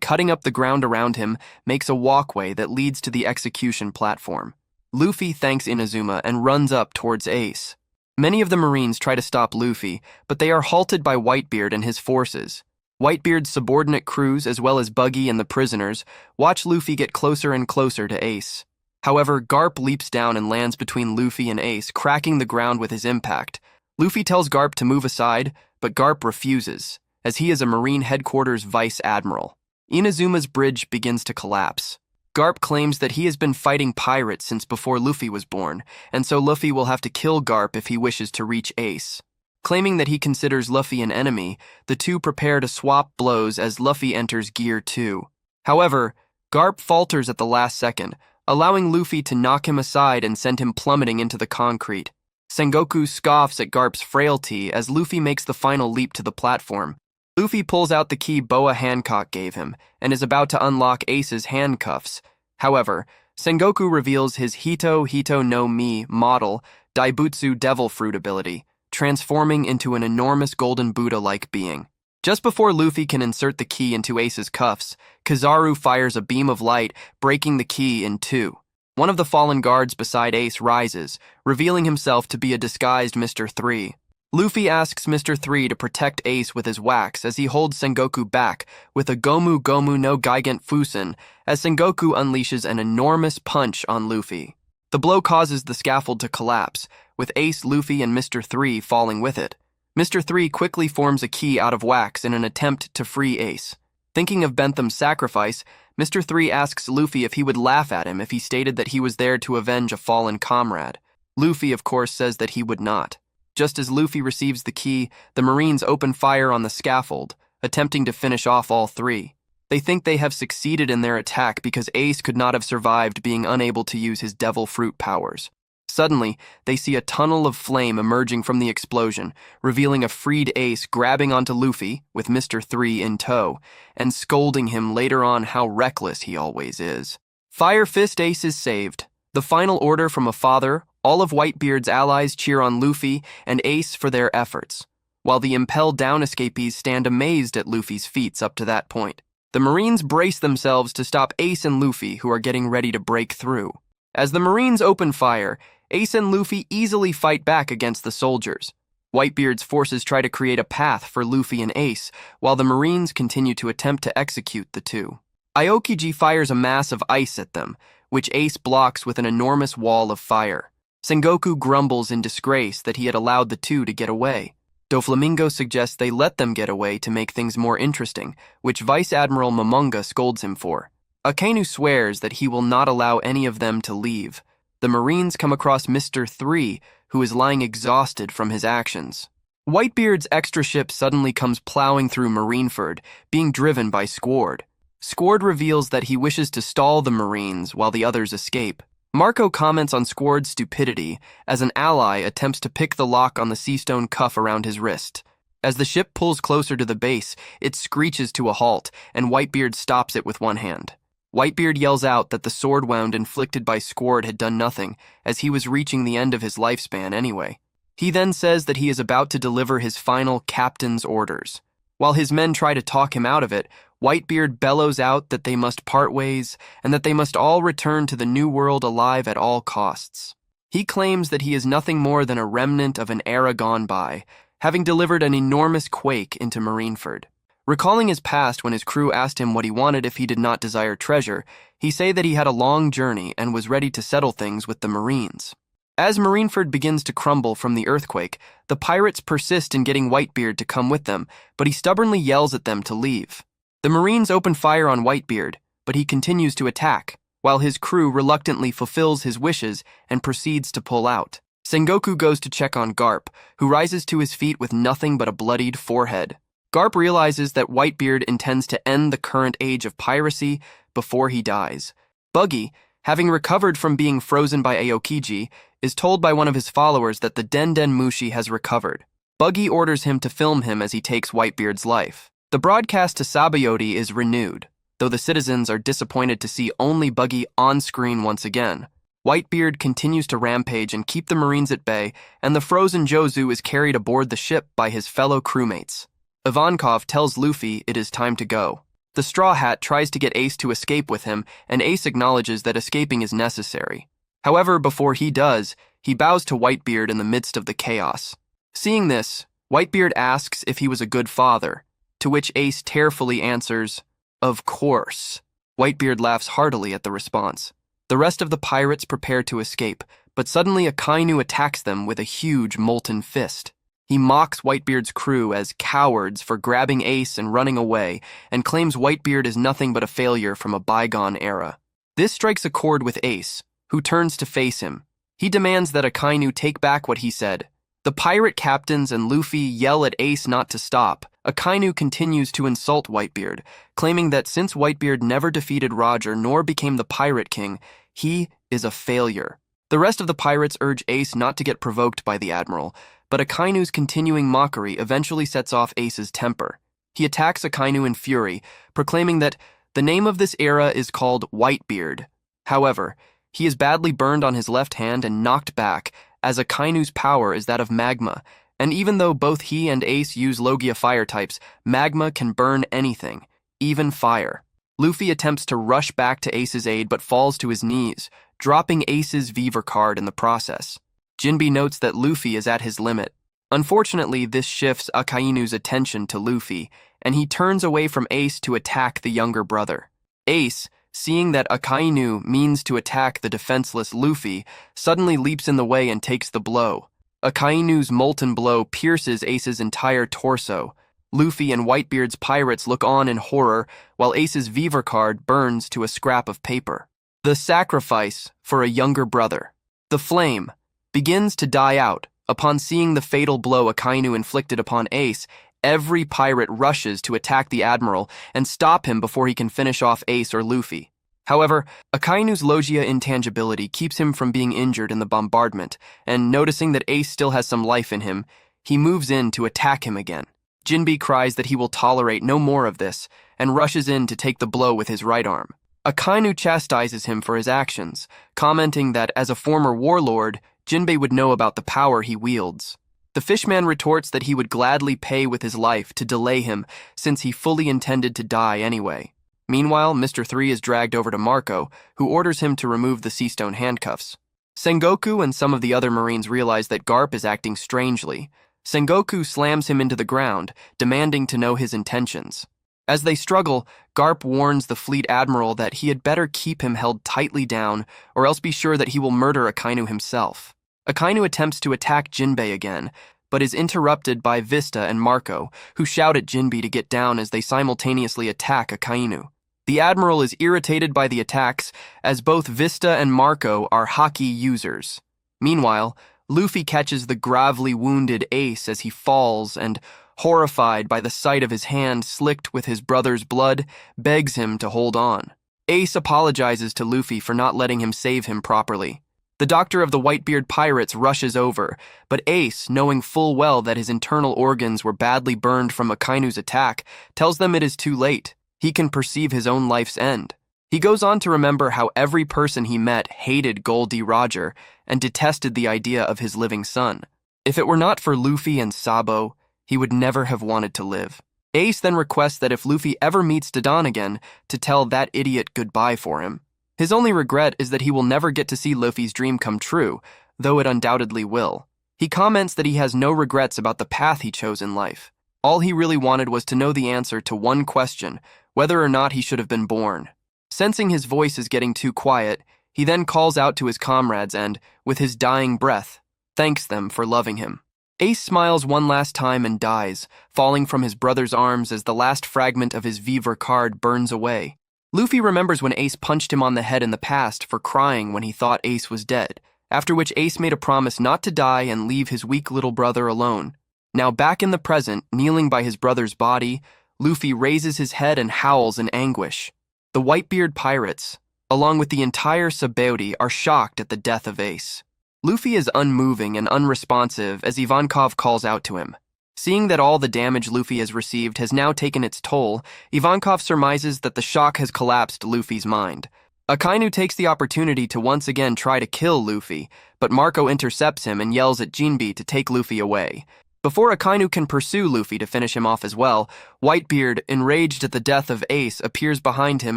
cutting up the ground around him, makes a walkway that leads to the execution platform. Luffy thanks Inazuma and runs up towards Ace. Many of the Marines try to stop Luffy, but they are halted by Whitebeard and his forces. Whitebeard's subordinate crews, as well as Buggy and the prisoners, watch Luffy get closer and closer to Ace. However, Garp leaps down and lands between Luffy and Ace, cracking the ground with his impact. Luffy tells Garp to move aside, but Garp refuses, as he is a Marine Headquarters Vice Admiral. Inazuma's bridge begins to collapse. Garp claims that he has been fighting pirates since before Luffy was born, and so Luffy will have to kill Garp if he wishes to reach Ace. Claiming that he considers Luffy an enemy, the two prepare to swap blows as Luffy enters Gear 2. However, Garp falters at the last second, allowing Luffy to knock him aside and send him plummeting into the concrete. Sengoku scoffs at Garp's frailty as Luffy makes the final leap to the platform. Luffy pulls out the key Boa Hancock gave him and is about to unlock Ace's handcuffs. However, Sengoku reveals his Hito no Mi model Daibutsu Devil Fruit ability, transforming into an enormous golden Buddha-like being. Just before Luffy can insert the key into Ace's cuffs, Kizaru fires a beam of light, breaking the key in two. One of the fallen guards beside Ace rises, revealing himself to be a disguised Mr. 3. Luffy asks Mr. 3 to protect Ace with his wax as he holds Sengoku back with a Gomu Gomu no Gigant Fusen as Sengoku unleashes an enormous punch on Luffy. The blow causes the scaffold to collapse, with Ace, Luffy, and Mr. 3 falling with it. Mr. 3 quickly forms a key out of wax in an attempt to free Ace. Thinking of Bentham's sacrifice, Mr. 3 asks Luffy if he would laugh at him if he stated that he was there to avenge a fallen comrade. Luffy, of course, says that he would not. Just as Luffy receives the key, the Marines open fire on the scaffold, attempting to finish off all three. They think they have succeeded in their attack because Ace could not have survived being unable to use his devil fruit powers. Suddenly, they see a tunnel of flame emerging from the explosion, revealing a freed Ace grabbing onto Luffy, with Mr. 3 in tow, and scolding him later on how reckless he always is. Fire Fist Ace is saved. The final order from a father, all of Whitebeard's allies cheer on Luffy and Ace for their efforts, while the Impel Down escapees stand amazed at Luffy's feats up to that point. The Marines brace themselves to stop Ace and Luffy, who are getting ready to break through. As the Marines open fire, Ace and Luffy easily fight back against the soldiers. Whitebeard's forces try to create a path for Luffy and Ace, while the Marines continue to attempt to execute the two. Aokiji fires a mass of ice at them, which Ace blocks with an enormous wall of fire. Sengoku grumbles in disgrace that he had allowed the two to get away. Doflamingo suggests they let them get away to make things more interesting, which Vice Admiral Momonga scolds him for. Akainu swears that he will not allow any of them to leave. The Marines come across Mr. 3, who is lying exhausted from his actions. Whitebeard's extra ship suddenly comes plowing through Marineford, being driven by Squard. Squard reveals that he wishes to stall the Marines while the others escape. Marco comments on Squard's stupidity as an ally attempts to pick the lock on the seastone cuff around his wrist. As the ship pulls closer to the base, it screeches to a halt, and Whitebeard stops it with one hand. Whitebeard yells out that the sword wound inflicted by Squard had done nothing, as he was reaching the end of his lifespan anyway. He then says that he is about to deliver his final captain's orders. While his men try to talk him out of it, Whitebeard bellows out that they must part ways and that they must all return to the New World alive at all costs. He claims that he is nothing more than a remnant of an era gone by, having delivered an enormous quake into Marineford. Recalling his past when his crew asked him what he wanted if he did not desire treasure, he say that he had a long journey and was ready to settle things with the Marines. As Marineford begins to crumble from the earthquake, the pirates persist in getting Whitebeard to come with them, but he stubbornly yells at them to leave. The Marines open fire on Whitebeard, but he continues to attack, while his crew reluctantly fulfills his wishes and proceeds to pull out. Sengoku goes to check on Garp, who rises to his feet with nothing but a bloodied forehead. Garp realizes that Whitebeard intends to end the current age of piracy before he dies. Buggy, having recovered from being frozen by Aokiji, is told by one of his followers that the Denden Mushi has recovered. Buggy orders him to film him as he takes Whitebeard's life. The broadcast to Sabaody is renewed, though the citizens are disappointed to see only Buggy on screen once again. Whitebeard continues to rampage and keep the Marines at bay, and the frozen Jozu is carried aboard the ship by his fellow crewmates. Ivankov tells Luffy it is time to go. The Straw Hat tries to get Ace to escape with him, and Ace acknowledges that escaping is necessary. However, before he does, he bows to Whitebeard in the midst of the chaos. Seeing this, Whitebeard asks if he was a good father, to which Ace tearfully answers, "Of course." Whitebeard laughs heartily at the response. The rest of the pirates prepare to escape, but suddenly a Kainu attacks them with a huge molten fist. He mocks Whitebeard's crew as cowards for grabbing Ace and running away, and claims Whitebeard is nothing but a failure from a bygone era. This strikes a chord with Ace, who turns to face him. He demands that Akainu take back what he said. The pirate captains and Luffy yell at Ace not to stop. Akainu continues to insult Whitebeard, claiming that since Whitebeard never defeated Roger nor became the Pirate King, he is a failure. The rest of the pirates urge Ace not to get provoked by the Admiral, but Akainu's continuing mockery eventually sets off Ace's temper. He attacks Akainu in fury, proclaiming that the name of this era is called Whitebeard. However, he is badly burned on his left hand and knocked back, as Akainu's power is that of magma, and even though both he and Ace use Logia fire types, magma can burn anything, even fire. Luffy attempts to rush back to Ace's aid but falls to his knees, dropping Ace's Viver card in the process. Jinbe notes that Luffy is at his limit. Unfortunately, this shifts Akainu's attention to Luffy, and he turns away from Ace to attack the younger brother. Ace, seeing that Akainu means to attack the defenseless Luffy, suddenly leaps in the way and takes the blow. Akainu's molten blow pierces Ace's entire torso. Luffy and Whitebeard's pirates look on in horror while Ace's Viver card burns to a scrap of paper. The sacrifice for a younger brother. The flame begins to die out. Upon seeing the fatal blow Akainu inflicted upon Ace, every pirate rushes to attack the Admiral and stop him before he can finish off Ace or Luffy. However, Akainu's Logia intangibility keeps him from being injured in the bombardment, and noticing that Ace still has some life in him, he moves in to attack him again. Jinbe cries that he will tolerate no more of this, and rushes in to take the blow with his right arm. Akainu chastises him for his actions, commenting that as a former warlord, Jinbe would know about the power he wields. The fishman retorts that he would gladly pay with his life to delay him, since he fully intended to die anyway. Meanwhile, Mr. 3 is dragged over to Marco, who orders him to remove the sea stone handcuffs. Sengoku and some of the other Marines realize that Garp is acting strangely. Sengoku slams him into the ground, demanding to know his intentions. As they struggle, Garp warns the fleet admiral that he had better keep him held tightly down, or else be sure that he will murder Akainu himself. Akainu attempts to attack Jinbe again, but is interrupted by Vista and Marco, who shout at Jinbe to get down as they simultaneously attack Akainu. The Admiral is irritated by the attacks, as both Vista and Marco are haki users. Meanwhile, Luffy catches the gravely wounded Ace as he falls and, horrified by the sight of his hand slicked with his brother's blood, begs him to hold on. Ace apologizes to Luffy for not letting him save him properly. The doctor of the Whitebeard pirates rushes over, but Ace, knowing full well that his internal organs were badly burned from Akainu's attack, tells them it is too late. He can perceive his own life's end. He goes on to remember how every person he met hated Gol D. Roger and detested the idea of his living son. If it were not for Luffy and Sabo, he would never have wanted to live. Ace then requests that if Luffy ever meets Dadan again, to tell that idiot goodbye for him. His only regret is that he will never get to see Luffy's dream come true, though it undoubtedly will. He comments that he has no regrets about the path he chose in life. All he really wanted was to know the answer to one question, whether or not he should have been born. Sensing his voice is getting too quiet, he then calls out to his comrades and, with his dying breath, thanks them for loving him. Ace smiles one last time and dies, falling from his brother's arms as the last fragment of his Viver card burns away. Luffy remembers when Ace punched him on the head in the past for crying when he thought Ace was dead. after which Ace made a promise not to die and leave his weak little brother alone. Now back in the present, kneeling by his brother's body, Luffy raises his head and howls in anguish. The Whitebeard pirates, along with the entire Sabaody, are shocked at the death of Ace. Luffy is unmoving and unresponsive as Ivankov calls out to him. Seeing that all the damage Luffy has received has now taken its toll, Ivankov surmises that the shock has collapsed Luffy's mind. Akainu takes the opportunity to once again try to kill Luffy, but Marco intercepts him and yells at Jinbe to take Luffy away. Before Akainu can pursue Luffy to finish him off as well, Whitebeard, enraged at the death of Ace, appears behind him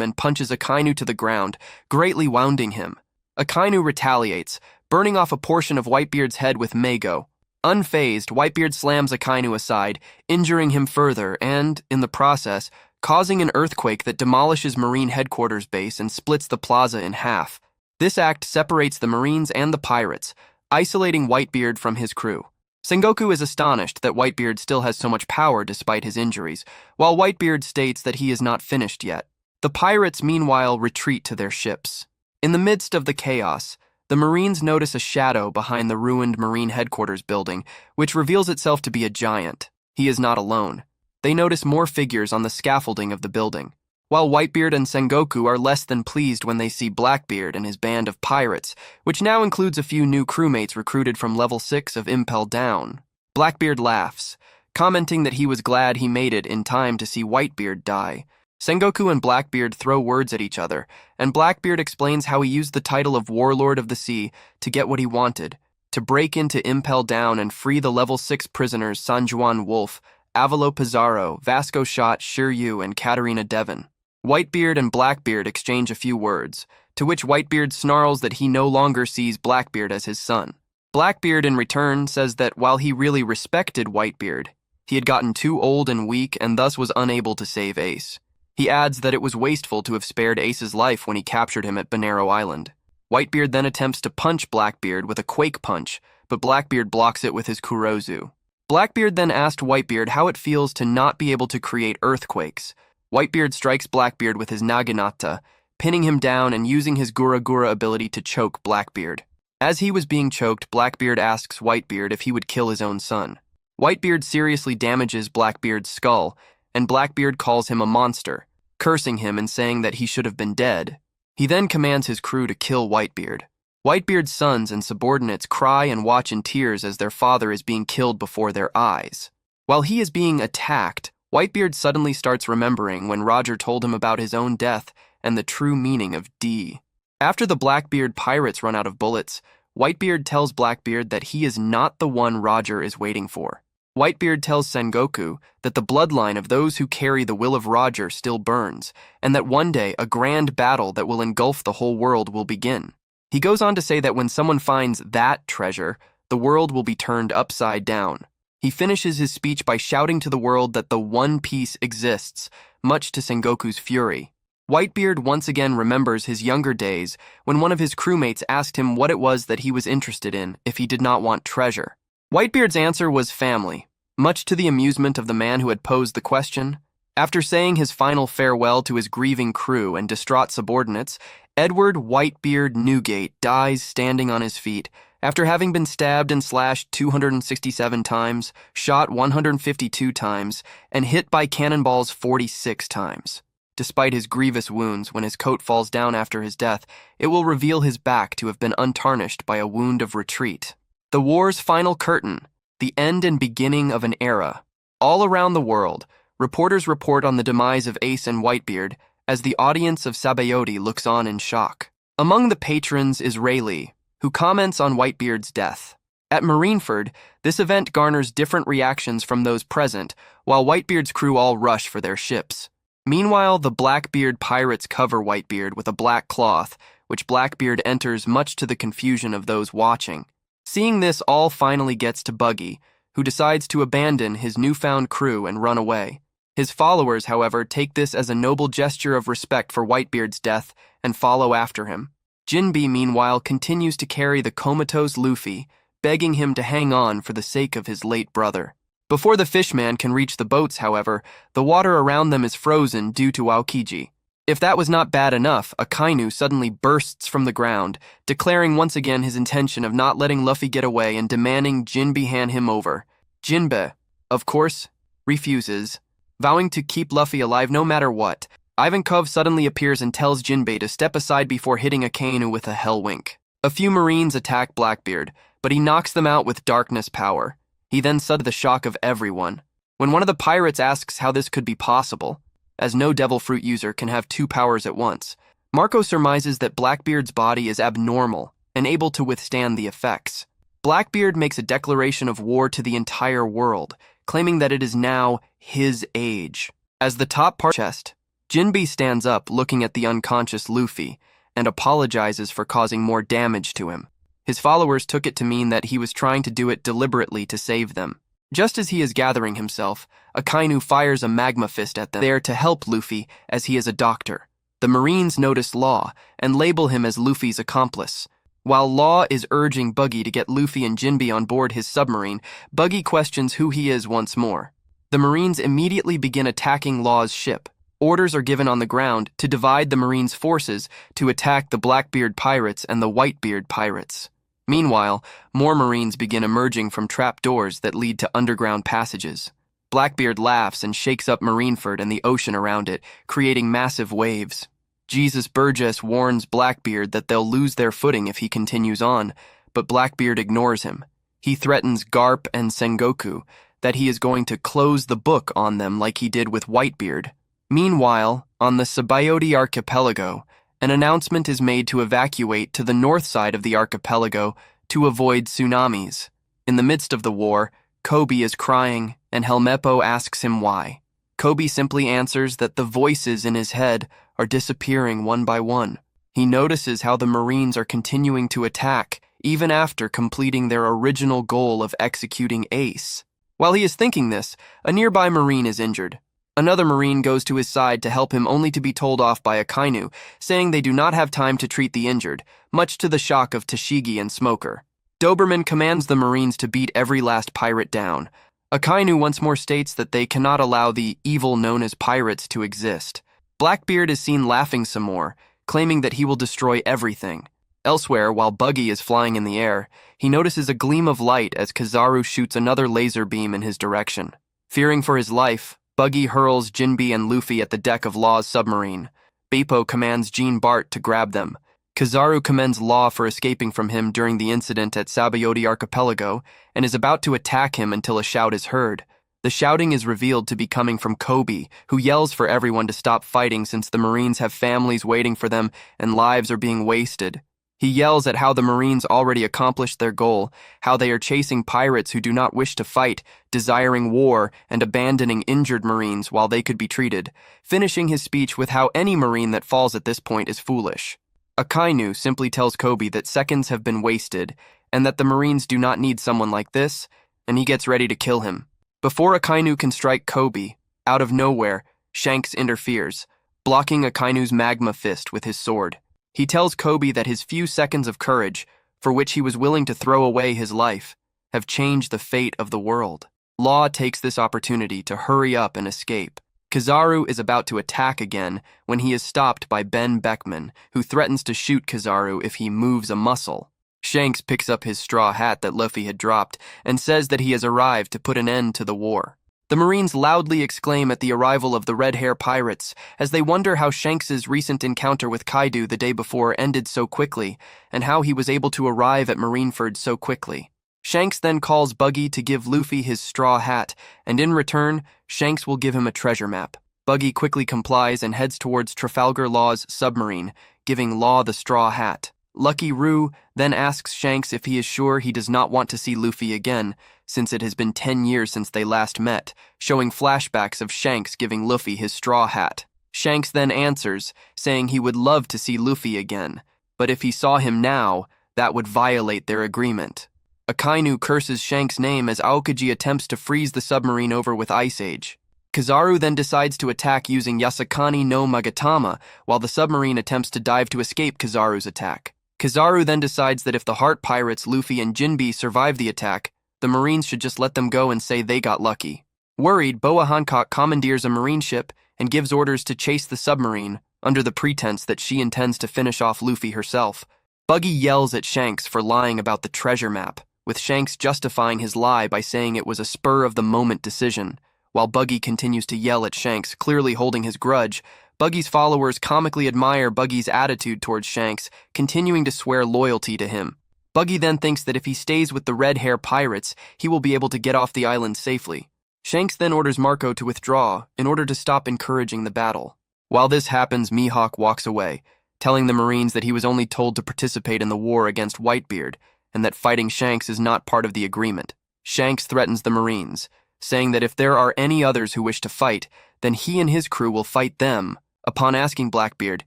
and punches Akainu to the ground, greatly wounding him. Akainu retaliates, burning off a portion of Whitebeard's head with Mago. Unfazed, Whitebeard slams Akainu aside, injuring him further and, in the process, causing an earthquake that demolishes Marine Headquarters Base and splits the plaza in half. This act separates the Marines and the pirates, isolating Whitebeard from his crew. Sengoku is astonished that Whitebeard still has so much power despite his injuries, while Whitebeard states that he is not finished yet. The pirates, meanwhile, retreat to their ships. In the midst of the chaos, the Marines notice a shadow behind the ruined Marine Headquarters building, which reveals itself to be a giant. He is not alone. They notice more figures on the scaffolding of the building. While Whitebeard and Sengoku are less than pleased when they see Blackbeard and his band of pirates, which now includes a few new crewmates recruited from level 6 of Impel Down. Blackbeard laughs, commenting that he was glad he made it in time to see Whitebeard die. Sengoku and Blackbeard throw words at each other, and Blackbeard explains how he used the title of Warlord of the Sea to get what he wanted, to break into Impel Down and free the level 6 prisoners San Juan Wolf, Avalo Pizarro, Vasco Shot, Shiryu, and Katarina Devon. Whitebeard and Blackbeard exchange a few words, to which Whitebeard snarls that he no longer sees Blackbeard as his son. Blackbeard, in return, says that while he really respected Whitebeard, he had gotten too old and weak and thus was unable to save Ace. He adds that it was wasteful to have spared Ace's life when he captured him at Bonero Island. Whitebeard then attempts to punch Blackbeard with a quake punch, but Blackbeard blocks it with his Kurozu. Blackbeard then asked Whitebeard how it feels to not be able to create earthquakes. Whitebeard strikes Blackbeard with his Naginata, pinning him down and using his Gura Gura ability to choke Blackbeard. As he was being choked, Blackbeard asks Whitebeard if he would kill his own son. Whitebeard seriously damages Blackbeard's skull, and Blackbeard calls him a monster, cursing him and saying that he should have been dead. He then commands his crew to kill Whitebeard. Whitebeard's sons and subordinates cry and watch in tears as their father is being killed before their eyes. While he is being attacked, Whitebeard suddenly starts remembering when Roger told him about his own death and the true meaning of D. After the Blackbeard pirates run out of bullets, Whitebeard tells Blackbeard that he is not the one Roger is waiting for. Whitebeard tells Sengoku that the bloodline of those who carry the will of Roger still burns, and that one day a grand battle that will engulf the whole world will begin. He goes on to say that when someone finds that treasure, the world will be turned upside down. He finishes his speech by shouting to the world that the One Piece exists, much to Sengoku's fury. Whitebeard once again remembers his younger days when one of his crewmates asked him what it was that he was interested in if he did not want treasure. Whitebeard's answer was family, much to the amusement of the man who had posed the question. After saying his final farewell to his grieving crew and distraught subordinates, Edward Whitebeard Newgate dies standing on his feet, after having been stabbed and slashed 267 times, shot 152 times, and hit by cannonballs 46 times. Despite his grievous wounds, when his coat falls down after his death, it will reveal his back to have been untarnished by a wound of retreat. The war's final curtain, the end and beginning of an era. All around the world, reporters report on the demise of Ace and Whitebeard as the audience of Sabaody looks on in shock. Among the patrons is Rayleigh, who comments on Whitebeard's death. At Marineford, this event garners different reactions from those present, while Whitebeard's crew all rush for their ships. Meanwhile, the Blackbeard pirates cover Whitebeard with a black cloth, which Blackbeard enters much to the confusion of those watching. Seeing this, all finally gets to Buggy, who decides to abandon his newfound crew and run away. His followers, however, take this as a noble gesture of respect for Whitebeard's death and follow after him. Jinbe, meanwhile, continues to carry the comatose Luffy, begging him to hang on for the sake of his late brother. Before the fishman can reach the boats, however, the water around them is frozen due to Aokiji. If that was not bad enough, Akainu suddenly bursts from the ground, declaring once again his intention of not letting Luffy get away and demanding Jinbe hand him over. Jinbe, of course, refuses, vowing to keep Luffy alive no matter what. Ivankov suddenly appears and tells Jinbe to step aside before hitting Akainu with a hell wink. A few Marines attack Blackbeard, but he knocks them out with darkness power. He then suddenly the shock of everyone. When one of the pirates asks how this could be possible, as no devil fruit user can have two powers at once, Marco surmises that Blackbeard's body is abnormal and able to withstand the effects. Blackbeard makes a declaration of war to the entire world, claiming that it is now his age. As the top part chest, Jinbe stands up looking at the unconscious Luffy and apologizes for causing more damage to him. His followers took it to mean that he was trying to do it deliberately to save them. Just as he is gathering himself, Akainu fires a magma fist at them, there to help Luffy as he is a doctor. The Marines notice Law and label him as Luffy's accomplice. While Law is urging Buggy to get Luffy and Jinbe on board his submarine, Buggy questions who he is once more. The Marines immediately begin attacking Law's ship. Orders are given on the ground to divide the Marines' forces to attack the Blackbeard pirates and the Whitebeard pirates. Meanwhile, more Marines begin emerging from trap doors that lead to underground passages. Blackbeard laughs and shakes up Marineford and the ocean around it, creating massive waves. Jesus Burgess warns Blackbeard that they'll lose their footing if he continues on, but Blackbeard ignores him. He threatens Garp and Sengoku that he is going to close the book on them like he did with Whitebeard. Meanwhile, on the Sabaody Archipelago, an announcement is made to evacuate to the north side of the archipelago to avoid tsunamis. In the midst of the war, Kobe is crying, and Helmeppo asks him why. Kobe simply answers that the voices in his head are disappearing one by one. He notices how the Marines are continuing to attack, even after completing their original goal of executing Ace. While he is thinking this, a nearby Marine is injured. Another Marine goes to his side to help him only to be told off by Akainu, saying they do not have time to treat the injured, much to the shock of Tashigi and Smoker. Doberman commands the Marines to beat every last pirate down. Akainu once more states that they cannot allow the evil known as pirates to exist. Blackbeard is seen laughing some more, claiming that he will destroy everything. Elsewhere, while Buggy is flying in the air, he notices a gleam of light as Kizaru shoots another laser beam in his direction. Fearing for his life, Buggy hurls Jinbe and Luffy at the deck of Law's submarine. Beppo commands Jean Bart to grab them. Kizaru commends Law for escaping from him during the incident at Sabaody Archipelago and is about to attack him until a shout is heard. The shouting is revealed to be coming from Kobe, who yells for everyone to stop fighting since the Marines have families waiting for them and lives are being wasted. He yells at how the Marines already accomplished their goal, how they are chasing pirates who do not wish to fight, desiring war, and abandoning injured Marines while they could be treated, finishing his speech with how any Marine that falls at this point is foolish. Akainu simply tells Kobe that seconds have been wasted, and that the Marines do not need someone like this, and he gets ready to kill him. Before Akainu can strike Kobe, out of nowhere, Shanks interferes, blocking Akainu's magma fist with his sword. He tells Kobe that his few seconds of courage, for which he was willing to throw away his life, have changed the fate of the world. Law takes this opportunity to hurry up and escape. Kizaru is about to attack again when he is stopped by Ben Beckman, who threatens to shoot Kizaru if he moves a muscle. Shanks picks up his straw hat that Luffy had dropped and says that he has arrived to put an end to the war. The Marines loudly exclaim at the arrival of the Red Hair Pirates as they wonder how Shanks's recent encounter with Kaido the day before ended so quickly and how he was able to arrive at Marineford so quickly. Shanks then calls Buggy to give Luffy his straw hat, and in return, Shanks will give him a treasure map. Buggy quickly complies and heads towards Trafalgar Law's submarine, giving Law the straw hat. Lucky Roo then asks Shanks if he is sure he does not want to see Luffy again, since it has been 10 years since they last met, showing flashbacks of Shanks giving Luffy his straw hat. Shanks then answers, saying he would love to see Luffy again, but if he saw him now, that would violate their agreement. Akainu curses Shanks' name as Aokiji attempts to freeze the submarine over with Ice Age. Kizaru then decides to attack using Yasakani no Magatama, while the submarine attempts to dive to escape Kizaru's attack. Kizaru then decides that if the Heart Pirates Luffy and Jinbe survive the attack, the Marines should just let them go and say they got lucky. Worried, Boa Hancock commandeers a Marine ship and gives orders to chase the submarine, under the pretense that she intends to finish off Luffy herself. Buggy yells at Shanks for lying about the treasure map, with Shanks justifying his lie by saying it was a spur-of-the-moment decision. While Buggy continues to yell at Shanks, clearly holding his grudge, Buggy's followers comically admire Buggy's attitude towards Shanks, continuing to swear loyalty to him. Buggy then thinks that if he stays with the Red Hair Pirates, he will be able to get off the island safely. Shanks then orders Marco to withdraw in order to stop encouraging the battle. While this happens, Mihawk walks away, telling the Marines that he was only told to participate in the war against Whitebeard, and that fighting Shanks is not part of the agreement. Shanks threatens the Marines, saying that if there are any others who wish to fight, then he and his crew will fight them. Upon asking Blackbeard,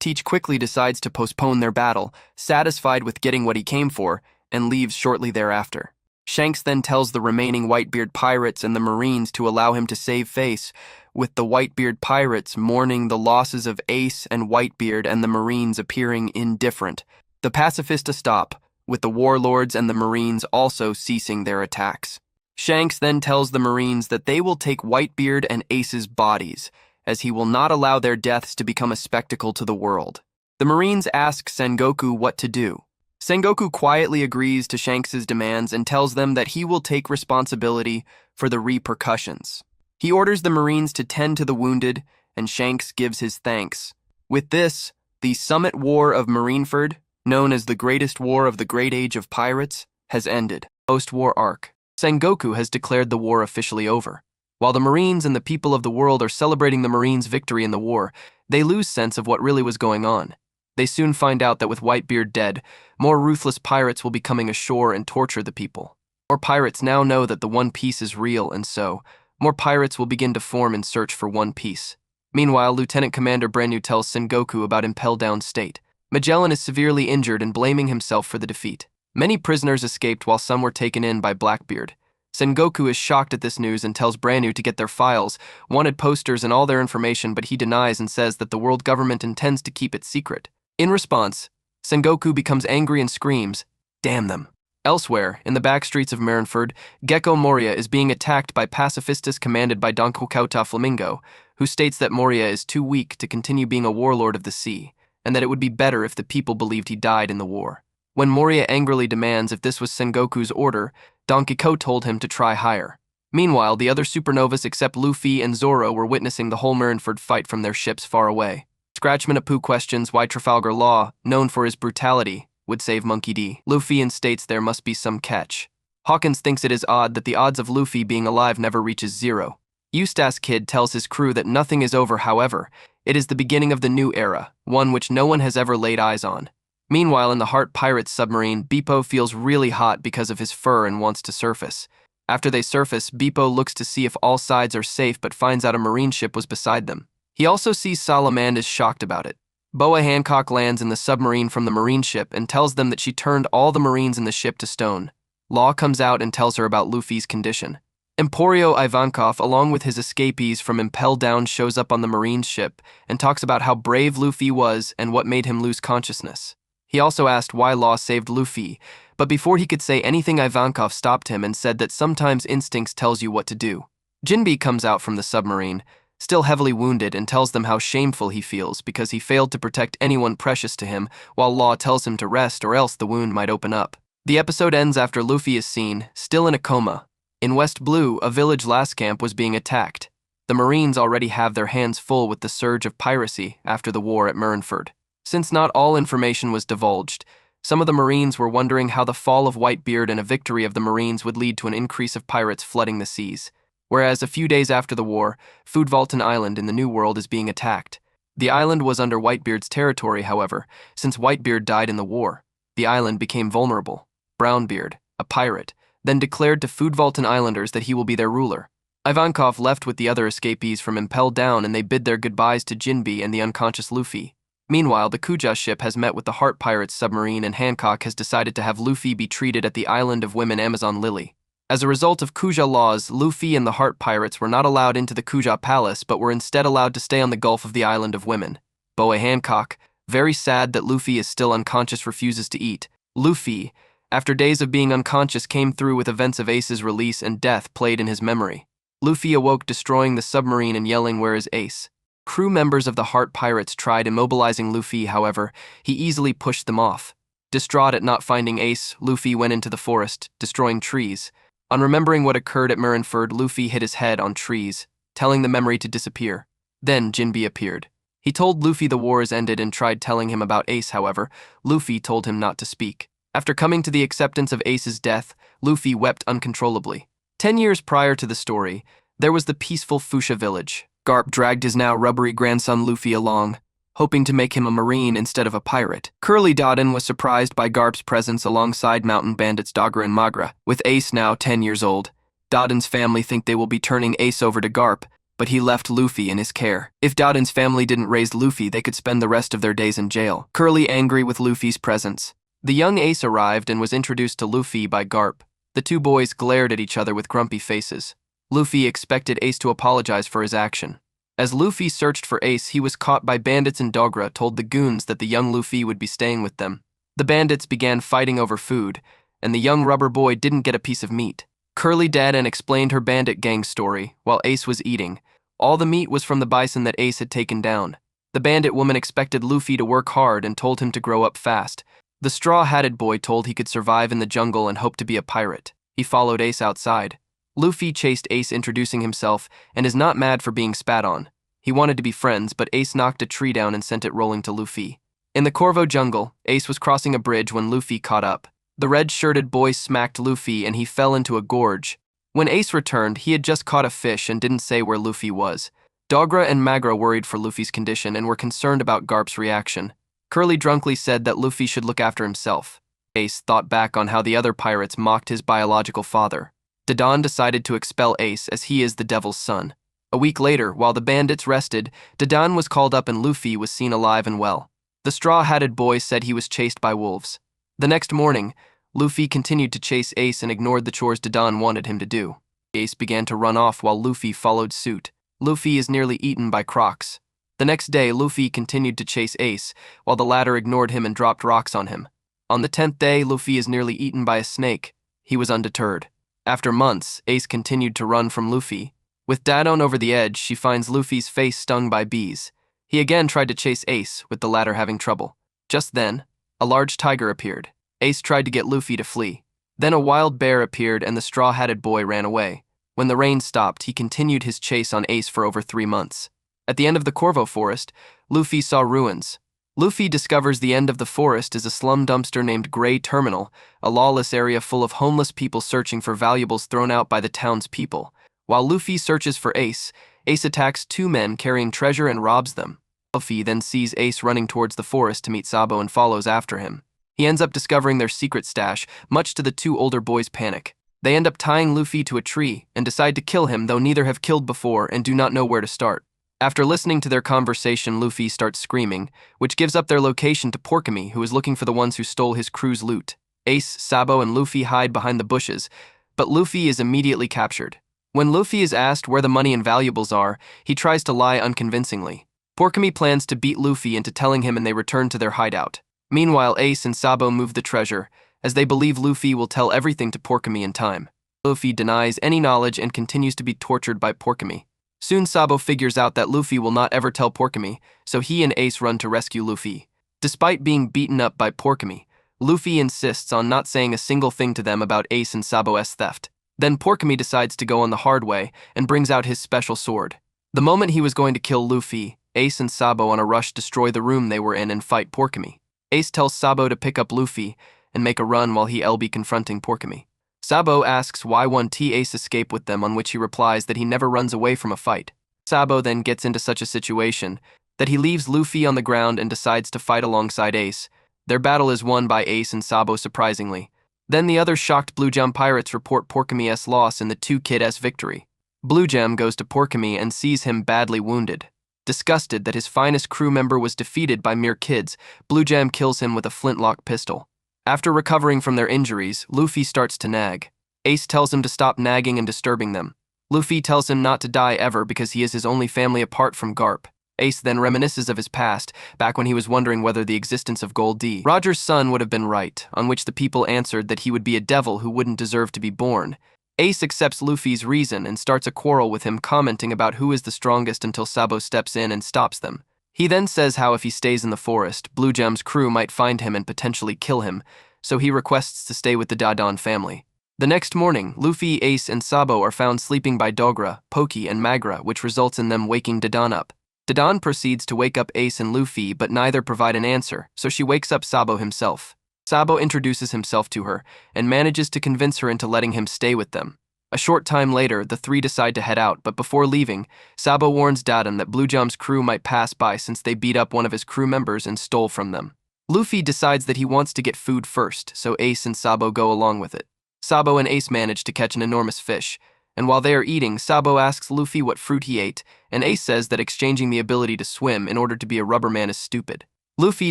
Teach quickly decides to postpone their battle, satisfied with getting what he came for, and leaves shortly thereafter. Shanks then tells the remaining Whitebeard pirates and the Marines to allow him to save face, with the Whitebeard pirates mourning the losses of Ace and Whitebeard and the Marines appearing indifferent. The pacifista stop, with the warlords and the Marines also ceasing their attacks. Shanks then tells the Marines that they will take Whitebeard and Ace's bodies, as he will not allow their deaths to become a spectacle to the world. The Marines ask Sengoku what to do. Sengoku quietly agrees to Shanks's demands and tells them that he will take responsibility for the repercussions. He orders the Marines to tend to the wounded, and Shanks gives his thanks. With this, the Summit War of Marineford, known as the greatest war of the Great Age of Pirates, has ended. Post-war arc. Sengoku has declared the war officially over. While the Marines and the people of the world are celebrating the Marines' victory in the war, they lose sense of what really was going on. They soon find out that with Whitebeard dead, more ruthless pirates will be coming ashore and torture the people. More pirates now know that the One Piece is real, and so, more pirates will begin to form in search for One Piece. Meanwhile, Lieutenant Commander Brennu tells Sengoku about Impel Down's state. Magellan is severely injured and blaming himself for the defeat. Many prisoners escaped while some were taken in by Blackbeard. Sengoku is shocked at this news and tells Brennu to get their files, wanted posters, and all their information, but he denies and says that the world government intends to keep it secret. In response, Sengoku becomes angry and screams, "Damn them." Elsewhere, in the back streets of Marineford, Gecko Moria is being attacked by pacifistas commanded by Don Quixote Flamingo, who states that Moria is too weak to continue being a warlord of the sea, and that it would be better if the people believed he died in the war. When Moria angrily demands if this was Sengoku's order, Don Quixote told him to try higher. Meanwhile, the other supernovas except Luffy and Zoro were witnessing the whole Marineford fight from their ships far away. Scratchman Apu questions why Trafalgar Law, known for his brutality, would save Monkey D. Luffy states there must be some catch. Hawkins thinks it is odd that the odds of Luffy being alive never reaches 0. Eustace Kid tells his crew that nothing is over, however, it is the beginning of the new era, one which no one has ever laid eyes on. Meanwhile, in the Heart Pirates submarine, Beepo feels really hot because of his fur and wants to surface. After they surface, Beepo looks to see if all sides are safe but finds out a marine ship was beside them. He also sees Salamand is shocked about it. Boa Hancock lands in the submarine from the marine ship and tells them that she turned all the Marines in the ship to stone. Law comes out and tells her about Luffy's condition. Emporio Ivankov, along with his escapees from Impel Down, shows up on the Marine ship and talks about how brave Luffy was and what made him lose consciousness. He also asked why Law saved Luffy, but before he could say anything, Ivankov stopped him and said that sometimes instincts tells you what to do. Jinbe comes out from the submarine, still heavily wounded, and tells them how shameful he feels because he failed to protect anyone precious to him, while Law tells him to rest or else the wound might open up. The episode ends after Luffy is seen, still in a coma. In West Blue, a village last camp was being attacked. The Marines already have their hands full with the surge of piracy after the war at Marineford. Since not all information was divulged, some of the Marines were wondering how the fall of Whitebeard and a victory of the Marines would lead to an increase of pirates flooding the seas. Whereas a few days after the war, Foodvalton Island in the New World is being attacked. The island was under Whitebeard's territory, however. Since Whitebeard died in the war, the island became vulnerable. Brownbeard, a pirate, then declared to Foodvalton Islanders that he will be their ruler. Ivankov left with the other escapees from Impel Down, and they bid their goodbyes to Jinbe and the unconscious Luffy. Meanwhile, the Kuja ship has met with the Heart Pirates submarine, and Hancock has decided to have Luffy be treated at the Island of Women Amazon Lily. As a result of Kuja laws, Luffy and the Heart Pirates were not allowed into the Kuja Palace, but were instead allowed to stay on the Gulf of the Island of Women. Boa Hancock, very sad that Luffy is still unconscious, refuses to eat. Luffy, after days of being unconscious, came through with events of Ace's release and death played in his memory. Luffy awoke, destroying the submarine and yelling, "Where is Ace?" Crew members of the Heart Pirates tried immobilizing Luffy, however, he easily pushed them off. Distraught at not finding Ace, Luffy went into the forest, destroying trees. On remembering what occurred at Marineford, Luffy hit his head on trees, telling the memory to disappear. Then Jinbe appeared. He told Luffy the war is ended and tried telling him about Ace, however, Luffy told him not to speak. After coming to the acceptance of Ace's death, Luffy wept uncontrollably. 10 years prior to the story, there was the peaceful Fuchsia village. Garp dragged his now rubbery grandson Luffy along, hoping to make him a marine instead of a pirate. Curly Dodden was surprised by Garp's presence alongside mountain bandits Dogra and Magra. With Ace now 10 years old, Dodden's family think they will be turning Ace over to Garp, but he left Luffy in his care. If Dodden's family didn't raise Luffy, they could spend the rest of their days in jail. Curly angry with Luffy's presence. The young Ace arrived and was introduced to Luffy by Garp. The two boys glared at each other with grumpy faces. Luffy expected Ace to apologize for his action. As Luffy searched for Ace, he was caught by bandits, and Dogra told the goons that the young Luffy would be staying with them. The bandits began fighting over food, and the young rubber boy didn't get a piece of meat. Curly Dodden explained her bandit gang story while Ace was eating. All the meat was from the bison that Ace had taken down. The bandit woman expected Luffy to work hard and told him to grow up fast. The straw-hatted boy told he could survive in the jungle and hoped to be a pirate. He followed Ace outside. Luffy chased Ace, introducing himself, and is not mad for being spat on. He wanted to be friends, but Ace knocked a tree down and sent it rolling to Luffy. In the Corvo jungle, Ace was crossing a bridge when Luffy caught up. The red-shirted boy smacked Luffy and he fell into a gorge. When Ace returned, he had just caught a fish and didn't say where Luffy was. Dogra and Magra worried for Luffy's condition and were concerned about Garp's reaction. Curly drunkenly said that Luffy should look after himself. Ace thought back on how the other pirates mocked his biological father. Dodon decided to expel Ace as he is the devil's son. A week later, while the bandits rested, Dodon was called up and Luffy was seen alive and well. The straw-hatted boy said he was chased by wolves. The next morning, Luffy continued to chase Ace and ignored the chores Dodon wanted him to do. Ace began to run off while Luffy followed suit. Luffy is nearly eaten by crocs. The next day, Luffy continued to chase Ace, while the latter ignored him and dropped rocks on him. On the 10th day, Luffy is nearly eaten by a snake. He was undeterred. After months, Ace continued to run from Luffy. With Dodon over the edge, she finds Luffy's face stung by bees. He again tried to chase Ace, with the latter having trouble. Just then, a large tiger appeared. Ace tried to get Luffy to flee. Then a wild bear appeared and the straw-hatted boy ran away. When the rain stopped, he continued his chase on Ace for over 3 months. At the end of the Corvo forest, Luffy saw ruins. Luffy discovers the end of the forest is a slum dumpster named Grey Terminal, a lawless area full of homeless people searching for valuables thrown out by the townspeople. While Luffy searches for Ace, Ace attacks 2 men carrying treasure and robs them. Luffy then sees Ace running towards the forest to meet Sabo and follows after him. He ends up discovering their secret stash, much to the 2 older boys' panic. They end up tying Luffy to a tree and decide to kill him, though neither have killed before and do not know where to start. After listening to their conversation, Luffy starts screaming, which gives up their location to Porkamy, who is looking for the ones who stole his crew's loot. Ace, Sabo, and Luffy hide behind the bushes, but Luffy is immediately captured. When Luffy is asked where the money and valuables are, he tries to lie unconvincingly. Porkamy plans to beat Luffy into telling him and they return to their hideout. Meanwhile, Ace and Sabo move the treasure, as they believe Luffy will tell everything to Porkamy in time. Luffy denies any knowledge and continues to be tortured by Porkamy. Soon Sabo figures out that Luffy will not ever tell Porkamy, so he and Ace run to rescue Luffy. Despite being beaten up by Porkamy, Luffy insists on not saying a single thing to them about Ace and Sabo's theft. Then Porkamy decides to go on the hard way and brings out his special sword. The moment he was going to kill Luffy, Ace and Sabo on a rush destroy the room they were in and fight Porkamy. Ace tells Sabo to pick up Luffy and make a run while he'll be confronting Porkamy. Sabo asks why won't Ace escape with them, on which he replies that he never runs away from a fight. Sabo then gets into such a situation that he leaves Luffy on the ground and decides to fight alongside Ace. Their battle is won by Ace and Sabo surprisingly. Then the other shocked Blue Gem pirates report Porkamy's loss and the 2 Kid's victory. Blue Gem goes to Porkamy and sees him badly wounded. Disgusted that his finest crew member was defeated by mere kids, Blue Gem kills him with a flintlock pistol. After recovering from their injuries, Luffy starts to nag. Ace tells him to stop nagging and disturbing them. Luffy tells him not to die ever because he is his only family apart from Garp. Ace then reminisces of his past, back when he was wondering whether the existence of Gold D. Roger's son would have been right, on which the people answered that he would be a devil who wouldn't deserve to be born. Ace accepts Luffy's reason and starts a quarrel with him, commenting about who is the strongest until Sabo steps in and stops them. He then says how if he stays in the forest, Blue Gem's crew might find him and potentially kill him, so he requests to stay with the Dadan family. The next morning, Luffy, Ace, and Sabo are found sleeping by Dogra, Poki, and Magra, which results in them waking Dadan up. Dadan proceeds to wake up Ace and Luffy, but neither provide an answer, so she wakes up Sabo himself. Sabo introduces himself to her and manages to convince her into letting him stay with them. A short time later, the three decide to head out, but before leaving, Sabo warns Dadan that Blue Gem's crew might pass by since they beat up one of his crew members and stole from them. Luffy decides that he wants to get food first, so Ace and Sabo go along with it. Sabo and Ace manage to catch an enormous fish, and while they are eating, Sabo asks Luffy what fruit he ate, and Ace says that exchanging the ability to swim in order to be a rubber man is stupid. Luffy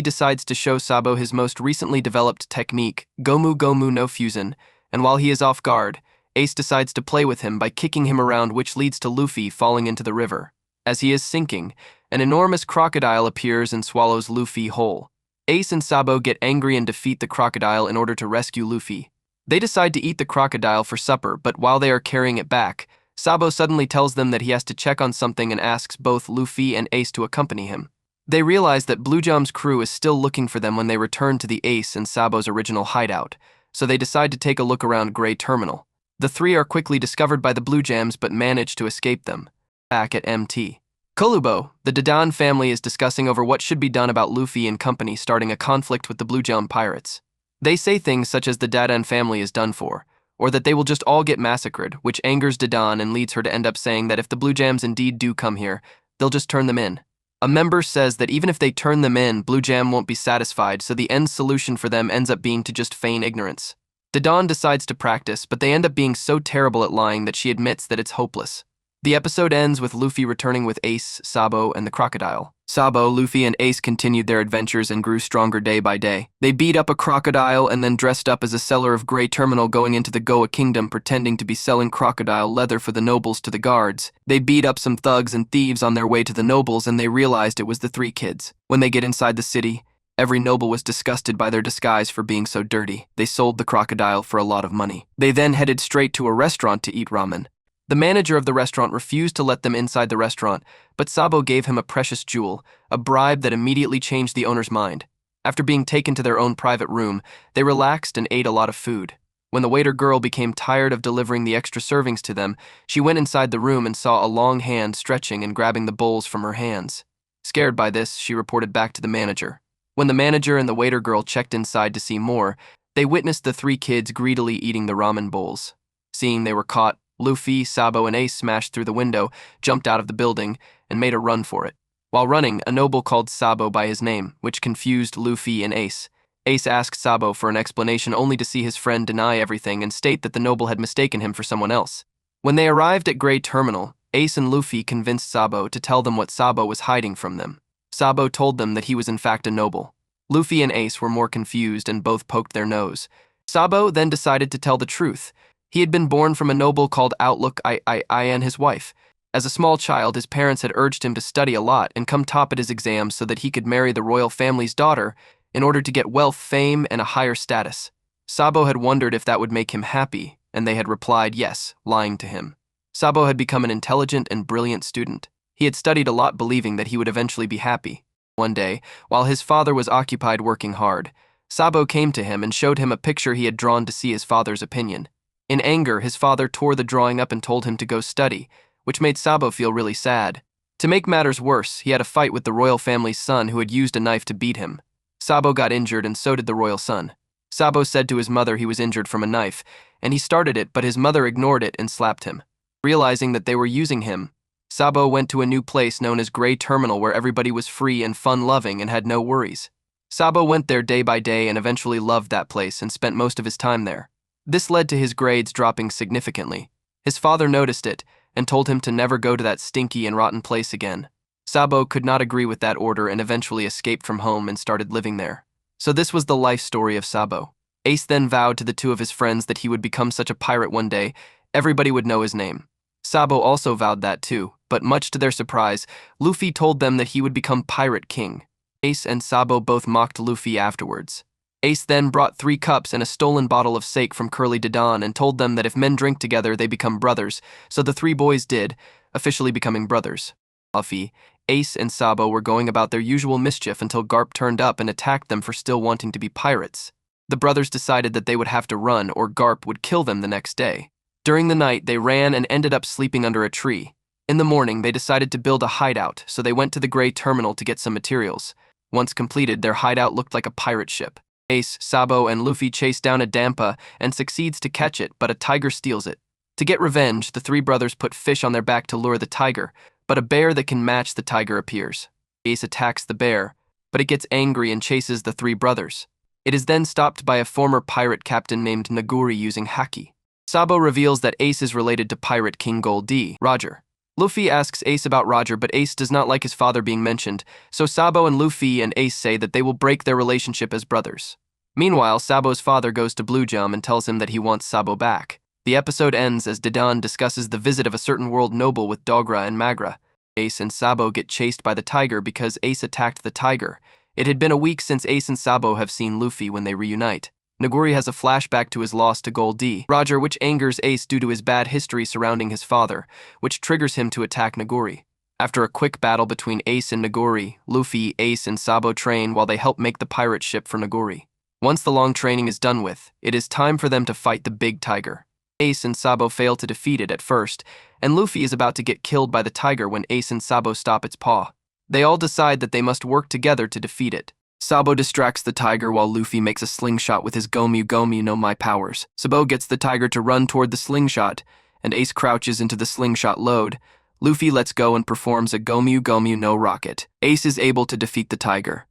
decides to show Sabo his most recently developed technique, Gomu Gomu no Fusion, and while he is off guard, Ace decides to play with him by kicking him around, which leads to Luffy falling into the river. As he is sinking, an enormous crocodile appears and swallows Luffy whole. Ace and Sabo get angry and defeat the crocodile in order to rescue Luffy. They decide to eat the crocodile for supper, but while they are carrying it back, Sabo suddenly tells them that he has to check on something and asks both Luffy and Ace to accompany him. They realize that Blue Gem's crew is still looking for them when they return to the Ace and Sabo's original hideout, so they decide to take a look around Grey Terminal. The three are quickly discovered by the Blue Gems but manage to escape them. Back at MT Kolubo, the Dadan family is discussing over what should be done about Luffy and company starting a conflict with the Blue Gem pirates. They say things such as the Dadan family is done for, or that they will just all get massacred, which angers Dadan and leads her to end up saying that if the Blue Gems indeed do come here, they'll just turn them in. A member says that even if they turn them in, Blue Gem won't be satisfied, so the end solution for them ends up being to just feign ignorance. Dadan decides to practice, but they end up being so terrible at lying that she admits that it's hopeless. The episode ends with Luffy returning with Ace, Sabo, and the crocodile. Sabo, Luffy, and Ace continued their adventures and grew stronger day by day. They beat up a crocodile and then dressed up as a seller of Grey Terminal, going into the Goa Kingdom pretending to be selling crocodile leather for the nobles to the guards. They beat up some thugs and thieves on their way to the nobles, and they realized it was the three kids. When they get inside the city, every noble was disgusted by their disguise for being so dirty. They sold the crocodile for a lot of money. They then headed straight to a restaurant to eat ramen. The manager of the restaurant refused to let them inside the restaurant, but Sabo gave him a precious jewel, a bribe that immediately changed the owner's mind. After being taken to their own private room, they relaxed and ate a lot of food. When the waiter girl became tired of delivering the extra servings to them, she went inside the room and saw a long hand stretching and grabbing the bowls from her hands. Scared by this, she reported back to the manager. When the manager and the waiter girl checked inside to see more, they witnessed the three kids greedily eating the ramen bowls. Seeing they were caught, Luffy, Sabo, and Ace smashed through the window, jumped out of the building, and made a run for it. While running, a noble called Sabo by his name, which confused Luffy and Ace. Ace asked Sabo for an explanation only to see his friend deny everything and state that the noble had mistaken him for someone else. When they arrived at Grey Terminal, Ace and Luffy convinced Sabo to tell them what Sabo was hiding from them. Sabo told them that he was in fact a noble. Luffy and Ace were more confused and both poked their nose. Sabo then decided to tell the truth. He had been born from a noble called Outlook I and his wife. As a small child, his parents had urged him to study a lot and come top at his exams so that he could marry the royal family's daughter in order to get wealth, fame, and a higher status. Sabo had wondered if that would make him happy, and they had replied yes, lying to him. Sabo had become an intelligent and brilliant student. He had studied a lot, believing that he would eventually be happy. One day, while his father was occupied working hard, Sabo came to him and showed him a picture he had drawn to see his father's opinion. In anger, his father tore the drawing up and told him to go study, which made Sabo feel really sad. To make matters worse, he had a fight with the royal family's son who had used a knife to beat him. Sabo got injured and so did the royal son. Sabo said to his mother he was injured from a knife, and he started it, but his mother ignored it and slapped him. Realizing that they were using him, Sabo went to a new place known as Grey Terminal where everybody was free and fun-loving and had no worries. Sabo went there day by day and eventually loved that place and spent most of his time there. This led to his grades dropping significantly. His father noticed it and told him to never go to that stinky and rotten place again. Sabo could not agree with that order and eventually escaped from home and started living there. So this was the life story of Sabo. Ace then vowed to the two of his friends that he would become such a pirate one day, everybody would know his name. Sabo also vowed that too, but much to their surprise, Luffy told them that he would become Pirate King. Ace and Sabo both mocked Luffy afterwards. Ace then brought 3 cups and a stolen bottle of sake from Curly Didon and told them that if men drink together, they become brothers, so the 3 boys did, officially becoming brothers. Luffy, Ace, and Sabo were going about their usual mischief until Garp turned up and attacked them for still wanting to be pirates. The brothers decided that they would have to run or Garp would kill them the next day. During the night, they ran and ended up sleeping under a tree. In the morning, they decided to build a hideout, so they went to the Gray Terminal to get some materials. Once completed, their hideout looked like a pirate ship. Ace, Sabo, and Luffy chase down a Dampa and succeeds to catch it, but a tiger steals it. To get revenge, the 3 brothers put fish on their back to lure the tiger, but a bear that can match the tiger appears. Ace attacks the bear, but it gets angry and chases the 3 brothers. It is then stopped by a former pirate captain named Naguri using haki. Sabo reveals that Ace is related to Pirate King Goldie, Roger. Luffy asks Ace about Roger, but Ace does not like his father being mentioned, so Sabo and Luffy and Ace say that they will break their relationship as brothers. Meanwhile, Sabo's father goes to Blue Jum and tells him that he wants Sabo back. The episode ends as Didon discusses the visit of a certain world noble with Dogra and Magra. Ace and Sabo get chased by the tiger because Ace attacked the tiger. It had been a week since Ace and Sabo have seen Luffy when they reunite. Naguri has a flashback to his loss to Goldie, Roger, which angers Ace due to his bad history surrounding his father, which triggers him to attack Naguri. After a quick battle between Ace and Naguri, Luffy, Ace, and Sabo train while they help make the pirate ship for Naguri. Once the long training is done with, it is time for them to fight the big tiger. Ace and Sabo fail to defeat it at first, and Luffy is about to get killed by the tiger when Ace and Sabo stop its paw. They all decide that they must work together to defeat it. Sabo distracts the tiger while Luffy makes a slingshot with his Gomu Gomu no My powers. Sabo gets the tiger to run toward the slingshot, and Ace crouches into the slingshot load. Luffy lets go and performs a Gomu Gomu no rocket. Ace is able to defeat the tiger.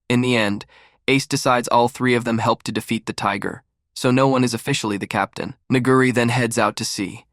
In the end, Ace decides all 3 of them help to defeat the tiger, so no one is officially the captain. Naguri then heads out to sea.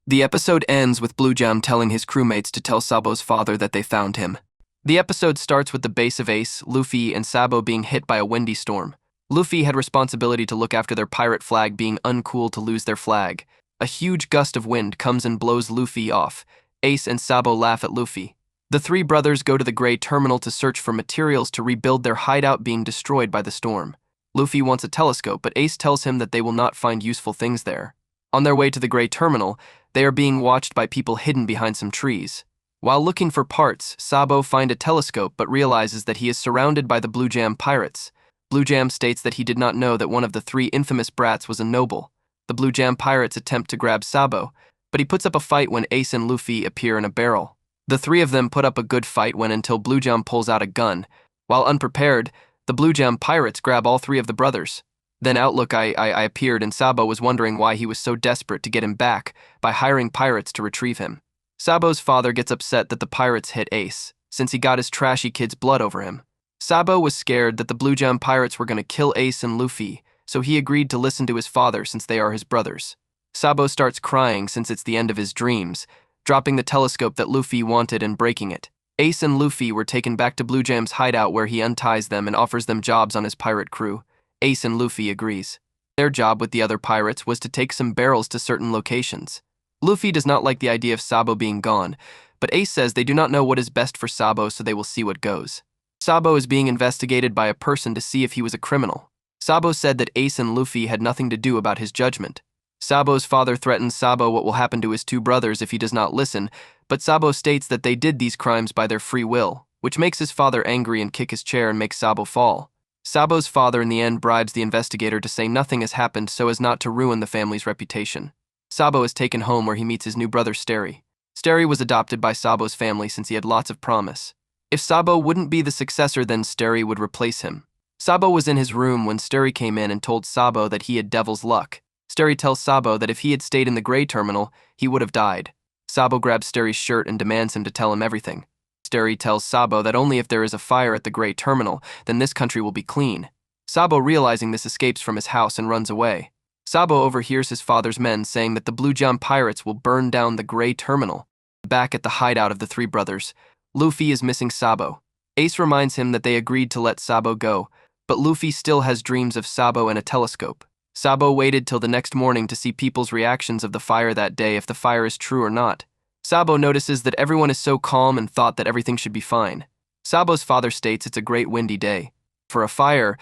The episode ends with Blue Jam telling his crewmates to tell Sabo's father that they found him. The episode starts with the base of Ace, Luffy, and Sabo being hit by a windy storm. Luffy had responsibility to look after their pirate flag being uncool to lose their flag. A huge gust of wind comes and blows Luffy off. Ace and Sabo laugh at Luffy. The 3 brothers go to the Gray Terminal to search for materials to rebuild their hideout being destroyed by the storm. Luffy wants a telescope, but Ace tells him that they will not find useful things there. On their way to the Gray Terminal, they are being watched by people hidden behind some trees. While looking for parts, Sabo finds a telescope but realizes that he is surrounded by the Blue Jam pirates. Blue Jam states that he did not know that one of the 3 infamous brats was a noble. The Blue Jam pirates attempt to grab Sabo, but he puts up a fight when Ace and Luffy appear in a barrel. The 3 of them put up a good fight until Blue Jam pulls out a gun. While unprepared, the Blue Jam pirates grab all 3 of the brothers. Then Outlook I appeared and Sabo was wondering why he was so desperate to get him back by hiring pirates to retrieve him. Sabo's father gets upset that the pirates hit Ace, since he got his trashy kid's blood over him. Sabo was scared that the Blue Jam pirates were going to kill Ace and Luffy, so he agreed to listen to his father since they are his brothers. Sabo starts crying since it's the end of his dreams, dropping the telescope that Luffy wanted and breaking it. Ace and Luffy were taken back to Blue Jam's hideout where he unties them and offers them jobs on his pirate crew. Ace and Luffy agrees. Their job with the other pirates was to take some barrels to certain locations. Luffy does not like the idea of Sabo being gone, but Ace says they do not know what is best for Sabo, so they will see what goes. Sabo is being investigated by a person to see if he was a criminal. Sabo said that Ace and Luffy had nothing to do about his judgment. Sabo's father threatens Sabo what will happen to his 2 brothers if he does not listen, but Sabo states that they did these crimes by their free will, which makes his father angry and kick his chair and makes Sabo fall. Sabo's father in the end bribes the investigator to say nothing has happened so as not to ruin the family's reputation. Sabo is taken home where he meets his new brother Sterry. Sterry was adopted by Sabo's family since he had lots of promise. If Sabo wouldn't be the successor, then Sterry would replace him. Sabo was in his room when Sterry came in and told Sabo that he had devil's luck. Sterry tells Sabo that if he had stayed in the Gray Terminal, he would have died. Sabo grabs Sterry's shirt and demands him to tell him everything. Sterry tells Sabo that only if there is a fire at the Gray Terminal, then this country will be clean. Sabo, realizing this, escapes from his house and runs away. Sabo overhears his father's men saying that the Blue Jam pirates will burn down the Gray Terminal. Back at the hideout of the 3 brothers, Luffy is missing Sabo. Ace reminds him that they agreed to let Sabo go, but Luffy still has dreams of Sabo and a telescope. Sabo waited till the next morning to see people's reactions of the fire that day, if the fire is true or not. Sabo notices that everyone is so calm and thought that everything should be fine. Sabo's father states it's a great windy day. For a fire,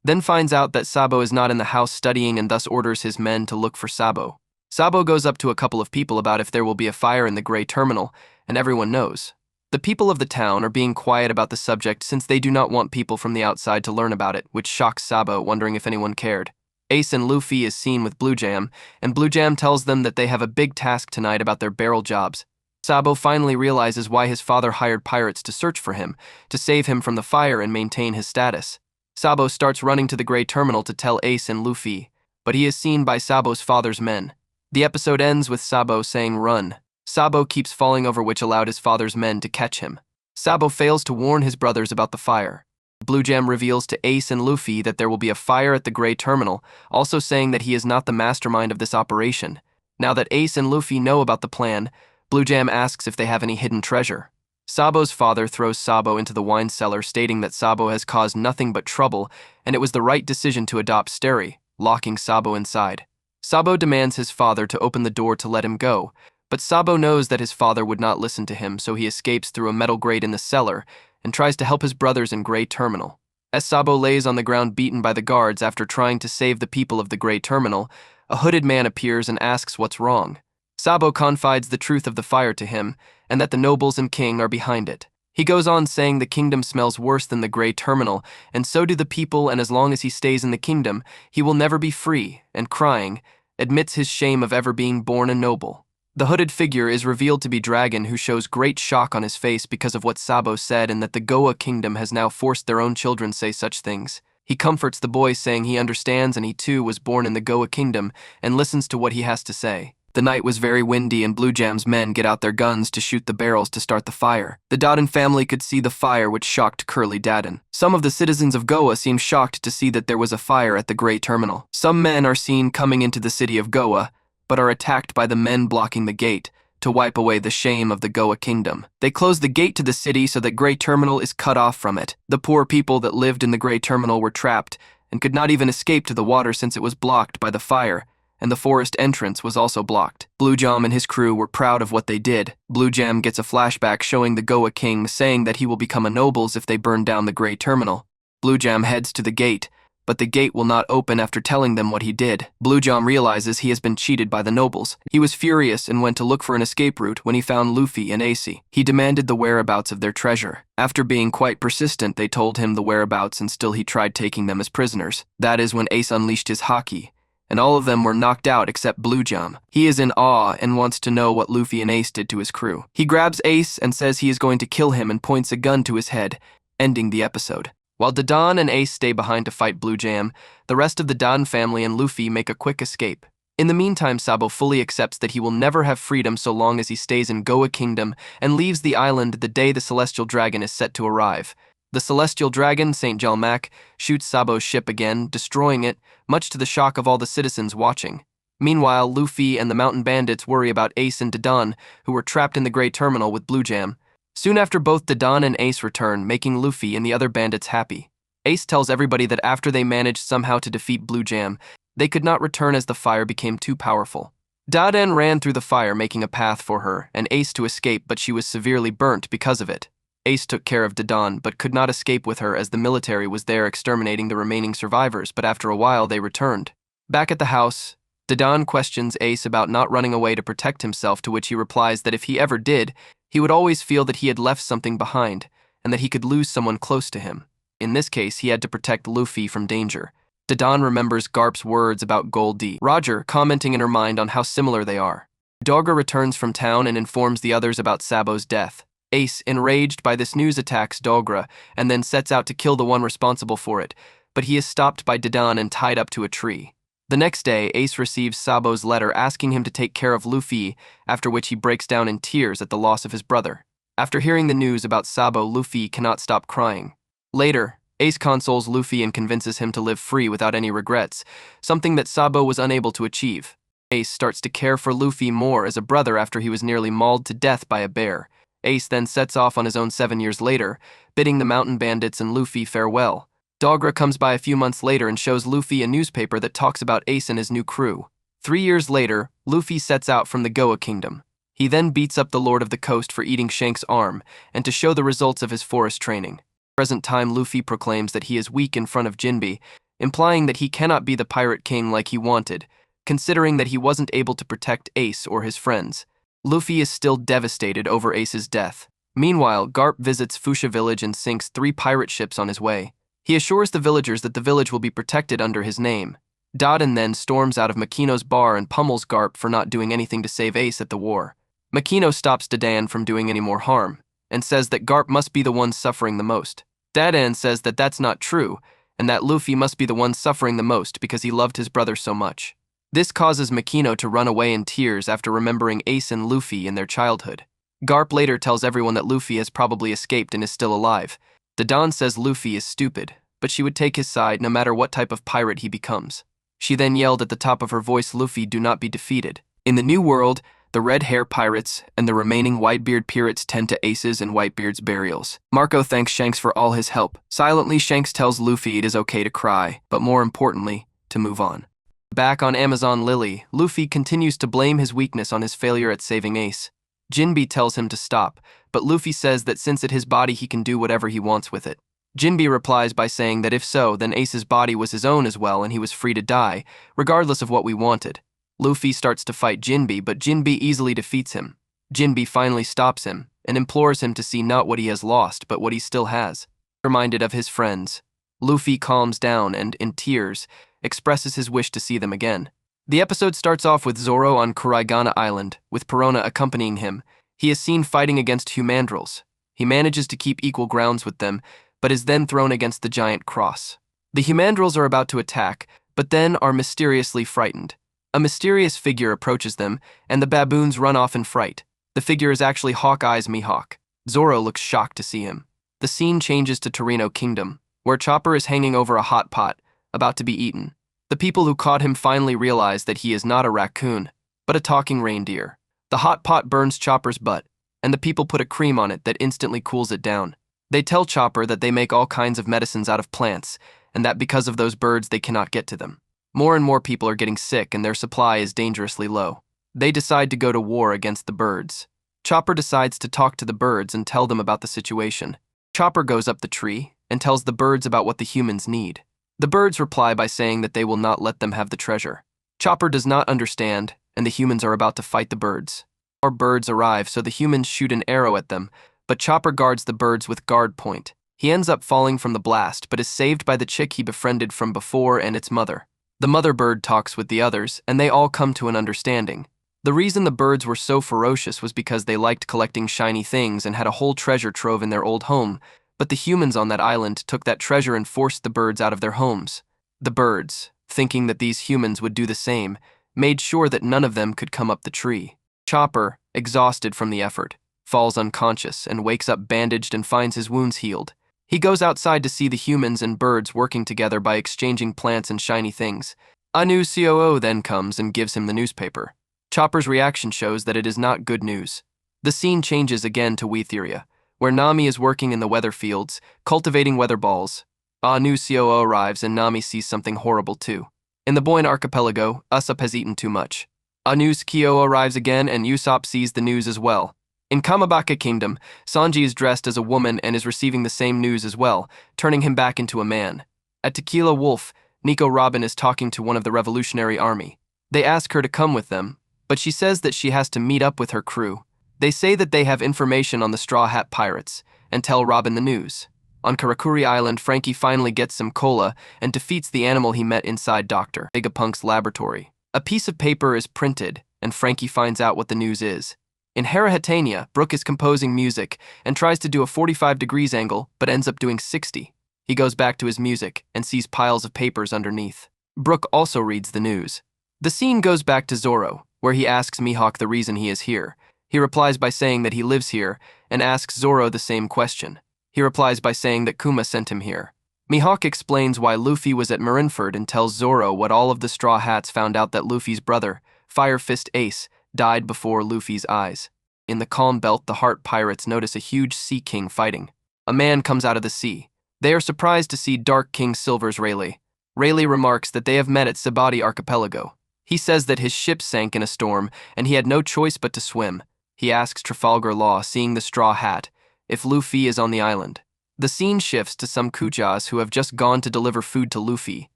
then finds out that Sabo is not in the house studying and thus orders his men to look for Sabo. Sabo goes up to a couple of people about if there will be a fire in the Grey Terminal, and everyone knows. The people of the town are being quiet about the subject since they do not want people from the outside to learn about it, which shocks Sabo, wondering if anyone cared. Ace and Luffy is seen with Blue Jam, and Blue Jam tells them that they have a big task tonight about their barrel jobs. Sabo finally realizes why his father hired pirates to search for him, to save him from the fire and maintain his status. Sabo starts running to the Grey Terminal to tell Ace and Luffy, but he is seen by Sabo's father's men. The episode ends with Sabo saying run. Sabo keeps falling over, which allowed his father's men to catch him. Sabo fails to warn his brothers about the fire. Blue Jam reveals to Ace and Luffy that there will be a fire at the Grey Terminal, also saying that he is not the mastermind of this operation. Now that Ace and Luffy know about the plan, Blue Jam asks if they have any hidden treasure. Sabo's father throws Sabo into the wine cellar, stating that Sabo has caused nothing but trouble, and it was the right decision to adopt Steri, locking Sabo inside. Sabo demands his father to open the door to let him go, but Sabo knows that his father would not listen to him, so he escapes through a metal grate in the cellar and tries to help his brothers in Grey Terminal. As Sabo lays on the ground beaten by the guards after trying to save the people of the Grey Terminal, a hooded man appears and asks what's wrong. Sabo confides the truth of the fire to him, and that the nobles and king are behind it. He goes on saying the kingdom smells worse than the Grey Terminal, and so do the people, and as long as he stays in the kingdom, he will never be free, and crying, admits his shame of ever being born a noble. The hooded figure is revealed to be Dragon, who shows great shock on his face because of what Sabo said and that the Goa kingdom has now forced their own children say such things. He comforts the boy, saying he understands and he too was born in the Goa kingdom, and listens to what he has to say. The night was very windy and Blue Jam's men get out their guns to shoot the barrels to start the fire. The Dodden family could see the fire, which shocked Curly Dadden. Some of the citizens of Goa seem shocked to see that there was a fire at the Grey Terminal. Some men are seen coming into the city of Goa, but are attacked by the men blocking the gate to wipe away the shame of the Goa kingdom. They close the gate to the city so that Grey Terminal is cut off from it. The poor people that lived in the Grey Terminal were trapped and could not even escape to the water since it was blocked by the fire, and the forest entrance was also blocked. Blue Jam and his crew were proud of what they did. Blue Jam gets a flashback showing the Goa king saying that he will become a nobles if they burn down the Grey Terminal. Blue Jam heads to the gate, but the gate will not open after telling them what he did. Blue Jam realizes he has been cheated by the nobles. He was furious and went to look for an escape route when he found Luffy and Ace. He demanded the whereabouts of their treasure. After being quite persistent, they told him the whereabouts, and still he tried taking them as prisoners. That is when Ace unleashed his haki, and all of them were knocked out except Blue Jam. He is in awe and wants to know what Luffy and Ace did to his crew. He grabs Ace and says he is going to kill him and points a gun to his head, ending the episode. While Dadan and Ace stay behind to fight Blue Jam, the rest of the Dan family and Luffy make a quick escape. In the meantime, Sabo fully accepts that he will never have freedom so long as he stays in Goa Kingdom and leaves the island the day the Celestial Dragon is set to arrive. The Celestial Dragon, St. Jalmac, shoots Sabo's ship again, destroying it, much to the shock of all the citizens watching. Meanwhile, Luffy and the mountain bandits worry about Ace and Dadan, who were trapped in the Grey Terminal with Blue Jam. Soon after, both Dadan and Ace return, making Luffy and the other bandits happy. Ace tells everybody that after they managed somehow to defeat Blue Jam, they could not return as the fire became too powerful. Dadan ran through the fire, making a path for her and Ace to escape, but she was severely burnt because of it. Ace took care of Dadan, but could not escape with her as the military was there exterminating the remaining survivors, but after a while they returned. Back at the house, Dadan questions Ace about not running away to protect himself, to which he replies that if he ever did, he would always feel that he had left something behind, and that he could lose someone close to him. In this case, he had to protect Luffy from danger. Dadan remembers Garp's words about Gold D. Roger, commenting in her mind on how similar they are. Dogra returns from town and informs the others about Sabo's death. Ace, enraged by this news, attacks Dogra, and then sets out to kill the one responsible for it, but he is stopped by Dadan and tied up to a tree. The next day, Ace receives Sabo's letter asking him to take care of Luffy, after which he breaks down in tears at the loss of his brother. After hearing the news about Sabo, Luffy cannot stop crying. Later, Ace consoles Luffy and convinces him to live free without any regrets, something that Sabo was unable to achieve. Ace starts to care for Luffy more as a brother after he was nearly mauled to death by a bear. Ace then sets off on his own 7 years later, bidding the mountain bandits and Luffy farewell. Dogra comes by a few months later and shows Luffy a newspaper that talks about Ace and his new crew. 3 years later, Luffy sets out from the Goa Kingdom. He then beats up the Lord of the Coast for eating Shank's arm and to show the results of his forest training. Present time, Luffy proclaims that he is weak in front of Jinbe, implying that he cannot be the pirate king like he wanted, considering that he wasn't able to protect Ace or his friends. Luffy is still devastated over Ace's death. Meanwhile, Garp visits Fuchsia Village and sinks 3 pirate ships on his way. He assures the villagers that the village will be protected under his name. Dodin then storms out of Makino's bar and pummels Garp for not doing anything to save Ace at the war. Makino stops Dadan from doing any more harm, and says that Garp must be the one suffering the most. Dadan says that that's not true, and that Luffy must be the one suffering the most because he loved his brother so much. This causes Makino to run away in tears after remembering Ace and Luffy in their childhood. Garp later tells everyone that Luffy has probably escaped and is still alive. Dadan says Luffy is stupid, but she would take his side no matter what type of pirate he becomes. She then yelled at the top of her voice, "Luffy, do not be defeated." In the New World, the red hair pirates and the remaining Whitebeard pirates tend to Ace's and Whitebeard's burials. Marco thanks Shanks for all his help. Silently, Shanks tells Luffy it is okay to cry, but more importantly, to move on. Back on Amazon Lily, Luffy continues to blame his weakness on his failure at saving Ace. Jinbe tells him to stop, but Luffy says that since it's his body he can do whatever he wants with it. Jinbe replies by saying that if so, then Ace's body was his own as well and he was free to die, regardless of what we wanted. Luffy starts to fight Jinbe, but Jinbe easily defeats him. Jinbe finally stops him and implores him to see not what he has lost, but what he still has. Reminded of his friends, Luffy calms down and, in tears, expresses his wish to see them again. The episode starts off with Zoro on Kuraigana Island, with Perona accompanying him. He is seen fighting against Humandrels. He manages to keep equal grounds with them, but is then thrown against the giant cross. The Humandrels are about to attack, but then are mysteriously frightened. A mysterious figure approaches them, and the baboons run off in fright. The figure is actually Hawkeye's Mihawk. Zoro looks shocked to see him. The scene changes to Torino Kingdom, where Chopper is hanging over a hot pot, about to be eaten. The people who caught him finally realize that he is not a raccoon, but a talking reindeer. The hot pot burns Chopper's butt, and the people put a cream on it that instantly cools it down. They tell Chopper that they make all kinds of medicines out of plants, and that because of those birds they cannot get to them. More and more people are getting sick and their supply is dangerously low. They decide to go to war against the birds. Chopper decides to talk to the birds and tell them about the situation. Chopper goes up the tree and tells the birds about what the humans need. The birds reply by saying that they will not let them have the treasure. Chopper does not understand, and the humans are about to fight the birds. Our birds arrive, so the humans shoot an arrow at them, but Chopper guards the birds with guard point. He ends up falling from the blast, but is saved by the chick he befriended from before and its mother. The mother bird talks with the others, and they all come to an understanding. The reason the birds were so ferocious was because they liked collecting shiny things and had a whole treasure trove in their old home, but the humans on that island took that treasure and forced the birds out of their homes. The birds, thinking that these humans would do the same, made sure that none of them could come up the tree. Chopper, exhausted from the effort, falls unconscious and wakes up bandaged and finds his wounds healed. He goes outside to see the humans and birds working together by exchanging plants and shiny things. Anu's COO then comes and gives him the newspaper. Chopper's reaction shows that it is not good news. The scene changes again to Wetheria, where Nami is working in the weather fields, cultivating weather balls. Anu's COO arrives and Nami sees something horrible too. In the Boyne Archipelago, Usopp has eaten too much. Anu's COO arrives again and Usopp sees the news as well. In Kamabaka Kingdom, Sanji is dressed as a woman and is receiving the same news as well, turning him back into a man. At Tequila Wolf, Nico Robin is talking to one of the Revolutionary Army. They ask her to come with them, but she says that she has to meet up with her crew. They say that they have information on the Straw Hat Pirates, and tell Robin the news. On Karakuri Island, Frankie finally gets some cola and defeats the animal he met inside Dr. Vegapunk's laboratory. A piece of paper is printed, and Frankie finds out what the news is. In Herahatania, Brook is composing music and tries to do a 45 degrees angle, but ends up doing 60. He goes back to his music and sees piles of papers underneath. Brook also reads the news. The scene goes back to Zoro, where he asks Mihawk the reason he is here. He replies by saying that he lives here, and asks Zoro the same question. He replies by saying that Kuma sent him here. Mihawk explains why Luffy was at Marineford and tells Zoro what all of the Straw Hats found out that Luffy's brother, Fire Fist Ace, died before Luffy's eyes. In the Calm Belt, the Heart Pirates notice a huge Sea King fighting. A man comes out of the sea. They are surprised to see Dark King Silver's Rayleigh. Rayleigh remarks that they have met at Sabaody Archipelago. He says that his ship sank in a storm and he had no choice but to swim. He asks Trafalgar Law, seeing the Straw Hat, if Luffy is on the island. The scene shifts to some Kujas who have just gone to deliver food to Luffy.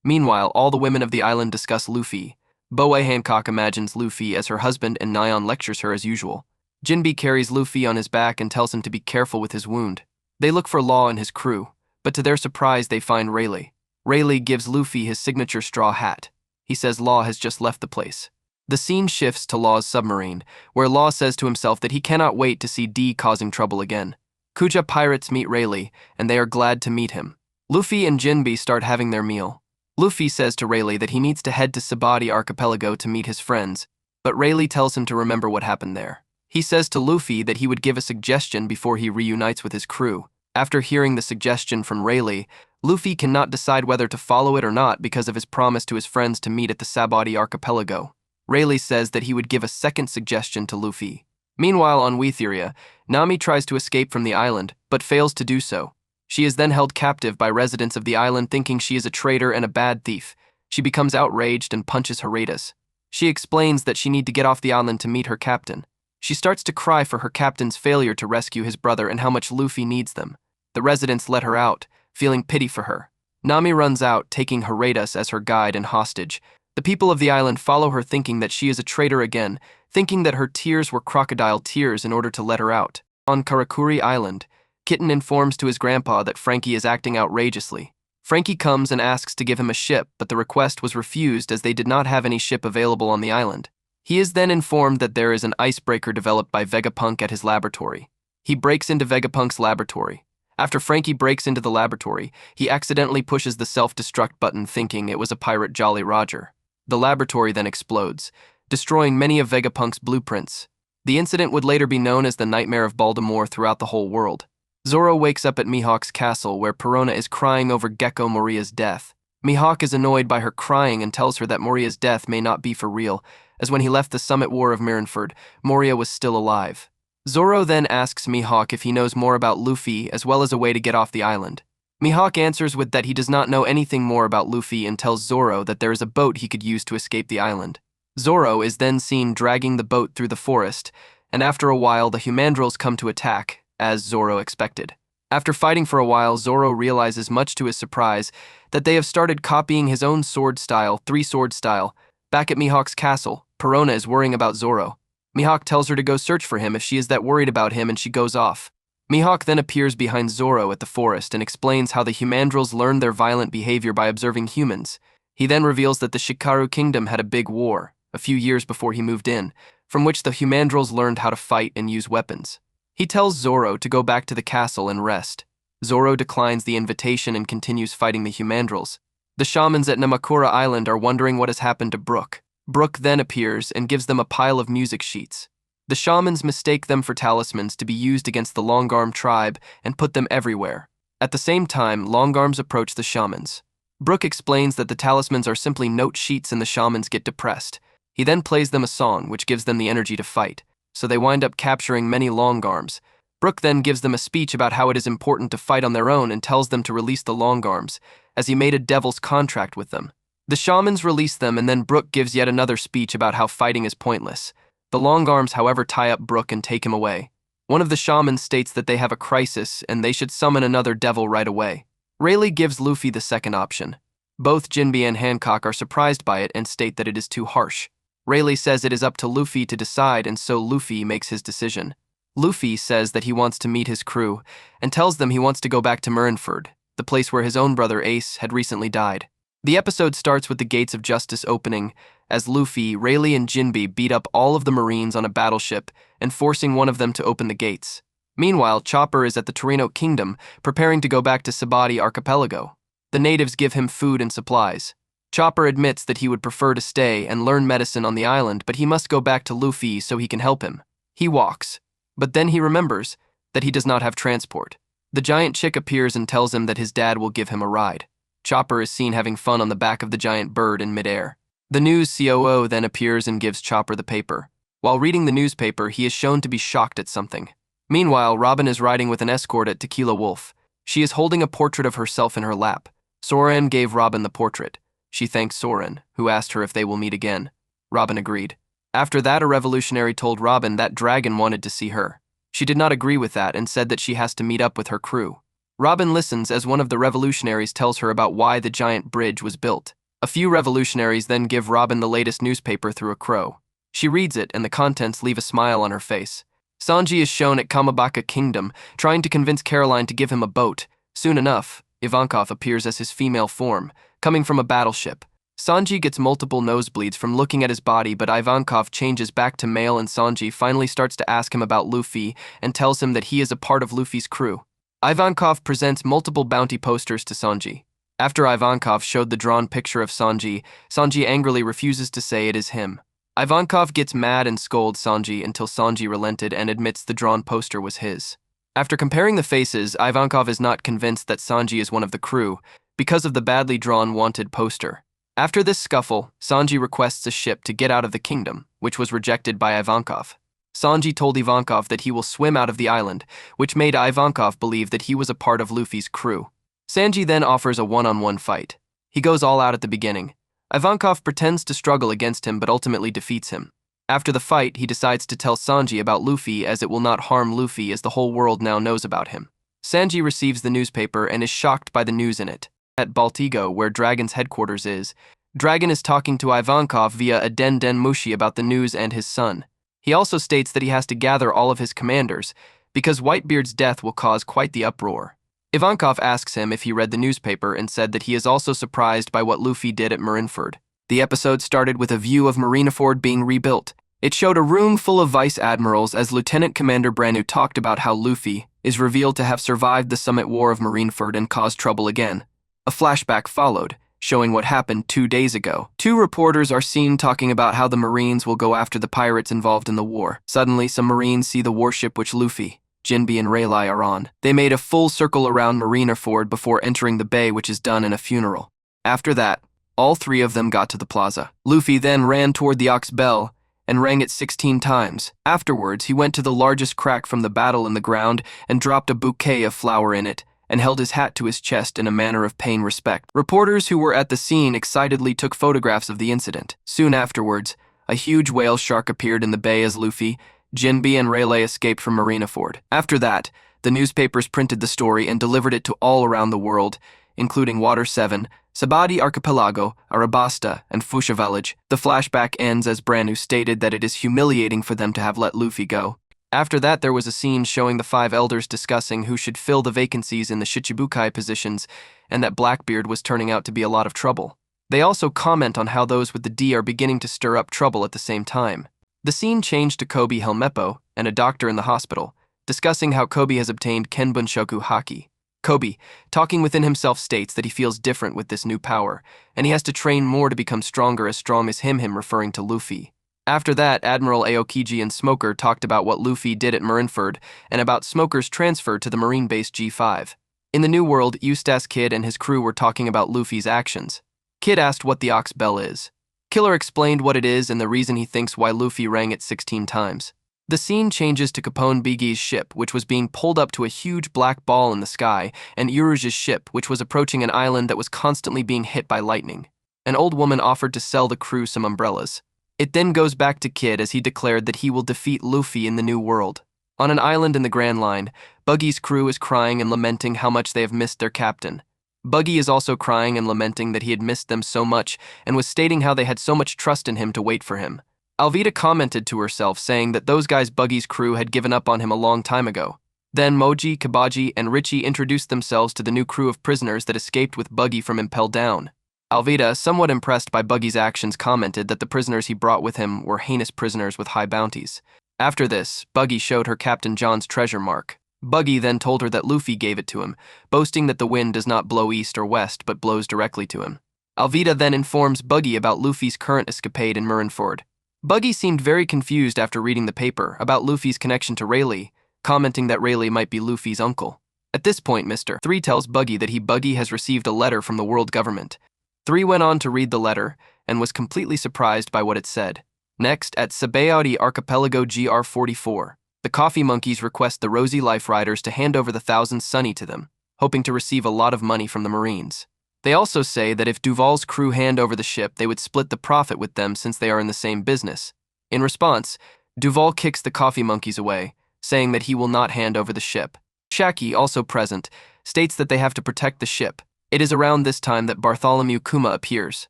Meanwhile, all the women of the island discuss Luffy. Boa Hancock imagines Luffy as her husband and Nyan lectures her as usual. Jinbe carries Luffy on his back and tells him to be careful with his wound. They look for Law and his crew, but to their surprise they find Rayleigh. Rayleigh gives Luffy his signature straw hat. He says Law has just left the place. The scene shifts to Law's submarine, where Law says to himself that he cannot wait to see D causing trouble again. Kuja pirates meet Rayleigh, and they are glad to meet him. Luffy and Jinbe start having their meal. Luffy says to Rayleigh that he needs to head to Sabaody Archipelago to meet his friends, but Rayleigh tells him to remember what happened there. He says to Luffy that he would give a suggestion before he reunites with his crew. After hearing the suggestion from Rayleigh, Luffy cannot decide whether to follow it or not because of his promise to his friends to meet at the Sabaody Archipelago. Rayleigh says that he would give a second suggestion to Luffy. Meanwhile, on Wetheria, Nami tries to escape from the island, but fails to do so. She is then held captive by residents of the island thinking she is a traitor and a bad thief. She becomes outraged and punches Heratus. She explains that she needs to get off the island to meet her captain. She starts to cry for her captain's failure to rescue his brother and how much Luffy needs them. The residents let her out, feeling pity for her. Nami runs out, taking Heratus as her guide and hostage. The people of the island follow her thinking that she is a traitor again, thinking that her tears were crocodile tears in order to let her out. On Karakuri Island, Kitten informs to his grandpa that Frankie is acting outrageously. Frankie comes and asks to give him a ship, but the request was refused as they did not have any ship available on the island. He is then informed that there is an icebreaker developed by Vegapunk at his laboratory. He breaks into Vegapunk's laboratory. After Frankie breaks into the laboratory, he accidentally pushes the self-destruct button thinking it was a pirate Jolly Roger. The laboratory then explodes, destroying many of Vegapunk's blueprints. The incident would later be known as the Nightmare of Baltimore throughout the whole world. Zoro wakes up at Mihawk's castle where Perona is crying over Gecko Moria's death. Mihawk is annoyed by her crying and tells her that Moria's death may not be for real, as when he left the Summit War of Marineford, Moria was still alive. Zoro then asks Mihawk if he knows more about Luffy as well as a way to get off the island. Mihawk answers with that he does not know anything more about Luffy and tells Zoro that there is a boat he could use to escape the island. Zoro is then seen dragging the boat through the forest, and after a while the Humandrels come to attack, as Zoro expected. After fighting for a while, Zoro realizes, much to his surprise, that they have started copying his own sword style, three-sword style. Back at Mihawk's castle, Perona is worrying about Zoro. Mihawk tells her to go search for him if she is that worried about him, and she goes off. Mihawk then appears behind Zoro at the forest and explains how the Humandrels learned their violent behavior by observing humans. He then reveals that the Shikaru Kingdom had a big war, a few years before he moved in, from which the Humandrels learned how to fight and use weapons. He tells Zoro to go back to the castle and rest. Zoro declines the invitation and continues fighting the Humandrels. The shamans at Namakura Island are wondering what has happened to Brook. Brook then appears and gives them a pile of music sheets. The shamans mistake them for talismans to be used against the Longarm tribe and put them everywhere. At the same time, Longarms approach the shamans. Brook explains that the talismans are simply note sheets and the shamans get depressed. He then plays them a song which gives them the energy to fight, so they wind up capturing many Longarms. Brook then gives them a speech about how it is important to fight on their own and tells them to release the Longarms, as he made a devil's contract with them. The shamans release them, and then Brook gives yet another speech about how fighting is pointless. The Longarms, however, tie up Brook and take him away. One of the shamans states that they have a crisis and they should summon another devil right away. Rayleigh gives Luffy the second option. Both Jinbe and Hancock are surprised by it and state that it is too harsh. Rayleigh says it is up to Luffy to decide, and so Luffy makes his decision. Luffy says that he wants to meet his crew and tells them he wants to go back to Marineford, the place where his own brother Ace had recently died. The episode starts with the Gates of Justice opening, as Luffy, Rayleigh, and Jinbe beat up all of the Marines on a battleship and forcing one of them to open the gates. Meanwhile, Chopper is at the Torino Kingdom, preparing to go back to Sabaody Archipelago. The natives give him food and supplies. Chopper admits that he would prefer to stay and learn medicine on the island, but he must go back to Luffy so he can help him. He walks, but then he remembers that he does not have transport. The giant chick appears and tells him that his dad will give him a ride. Chopper is seen having fun on the back of the giant bird in midair. The news COO then appears and gives Chopper the paper. While reading the newspaper, he is shown to be shocked at something. Meanwhile, Robin is riding with an escort at Tequila Wolf. She is holding a portrait of herself in her lap. Soren gave Robin the portrait. She thanks Soren, who asked her if they will meet again. Robin agreed. After that, a revolutionary told Robin that Dragon wanted to see her. She did not agree with that and said that she has to meet up with her crew. Robin listens as one of the revolutionaries tells her about why the giant bridge was built. A few revolutionaries then give Robin the latest newspaper through a crow. She reads it, and the contents leave a smile on her face. Sanji is shown at Kamabaka Kingdom, trying to convince Caroline to give him a boat. Soon enough, Ivankov appears as his female form, coming from a battleship. Sanji gets multiple nosebleeds from looking at his body, but Ivankov changes back to male, and Sanji finally starts to ask him about Luffy and tells him that he is a part of Luffy's crew. Ivankov presents multiple bounty posters to Sanji. After Ivankov showed the drawn picture of Sanji, Sanji angrily refuses to say it is him. Ivankov gets mad and scolds Sanji until Sanji relented and admits the drawn poster was his. After comparing the faces, Ivankov is not convinced that Sanji is one of the crew because of the badly drawn wanted poster. After this scuffle, Sanji requests a ship to get out of the kingdom, which was rejected by Ivankov. Sanji told Ivankov that he will swim out of the island, which made Ivankov believe that he was a part of Luffy's crew. Sanji then offers a one-on-one fight. He goes all out at the beginning. Ivankov pretends to struggle against him but ultimately defeats him. After the fight, he decides to tell Sanji about Luffy as it will not harm Luffy as the whole world now knows about him. Sanji receives the newspaper and is shocked by the news in it. At Baltigo, where Dragon's headquarters is, Dragon is talking to Ivankov via a Den Mushi about the news and his son. He also states that he has to gather all of his commanders because Whitebeard's death will cause quite the uproar. Ivankov asks him if he read the newspaper and said that he is also surprised by what Luffy did at Marineford. The episode started with a view of Marineford being rebuilt. It showed a room full of vice admirals as Lieutenant Commander Branu talked about how Luffy is revealed to have survived the Summit War of Marineford and caused trouble again. A flashback followed, showing what happened 2 days ago. 2 reporters are seen talking about how the Marines will go after the pirates involved in the war. Suddenly, some Marines see the warship which Luffy, Jinbe, and Rayleigh are on. They made a full circle around Marineford before entering the bay, which is done in a funeral. After that, all 3 of them got to the plaza. Luffy then ran toward the Ox Bell and rang it 16 times. Afterwards, he went to the largest crack from the battle in the ground and dropped a bouquet of flower in it, and held his hat to his chest in a manner of paying respect. Reporters who were at the scene excitedly took photographs of the incident. Soon afterwards, a huge whale shark appeared in the bay as Luffy, Jinbe, and Rayleigh escaped from Marineford. After that, the newspapers printed the story and delivered it to all around the world, including Water 7, Sabaody Archipelago, Arabasta, and Fuchsia Village. The flashback ends as Branu stated that it is humiliating for them to have let Luffy go. After that, there was a scene showing the 5 elders discussing who should fill the vacancies in the Shichibukai positions, and that Blackbeard was turning out to be a lot of trouble. They also comment on how those with the D are beginning to stir up trouble at the same time. The scene changed to Kobe Helmeppo and a doctor in the hospital, discussing how Kobe has obtained Kenbunshoku Haki. Kobe, talking within himself, states that he feels different with this new power, and he has to train more to become stronger as strong as him referring to Luffy. After that, Admiral Aokiji and Smoker talked about what Luffy did at Marineford and about Smoker's transfer to the Marine Base G5. In the New World, Eustace Kid and his crew were talking about Luffy's actions. Kid asked what the Ox Bell is. Killer explained what it is and the reason he thinks why Luffy rang it 16 times. The scene changes to Capone Bigi's ship, which was being pulled up to a huge black ball in the sky, and Uruge's ship, which was approaching an island that was constantly being hit by lightning. An old woman offered to sell the crew some umbrellas. It then goes back to Kid as he declared that he will defeat Luffy in the New World. On an island in the Grand Line, Buggy's crew is crying and lamenting how much they have missed their captain. Buggy is also crying and lamenting that he had missed them so much and was stating how they had so much trust in him to wait for him. Alvida commented to herself, saying that those guys Buggy's crew had given up on him a long time ago. Then Moji, Kabaji, and Richie introduced themselves to the new crew of prisoners that escaped with Buggy from Impel Down. Alvida, somewhat impressed by Buggy's actions, commented that the prisoners he brought with him were heinous prisoners with high bounties. After this, Buggy showed her Captain John's treasure mark. Buggy then told her that Luffy gave it to him, boasting that the wind does not blow east or west but blows directly to him. Alvida then informs Buggy about Luffy's current escapade in Marineford. Buggy seemed very confused after reading the paper about Luffy's connection to Rayleigh, commenting that Rayleigh might be Luffy's uncle. At this point, Mr. 3 tells Buggy that Buggy has received a letter from the world government. 3 went on to read the letter and was completely surprised by what it said. Next, at Sabaody Archipelago GR44, the Coffee Monkeys request the Rosy Life Riders to hand over the 1,000 Sunny to them, hoping to receive a lot of money from the Marines. They also say that if Duval's crew hand over the ship, they would split the profit with them since they are in the same business. In response, Duval kicks the Coffee Monkeys away, saying that he will not hand over the ship. Shaki, also present, states that they have to protect the ship. It is around this time that Bartholomew Kuma appears.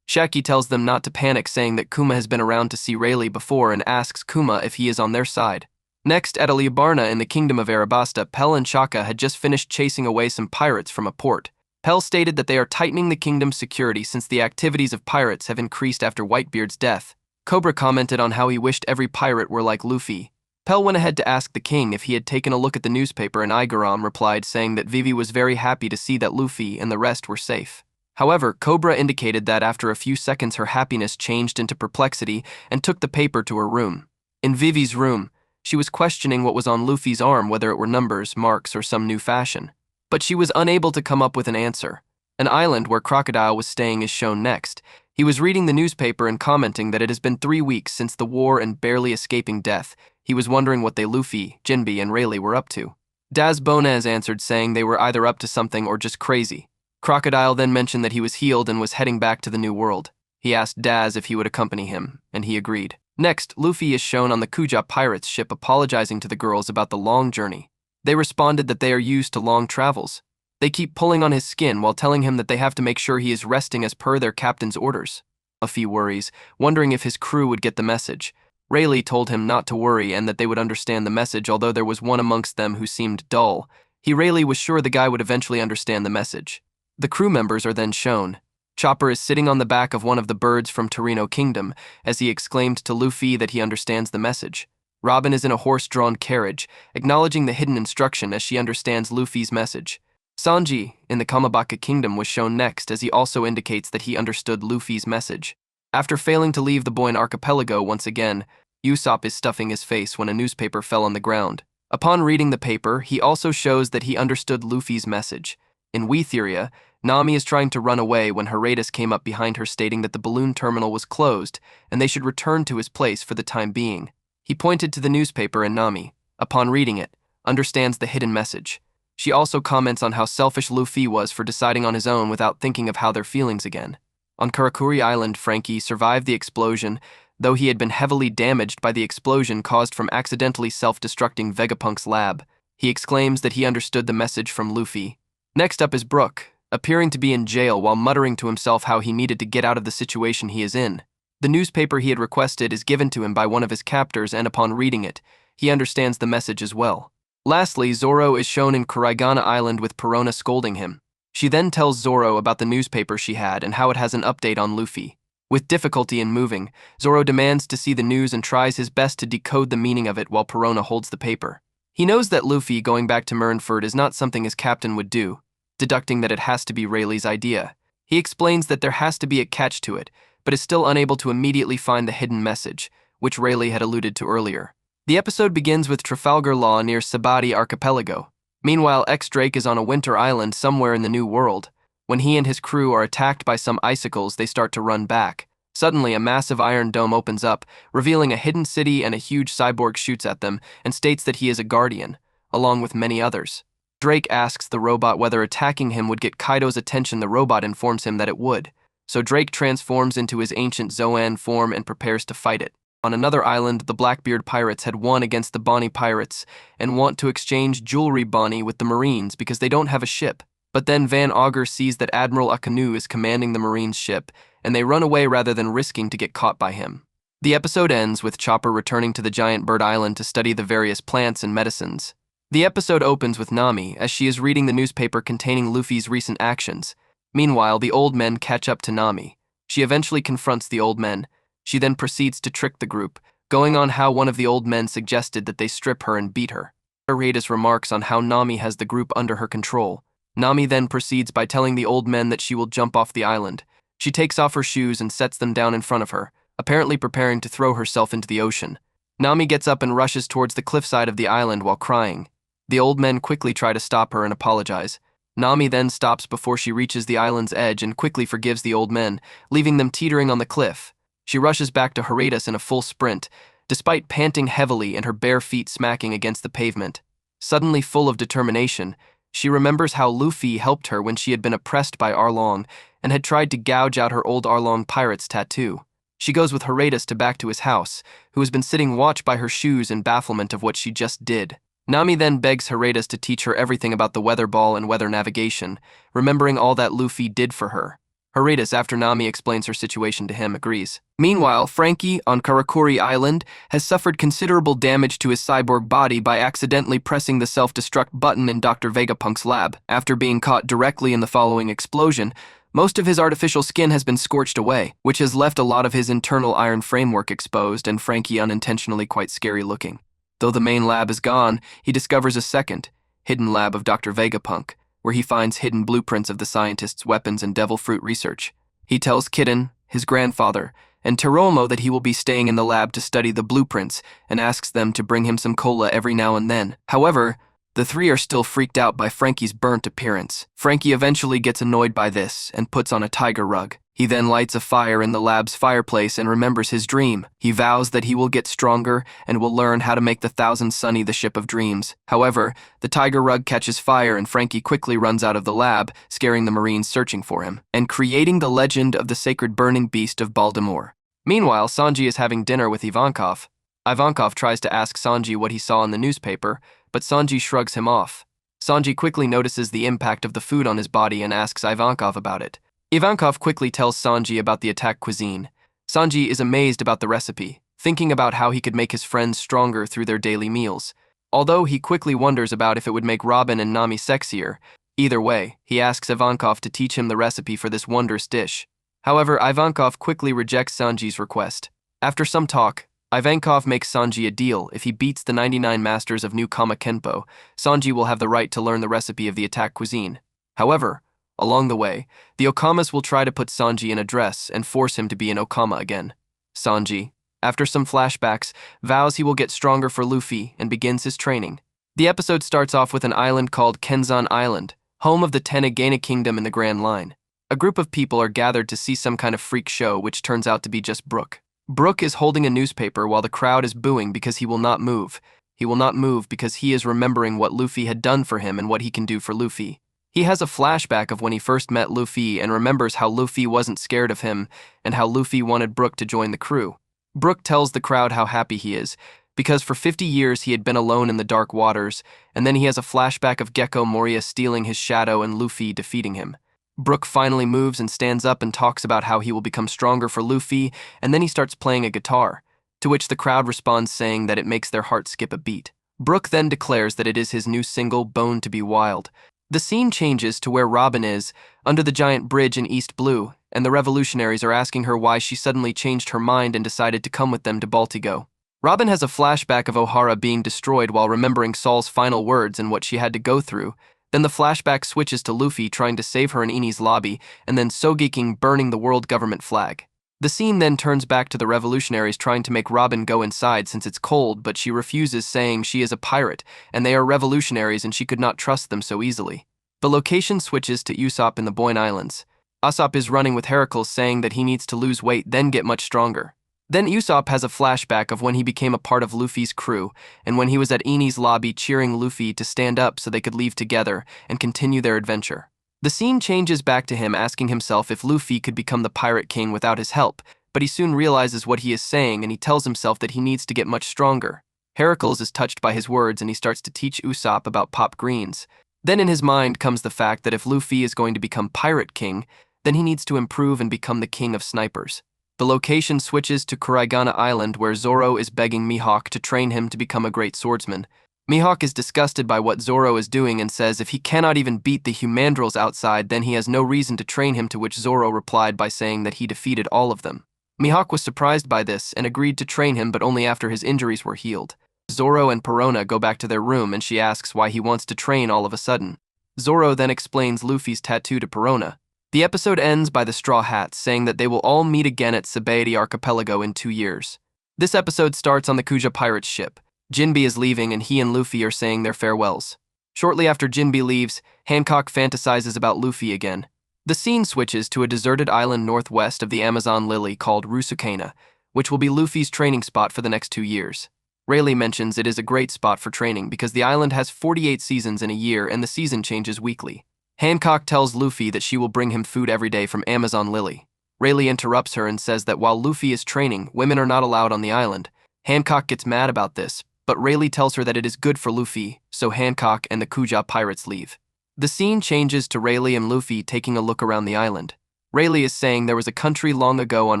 Shaki tells them not to panic, saying that Kuma has been around to see Rayleigh before and asks Kuma if he is on their side. Next, at Aliabarna in the kingdom of Arabasta, Pell and Shaka had just finished chasing away some pirates from a port. Pell stated that they are tightening the kingdom's security since the activities of pirates have increased after Whitebeard's death. Cobra commented on how he wished every pirate were like Luffy. Pell went ahead to ask the king if he had taken a look at the newspaper, and Igaram replied saying that Vivi was very happy to see that Luffy and the rest were safe. However, Cobra indicated that after a few seconds her happiness changed into perplexity and took the paper to her room. In Vivi's room, she was questioning what was on Luffy's arm, whether it were numbers, marks, or some new fashion. But she was unable to come up with an answer. An island where Crocodile was staying is shown next. He was reading the newspaper and commenting that it has been 3 weeks since the war and barely escaping death. He was wondering what they Luffy, Jinbe, and Rayleigh were up to. Daz Bonez answered saying they were either up to something or just crazy. Crocodile then mentioned that he was healed and was heading back to the New World. He asked Daz if he would accompany him, and he agreed. Next, Luffy is shown on the Kuja pirates ship apologizing to the girls about the long journey. They responded that they are used to long travels. They keep pulling on his skin while telling him that they have to make sure he is resting as per their captain's orders. Luffy worries, wondering if his crew would get the message. Rayleigh told him not to worry and that they would understand the message, although there was one amongst them who seemed dull. Rayleigh was sure the guy would eventually understand the message. The crew members are then shown. Chopper is sitting on the back of one of the birds from Torino Kingdom as he exclaimed to Luffy that he understands the message. Robin is in a horse-drawn carriage, acknowledging the hidden instruction as she understands Luffy's message. Sanji, in the Kamabaka Kingdom, was shown next as he also indicates that he understood Luffy's message. After failing to leave the Boyne Archipelago once again, Usopp is stuffing his face when a newspaper fell on the ground. Upon reading the paper, he also shows that he understood Luffy's message. In Wetheria, Nami is trying to run away when Horatius came up behind her stating that the balloon terminal was closed and they should return to his place for the time being. He pointed to the newspaper and Nami, upon reading it, understands the hidden message. She also comments on how selfish Luffy was for deciding on his own without thinking of how their feelings again. On Karakuri Island, Frankie survived the explosion, though he had been heavily damaged by the explosion caused from accidentally self-destructing Vegapunk's lab. He exclaims that he understood the message from Luffy. Next up is Brook, appearing to be in jail while muttering to himself how he needed to get out of the situation he is in. The newspaper he had requested is given to him by one of his captors, and upon reading it, he understands the message as well. Lastly, Zoro is shown in Kuraigana Island with Perona scolding him. She then tells Zoro about the newspaper she had and how it has an update on Luffy. With difficulty in moving, Zoro demands to see the news and tries his best to decode the meaning of it while Perona holds the paper. He knows that Luffy going back to Marineford is not something his captain would do, deducting that it has to be Rayleigh's idea. He explains that there has to be a catch to it, but is still unable to immediately find the hidden message, which Rayleigh had alluded to earlier. The episode begins with Trafalgar Law near Sabaody Archipelago. Meanwhile, X-Drake is on a winter island somewhere in the New World. When he and his crew are attacked by some icicles, they start to run back. Suddenly, a massive iron dome opens up, revealing a hidden city, and a huge cyborg shoots at them and states that he is a guardian, along with many others. Drake asks the robot whether attacking him would get Kaido's attention. The robot informs him that it would. So Drake transforms into his ancient Zoan form and prepares to fight it. On another island, the Blackbeard pirates had won against the Bonnie pirates and want to exchange jewelry Bonnie with the Marines because they don't have a ship. But then Van Augur sees that Admiral Akanu is commanding the Marines' ship, and they run away rather than risking to get caught by him. The episode ends with Chopper returning to the Giant Bird Island to study the various plants and medicines. The episode opens with Nami as she is reading the newspaper containing Luffy's recent actions. Meanwhile, the old men catch up to Nami. She eventually confronts the old men. She then proceeds to trick the group, going on how one of the old men suggested that they strip her and beat her. Horatius remarks on how Nami has the group under her control. Nami then proceeds by telling the old men that she will jump off the island. She takes off her shoes and sets them down in front of her, apparently preparing to throw herself into the ocean. Nami gets up and rushes towards the cliffside of the island while crying. The old men quickly try to stop her and apologize. Nami then stops before she reaches the island's edge and quickly forgives the old men, leaving them teetering on the cliff. She rushes back to Horatius in a full sprint, despite panting heavily and her bare feet smacking against the pavement. Suddenly full of determination, she remembers how Luffy helped her when she had been oppressed by Arlong and had tried to gouge out her old Arlong pirate's tattoo. She goes with Horatius back to his house, who has been sitting watch by her shoes in bafflement of what she just did. Nami then begs Hiretas to teach her everything about the weather ball and weather navigation, remembering all that Luffy did for her. Hiretas, after Nami explains her situation to him, agrees. Meanwhile, Franky, on Karakuri Island, has suffered considerable damage to his cyborg body by accidentally pressing the self-destruct button in Dr. Vegapunk's lab. After being caught directly in the following explosion, most of his artificial skin has been scorched away, which has left a lot of his internal iron framework exposed and Franky unintentionally quite scary looking. Though the main lab is gone, he discovers a second, hidden lab of Dr. Vegapunk, where he finds hidden blueprints of the scientist's weapons and devil fruit research. He tells Kitten, his grandfather, and Teromo that he will be staying in the lab to study the blueprints and asks them to bring him some cola every now and then. However, the three are still freaked out by Franky's burnt appearance. Franky eventually gets annoyed by this and puts on a tiger rug. He then lights a fire in the lab's fireplace and remembers his dream. He vows that he will get stronger and will learn how to make the Thousand Sunny the ship of dreams. However, the tiger rug catches fire and Franky quickly runs out of the lab, scaring the Marines searching for him, and creating the legend of the sacred burning beast of Baltimore. Meanwhile, Sanji is having dinner with Ivankov. Ivankov tries to ask Sanji what he saw in the newspaper, but Sanji shrugs him off. Sanji quickly notices the impact of the food on his body and asks Ivankov about it. Ivankov quickly tells Sanji about the attack cuisine. Sanji is amazed about the recipe, thinking about how he could make his friends stronger through their daily meals. Although he quickly wonders about if it would make Robin and Nami sexier. Either way, he asks Ivankov to teach him the recipe for this wondrous dish. However, Ivankov quickly rejects Sanji's request. After some talk, Ivankov makes Sanji a deal. If he beats the 99 masters of New Kama Kenpo, Sanji will have the right to learn the recipe of the attack cuisine. However, along the way, the Okamas will try to put Sanji in a dress and force him to be an Okama again. Sanji, after some flashbacks, vows he will get stronger for Luffy and begins his training. The episode starts off with an island called Kenzan Island, home of the Tenagena Kingdom in the Grand Line. A group of people are gathered to see some kind of freak show, which turns out to be just Brook. Brook is holding a newspaper while the crowd is booing because he will not move. He will not move because he is remembering what Luffy had done for him and what he can do for Luffy. He has a flashback of when he first met Luffy and remembers how Luffy wasn't scared of him and how Luffy wanted Brook to join the crew. Brook tells the crowd how happy he is, because for 50 years he had been alone in the dark waters, and then he has a flashback of Gecko Moria stealing his shadow and Luffy defeating him. Brook finally moves and stands up and talks about how he will become stronger for Luffy, and then he starts playing a guitar, to which the crowd responds saying that it makes their heart skip a beat. Brook then declares that it is his new single, Bone to be Wild. The scene changes to where Robin is, under the giant bridge in East Blue, and the revolutionaries are asking her why she suddenly changed her mind and decided to come with them to Baltigo. Robin has a flashback of Ohara being destroyed while remembering Saul's final words and what she had to go through. Then the flashback switches to Luffy trying to save her in Eni's lobby, and then Sogeking burning the world government flag. The scene then turns back to the revolutionaries trying to make Robin go inside since it's cold, but she refuses, saying she is a pirate, and they are revolutionaries and she could not trust them so easily. The location switches to Usopp in the Boyne Islands. Usopp is running with Heracles, saying that he needs to lose weight, then get much stronger. Then Usopp has a flashback of when he became a part of Luffy's crew, and when he was at Eni's lobby cheering Luffy to stand up so they could leave together and continue their adventure. The scene changes back to him asking himself if Luffy could become the Pirate King without his help, but he soon realizes what he is saying and he tells himself that he needs to get much stronger. Heracles is touched by his words and he starts to teach Usopp about pop greens. Then in his mind comes the fact that if Luffy is going to become Pirate King, then he needs to improve and become the king of snipers. The location switches to Kuraigana Island where Zoro is begging Mihawk to train him to become a great swordsman. Mihawk is disgusted by what Zoro is doing and says if he cannot even beat the Humandrels outside, then he has no reason to train him, to which Zoro replied by saying that he defeated all of them. Mihawk was surprised by this and agreed to train him, but only after his injuries were healed. Zoro and Perona go back to their room and she asks why he wants to train all of a sudden. Zoro then explains Luffy's tattoo to Perona. The episode ends by the Straw Hats saying that they will all meet again at Sabaody Archipelago in 2 years. This episode starts on the Kuja pirate's ship. Jinbe is leaving and he and Luffy are saying their farewells. Shortly after Jinbe leaves, Hancock fantasizes about Luffy again. The scene switches to a deserted island northwest of the Amazon Lily called Rusukena, which will be Luffy's training spot for the next 2 years. Rayleigh mentions it is a great spot for training because the island has 48 seasons in a year and the season changes weekly. Hancock tells Luffy that she will bring him food every day from Amazon Lily. Rayleigh interrupts her and says that while Luffy is training, women are not allowed on the island. Hancock gets mad about this, but Rayleigh tells her that it is good for Luffy, so Hancock and the Kuja pirates leave. The scene changes to Rayleigh and Luffy taking a look around the island. Rayleigh is saying there was a country long ago on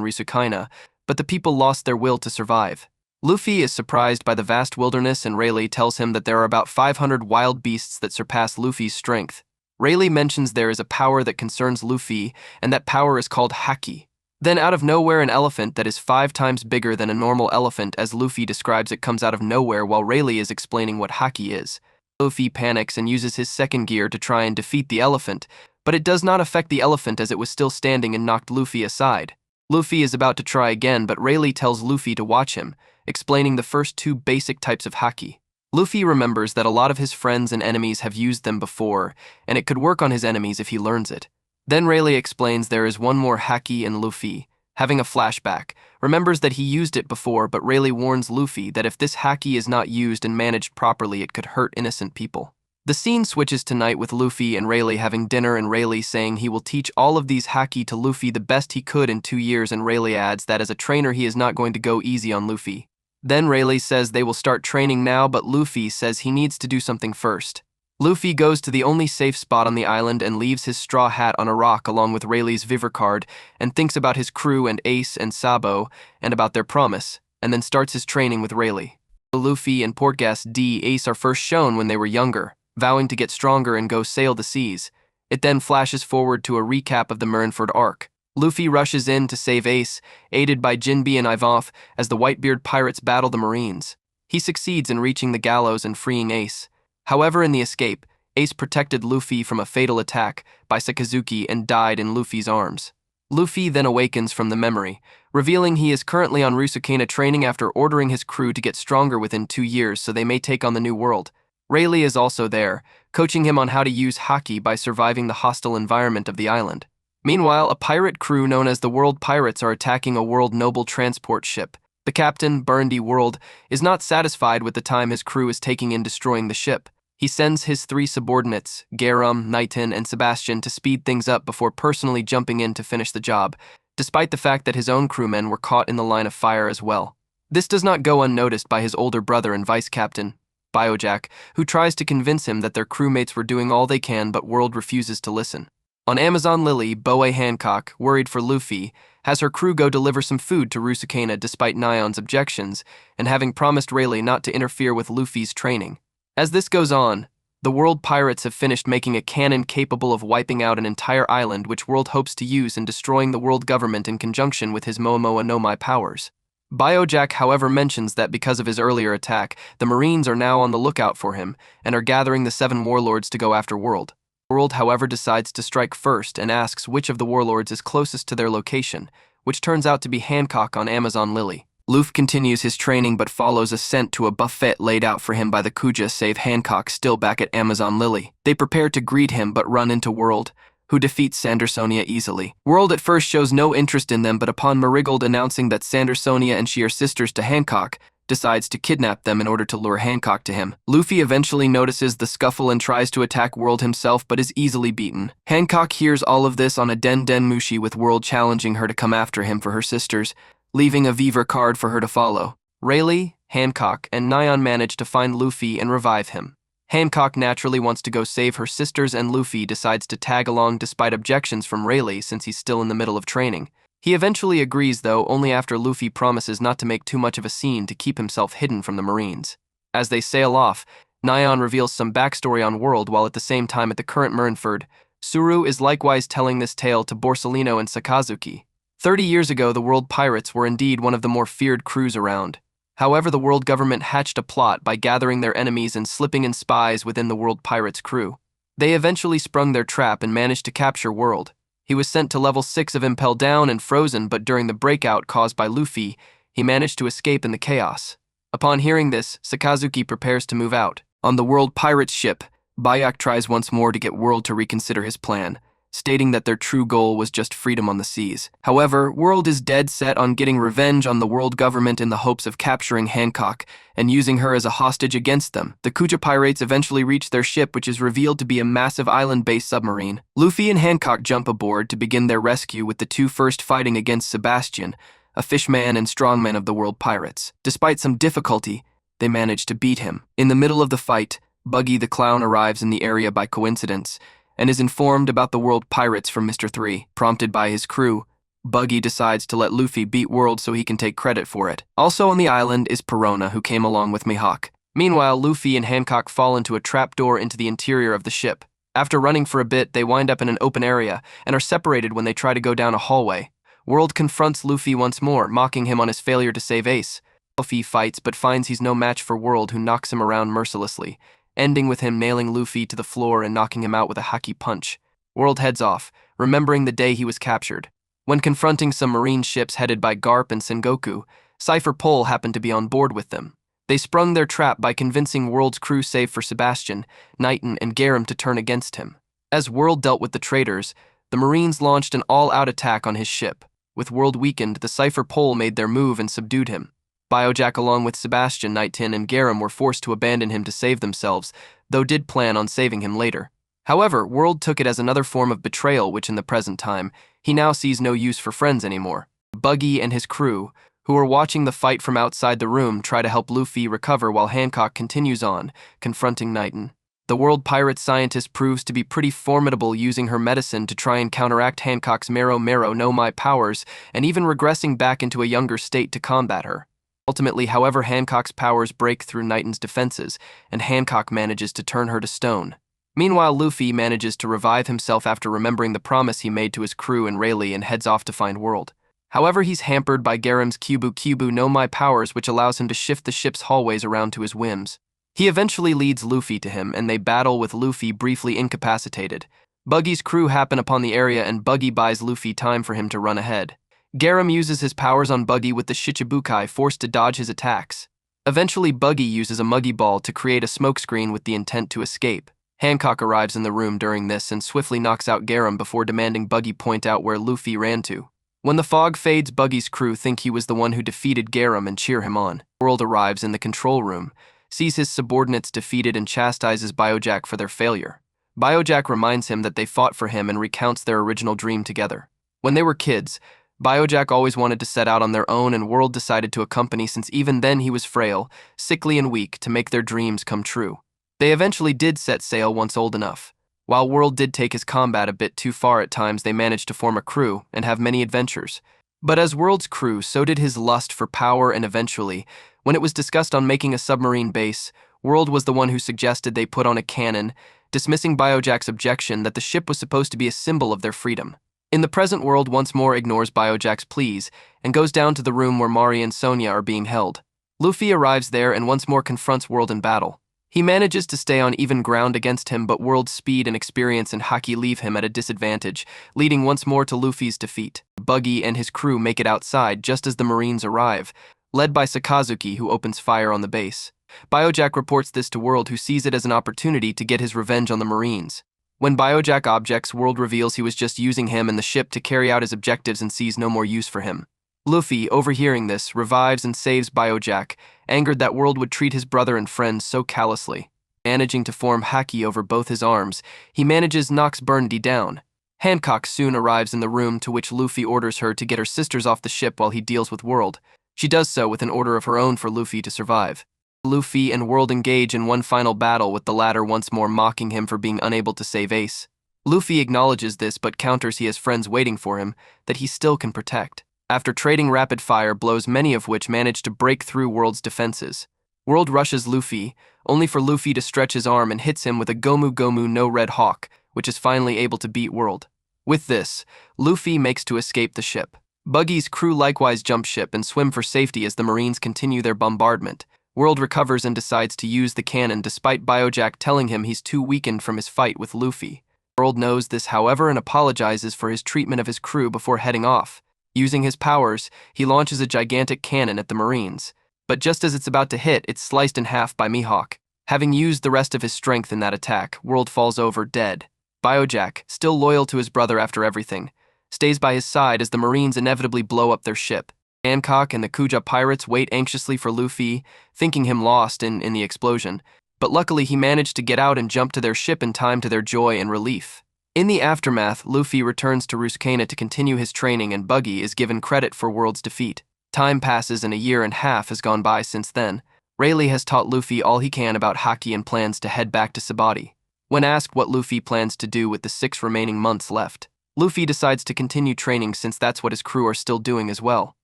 Risukaina, but the people lost their will to survive. Luffy is surprised by the vast wilderness, and Rayleigh tells him that there are about 500 wild beasts that surpass Luffy's strength. Rayleigh mentions there is a power that concerns Luffy, and that power is called Haki. Then out of nowhere, an elephant that is 5 times bigger than a normal elephant, as Luffy describes it, comes out of nowhere while Rayleigh is explaining what Haki is. Luffy panics and uses his second gear to try and defeat the elephant, but it does not affect the elephant as it was still standing and knocked Luffy aside. Luffy is about to try again, but Rayleigh tells Luffy to watch him, explaining the first 2 basic types of Haki. Luffy remembers that a lot of his friends and enemies have used them before, and it could work on his enemies if he learns it. Then Rayleigh explains there is one more Haki, and Luffy, having a flashback, remembers that he used it before, but Rayleigh warns Luffy that if this Haki is not used and managed properly, it could hurt innocent people. The scene switches to night with Luffy and Rayleigh having dinner, and Rayleigh saying he will teach all of these Haki to Luffy the best he could in 2 years, and Rayleigh adds that as a trainer he is not going to go easy on Luffy. Then Rayleigh says they will start training now, but Luffy says he needs to do something first. Luffy goes to the only safe spot on the island and leaves his straw hat on a rock along with Rayleigh's Vivre card, and thinks about his crew and Ace and Sabo and about their promise, and then starts his training with Rayleigh. Luffy and Portgas D. Ace are first shown when they were younger, vowing to get stronger and go sail the seas. It then flashes forward to a recap of the Marineford arc. Luffy rushes in to save Ace, aided by Jinbe and Ivanhoe, as the Whitebeard pirates battle the Marines. He succeeds in reaching the gallows and freeing Ace. However, in the escape, Ace protected Luffy from a fatal attack by Sakazuki and died in Luffy's arms. Luffy then awakens from the memory, revealing he is currently on Risukaina training after ordering his crew to get stronger within 2 years so they may take on the new world. Rayleigh is also there, coaching him on how to use Haki by surviving the hostile environment of the island. Meanwhile, a pirate crew known as the World Pirates are attacking a World Noble transport ship. The captain, Burndy World, is not satisfied with the time his crew is taking in destroying the ship. He sends his 3 subordinates, Garum, Knighton, and Sebastian, to speed things up before personally jumping in to finish the job, despite the fact that his own crewmen were caught in the line of fire as well. This does not go unnoticed by his older brother and vice captain, Biojack, who tries to convince him that their crewmates were doing all they can, but World refuses to listen. On Amazon Lily, Boa Hancock, worried for Luffy, has her crew go deliver some food to Risukaina despite Nyan's objections, and having promised Rayleigh not to interfere with Luffy's training. As this goes on, the World Pirates have finished making a cannon capable of wiping out an entire island, which World hopes to use in destroying the world government in conjunction with his Momoa no Mai powers. Biojack, however, mentions that because of his earlier attack, the Marines are now on the lookout for him and are gathering the 7 warlords to go after World. World, however, decides to strike first and asks which of the warlords is closest to their location, which turns out to be Hancock on Amazon Lily. Luffy continues his training but follows a scent to a buffet laid out for him by the Kuja, save Hancock still back at Amazon Lily. They prepare to greet him but run into World, who defeats Sandersonia easily. World at first shows no interest in them, but upon Marigold announcing that Sandersonia and she are sisters to Hancock, decides to kidnap them in order to lure Hancock to him. Luffy eventually notices the scuffle and tries to attack World himself but is easily beaten. Hancock hears all of this on a Den Mushi, with World challenging her to come after him for her sisters, leaving a Vivre card for her to follow. Rayleigh, Hancock, and Nyan manage to find Luffy and revive him. Hancock naturally wants to go save her sisters, and Luffy decides to tag along despite objections from Rayleigh since he's still in the middle of training. He eventually agrees, though, only after Luffy promises not to make too much of a scene to keep himself hidden from the Marines. As they sail off, Nyan reveals some backstory on World, while at the same time at the current Marineford, Suru is likewise telling this tale to Borsalino and Sakazuki. 30 years ago, the World Pirates were indeed one of the more feared crews around. However, the world government hatched a plot by gathering their enemies and slipping in spies within the World Pirates crew. They eventually sprung their trap and managed to capture World. He was sent to level 6 of Impel Down and frozen, but during the breakout caused by Luffy, he managed to escape in the chaos. Upon hearing this, Sakazuki prepares to move out. On the World Pirates ship, Bayak tries once more to get World to reconsider his plan, stating that their true goal was just freedom on the seas. However, World is dead set on getting revenge on the world government in the hopes of capturing Hancock and using her as a hostage against them. The Kuja pirates eventually reach their ship, which is revealed to be a massive island-based submarine. Luffy and Hancock jump aboard to begin their rescue, with the 2 first fighting against Sebastian, a fishman and strongman of the World Pirates. Despite some difficulty, They manage to beat him. In the middle of the fight, Buggy the Clown arrives in the area by coincidence and is informed about the world pirates from Mr. 3. Prompted by his crew, Buggy decides to let Luffy beat World so he can take credit for it. Also on the island is Perona, who came along with Mihawk. Meanwhile, Luffy and Hancock fall into a trapdoor into the interior of the ship. After running for a bit, they wind up in an open area and are separated when they try to go down a hallway. World confronts Luffy once more, mocking him on his failure to save Ace. Luffy fights but finds he's no match for World, who knocks him around mercilessly, ending with him nailing Luffy to the floor and knocking him out with a haki punch. World heads off, remembering the day he was captured. When confronting some marine ships headed by Garp and Sengoku, Cypher Pole happened to be on board with them. They sprung their trap by convincing World's crew save for Sebastian, Knighton, and Garam to turn against him. As World dealt with the traitors, the Marines launched an all-out attack on his ship. With World weakened, the Cypher Pole made their move and subdued him. Biojack, along with Sebastian, Knighton, and Garam, were forced to abandon him to save themselves, though did plan on saving him later. However, World took it as another form of betrayal, which in the present time, he now sees no use for friends anymore. Buggy and his crew, who are watching the fight from outside the room, try to help Luffy recover while Hancock continues on, confronting Knighton. The world pirate scientist proves to be pretty formidable, using her medicine to try and counteract Hancock's Mero no Mai powers, and even regressing back into a younger state to combat her. Ultimately, however, Hancock's powers break through Knighton's defenses, and Hancock manages to turn her to stone. Meanwhile, Luffy manages to revive himself after remembering the promise he made to his crew and Rayleigh, and heads off to find World. However, he's hampered by Garam's Kyubu no Mai powers, which allows him to shift the ship's hallways around to his whims. He eventually leads Luffy to him, and they battle with Luffy briefly incapacitated. Buggy's crew happen upon the area, and Buggy buys Luffy time for him to run ahead. Garam uses his powers on Buggy with the Shichibukai, forced to dodge his attacks. Eventually, Buggy uses a Muggy Ball to create a smokescreen with the intent to escape. Hancock arrives in the room during this and swiftly knocks out Garam before demanding Buggy point out where Luffy ran to. When the fog fades, Buggy's crew think he was the one who defeated Garam and cheer him on. World arrives in the control room, sees his subordinates defeated, and chastises Biojack for their failure. Biojack reminds him that they fought for him and recounts their original dream together. When they were kids, Biojack always wanted to set out on their own, and World decided to accompany, since even then he was frail, sickly, and weak, to make their dreams come true. They eventually did set sail once old enough. While World did take his combat a bit too far at times, they managed to form a crew and have many adventures. But as World's crew, so did his lust for power, and eventually, when it was discussed on making a submarine base, World was the one who suggested they put on a cannon, dismissing Biojack's objection that the ship was supposed to be a symbol of their freedom. In the present, World once more ignores Biojack's pleas and goes down to the room where Mari and Sonia are being held. Luffy arrives there and once more confronts World in battle. He manages to stay on even ground against him, but World's speed and experience and haki leave him at a disadvantage, leading once more to Luffy's defeat. Buggy and his crew make it outside just as the Marines arrive, led by Sakazuki, who opens fire on the base. Biojack reports this to World, who sees it as an opportunity to get his revenge on the Marines. When Biojack objects, World reveals he was just using him and the ship to carry out his objectives and sees no more use for him. Luffy, overhearing this, revives and saves Biojack, angered that World would treat his brother and friend so callously. Managing to form haki over both his arms, he knocks Burndy down. Hancock soon arrives in the room, to which Luffy orders her to get her sisters off the ship while he deals with World. She does so with an order of her own for Luffy to survive. Luffy and World engage in one final battle, with the latter once more mocking him for being unable to save Ace. Luffy acknowledges this but counters he has friends waiting for him that he still can protect. After trading rapid-fire blows, many of which manage to break through World's defenses. World rushes Luffy, only for Luffy to stretch his arm and hits him with a Gomu no Red Hawk, which is finally able to beat World. With this, Luffy makes to escape the ship. Buggy's crew likewise jump ship and swim for safety as the Marines continue their bombardment. World recovers and decides to use the cannon, despite Biojack telling him he's too weakened from his fight with Luffy. World knows this, however, and apologizes for his treatment of his crew before heading off. Using his powers, he launches a gigantic cannon at the Marines. But just as it's about to hit, it's sliced in half by Mihawk. Having used the rest of his strength in that attack, World falls over dead. Biojack, still loyal to his brother after everything, stays by his side as the Marines inevitably blow up their ship. Hancock and the Kuja pirates wait anxiously for Luffy, thinking him lost in the explosion. But luckily he managed to get out and jump to their ship in time, to their joy and relief. In the aftermath, Luffy returns to Ruskana to continue his training, and Buggy is given credit for World's defeat. Time passes and a year and a half has gone by since then. Rayleigh has taught Luffy all he can about Haki and plans to head back to Sabaody. When asked what Luffy plans to do with the 6 remaining months left, Luffy decides to continue training since that's what his crew are still doing as well.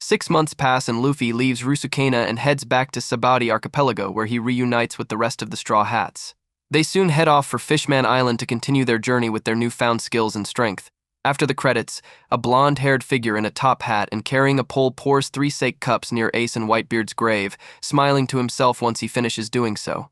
6 months pass and Luffy leaves Rusukena and heads back to Sabaody Archipelago where he reunites with the rest of the Straw Hats. They soon head off for Fishman Island to continue their journey with their newfound skills and strength. After the credits, a blonde-haired figure in a top hat and carrying a pole pours 3 sake cups near Ace and Whitebeard's grave, smiling to himself once he finishes doing so.